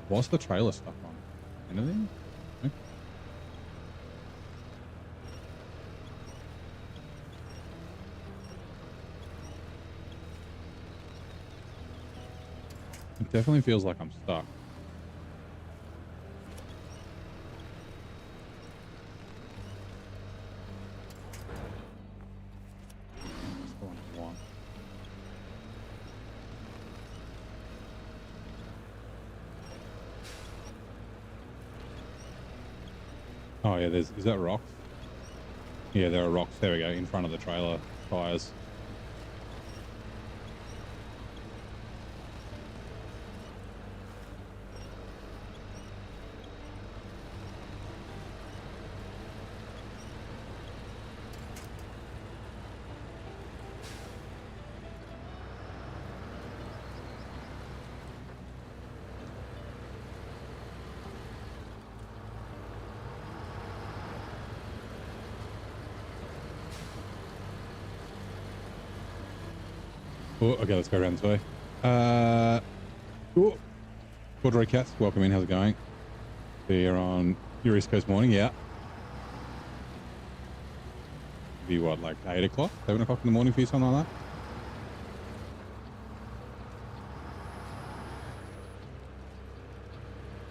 What's the trailer stuff on? Anything? No? It definitely feels like I'm stuck. That's the one I want. Oh yeah, is that rocks? Yeah, there are rocks. There we go, in front of the trailer tires. Oh, okay, let's go around this way. Oh, Corduroy Cats, welcome in. How's it going? Here on your East Coast morning, yeah. Be what, like 8 o'clock, 7 o'clock in the morning for you, something like that?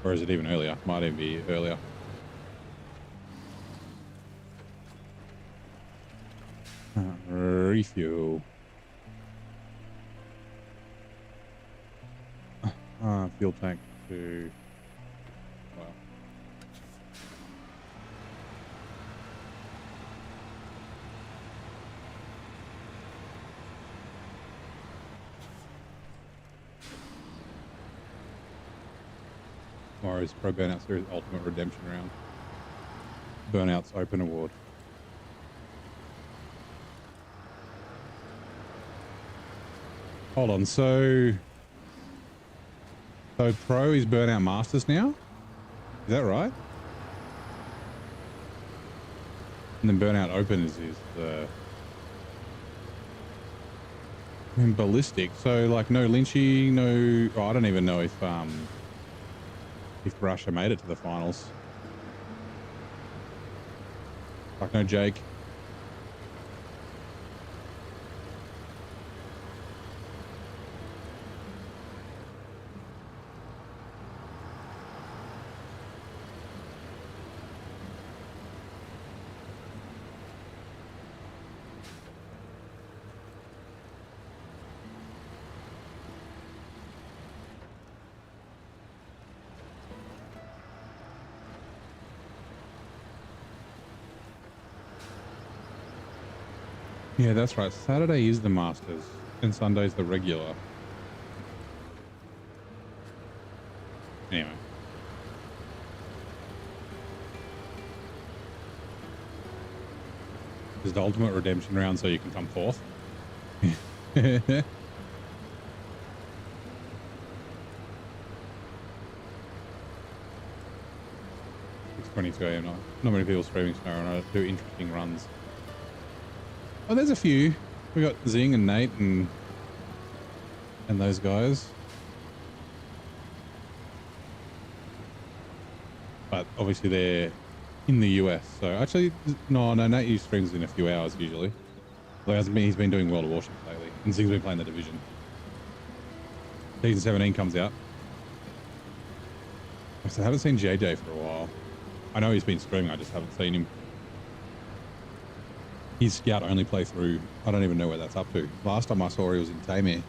Or is it even earlier? Might even be earlier. Refuel. Fuel tank to... Wow. Tomorrow's Pro Burnout Series Ultimate Redemption Round. Burnout's Open Award. Hold on, so Pro is Burnout Masters now? Is that right? And then Burnout Open is the... I mean, Ballistic. So, like, no Lynchy, no... Oh, I don't even know if Russia made it to the finals. Like, no Jake. Yeah, that's right. Saturday is the Masters and Sunday's the regular. Anyway. Is the ultimate redemption round so you can come fourth? 6:22 AM. Not many people streaming SnowRunner do interesting runs. Oh, there's a few. We got Zing and Nate and those guys. But obviously they're in the US. So actually, no, Nate streams in a few hours usually. Like he's been doing World of Warships lately, and Zing's been playing the Division. Season 17 comes out. I haven't seen JJ for a while. I know he's been streaming. I just haven't seen him. His Scout only playthrough, I don't even know where that's up to. Last time I saw he was in Tamir.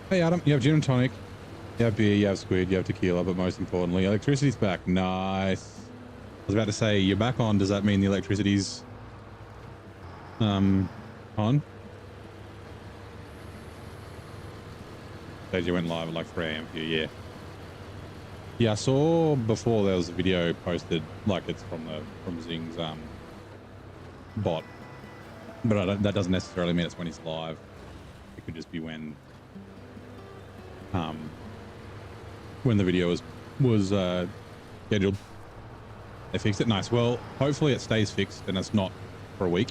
Hey Adam, you have gin and tonic, you have beer, you have squid, you have tequila, but most importantly, electricity's back. Nice. I was about to say, you're back on. Does that mean the electricity's on? Said you went live at like 3 AM for you, yeah. Yeah, I saw before there was a video posted, like it's from Zing's bot, but that doesn't necessarily mean it's when he's live. It could just be when the video was scheduled. They fixed it. Nice. Well, hopefully it stays fixed and it's not for a week.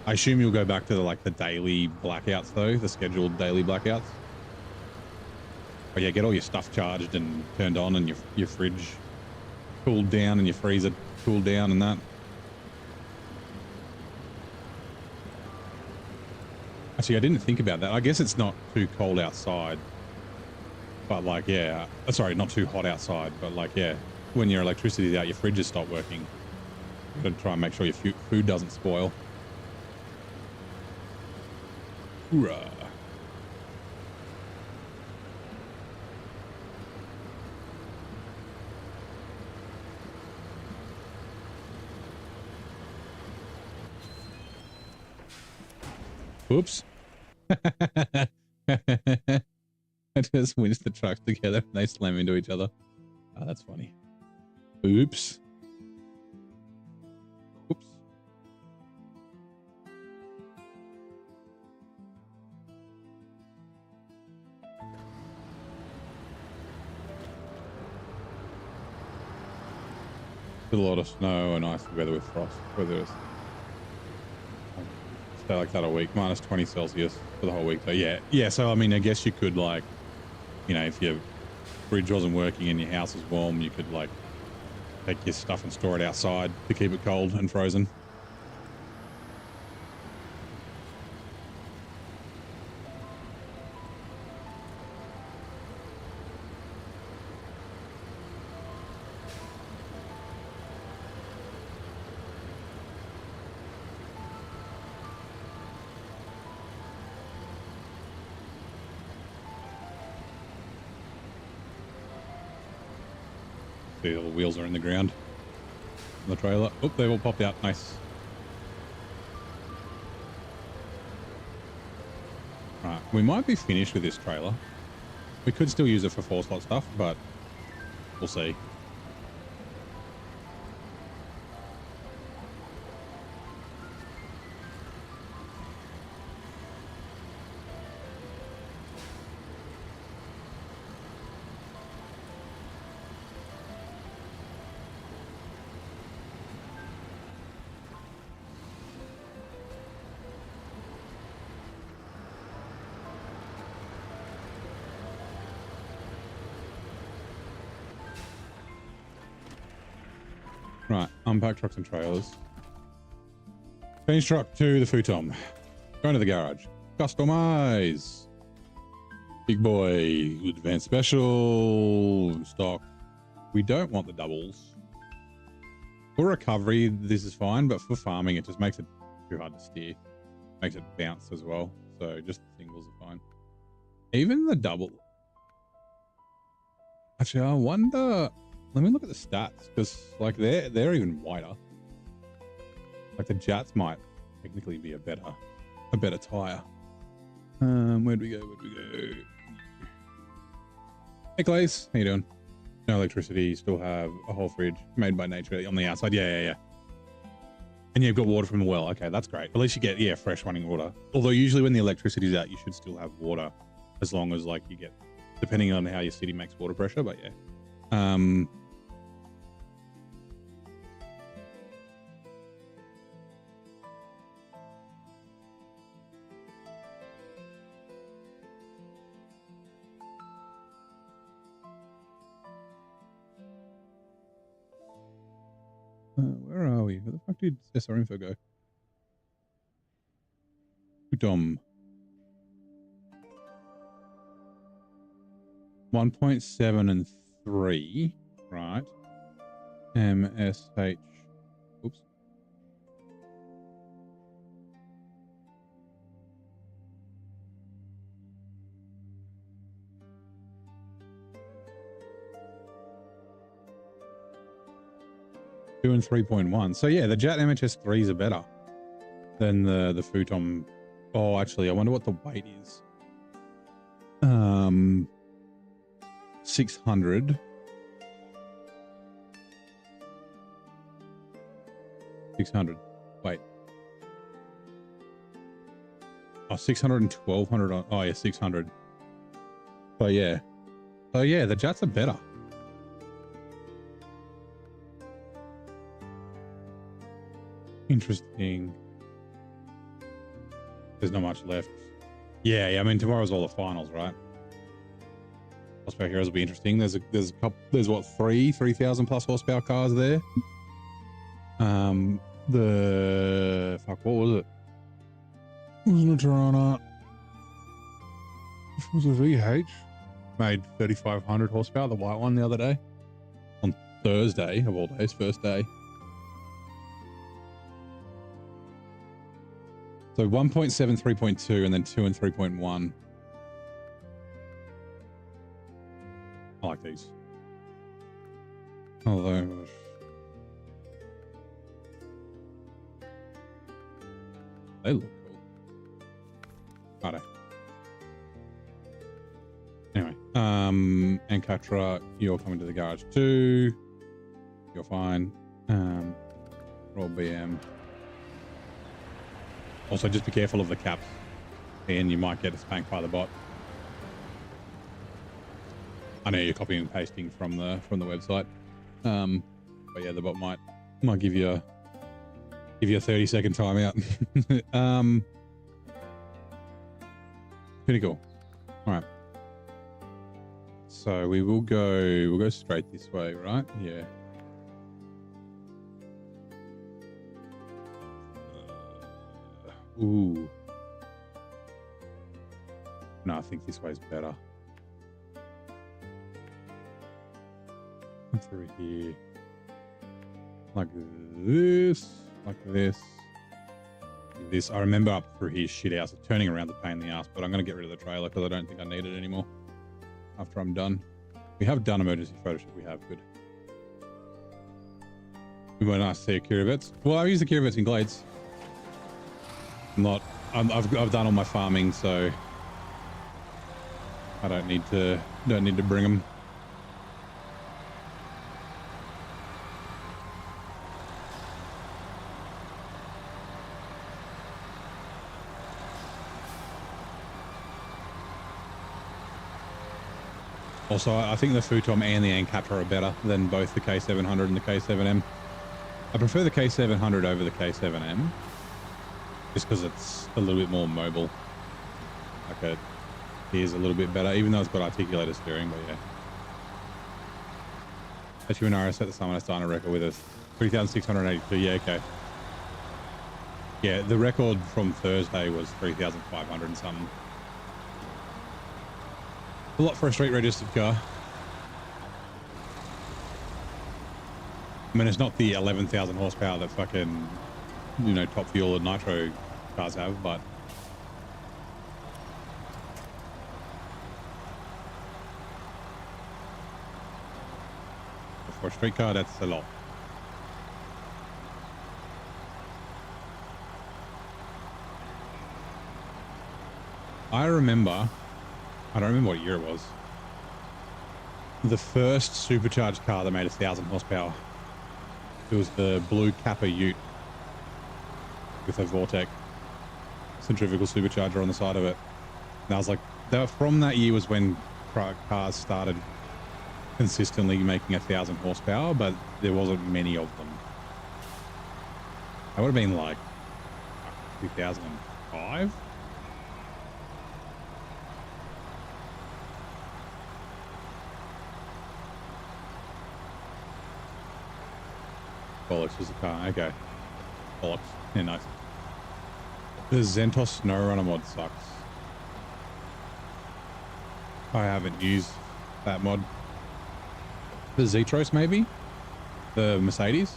I assume you'll go back to the daily blackouts though, the scheduled daily blackouts. But yeah, get all your stuff charged and turned on, and your fridge cooled down and your freezer cooled down and that. Actually, I didn't think about that. I guess it's not too cold outside, but like, yeah, sorry, not too hot outside, but like, yeah, when your electricity's out, your fridges stop working. You gotta try and make sure your food doesn't spoil. Hoorah. Oops. I just winched the trucks together and they slam into each other. Oh, that's funny. Oops. Oops. Still a lot of snow and icy weather with frost. Weather is stay like that a week, minus 20 Celsius for the whole week. So yeah. So I mean, I guess you could, like, you know, if your fridge wasn't working and your house was warm, you could like take your stuff and store it outside to keep it cold and frozen. See, all the wheels are in the ground on the trailer. Oh, they've all popped out. Nice. Right, we might be finished with this trailer. We could still use it for 4-slot stuff, but we'll see. Right, unpack trucks and trailers. Change truck to the futon. Going to the garage. Customize. Big boy. Advanced special. Stock. We don't want the doubles. For recovery, this is fine, but for farming, it just makes it too hard to steer. Makes it bounce as well. So just the singles are fine. Even the double. Actually, I wonder... Let me look at the stats, because like they're even wider. Like the Jats might technically be a better tire. Where'd we go? Hey Clays, how you doing? No electricity, still have a whole fridge made by nature on the outside. Yeah. And you've got water from the well. Okay, that's great. At least you get fresh running water. Although usually when the electricity's out, you should still have water, as long as like you get, depending on how your city makes water pressure. But yeah. Where are we? Where the fuck did SR info go? Dom. 1.7 and 3, right? MSH. Oops. And 3.1. So yeah, the Jet MHS3s are better than the Futon. Oh, actually, I wonder what the weight is. 600 600. Wait. Oh, 600 and 1200 on. Oh, yeah, 600. But yeah. So yeah, the Jets are better. Interesting. There's not much left. Yeah. I mean, tomorrow's all the finals, right? Horsepower Heroes will be interesting. There's a couple. There's what 3,000 plus horsepower cars there. The fuck, what was it? Wasn't a Toronto. It was a VH. Made 3,500 horsepower. The white one the other day. On Thursday of all days, first day. So 1.7, 3.2, and then 2 and 3.1. I like these. Although they look cool. Righto. Anyway, Ankatra, you're coming to the garage too. You're fine. Roll BM. Also, just be careful of the caps, and you might get spanked by the bot. I know you're copying and pasting from the website, but yeah, the bot might give you a 30-second timeout. Pretty cool. All right. So we'll go straight this way, right? Yeah. Ooh. No, I think this way's better. Through here. Like this. Like this. Like this. I remember up through here shit house. Turning around the pain in the ass, but I'm going to get rid of the trailer because I don't think I need it anymore after I'm done. We have done emergency photo shoot. We have. Good. We went nice to see Akira bits. Well, I've used Akira bits in Glades. I've done all my farming, so I don't need to bring them. Also, I think the Futom and the Ankatra are better than both the K700 and the K7M. I prefer the K700 over the K7M. Just because it's a little bit more mobile. Like it is a little bit better, even though it's got articulated steering, but yeah. Actually, when I set the summon, I started a record with us. 3,682, yeah, okay. Yeah, the record from Thursday was 3,500 and something. A lot for a street registered car. I mean, it's not the 11,000 horsepower that fucking, top fuel and nitro cars have, but for a street car, that's a lot. I don't remember what year it was. The first supercharged car that made 1,000 horsepower. It was the blue Kappa Ute with a Vortec centrifugal supercharger on the side of it. And I was like, from that year was when cars started consistently making 1,000 horsepower, but there wasn't many of them. That would have been like 2005. Bollocks was the car. Okay. Bollocks. Yeah, nice. The Zentos SnowRunner mod sucks. I haven't used that mod. The Zetros, maybe? The Mercedes?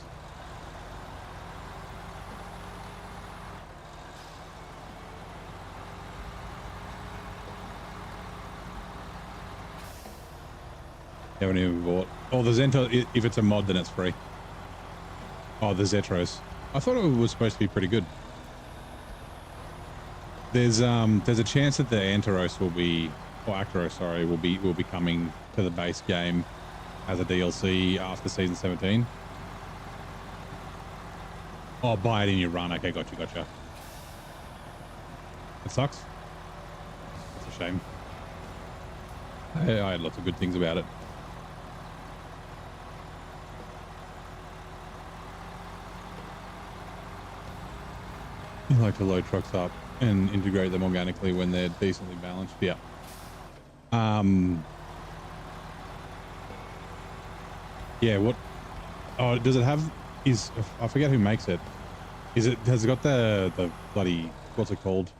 You haven't even bought. Oh, the Zentos, if it's a mod, then it's free. Oh, the Zetros. I thought it was supposed to be pretty good. There's a chance that the Antaros will be, or Actaros, sorry, will be coming to the base game as a DLC after season 17. Oh, buy it in your run. Okay, gotcha, gotcha. It sucks. That's a shame. I had lots of good things about it. You like to load trucks up and integrate them organically when they're decently balanced. Yeah. Yeah, what? Oh, does it have, I forget who makes it. Has it got the bloody, what's it called?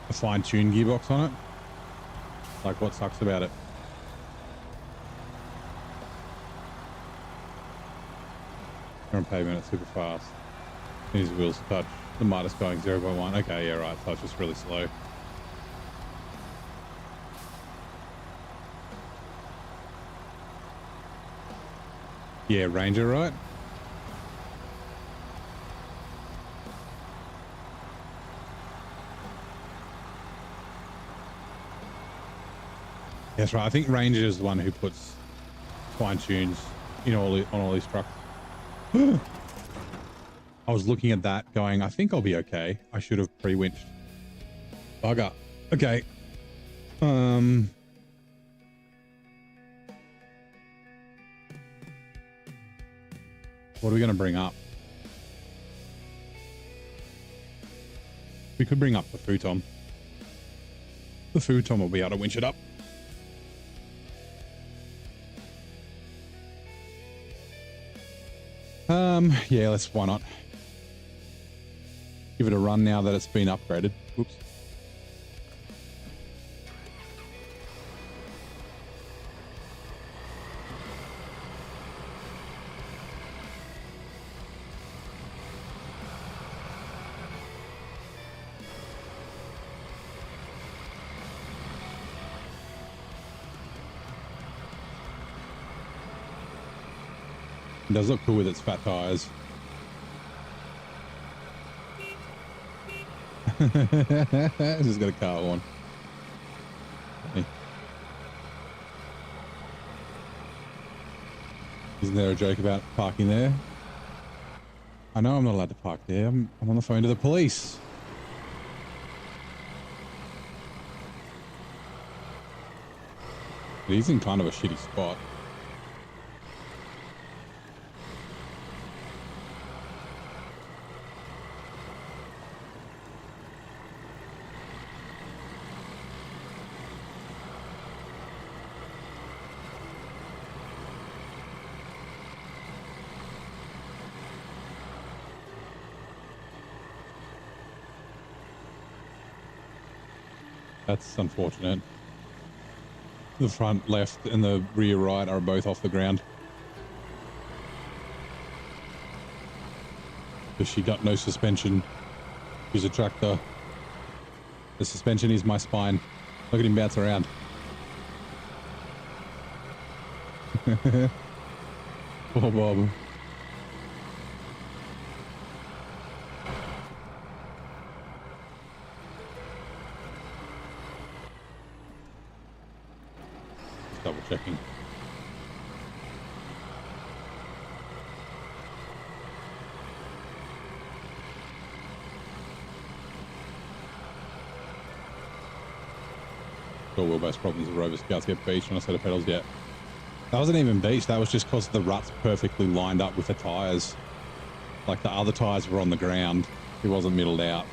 A fine-tuned gearbox on it? Like, what sucks about it? You're on pavement, it's super fast. These wheels to touch. The Midas going 0.1. Okay, yeah, right. So it's just really slow. Yeah, Ranger, right? That's right. I think Ranger is the one who puts fine tunes on all these trucks. I was looking at that going, I think I'll be okay. I should have pre-winched. Bugger. Okay. What are we going to bring up? We could bring up the futon. The futon will be able to winch it up. Yeah, why not? Give it a run now that it's been upgraded. Whoops. It does look cool with its fat tires. Just got a car on. Hey. Isn't there a joke about parking there? I know I'm not allowed to park there. I'm on the phone to the police. He's in kind of a shitty spot. That's unfortunate. The front left and the rear right are both off the ground. Because she got no suspension. She's a tractor. The suspension is my spine. Look at him bounce around. Poor Bob. Double checking. Sure, wheelbase problems of Rover Scouts get beached on a set of pedals yet. That wasn't even beached, that was just because the ruts perfectly lined up with the tyres. Like the other tyres were on the ground, it wasn't middled out.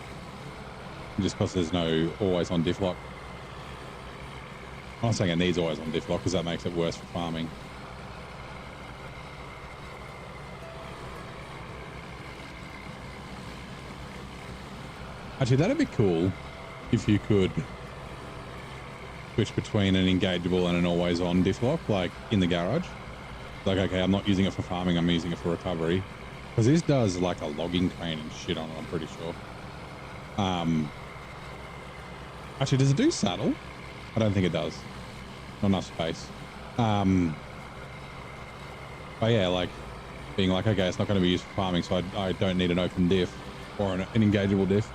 Just because there's no always on diff lock. I'm not saying it needs always on diff lock because that makes it worse for farming. Actually, that'd be cool if you could switch between an engageable and an always on diff lock, like in the garage. Like, okay, I'm not using it for farming, I'm using it for recovery. Because this does like a logging crane and shit on it, I'm pretty sure. Actually, does it do saddle? I don't think it does. Not enough space. But yeah, like being like, okay, it's not going to be used for farming, so I don't need an open diff or an engageable diff.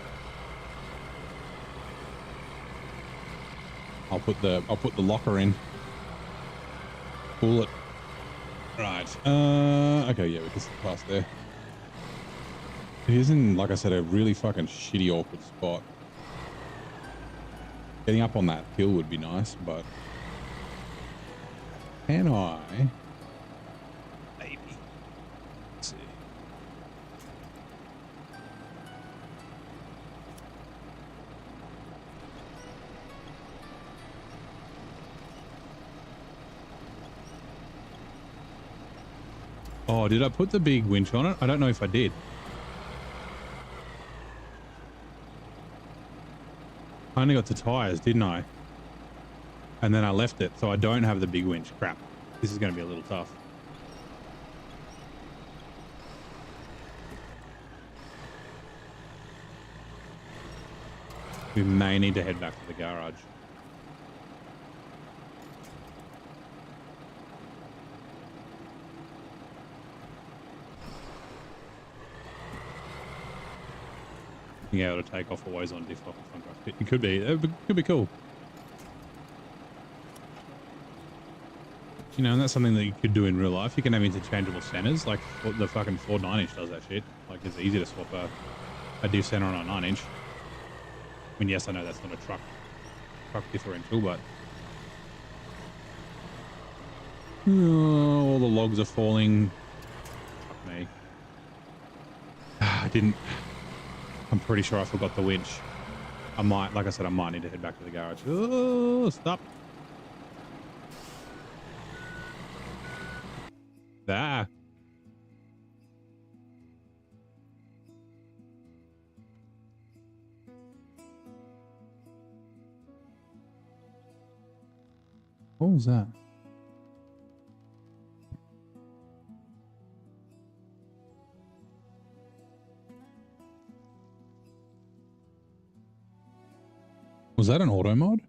I'll put the locker in. Pull it. Right. Okay, yeah, we can slip past there. It is in, like I said, a really fucking shitty, awkward spot. Getting up on that hill would be nice, but can I? Maybe. Let's see. Oh, did I put the big winch on it? I don't know if I did. I only got the tires, didn't I? And then I left it, so I don't have the big winch. Crap. This is going to be a little tough. We may need to head back to the garage. Being able to take off always on diff lock and front drive. It could be cool. You know, and that's something that you could do in real life. You can have interchangeable centers, like the fucking Ford 9-inch does that shit. Like, it's easy to swap a diff center on a 9-inch. I mean, yes, I know that's not a truck differential, but all the logs are falling. Fuck me. I'm pretty sure I forgot the winch. Like I said, I might need to head back to the garage. Oh, stop. Ah. What was that? Was that an auto mod?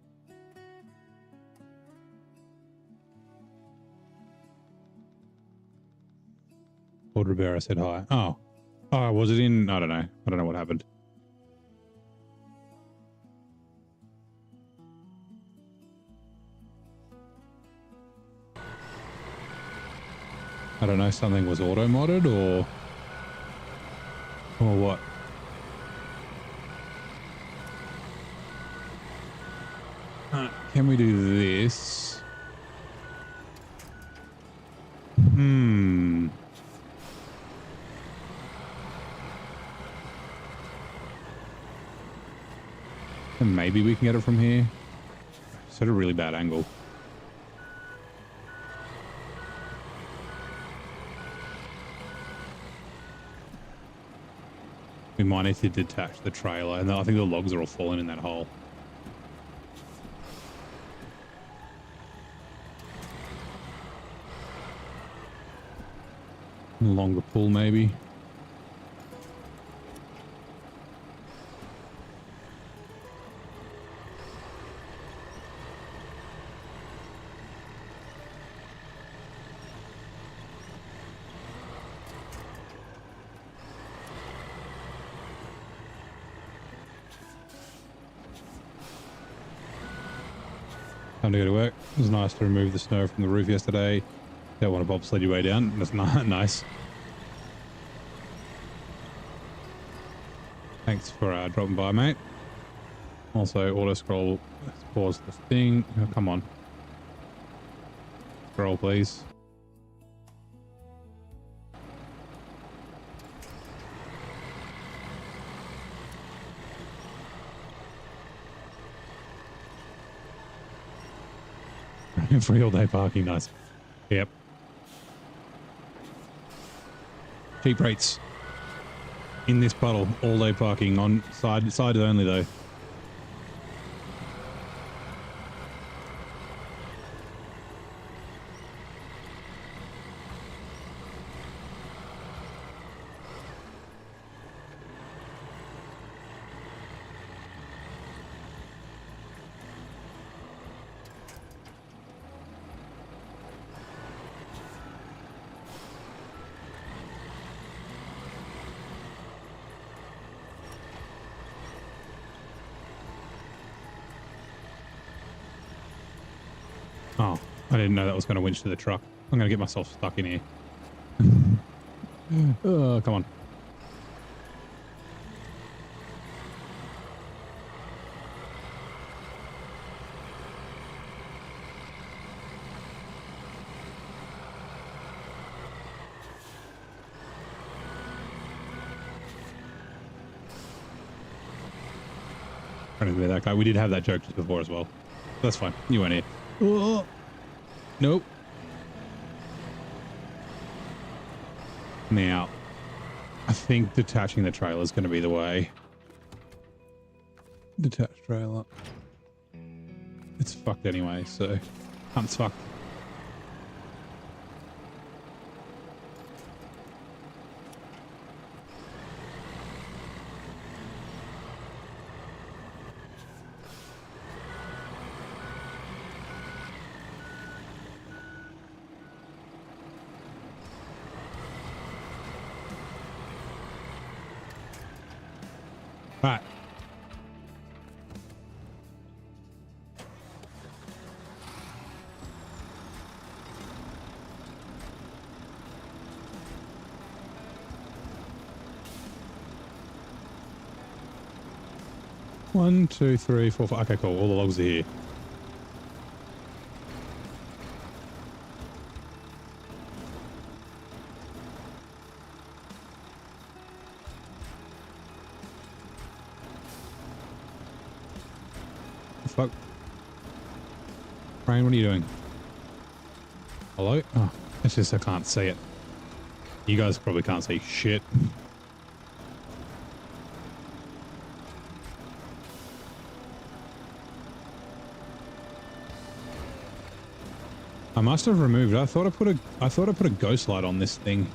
Lord Rivera said hi. Oh. Oh, was it in? I don't know. I don't know what happened. I don't know. Something was auto modded or what? Can we do this? And maybe we can get it from here. It's at a really bad angle. We might need to detach the trailer, and I think the logs are all falling in that hole. Longer pull, maybe. Time to go to work. It was nice to remove the snow from the roof yesterday. Don't want to bobsled your way down. That's not nice. Thanks for dropping by, mate. Also, auto scroll. Let's pause the thing. Oh, come on. Scroll, please. Free all day parking, nice. Yep. Cheap rates in this puddle, all day parking on sides only though. Oh, I didn't know that was going to winch to the truck. I'm going to get myself stuck in here. Oh, come on. anything about that guy. We did have that joke just before as well. That's fine. You weren't here. Oh. Nope. Now, I think detaching the trailer is going to be the way. Detached trailer. It's fucked anyway, so hunt's fucked. Right. One, two, three, four, five. Okay, cool. All the logs are here. Fuck. Ryan, what are you doing? Hello? Oh, it's just I can't see it. You guys probably can't see shit. I must have removed it. I thought I put a ghost light on this thing.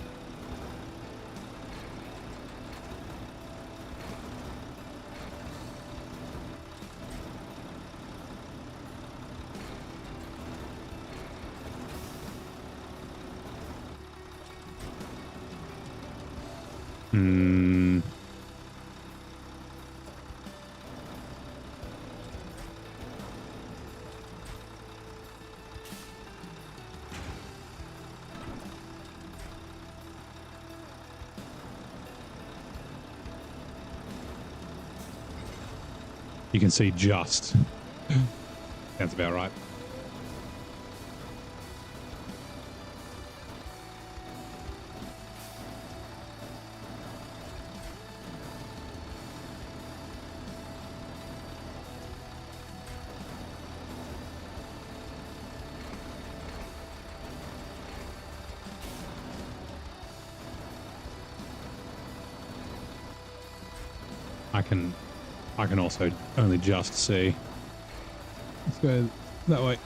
You can see just. Sounds about right. I can also only just see. Let's go that way.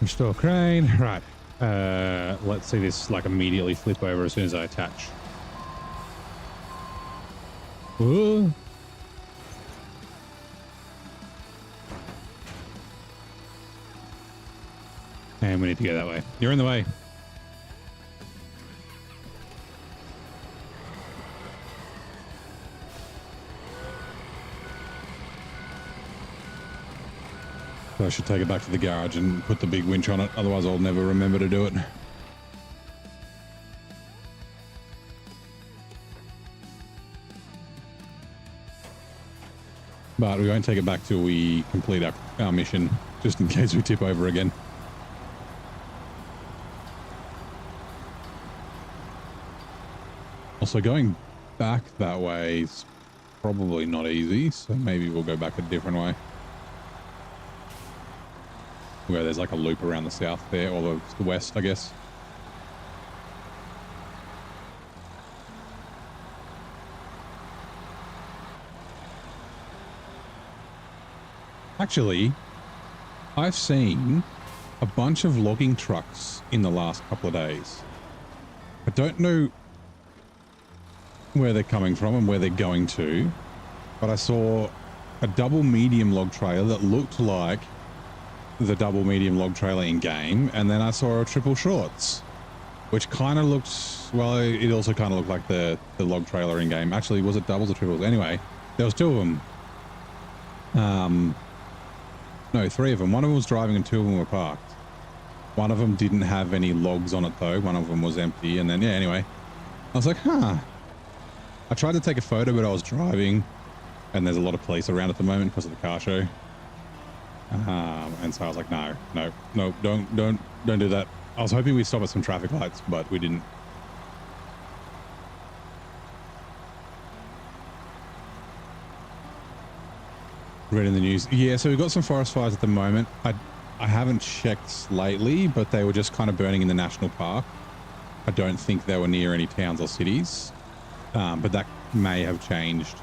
Restore crane. Right. Let's see this like immediately flip over as soon as I attach. Ooh. And we need to go that way. You're in the way. I should take it back to the garage and put the big winch on it. Otherwise, I'll never remember to do it. But we won't take it back till we complete our mission, just in case we tip over again. Also, going back that way is probably not easy, so maybe we'll go back a different way. Where there's like a loop around the south there, or the west, I guess. Actually, I've seen a bunch of logging trucks in the last couple of days. I don't know. where they're coming from and where they're going to, but I saw a double medium log trailer that looked like the double medium log trailer in game, and then I saw a triple shorts, which kind of looked, well, it also kind of looked like the log trailer in game. Actually, was it doubles or triples? Anyway, there was two of them. No, three of them. One of them was driving and two of them were parked. One of them didn't have any logs on it though. One of them was empty. And then, yeah, anyway, I was like, huh. I tried to take a photo, but I was driving and there's a lot of police around at the moment because of the car show. And so I was like, no, don't do that. I was hoping we'd stop at some traffic lights, but we didn't. Read in the news. Yeah, so we've got some forest fires at the moment. I haven't checked lately, but they were just kind of burning in the national park. I don't think they were near any towns or cities, but that may have changed.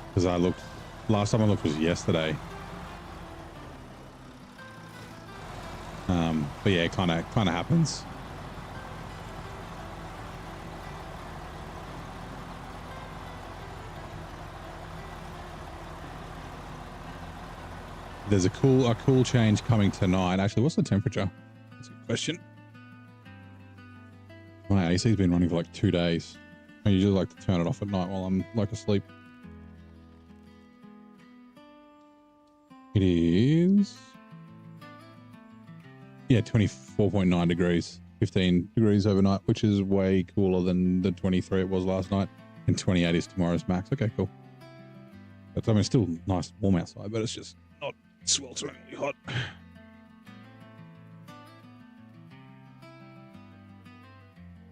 Because I looked, last time I looked was yesterday. But yeah, it kind of happens. There's a cool change coming tonight. Actually, what's the temperature? That's a good question. My AC's been running for like 2 days. I usually like to turn it off at night while I'm like asleep. It is, yeah, 24.9 degrees, 15 degrees overnight, which is way cooler than the 23 it was last night, and 28 is tomorrow's max. Okay, cool. But I mean, it's still nice and warm outside, but it's just not swelteringly hot.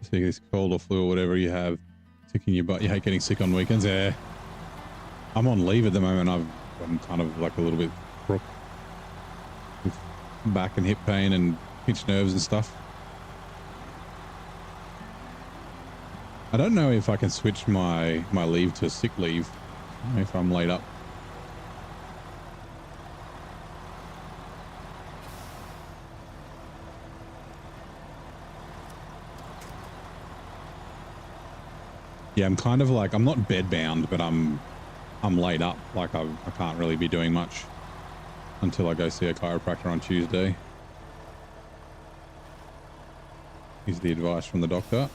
So this cold or flu or whatever you have, sick in your butt. You hate getting sick on weekends. Yeah, I'm on leave at the moment. I'm kind of like a little bit crook with back and hip pain and pinched nerves and stuff. I don't know if I can switch my leave to sick leave if I'm laid up. Yeah, I'm kind of like, I'm not bed bound, but I'm laid up. Like I can't really be doing much until I go see a chiropractor on Tuesday. Here's the advice from the doctor.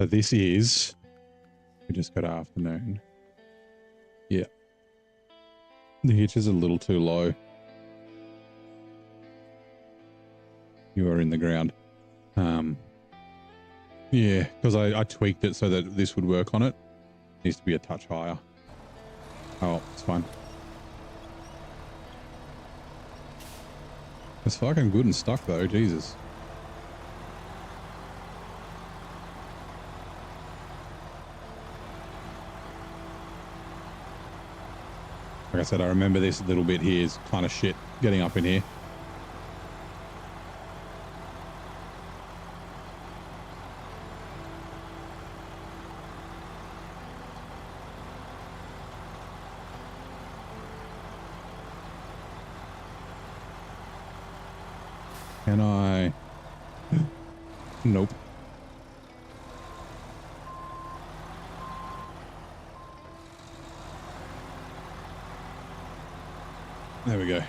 So this is, we just got afternoon. Yeah. The hitch is a little too low. You are in the ground. Yeah, because I tweaked it so that this would work on it. It needs to be a touch higher. Oh, it's fine. It's fucking good and stuck though, Jesus. Like I said, I remember this little bit here is kind of shit getting up in here. Can I? Nope. There we go.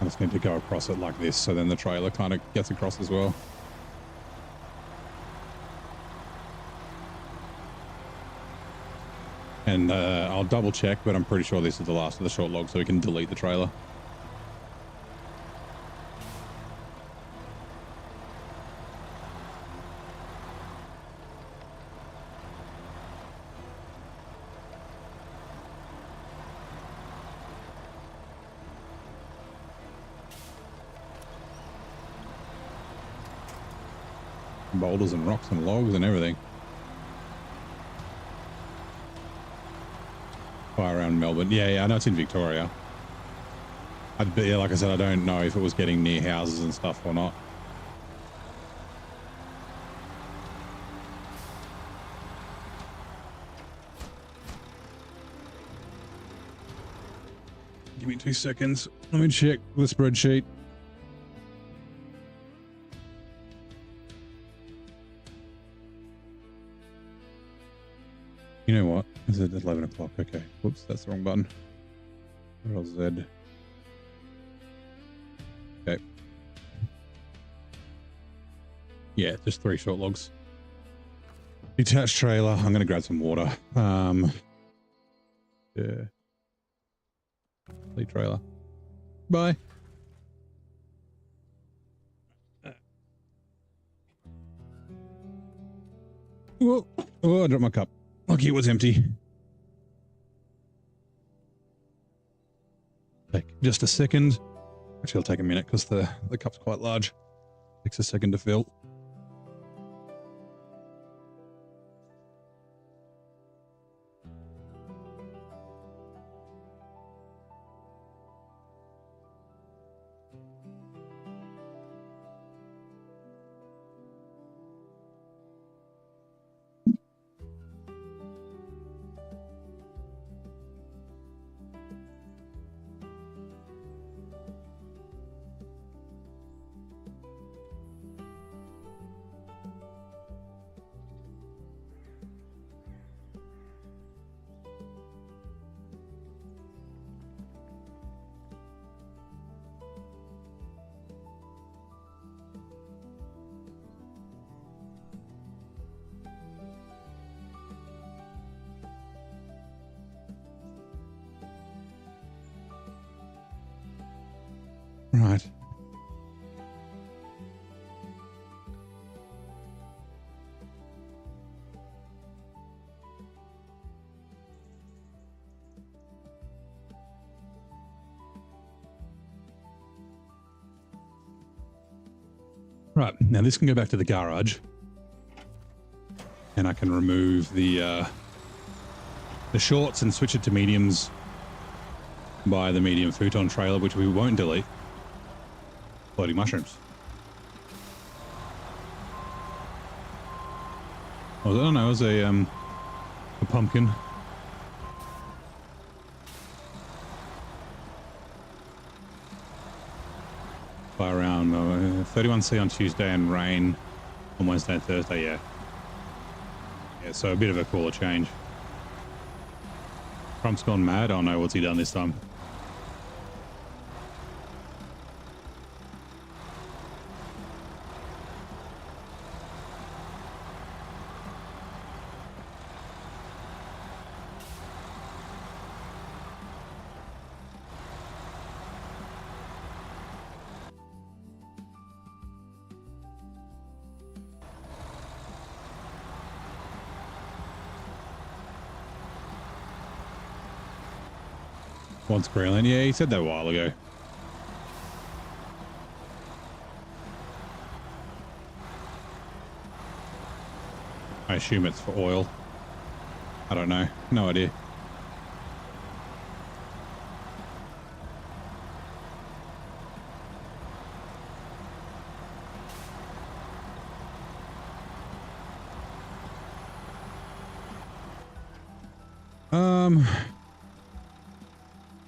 I just need to go across it like this, so then the trailer kind of gets across as well. And I'll double check, but I'm pretty sure this is the last of the short log, so we can delete the trailer. Boulders and rocks and logs and everything. Fire around Melbourne. Yeah, I know it's in Victoria. Yeah, like I said, I don't know if it was getting near houses and stuff or not. Give me 2 seconds. Let me check the spreadsheet. You know what? Is it 11 o'clock? Okay. Whoops, that's the wrong button. Control Z. Okay. Yeah, just 3 short logs. Detached trailer. I'm going to grab some water. Yeah. Complete trailer. Bye. Whoa. Oh, I dropped my cup. Lucky it was empty. Take just a second. Actually, it'll take a minute because the cup's quite large. Takes a second to fill. Right. Right, now this can go back to the garage. And I can remove the shorts and switch it to mediums by the medium futon trailer, which we won't delete. Floating mushrooms. Oh, I don't know, it was a pumpkin. By around 31C on Tuesday and rain on Wednesday and Thursday, yeah. Yeah, so a bit of a cooler change. Trump's gone mad. Oh no, what's he done this time? Wants Greenland. Yeah, he said that a while ago. I assume it's for oil. I don't know. No idea.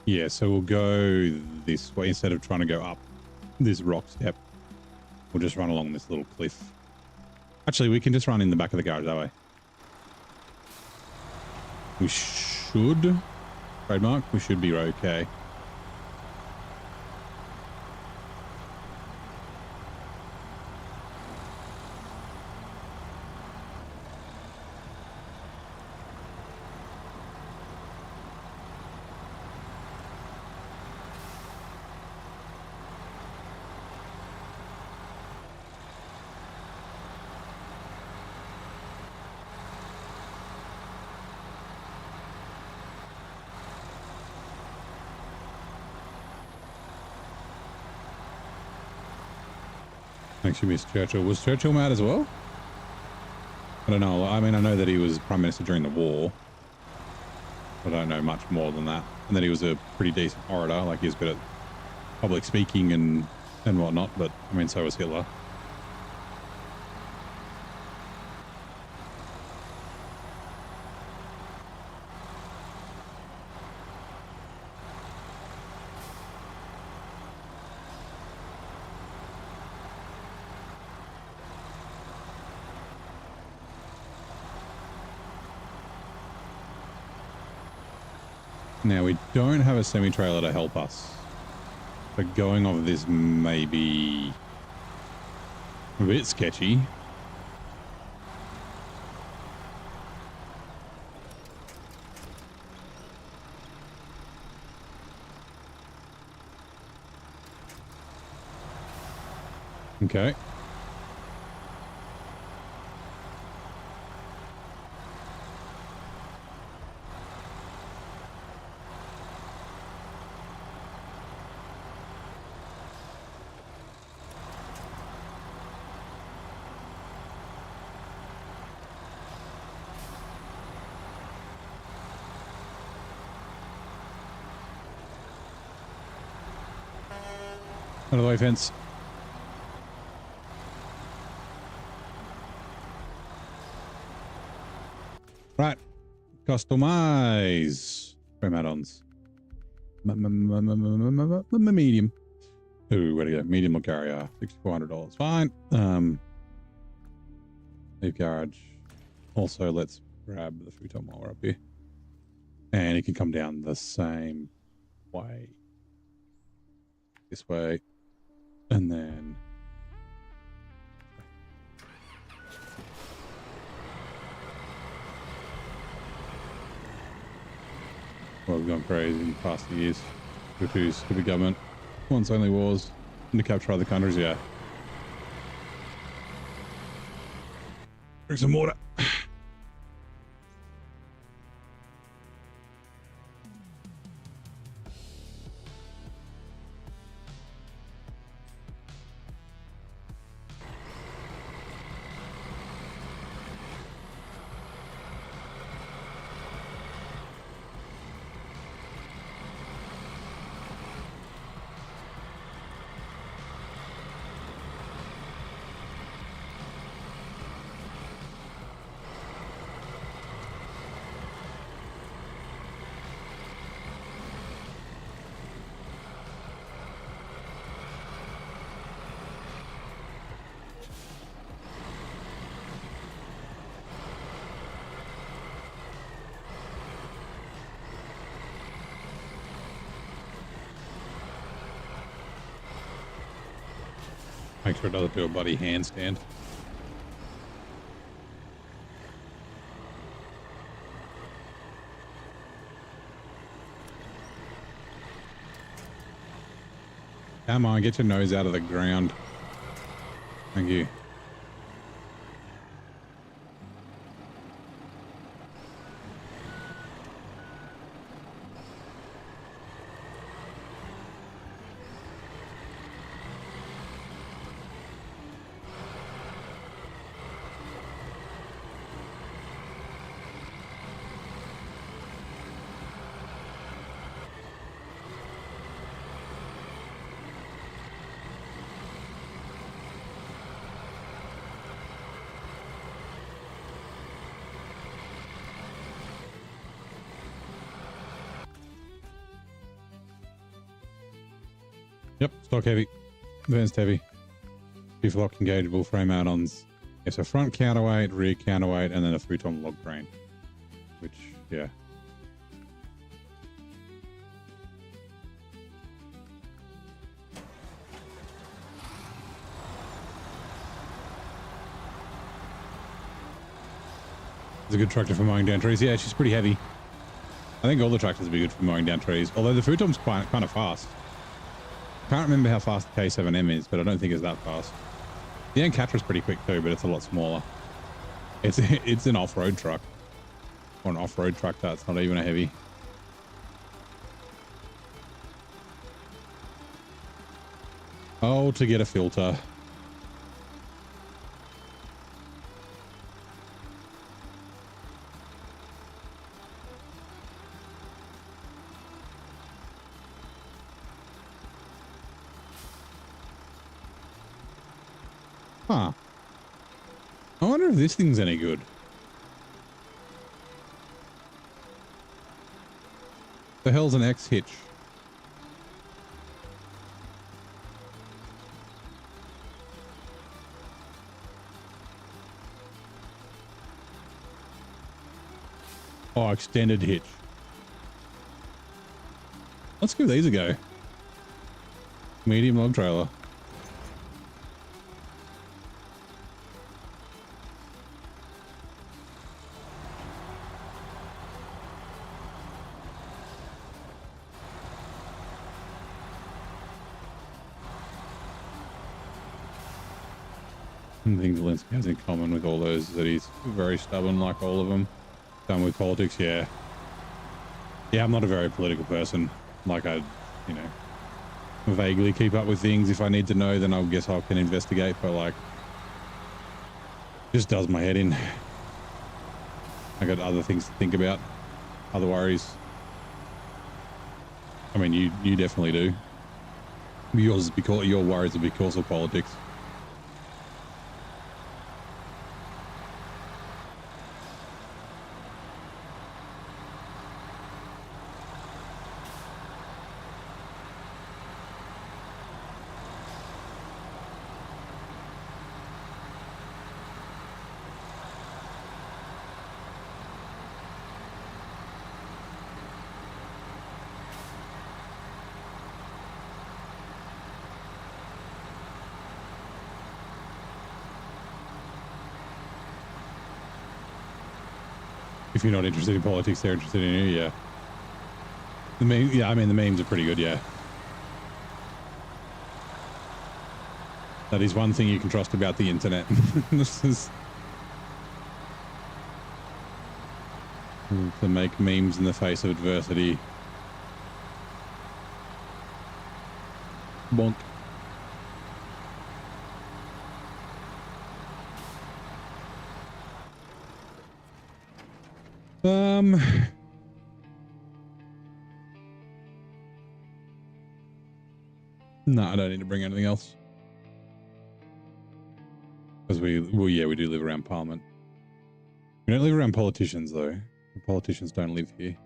Yeah, so we'll go this way instead of trying to go up this rock step. We'll just run along this little cliff. Actually, we can just run in the back of the garage that way. We should, trademark, we should be okay. Thanks, you, Miss Churchill. Was Churchill mad as well? I don't know. I mean, I know that he was Prime Minister during the war. I don't know much more than that. And that he was a pretty decent orator. Like, he was good at public speaking and whatnot. But, I mean, so was Hitler. Now we don't have a semi-trailer to help us. But going off of this may be a bit sketchy. Okay. Out of the way, fence. Right. Customize. Frame add-ons. Medium. Ooh, where to go? Medium or carrier. $6,400. Fine. Leave garage. Also, let's grab the futon while we're up here. And it can come down the same way. This way. And then... well, we've gone crazy in the past years. With stupid government. Once only wars. And to capture other countries, yeah. Drink some water. Make sure it doesn't do a bloody handstand. Come on, get your nose out of the ground. Thank you. Yep, stock heavy, advanced heavy, fifth lock engageable frame add-ons. Yeah, so front counterweight, rear counterweight, and then a futon log crane, which, yeah. It's a good tractor for mowing down trees. Yeah, she's pretty heavy. I think all the tractors would be good for mowing down trees, although the futon's kind of fast. Can't remember how fast the K7M is, but I don't think it's that fast. The Encatra's pretty quick too, but it's a lot smaller. It's an off-road truck. Or an off-road tractor, it's not even a heavy. Oh, to get a filter. Huh. I wonder if this thing's any good. The hell's an X hitch? Oh, extended hitch. let's give these a go. Medium log trailer. I think Zelensky has in common with all those is that he's very stubborn, like all of them. Done with politics, yeah. Yeah, I'm not a very political person. Like I, you know, vaguely keep up with things. If I need to know, then I guess I can investigate. But like, just does my head in. I got other things to think about, other worries. I mean, you definitely do. Yours is because your worries are because of politics. If you're not interested in politics, they're interested in you, yeah. The meme, yeah, I mean, the memes are pretty good, yeah. That is one thing you can trust about the internet. This is to make memes in the face of adversity. Bonk. No, I don't need to bring anything else. Because we do live around Parliament. We don't live around politicians, though. The politicians don't live here.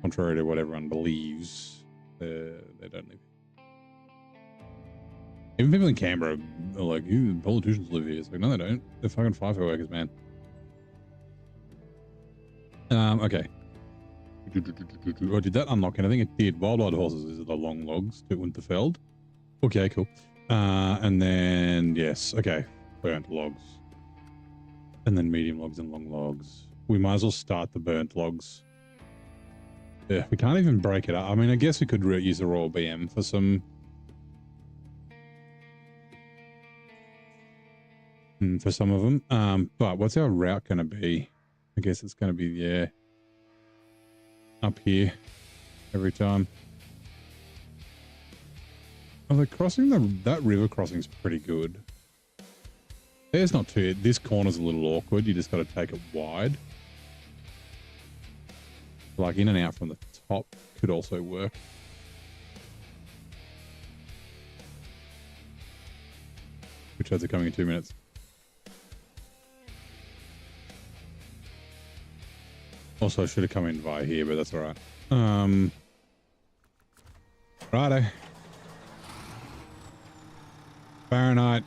Contrary to what everyone believes, they don't live here. Even people in Canberra are like, politicians live here. It's like, no, they don't. They're fucking FIFO workers, man. Okay. Oh, did that unlock anything? It did. Wild horses is the long logs to Winterfeld. Okay, cool. And then, yes, okay. Burnt logs. And then medium logs and long logs. We might as well start the burnt logs. Yeah, we can't even break it up. I mean, I guess we could use the Royal BM for some... for some of them. But what's our route going to be? I guess it's going to be, yeah, up here every time. Oh, the crossing, that river crossing's pretty good. There's not too, this corner's a little awkward. You just got to take it wide. Like in and out from the top could also work. Which ads are coming in 2 minutes. Also, I should have come in via here, but that's all right. Righto. Fahrenheit.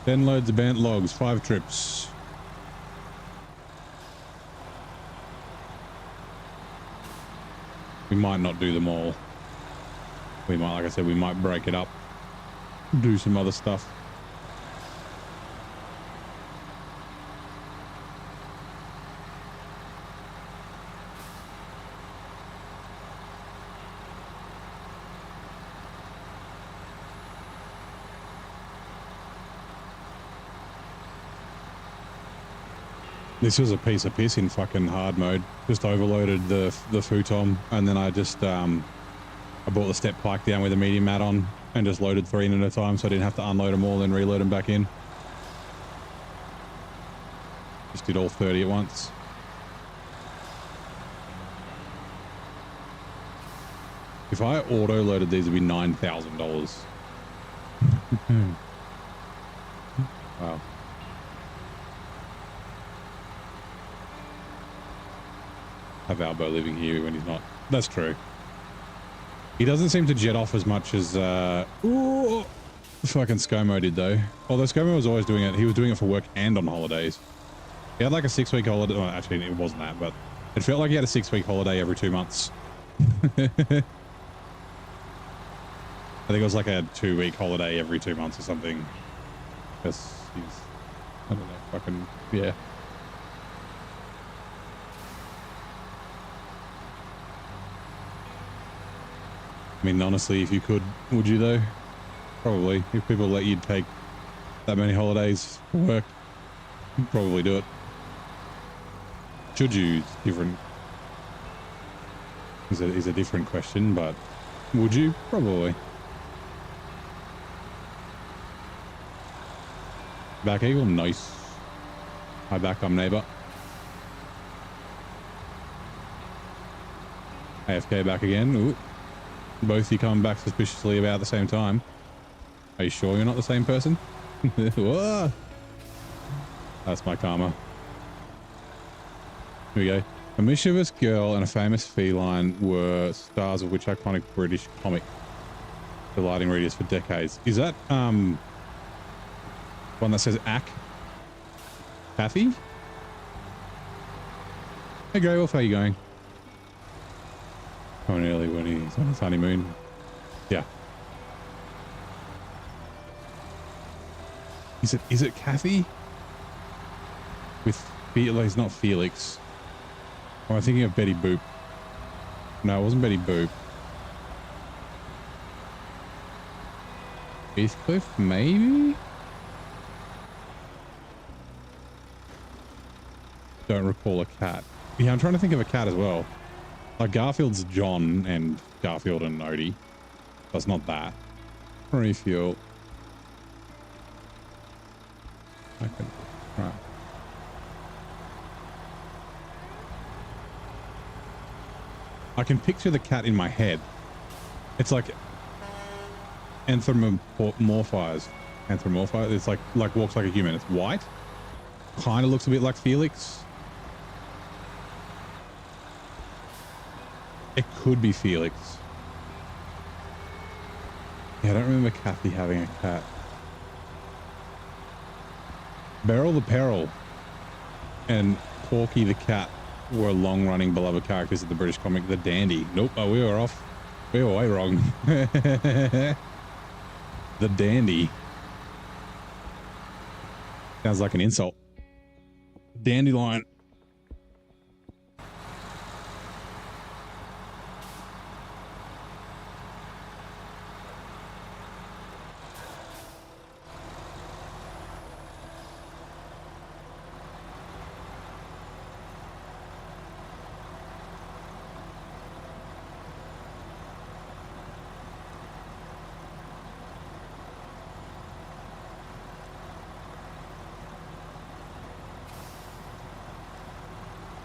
Ten loads of bent logs, 5 trips. We might not do them all. We might, like I said, we might break it up. Do some other stuff. This was a piece of piss in fucking hard mode. Just overloaded the futon, and then I just I brought the step pike down with a medium mat on and just loaded 3 in at a time, so I didn't have to unload them all and reload them back in. Just did all 30 at once. If I auto loaded these, it'd be $9,000. Wow. Have Albo living here when he's not. That's true. He doesn't seem to jet off as much as ooh, fucking ScoMo did though. Although ScoMo was always doing it. He was doing it for work and on holidays. He had like a 6-week holiday. Well, actually, it wasn't that, but it felt like he had a 6-week holiday every 2 months. I think it was like a 2-week holiday every 2 months or something. Because he's, I don't know, fucking, yeah. I mean, honestly, if you could, would you though? Probably. If people let you take that many holidays for work, you'd probably do it. Should you? It's different. Is a different question, but would you? Probably. Back eagle, nice. Hi back, I'm neighbor. AFK back again. Ooh. Both you coming back suspiciously about the same time. Are you sure you're not the same person? Whoa! That's my karma. Here we go. A mischievous girl and a famous feline were stars of which iconic British comic, delighting readers for decades. Is that one that says Ack? Kathy? Hey Grey Wolf, how you going? Coming early when he's on his honeymoon. Yeah. Is it Kathy? With Felix, not Felix. Or am I thinking of Betty Boop? No, it wasn't Betty Boop. Heathcliff, maybe? Don't recall a cat. Yeah, I'm trying to think of a cat as well. Like Garfield's John and Garfield and Odie. That's not that. Refuel. Okay. Right. I can picture the cat in my head. It's like anthropomorphized. Anthropomorphized. It's like walks like a human. It's white. Kind of looks a bit like Felix. It could be Felix. Yeah, I don't remember Kathy having a cat. Beryl the Peril and Porky the cat were long-running beloved characters of the British comic The Dandy. Nope, oh, we were off. We were way wrong. The Dandy. Sounds like an insult. Dandelion.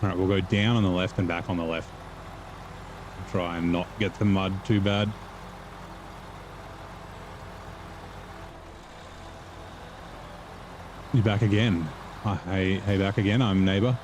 All right, we'll go down on the left and back on the left. Try and not get the mud too bad. You're back again. Hey, back again. I'm neighbor.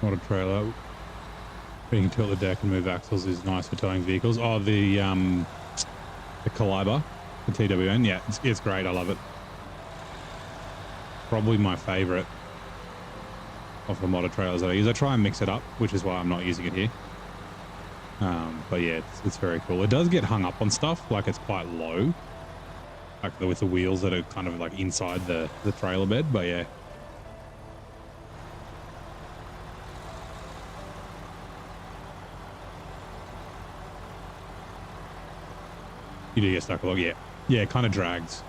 Not a trailer. Being tilt the deck and move axles is nice for towing vehicles. Oh, the Caliber, the TWN. Yeah, it's great. I love it. Probably my favorite of the modded trailers that I use. I try and mix it up, which is why I'm not using it here. But yeah, it's very cool. It does get hung up on stuff, like it's quite low, like with the wheels that are kind of like inside the trailer bed. But yeah. You do get stuck a lot, yeah. Yeah, it kind of drags.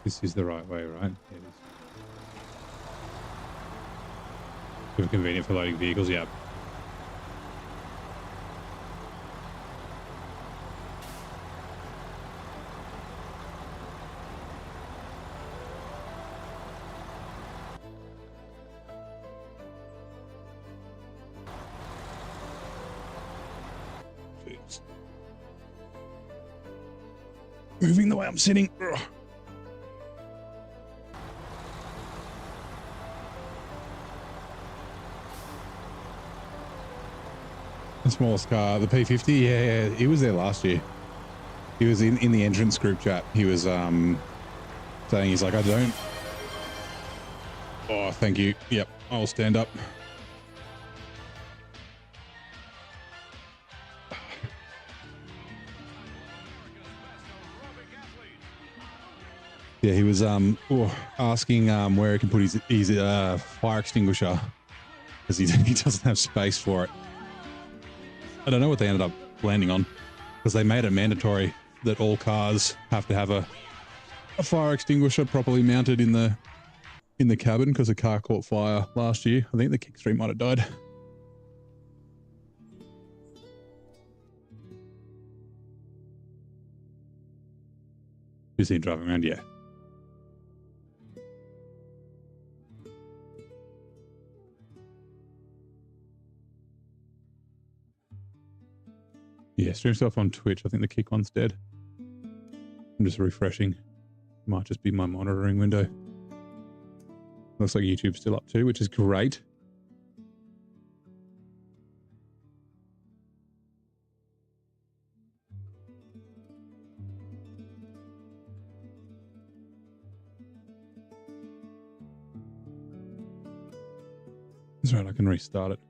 This is the right way, right? Yeah, it is. Super convenient for loading vehicles, yeah. Moving the way I'm sitting. Ugh. The smallest car, the P50. Yeah, he was there last year. He was in the entrance group chat. He was saying, he's like, I don't. Oh, thank you. Yep, I'll stand up. Yeah, he was asking where he can put his fire extinguisher because he doesn't have space for it. I don't know what they ended up landing on because they made it mandatory that all cars have to have a fire extinguisher properly mounted in the cabin because a car caught fire last year. I think the kickstream might have died. You see him driving around, yeah. Yeah, stream stuff on Twitch. I think the kick one's dead. I'm just refreshing. Might just be my monitoring window. Looks like YouTube's still up too, which is great. That's right, I can restart it.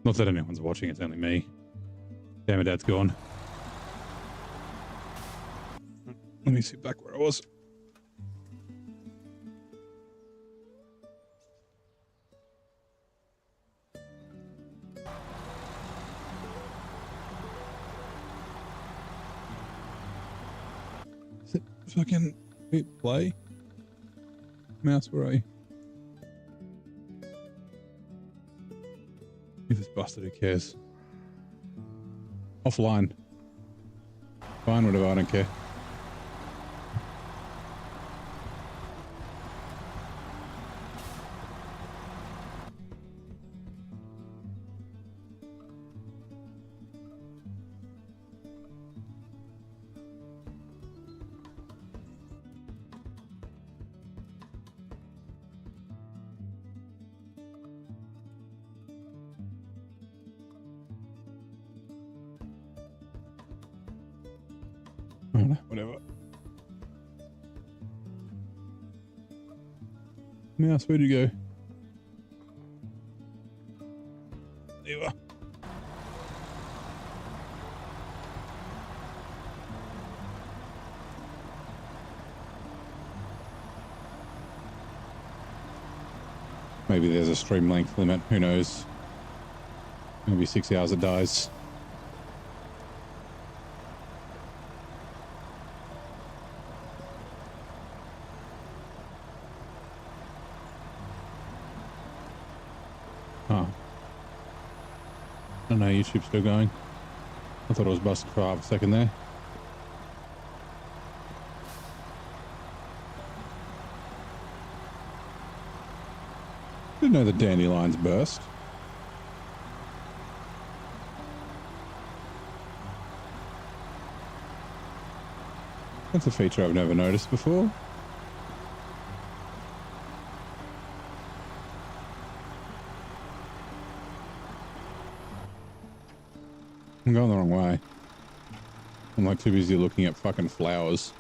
Not that anyone's watching, it's only me. Damn it, Dad's gone. Let me sit back where I was. Is it fucking hit play? Mouse, where are you? If it's busted, who cares? Offline. Fine, whatever, I don't care. Whatever. Mouse, where'd you go? There you are. Maybe there's a stream length limit, who knows? Maybe 6 hours it dies. I don't know, YouTube's still going. I thought it was busted for half a second there. Didn't know the dandelions burst. That's a feature I've never noticed before. I'm going the wrong way. I'm like too busy looking at fucking flowers.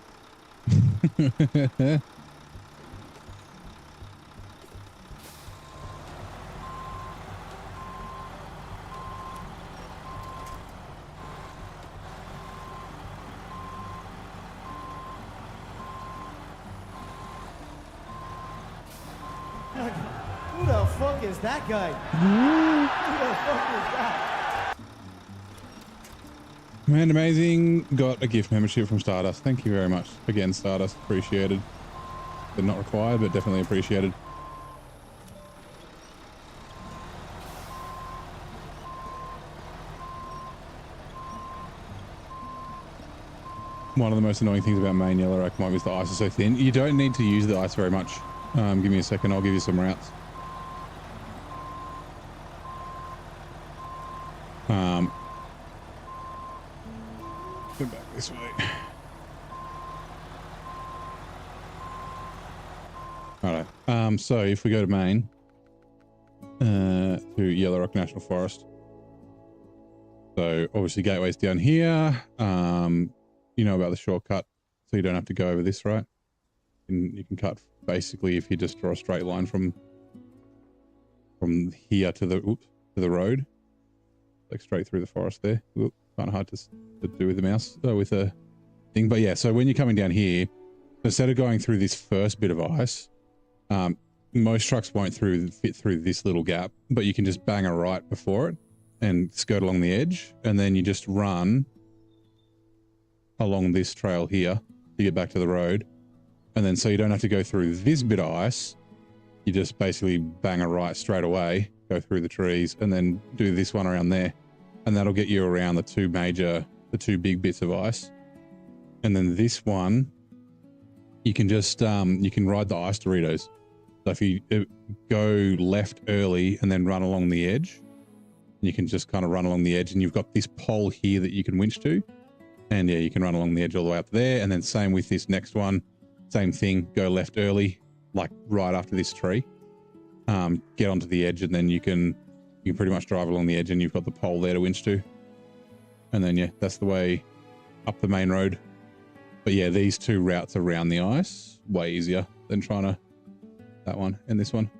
Who the fuck is that guy? Who the fuck is that? Man, amazing. Got a gift membership from Stardust. Thank you very much. Again, Stardust. Appreciated. But not required, but definitely appreciated. One of the most annoying things about main Yellow Rock Mob is the ice is so thin. You don't need to use the ice very much. Give me a second. I'll give you some routes. Go back this way. Alright. So if we go to main, to Yellow Rock National Forest. So obviously gateway's down here. You know about the shortcut, so you don't have to go over this, right? You can cut basically if you just draw a straight line from here to the road, like straight through the forest there. Kind of hard to do with the mouse, with a thing. But yeah, so when you're coming down here, instead of going through this first bit of ice, most trucks won't fit through this little gap, but you can just bang a right before it and skirt along the edge, and then you just run along this trail here to get back to the road. And then so you don't have to go through this bit of ice, you just basically bang a right straight away, go through the trees, and then do this one around there, and that'll get you around the two big bits of ice. And then this one, you can just you can ride the ice Doritos. So if you go left early and then run along the edge, you can just kind of run along the edge, and you've got this pole here that you can winch to. And yeah, you can run along the edge all the way up there. And then same with this next one, same thing, go left early, like right after this tree, get onto the edge, and then you can pretty much drive along the edge, and you've got the pole there to winch to. And then yeah, that's the way up the main road. But yeah, these two routes around the ice, way easier than trying to, that one and this one.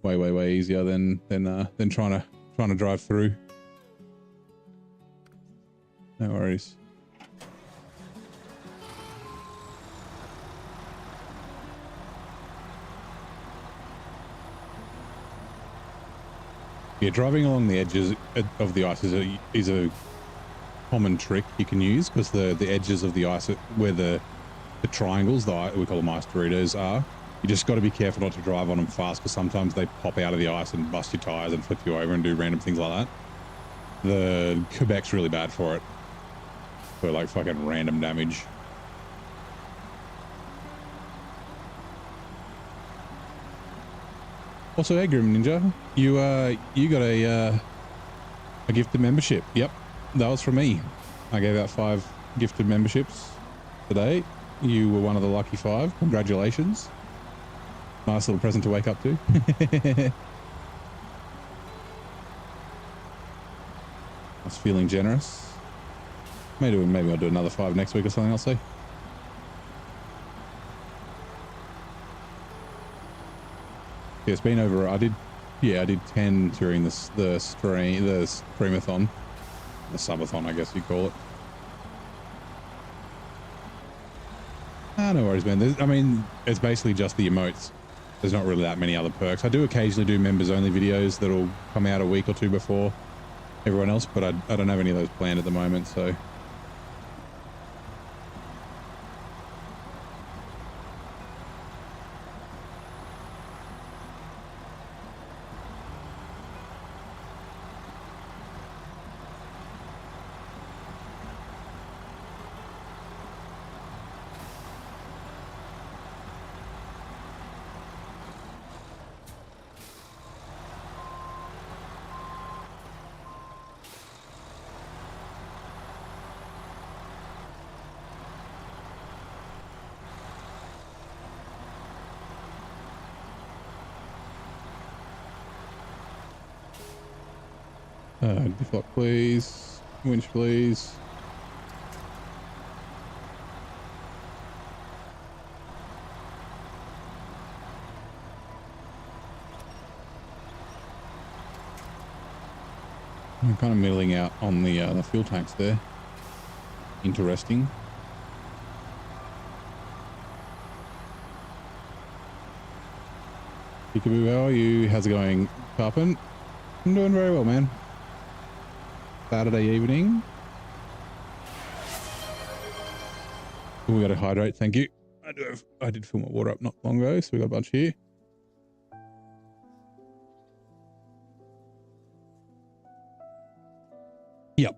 Way easier than trying to drive through. No worries. Yeah, driving along the edges of the ice is a common trick you can use, because the edges of the ice, where the triangles, we call them ice Doritos, are, you just got to be careful not to drive on them fast, because sometimes they pop out of the ice and bust your tires and flip you over and do random things like that. The Quebec's really bad for it. For like fucking random damage. Also, hey Grim Ninja, you got a gifted membership. Yep, that was from me. I gave out 5 gifted memberships today. You were one of the lucky 5. Congratulations. Nice little present to wake up to. I was feeling generous. Maybe I'll do another 5 next week or something, I'll say. Yeah, it's been over. I did 10 during the streamathon. The subathon, I guess you call it. No worries, man. I mean, it's basically just the emotes. There's not really that many other perks. I do occasionally do members only videos that'll come out a week or two before everyone else, but I don't have any of those planned at the moment, so. Deflock, please. Winch, please. I'm kind of middling out on the fuel tanks there. Interesting. Peekaboo, how are you? How's it going, Carpen? I'm doing very well, man. Saturday evening. Oh, we got to hydrate. Thank you. I did fill my water up not long ago, so we got a bunch here. Yep.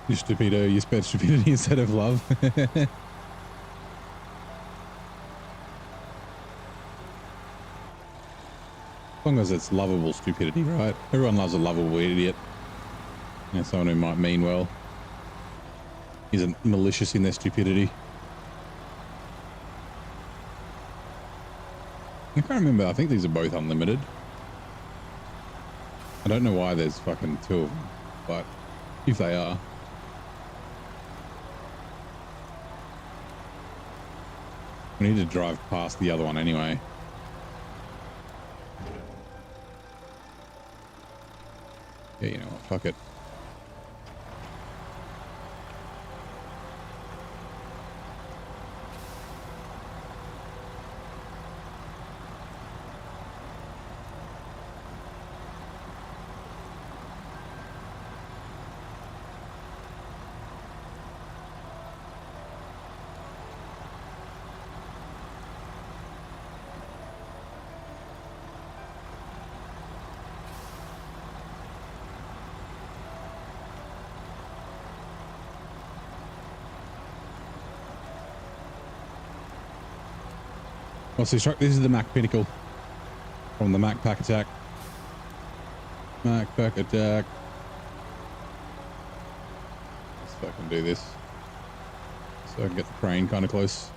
You stupido, you spelled stupidity instead of love. As long as it's lovable stupidity, right? Everyone loves a lovable idiot. You know, someone who might mean well. Isn't malicious in their stupidity. I can't remember. I think these are both unlimited. I don't know why there's fucking two of them, but if they are. We need to drive past the other one anyway. Yeah, you know what? Fuck it. What's this truck? This is the Mac Pinnacle from the Mac Pack Attack. Mac Pack Attack. Let's fucking do this. So I can get the crane kind of close.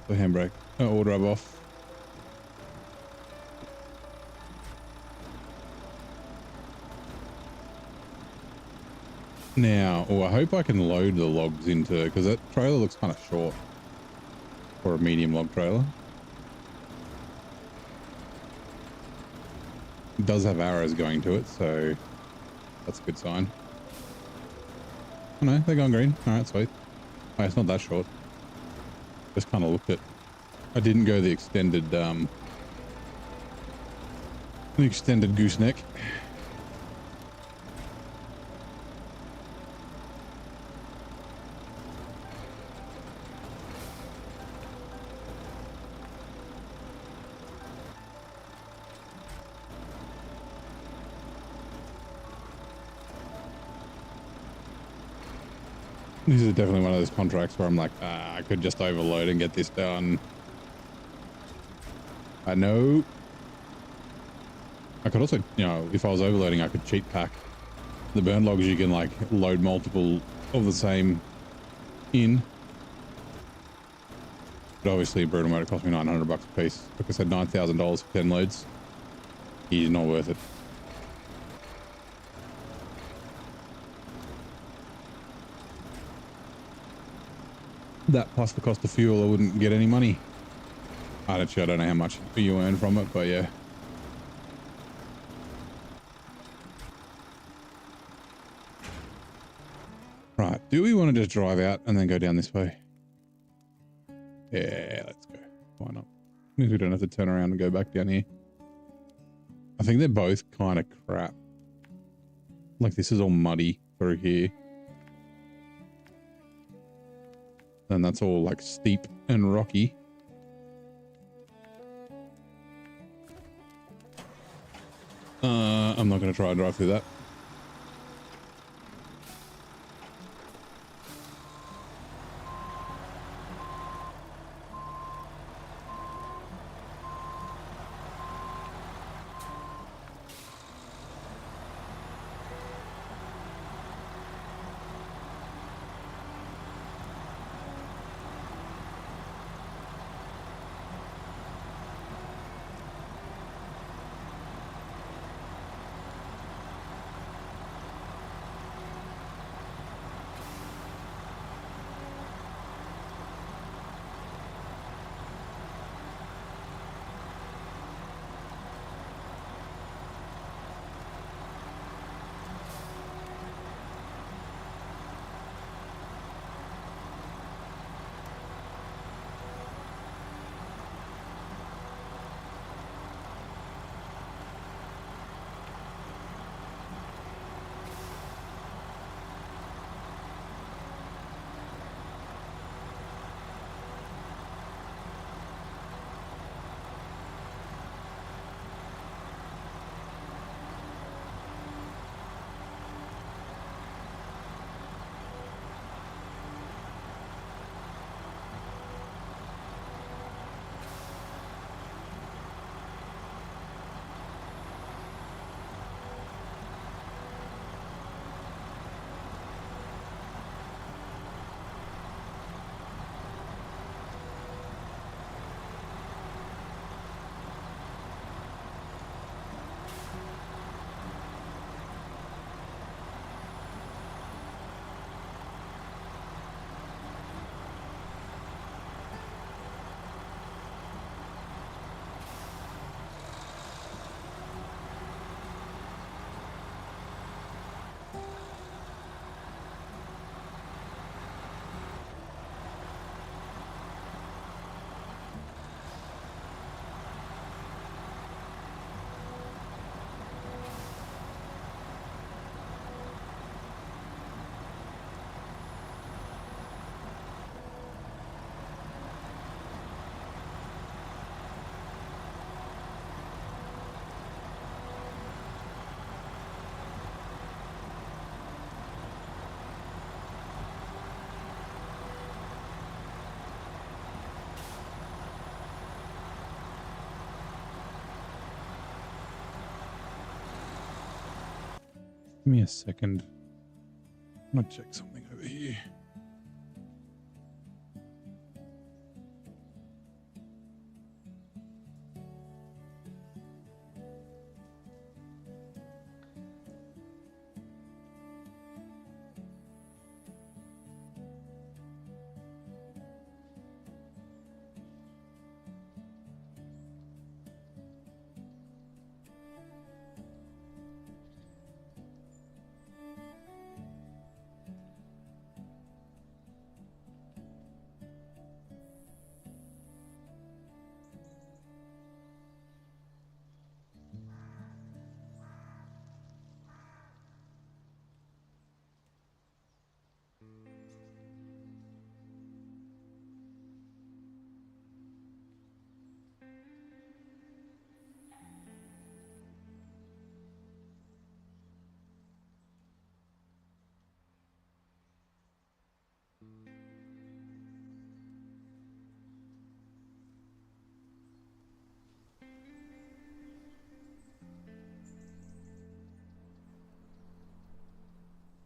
The handbrake. Oh, all drive off. Now, I hope I can load the logs into, because that trailer looks kind of short for a medium log trailer. It does have arrows going to it, so that's a good sign. Oh no, they're going green. All right, sweet. Oh, it's not that short. Just kind of looked at. I didn't go the extended gooseneck. This is definitely one of those contracts where I'm like, I could just overload and get this done. I know. I could also, you know, if I was overloading, I could cheat pack the burn logs. You can like load multiple of the same in. But obviously, brutal mode cost me $900 a piece. Like I said, $9,000 for 10 loads. He's not worth it. That plus the cost of fuel, I wouldn't get any money. Actually, I don't know how much you earn from it, but yeah. Right, do we want to just drive out and then go down this way? Yeah, let's go. Why not? Means we don't have to turn around and go back down here. I think they're both kind of crap. Like this is all muddy through here. And that's all like steep and rocky. I'm not going to try and drive through that. Give me a second. I'm gonna check something over here.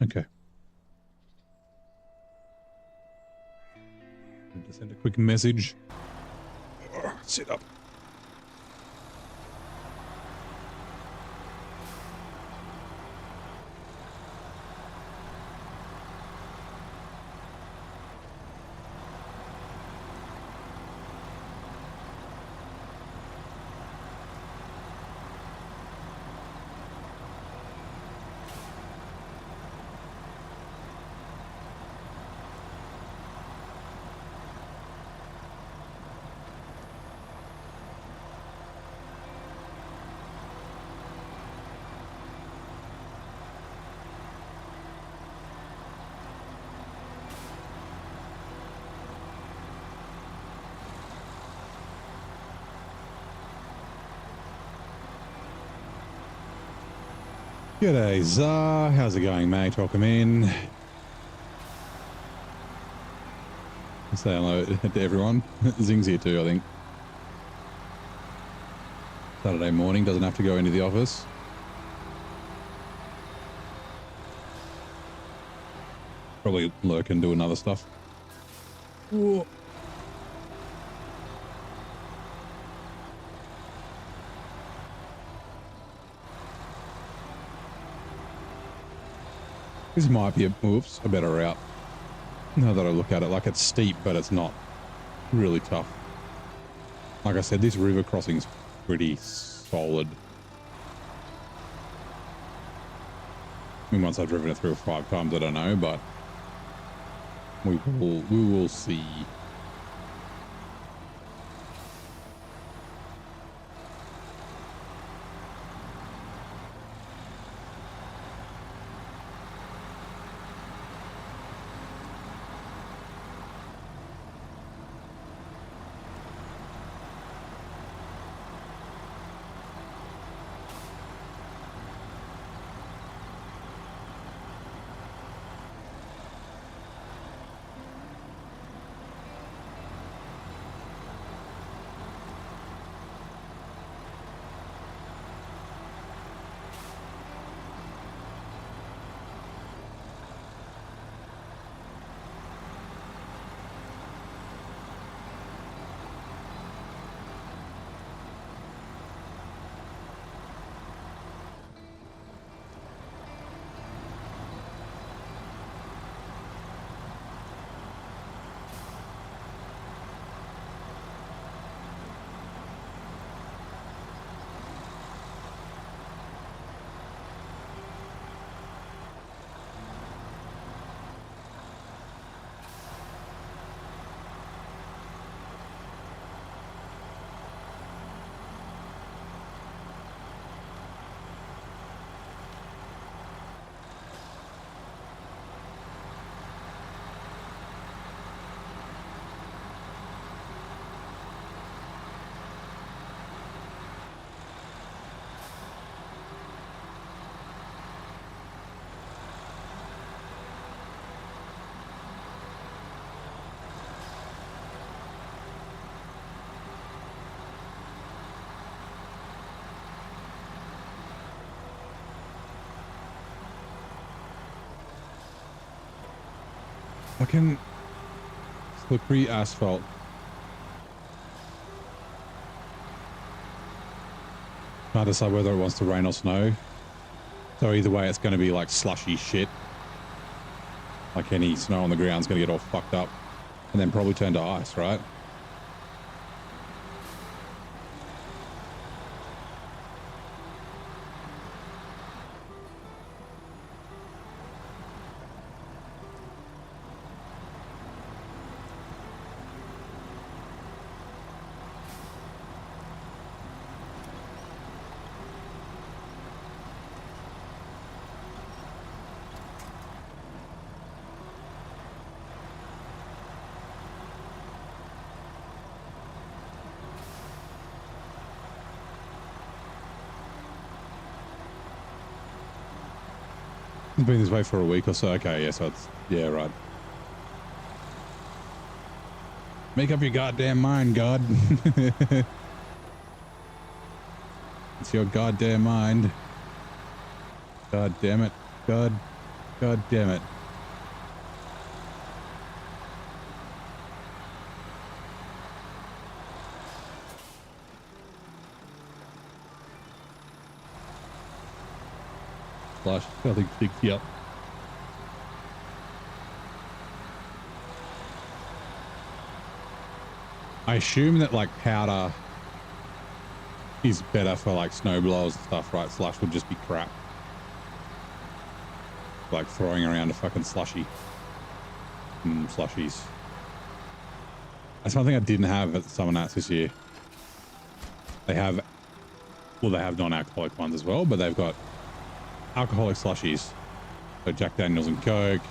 Okay. Just send a quick message. Sit up. G'day, Zah. How's it going, mate? Welcome in. Say hello to everyone. Zing's here too, I think. Saturday morning, doesn't have to go into the office. Probably lurk and do another stuff. Whoa. This might be a better route. Now that I look at it, like it's steep, but it's not really tough. Like I said, this river crossing's pretty solid. I mean, once I've driven it through 5 times, I don't know, but we will see. Fucking slippery asphalt. Can't decide whether it wants to rain or snow. So either way, it's going to be like slushy shit. Like any snow on the ground's going to get all fucked up and then probably turn to ice, right? It's been this way for a week or so. Okay, yeah, so it's, yeah, right. Make up your goddamn mind, God. It's your goddamn mind. God damn it. God damn it. Flash, I think big, yep. I assume that like powder is better for like snow blowers and stuff, right? Slush would just be crap. Like throwing around a fucking slushy. Slushies. That's one thing I didn't have at the Summer Nights this year. They have, well, they have non-alcoholic ones as well, but they've got alcoholic slushies. So Jack Daniels and Coke,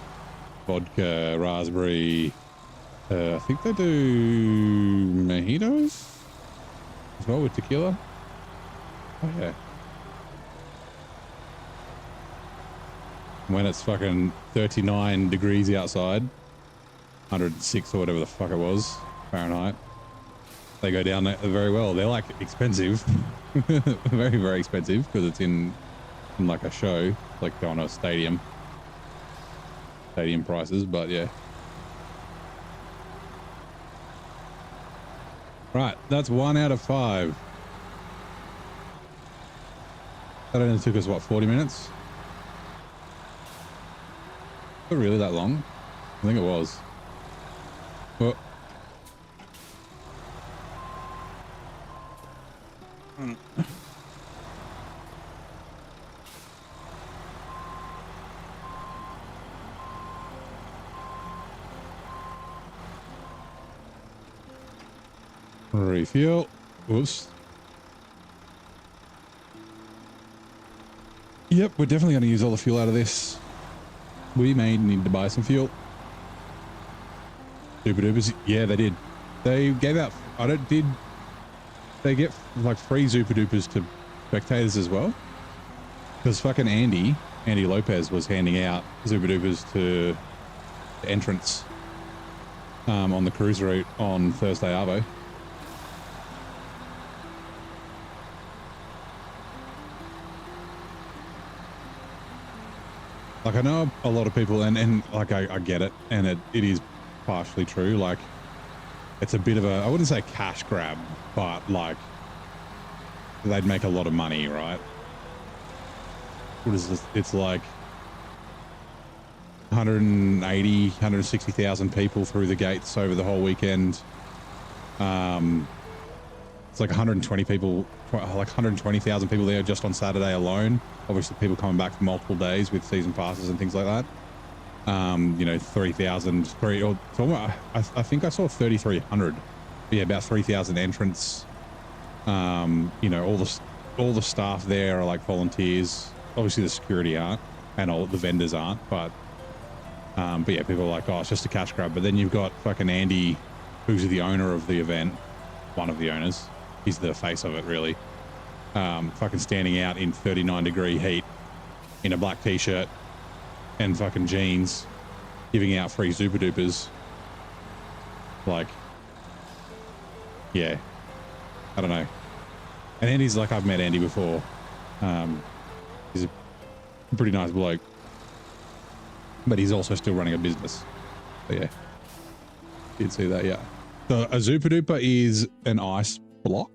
vodka, raspberry. I think they do mojitos as well with tequila. Oh yeah. When it's fucking 39 degrees outside, 106 or whatever the fuck it was, Fahrenheit, they go down there very well. They're like expensive, very, very expensive because it's in like a show, like going to a stadium prices, but yeah. Right, that's 1 out of 5. That only took us, what, 40 minutes? Not really that long. I think it was. Well, refuel. Whoops. Yep, we're definitely going to use all the fuel out of this. We may need to buy some fuel. Super Dupers. Yeah, they did. They gave out, did they get like free Super Dupers to spectators as well? Because fucking Andy Lopez was handing out Super Dupers to the entrants on the cruise route on Thursday Arvo. Like, I know a lot of people, and like, I get it, and it is partially true. Like, it's a bit of a, I wouldn't say cash grab, but like, they'd make a lot of money, right? What is this? It's like 180, 160,000 people through the gates over the whole weekend. It's like 120 people, like 120,000 people there just on Saturday alone. Obviously people coming back for multiple days with season passes and things like that. You know, 3,000, I think I saw 3,300. Yeah, about 3,000 entrants. You know, all the staff there are like volunteers. Obviously the security aren't, and all the vendors aren't, but yeah, people are like, oh, it's just a cash grab. But then you've got fucking Andy, who's the owner of the event, one of the owners. He's the face of it, really. Fucking standing out in 39-degree heat in a black t-shirt and fucking jeans, giving out free Super Dupers. Like, yeah, I don't know. And Andy's like, I've met Andy before. He's a pretty nice bloke, but he's also still running a business. But yeah, you'd see that. Yeah. So a Zupa Duper is an ice block.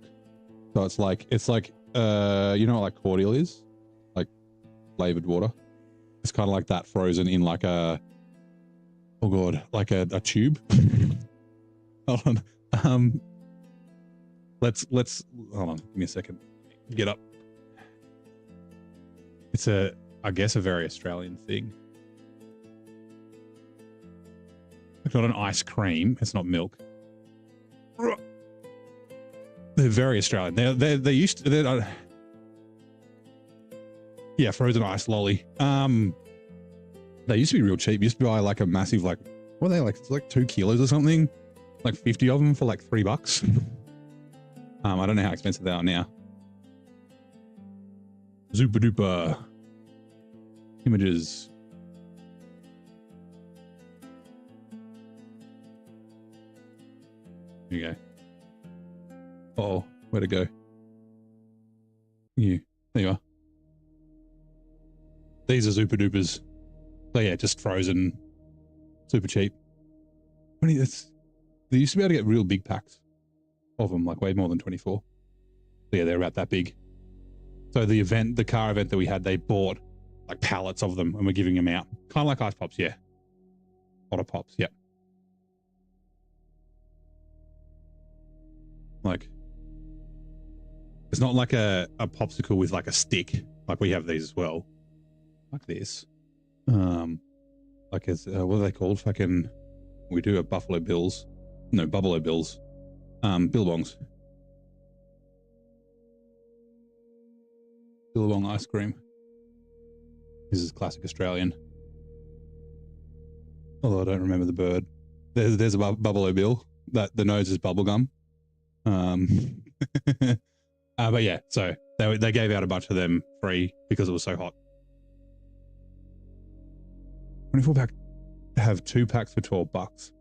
So it's like you know what like cordial is, like flavored water. It's kind of like that frozen in like a, oh god, like a tube. Hold on. Let's hold on. Give me a second. Get up. It's I guess a very Australian thing. It's not an ice cream. It's not milk. They're very Australian. They used to. Yeah, frozen ice lolly. They used to be real cheap. You used to buy like a massive what are they like? It's like 2 kilos or something. Like 50 of them for like $3. I don't know how expensive they are now. Zupa Duper images. There you go. Oh, where'd it go? There you are. These are Zupa Dupers. So yeah, just frozen, super cheap. They used to be able to get real big packs of them, like way more than 24. So yeah, they're about that big. So the car event that we had, they bought like pallets of them and we're giving them out. Kind of like ice pops, yeah. A lot of pops, yep. Like, it's not like a popsicle with like a stick. Like we have these as well. Like this. Like it's, what are they called? Fucking, we do a Buffalo Bills. No, Buffalo Bills. Billabongs. Billabong ice cream. This is classic Australian. Although I don't remember the bird. There's a Buffalo Bill. That the nose is bubblegum. But yeah, so they gave out a bunch of them free because it was so hot. 24 pack have 2 packs for $12.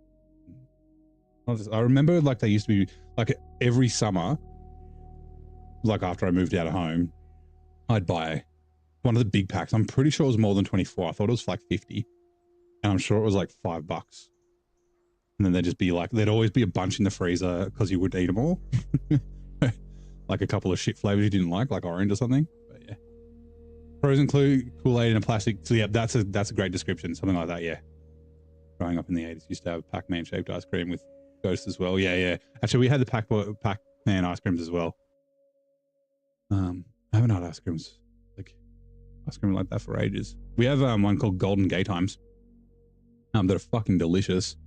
I remember like they used to be like every summer, like after I moved out of home, I'd buy one of the big packs. I'm pretty sure it was more than 24. I thought it was like 50, and I'm sure it was like $5. And then there'd just be like, there'd always be a bunch in the freezer because you wouldn't eat them all. Like a couple of shit flavors you didn't like orange or something. But yeah, frozen Kool-Aid in a plastic. So yeah, that's a great description. Something like that. Yeah. Growing up in the 80s, used to have Pac-Man shaped ice cream with Ghost as well. Yeah. Actually, we had the Pac-Man ice creams as well. I haven't had ice cream like that for ages. We have one called Golden Gay Times. That are fucking delicious.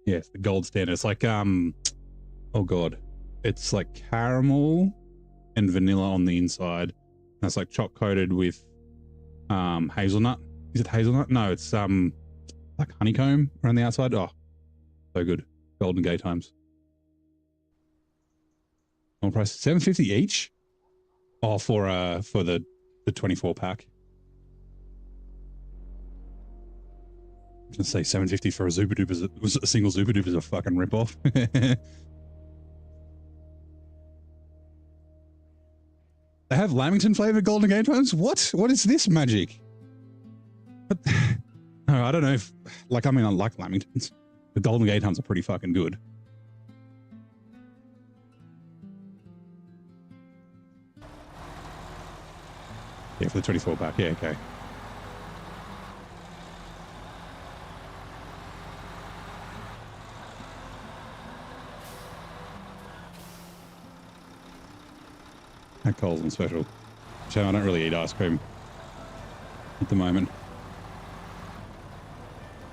Yes, the gold standard. It's like oh god, it's like caramel and vanilla on the inside. That's like choc coated with hazelnut. Is it hazelnut? No, it's like honeycomb around the outside. Oh, so good. Golden Gay Times. On price $7.50 each. Oh, for the 24 pack. I was gonna say $7.50 for a Zupa Duper. A single Zupa Duper is a fucking ripoff. They have Lamington flavored Golden Gate Times? What? What is this magic? But, no, I don't know if, like, I mean, I like Lamingtons. The Golden Gate Times are pretty fucking good. Yeah, for the 24 pack. Yeah, okay. At Coles and Special. So I don't really eat ice cream at the moment.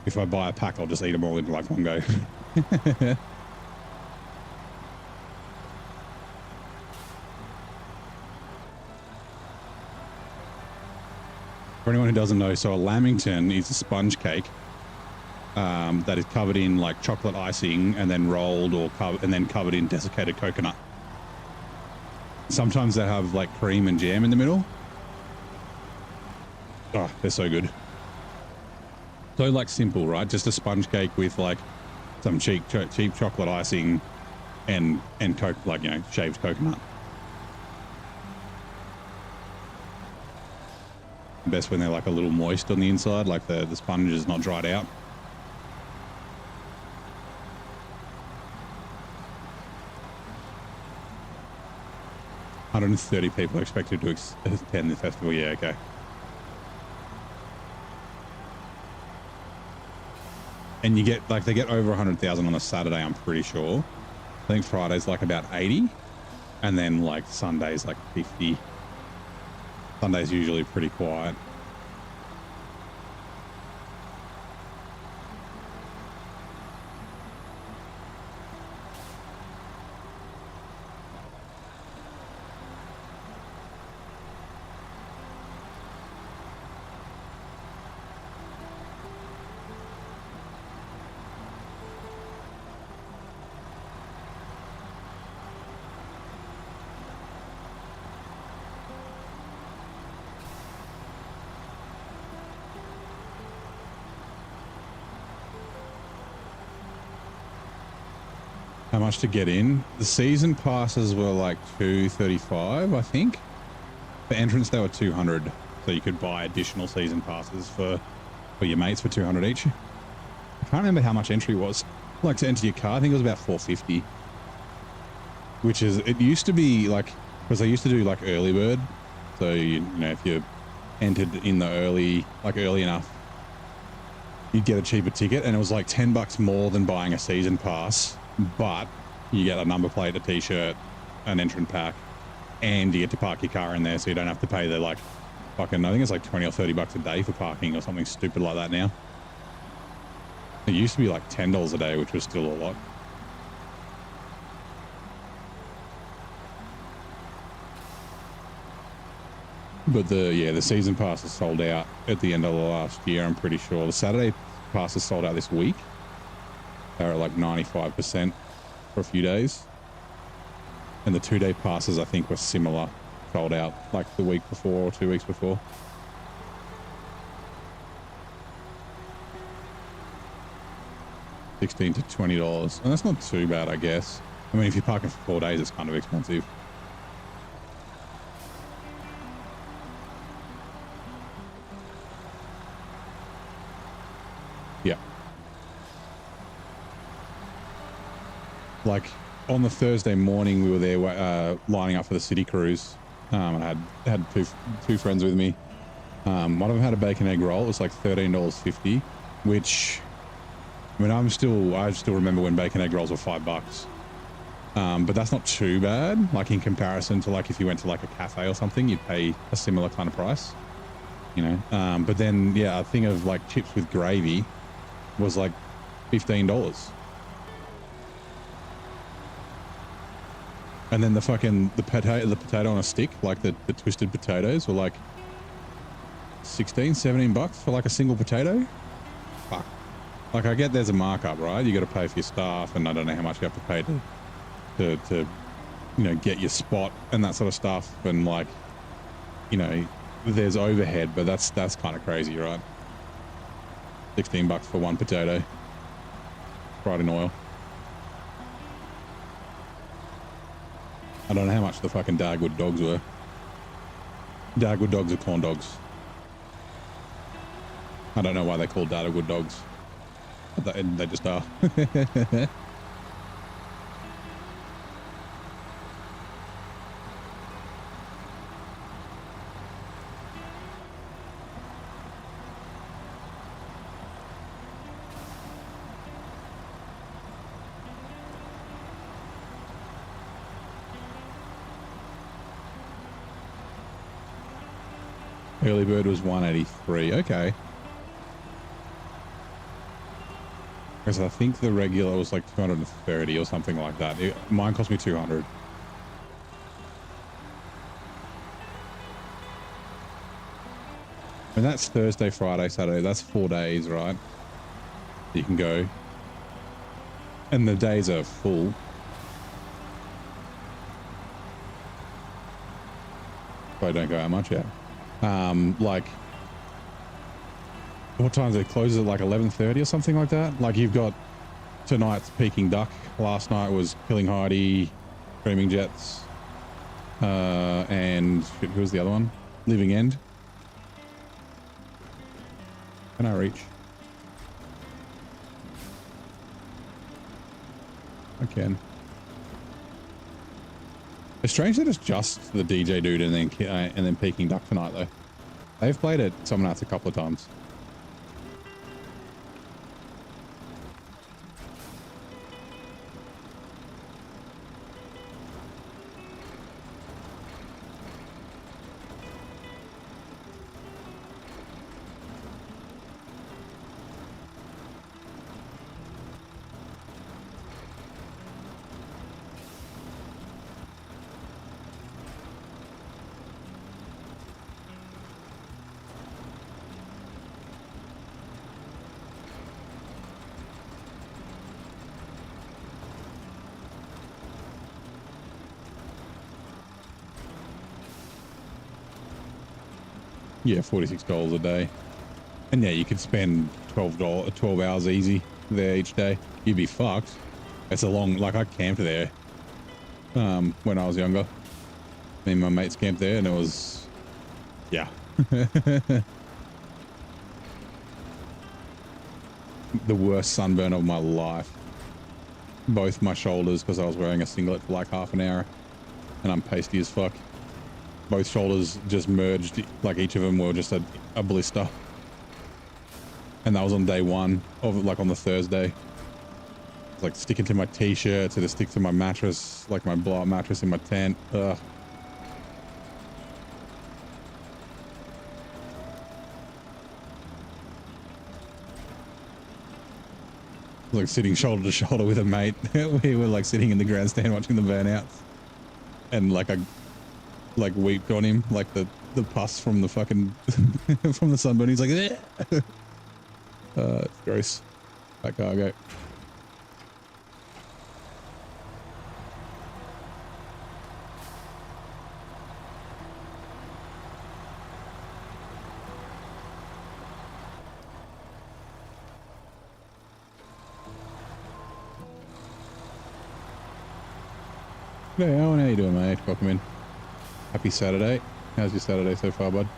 If I buy a pack, I'll just eat them all in like one go. For anyone who doesn't know, so a Lamington is a sponge cake that is covered in like chocolate icing and then rolled or covered in desiccated coconut. Sometimes they have like cream and jam in the middle. Oh, they're so good. So like simple, right? Just a sponge cake with like some cheap chocolate icing and coke, like, you know, shaved coconut. Best when they're like a little moist on the inside, like the sponge is not dried out. $130 people are expected to attend the festival. Yeah, okay. And you get, like, they get over 100,000 on a Saturday, I'm pretty sure. I think Friday's like about 80, and then like Sunday's like 50. Sunday's usually pretty quiet. How much to get in? The season passes were like $235, I think. For entrance, they were $200, so you could buy additional season passes for your mates for $200 each. I can't remember how much entry was. Like, to enter your car, I think it was about $450. Which is, it used to be like, because they used to do like early bird. So you know, if you entered in the early enough, you'd get a cheaper ticket, and it was like $10 more than buying a season pass. But you get a number plate, a t-shirt, an entrant pack, and you get to park your car in there, so you don't have to pay the like fucking, I think it's like $20 or $30 a day for parking or something stupid like that now. It used to be like $10 a day, which was still a lot. But the season passes sold out at the end of the last year, I'm pretty sure. The Saturday passes sold out this week. They're at like 95% for a few days. And the 2-day passes, I think, were similar, sold out like the week before or 2 weeks before. $16 to $20. And that's not too bad, I guess. I mean, if you're parking for 4 days, it's kind of expensive. Yeah. Like on the Thursday morning, we were there lining up for the city cruise. And I had two friends with me. One of them had a bacon egg roll. It was like $13.50, which, I mean, I still remember when bacon egg rolls were $5. But that's not too bad. Like in comparison to like if you went to like a cafe or something, you'd pay a similar kind of price, you know. But then yeah, a thing of like chips with gravy was like $15. And then the potato on a stick, like the twisted potatoes, were like $16-17 for like a single potato. Fuck. Like, I get there's a markup, right? You got to pay for your staff, and I don't know how much you have to pay to you know, get your spot and that sort of stuff. And like, you know, there's overhead, but that's kind of crazy, right? $16 for one potato, fried in oil. I don't know how much the fucking Dagwood dogs were. Dagwood dogs are corn dogs. I don't know why they're called Dagwood dogs. But they just are. Early bird was $183. Okay. Because I think the regular was like $230 or something like that. Mine cost me $200. And that's Thursday, Friday, Saturday. That's 4 days, right? You can go. And the days are full. If I don't go out much, yeah. Like, what time does it close? At like 11:30 or something like that? Like, you've got tonight's Peking Duck. Last night was Killing Heidi, Screaming Jets, and who was the other one? Living End. Can I reach? I can. It's strange that it's just the DJ dude and then Peking Duck tonight though. They've played it some nights a couple of times. Yeah, $46 a day. And yeah, you could spend $12 hours easy there each day. You'd be fucked. It's a long, like I camped there when I was younger. Me and my mates camped there and it was, yeah. The worst sunburn of my life. Both my shoulders, because I was wearing a singlet for like half an hour and I'm pasty as fuck. Both shoulders just merged, like each of them were just a blister. And that was on day one, of like on the Thursday. It's like sticking to my t-shirt, to stick to my mattress, like my blow-up mattress in my tent. Ugh. Like sitting shoulder to shoulder with a mate. We were like sitting in the grandstand watching the burnouts. And like I weeped on him, like the pus from the fucking from the sunburn. He's like, it's gross. That cargo. Hey, Owen, how you doing, mate? Welcome in. Happy Saturday. How's your Saturday so far, bud?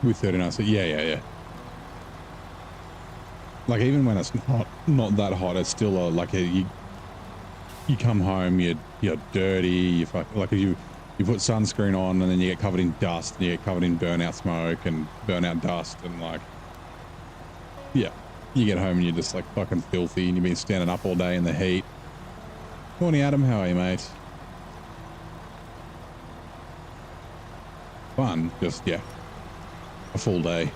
With 39, so yeah. Like even when it's not that hot, it's still you come home, you're dirty, you put sunscreen on and then you get covered in dust and you get covered in burnout smoke and burnout dust and like, yeah, you get home and you're just like fucking filthy and you've been standing up all day in the heat. Morning, Adam, how are you, mate? Fun, just, yeah. A full day.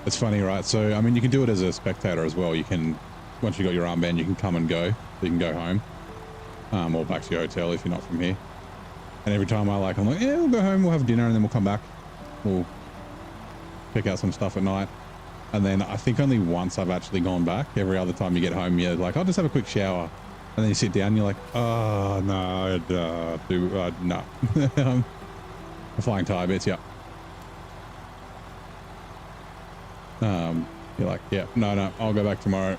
It's funny, right? So, I mean, you can do it as a spectator as well. You can, once you got your armband, you can come and go. You can go home, or back to your hotel if you're not from here. And every time I'm like, yeah, we'll go home, we'll have dinner, and then we'll come back. We'll pick out some stuff at night. And then I think only once I've actually gone back. Every other time you get home, you're like, I'll just have a quick shower. And then you sit down and you're like, oh, no, no. The flying tire bits, yeah. You're like, yeah, no, I'll go back tomorrow.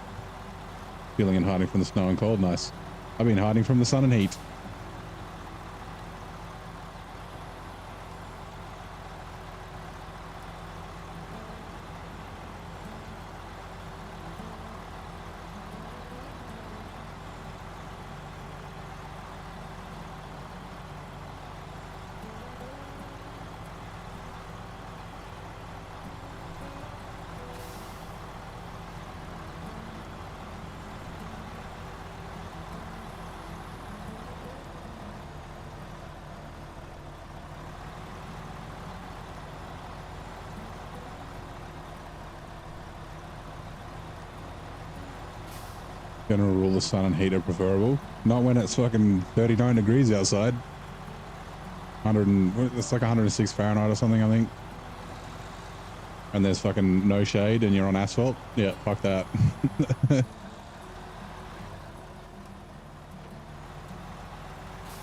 Feeling and hiding from the snow and cold, nice. I've been hiding from the sun and heat. General rule of sun and heat are preferable. Not when it's fucking 39 degrees outside. It's like 106 Fahrenheit or something, I think. And there's fucking no shade and you're on asphalt. Yeah, fuck that.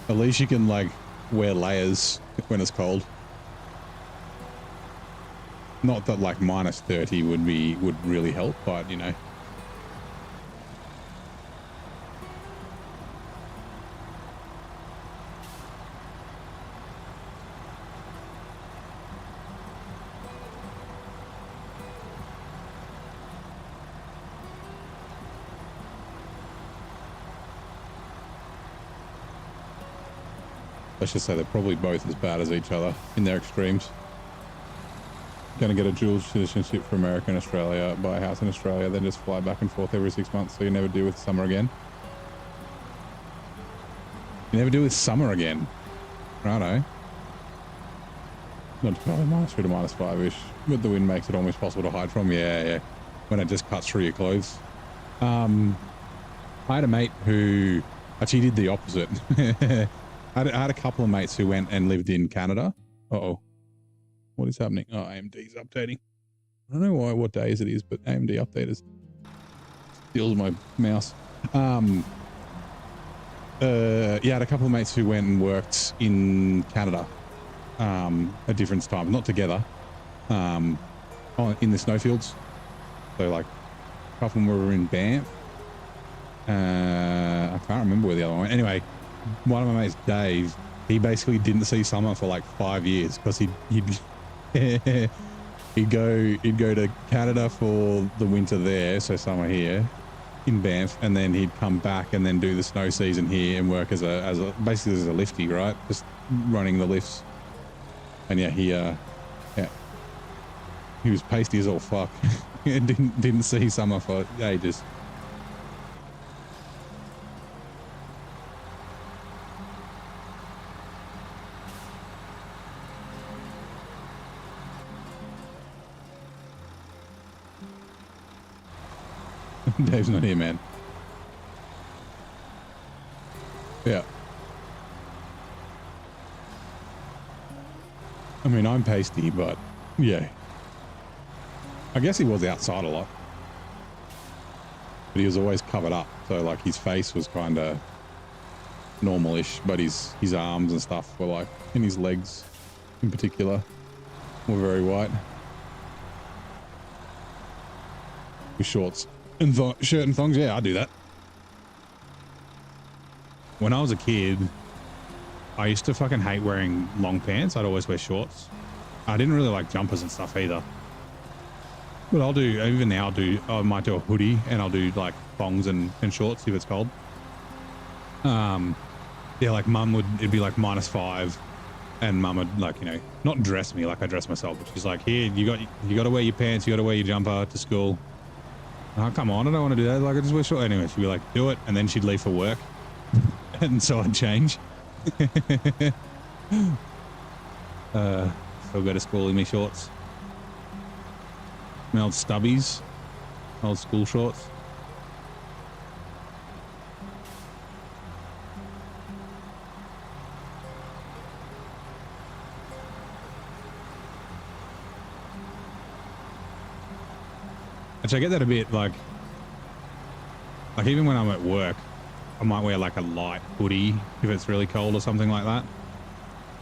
At least you can like wear layers when it's cold. Not that like minus 30 would really help, but you know. Let's just say they're probably both as bad as each other in their extremes. Going to get a dual citizenship for America and Australia, buy a house in Australia, then just fly back and forth every 6 months so you never deal with summer again. You never deal with summer again. Righto. Not probably -3 to -5-ish, but the wind makes it almost possible to hide from. Yeah. When it just cuts through your clothes. I had a mate who actually did the opposite. I had a couple of mates who went and lived in Canada. Uh-oh. What is happening? Oh, AMD's updating. I don't know what days it is, but AMD updaters steals my mouse. Yeah, I had a couple of mates who went and worked in Canada at different times, not together, in the snowfields. So like a couple of them were in Banff. I can't remember where the other one went. Anyway, one of my mates, Dave, he basically didn't see summer for like 5 years because he'd go to Canada for the winter there, so summer here in Banff, and then he'd come back and then do the snow season here and work basically as a lifty, right? Just running the lifts. And yeah, he was pasty as all fuck. didn't see summer for ages. Dave's not here, man. Yeah. I mean, I'm pasty, but yeah. I guess he was outside a lot. But he was always covered up. So like his face was kind of normal-ish, but his arms and stuff were like, and his legs in particular were very white. With shorts. And shirt and thongs, yeah, I do that. When I was a kid, I used to fucking hate wearing long pants. I'd always wear shorts. I didn't really like jumpers and stuff either. But I'll do, even now I might do a hoodie and I'll do like thongs and shorts if it's cold. Yeah, like it'd be like -5 and mum would like, you know, not dress me like I dress myself, but she's like, here, you got to wear your pants, you got to wear your jumper to school. Oh, come on, I don't want to do that. Like, I just wear short. Anyway, she'd be like, do it. And then she'd leave for work. And so I'd change. Still go to school in my shorts. My old stubbies. Old school shorts. Actually, I get that a bit, like even when I'm at work, I might wear like a light hoodie if it's really cold or something like that.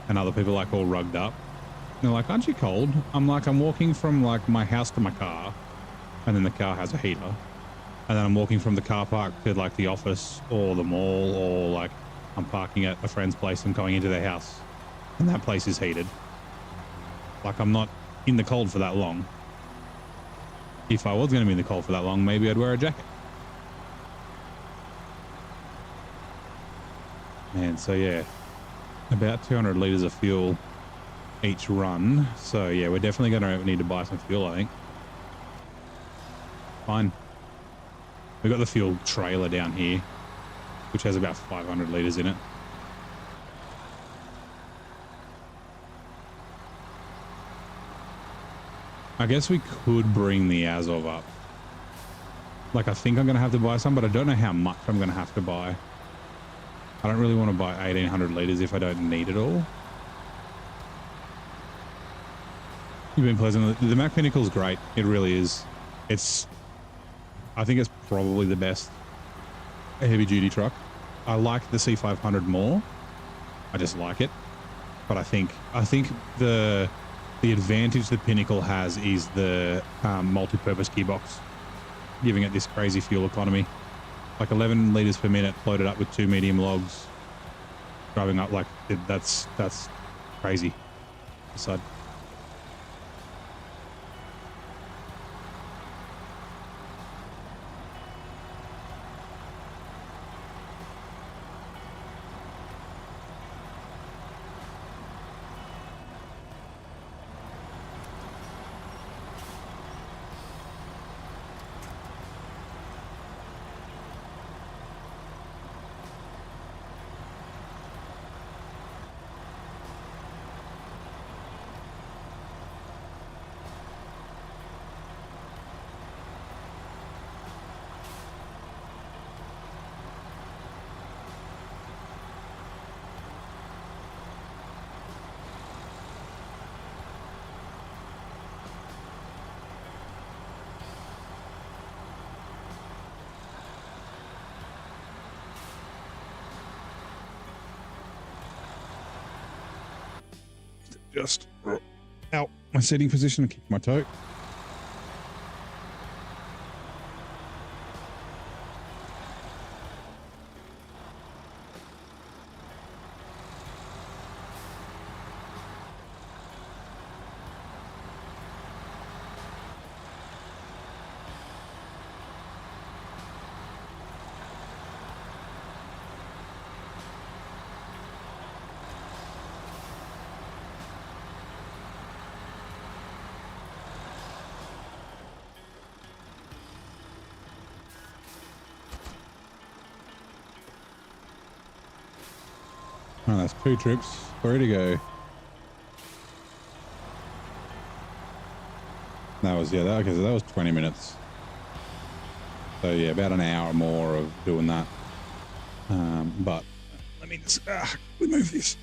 And other people like all rugged up. And they're like, aren't you cold? I'm like, I'm walking from like my house to my car, and then the car has a heater. And then I'm walking from the car park to like the office or the mall, or like I'm parking at a friend's place and going into their house, and that place is heated. Like, I'm not in the cold for that long. If I was going to be in the cold for that long, maybe I'd wear a jacket. And so, yeah, about 200 litres of fuel each run. So, yeah, we're definitely going to need to buy some fuel, I think. Fine. We've got the fuel trailer down here, which has about 500 litres in it. I guess we could bring the Azov up. Like, I think I'm going to have to buy some, but I don't know how much I'm going to have to buy. I don't really want to buy 1,800 litres if I don't need it all. You've been pleasant. The Mack Pinnacle is great. It really is. I think it's probably the best heavy duty truck. I like the C500 more. I just like it. But I think the advantage the Pinnacle has is the multi-purpose gearbox, giving it this crazy fuel economy. Like 11 litres per minute loaded up with 2 medium logs. Driving up like that's crazy. Aside. Just out my seating position and kick my toe. Oh, that's 2 trips. Where to go? That was, yeah, okay, so that was 20 minutes. So yeah, about an hour more of doing that. But let me just remove this.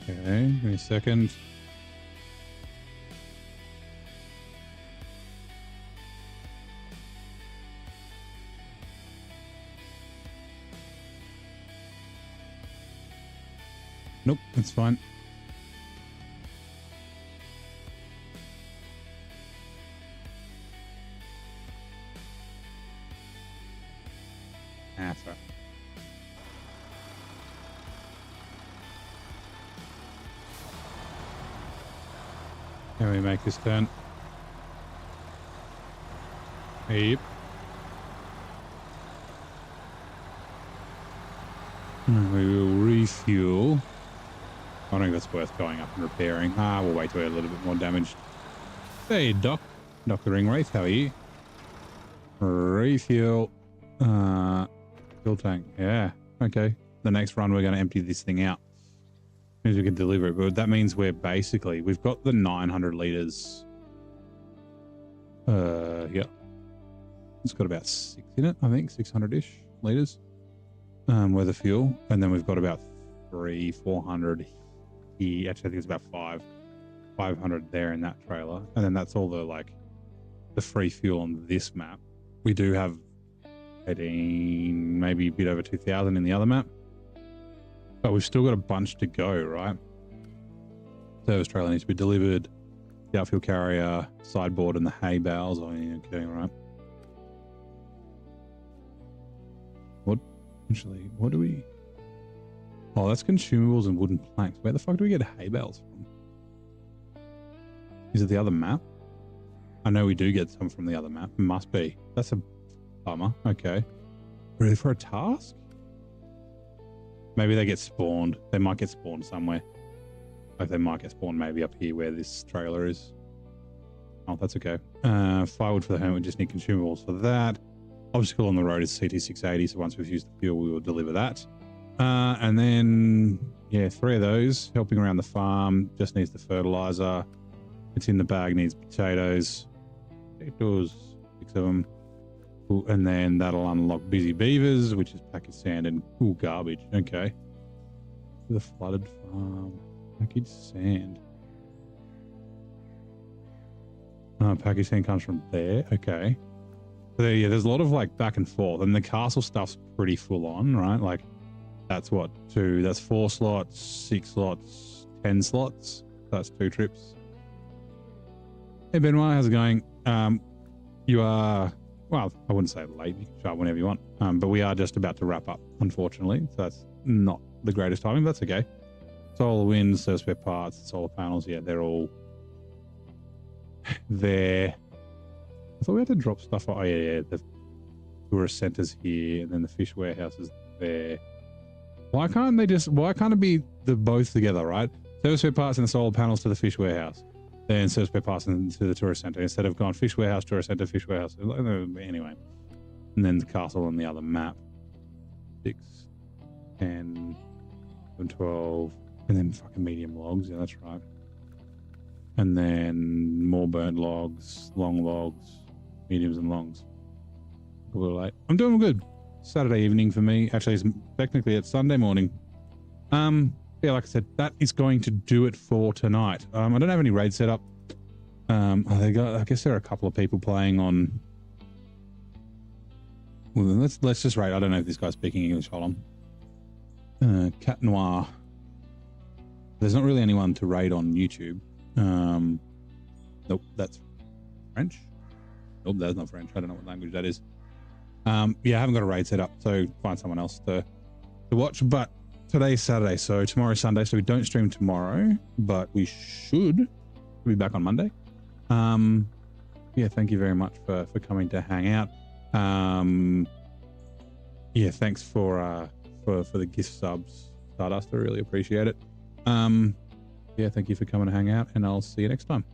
Okay, give me a second. Nope, that's fine. That's right. Can we make this turn? Yep. We will refuel. I don't think that's worth going up and repairing. We'll wait till we're a little bit more damaged. Hey, Doc. Dr. Ringwraith, how are you? Refuel. Fuel tank. Yeah. Okay. The next run, we're going to empty this thing out. Means we can deliver it, but that means we've got the 900 liters. Yeah. It's got about 6 in it, I think, 600-ish liters worth of fuel. And then we've got about 400 here. Actually, I think it's about 500 there in that trailer. And then that's all the free fuel on this map. We do have 18, maybe a bit over 2,000 in the other map. But we've still got a bunch to go, right? Service trailer needs to be delivered. The outfield carrier, sideboard, and the hay bales. Oh, yeah, okay, right. What do we... Oh, that's consumables and wooden planks. Where the fuck do we get hay bales from? Is it the other map? I know we do get some from the other map. It must be. That's a bummer. Okay. Ready for a task? Maybe they get spawned. They might get spawned somewhere. Like they might get spawned maybe up here where this trailer is. Oh, that's okay. Firewood for the home. We just need consumables for that. Obstacle on the road is CT680. So once we've used the fuel, we will deliver that. And then, yeah, 3 of those. Helping around the farm. Just needs the fertilizer. It's in the bag. Needs potatoes. Potatoes. 6 of them. Ooh, and then that'll unlock busy beavers, which is package sand and garbage. Okay. The flooded farm. Package sand. Package sand comes from there. Okay. So there, yeah, there's a lot of like back and forth, and the castle stuff's pretty full on, right? Like that's what 2. That's 4 slots, 6 slots, 10 slots. That's 2 trips. Hey Benoit, how's it going? You are. Well, I wouldn't say late. You can show up whenever you want. But we are just about to wrap up, unfortunately. So that's not the greatest timing, but that's okay. Solar winds, so spare parts, solar panels. Yeah, they're all there. I thought we had to drop stuff. Oh, yeah. The tourist centers here, and then the fish warehouse is there. Why can't it be the both together, right? Service spare parts and the solar panels to the fish warehouse. Then service spare parts into the tourist center instead of going fish warehouse, tourist center, fish warehouse. Anyway, and then the castle on the other map. 6, 10, 12, and then fucking medium logs. Yeah, that's right. And then more burnt logs, long logs, mediums and longs. A little late. I'm doing good. Saturday evening for me. Actually, technically it's Sunday morning. Yeah, like I said, that is going to do it for tonight. I don't have any raid set up. I guess there are a couple of people playing on. Well, let's just raid. I don't know if this guy's speaking English. Hold on. Cat Noir. There's not really anyone to raid on YouTube. Nope, that's French. Nope, that's not French. I don't know what language that is. Yeah, I haven't got a raid set up, so find someone else to watch. But today's Saturday, so tomorrow's Sunday, so we don't stream tomorrow, but we should be back on Monday. Yeah, thank you very much for coming to hang out. Yeah, thanks for the gift subs, Stardust. I really appreciate it. Yeah, thank you for coming to hang out, and I'll see you next time.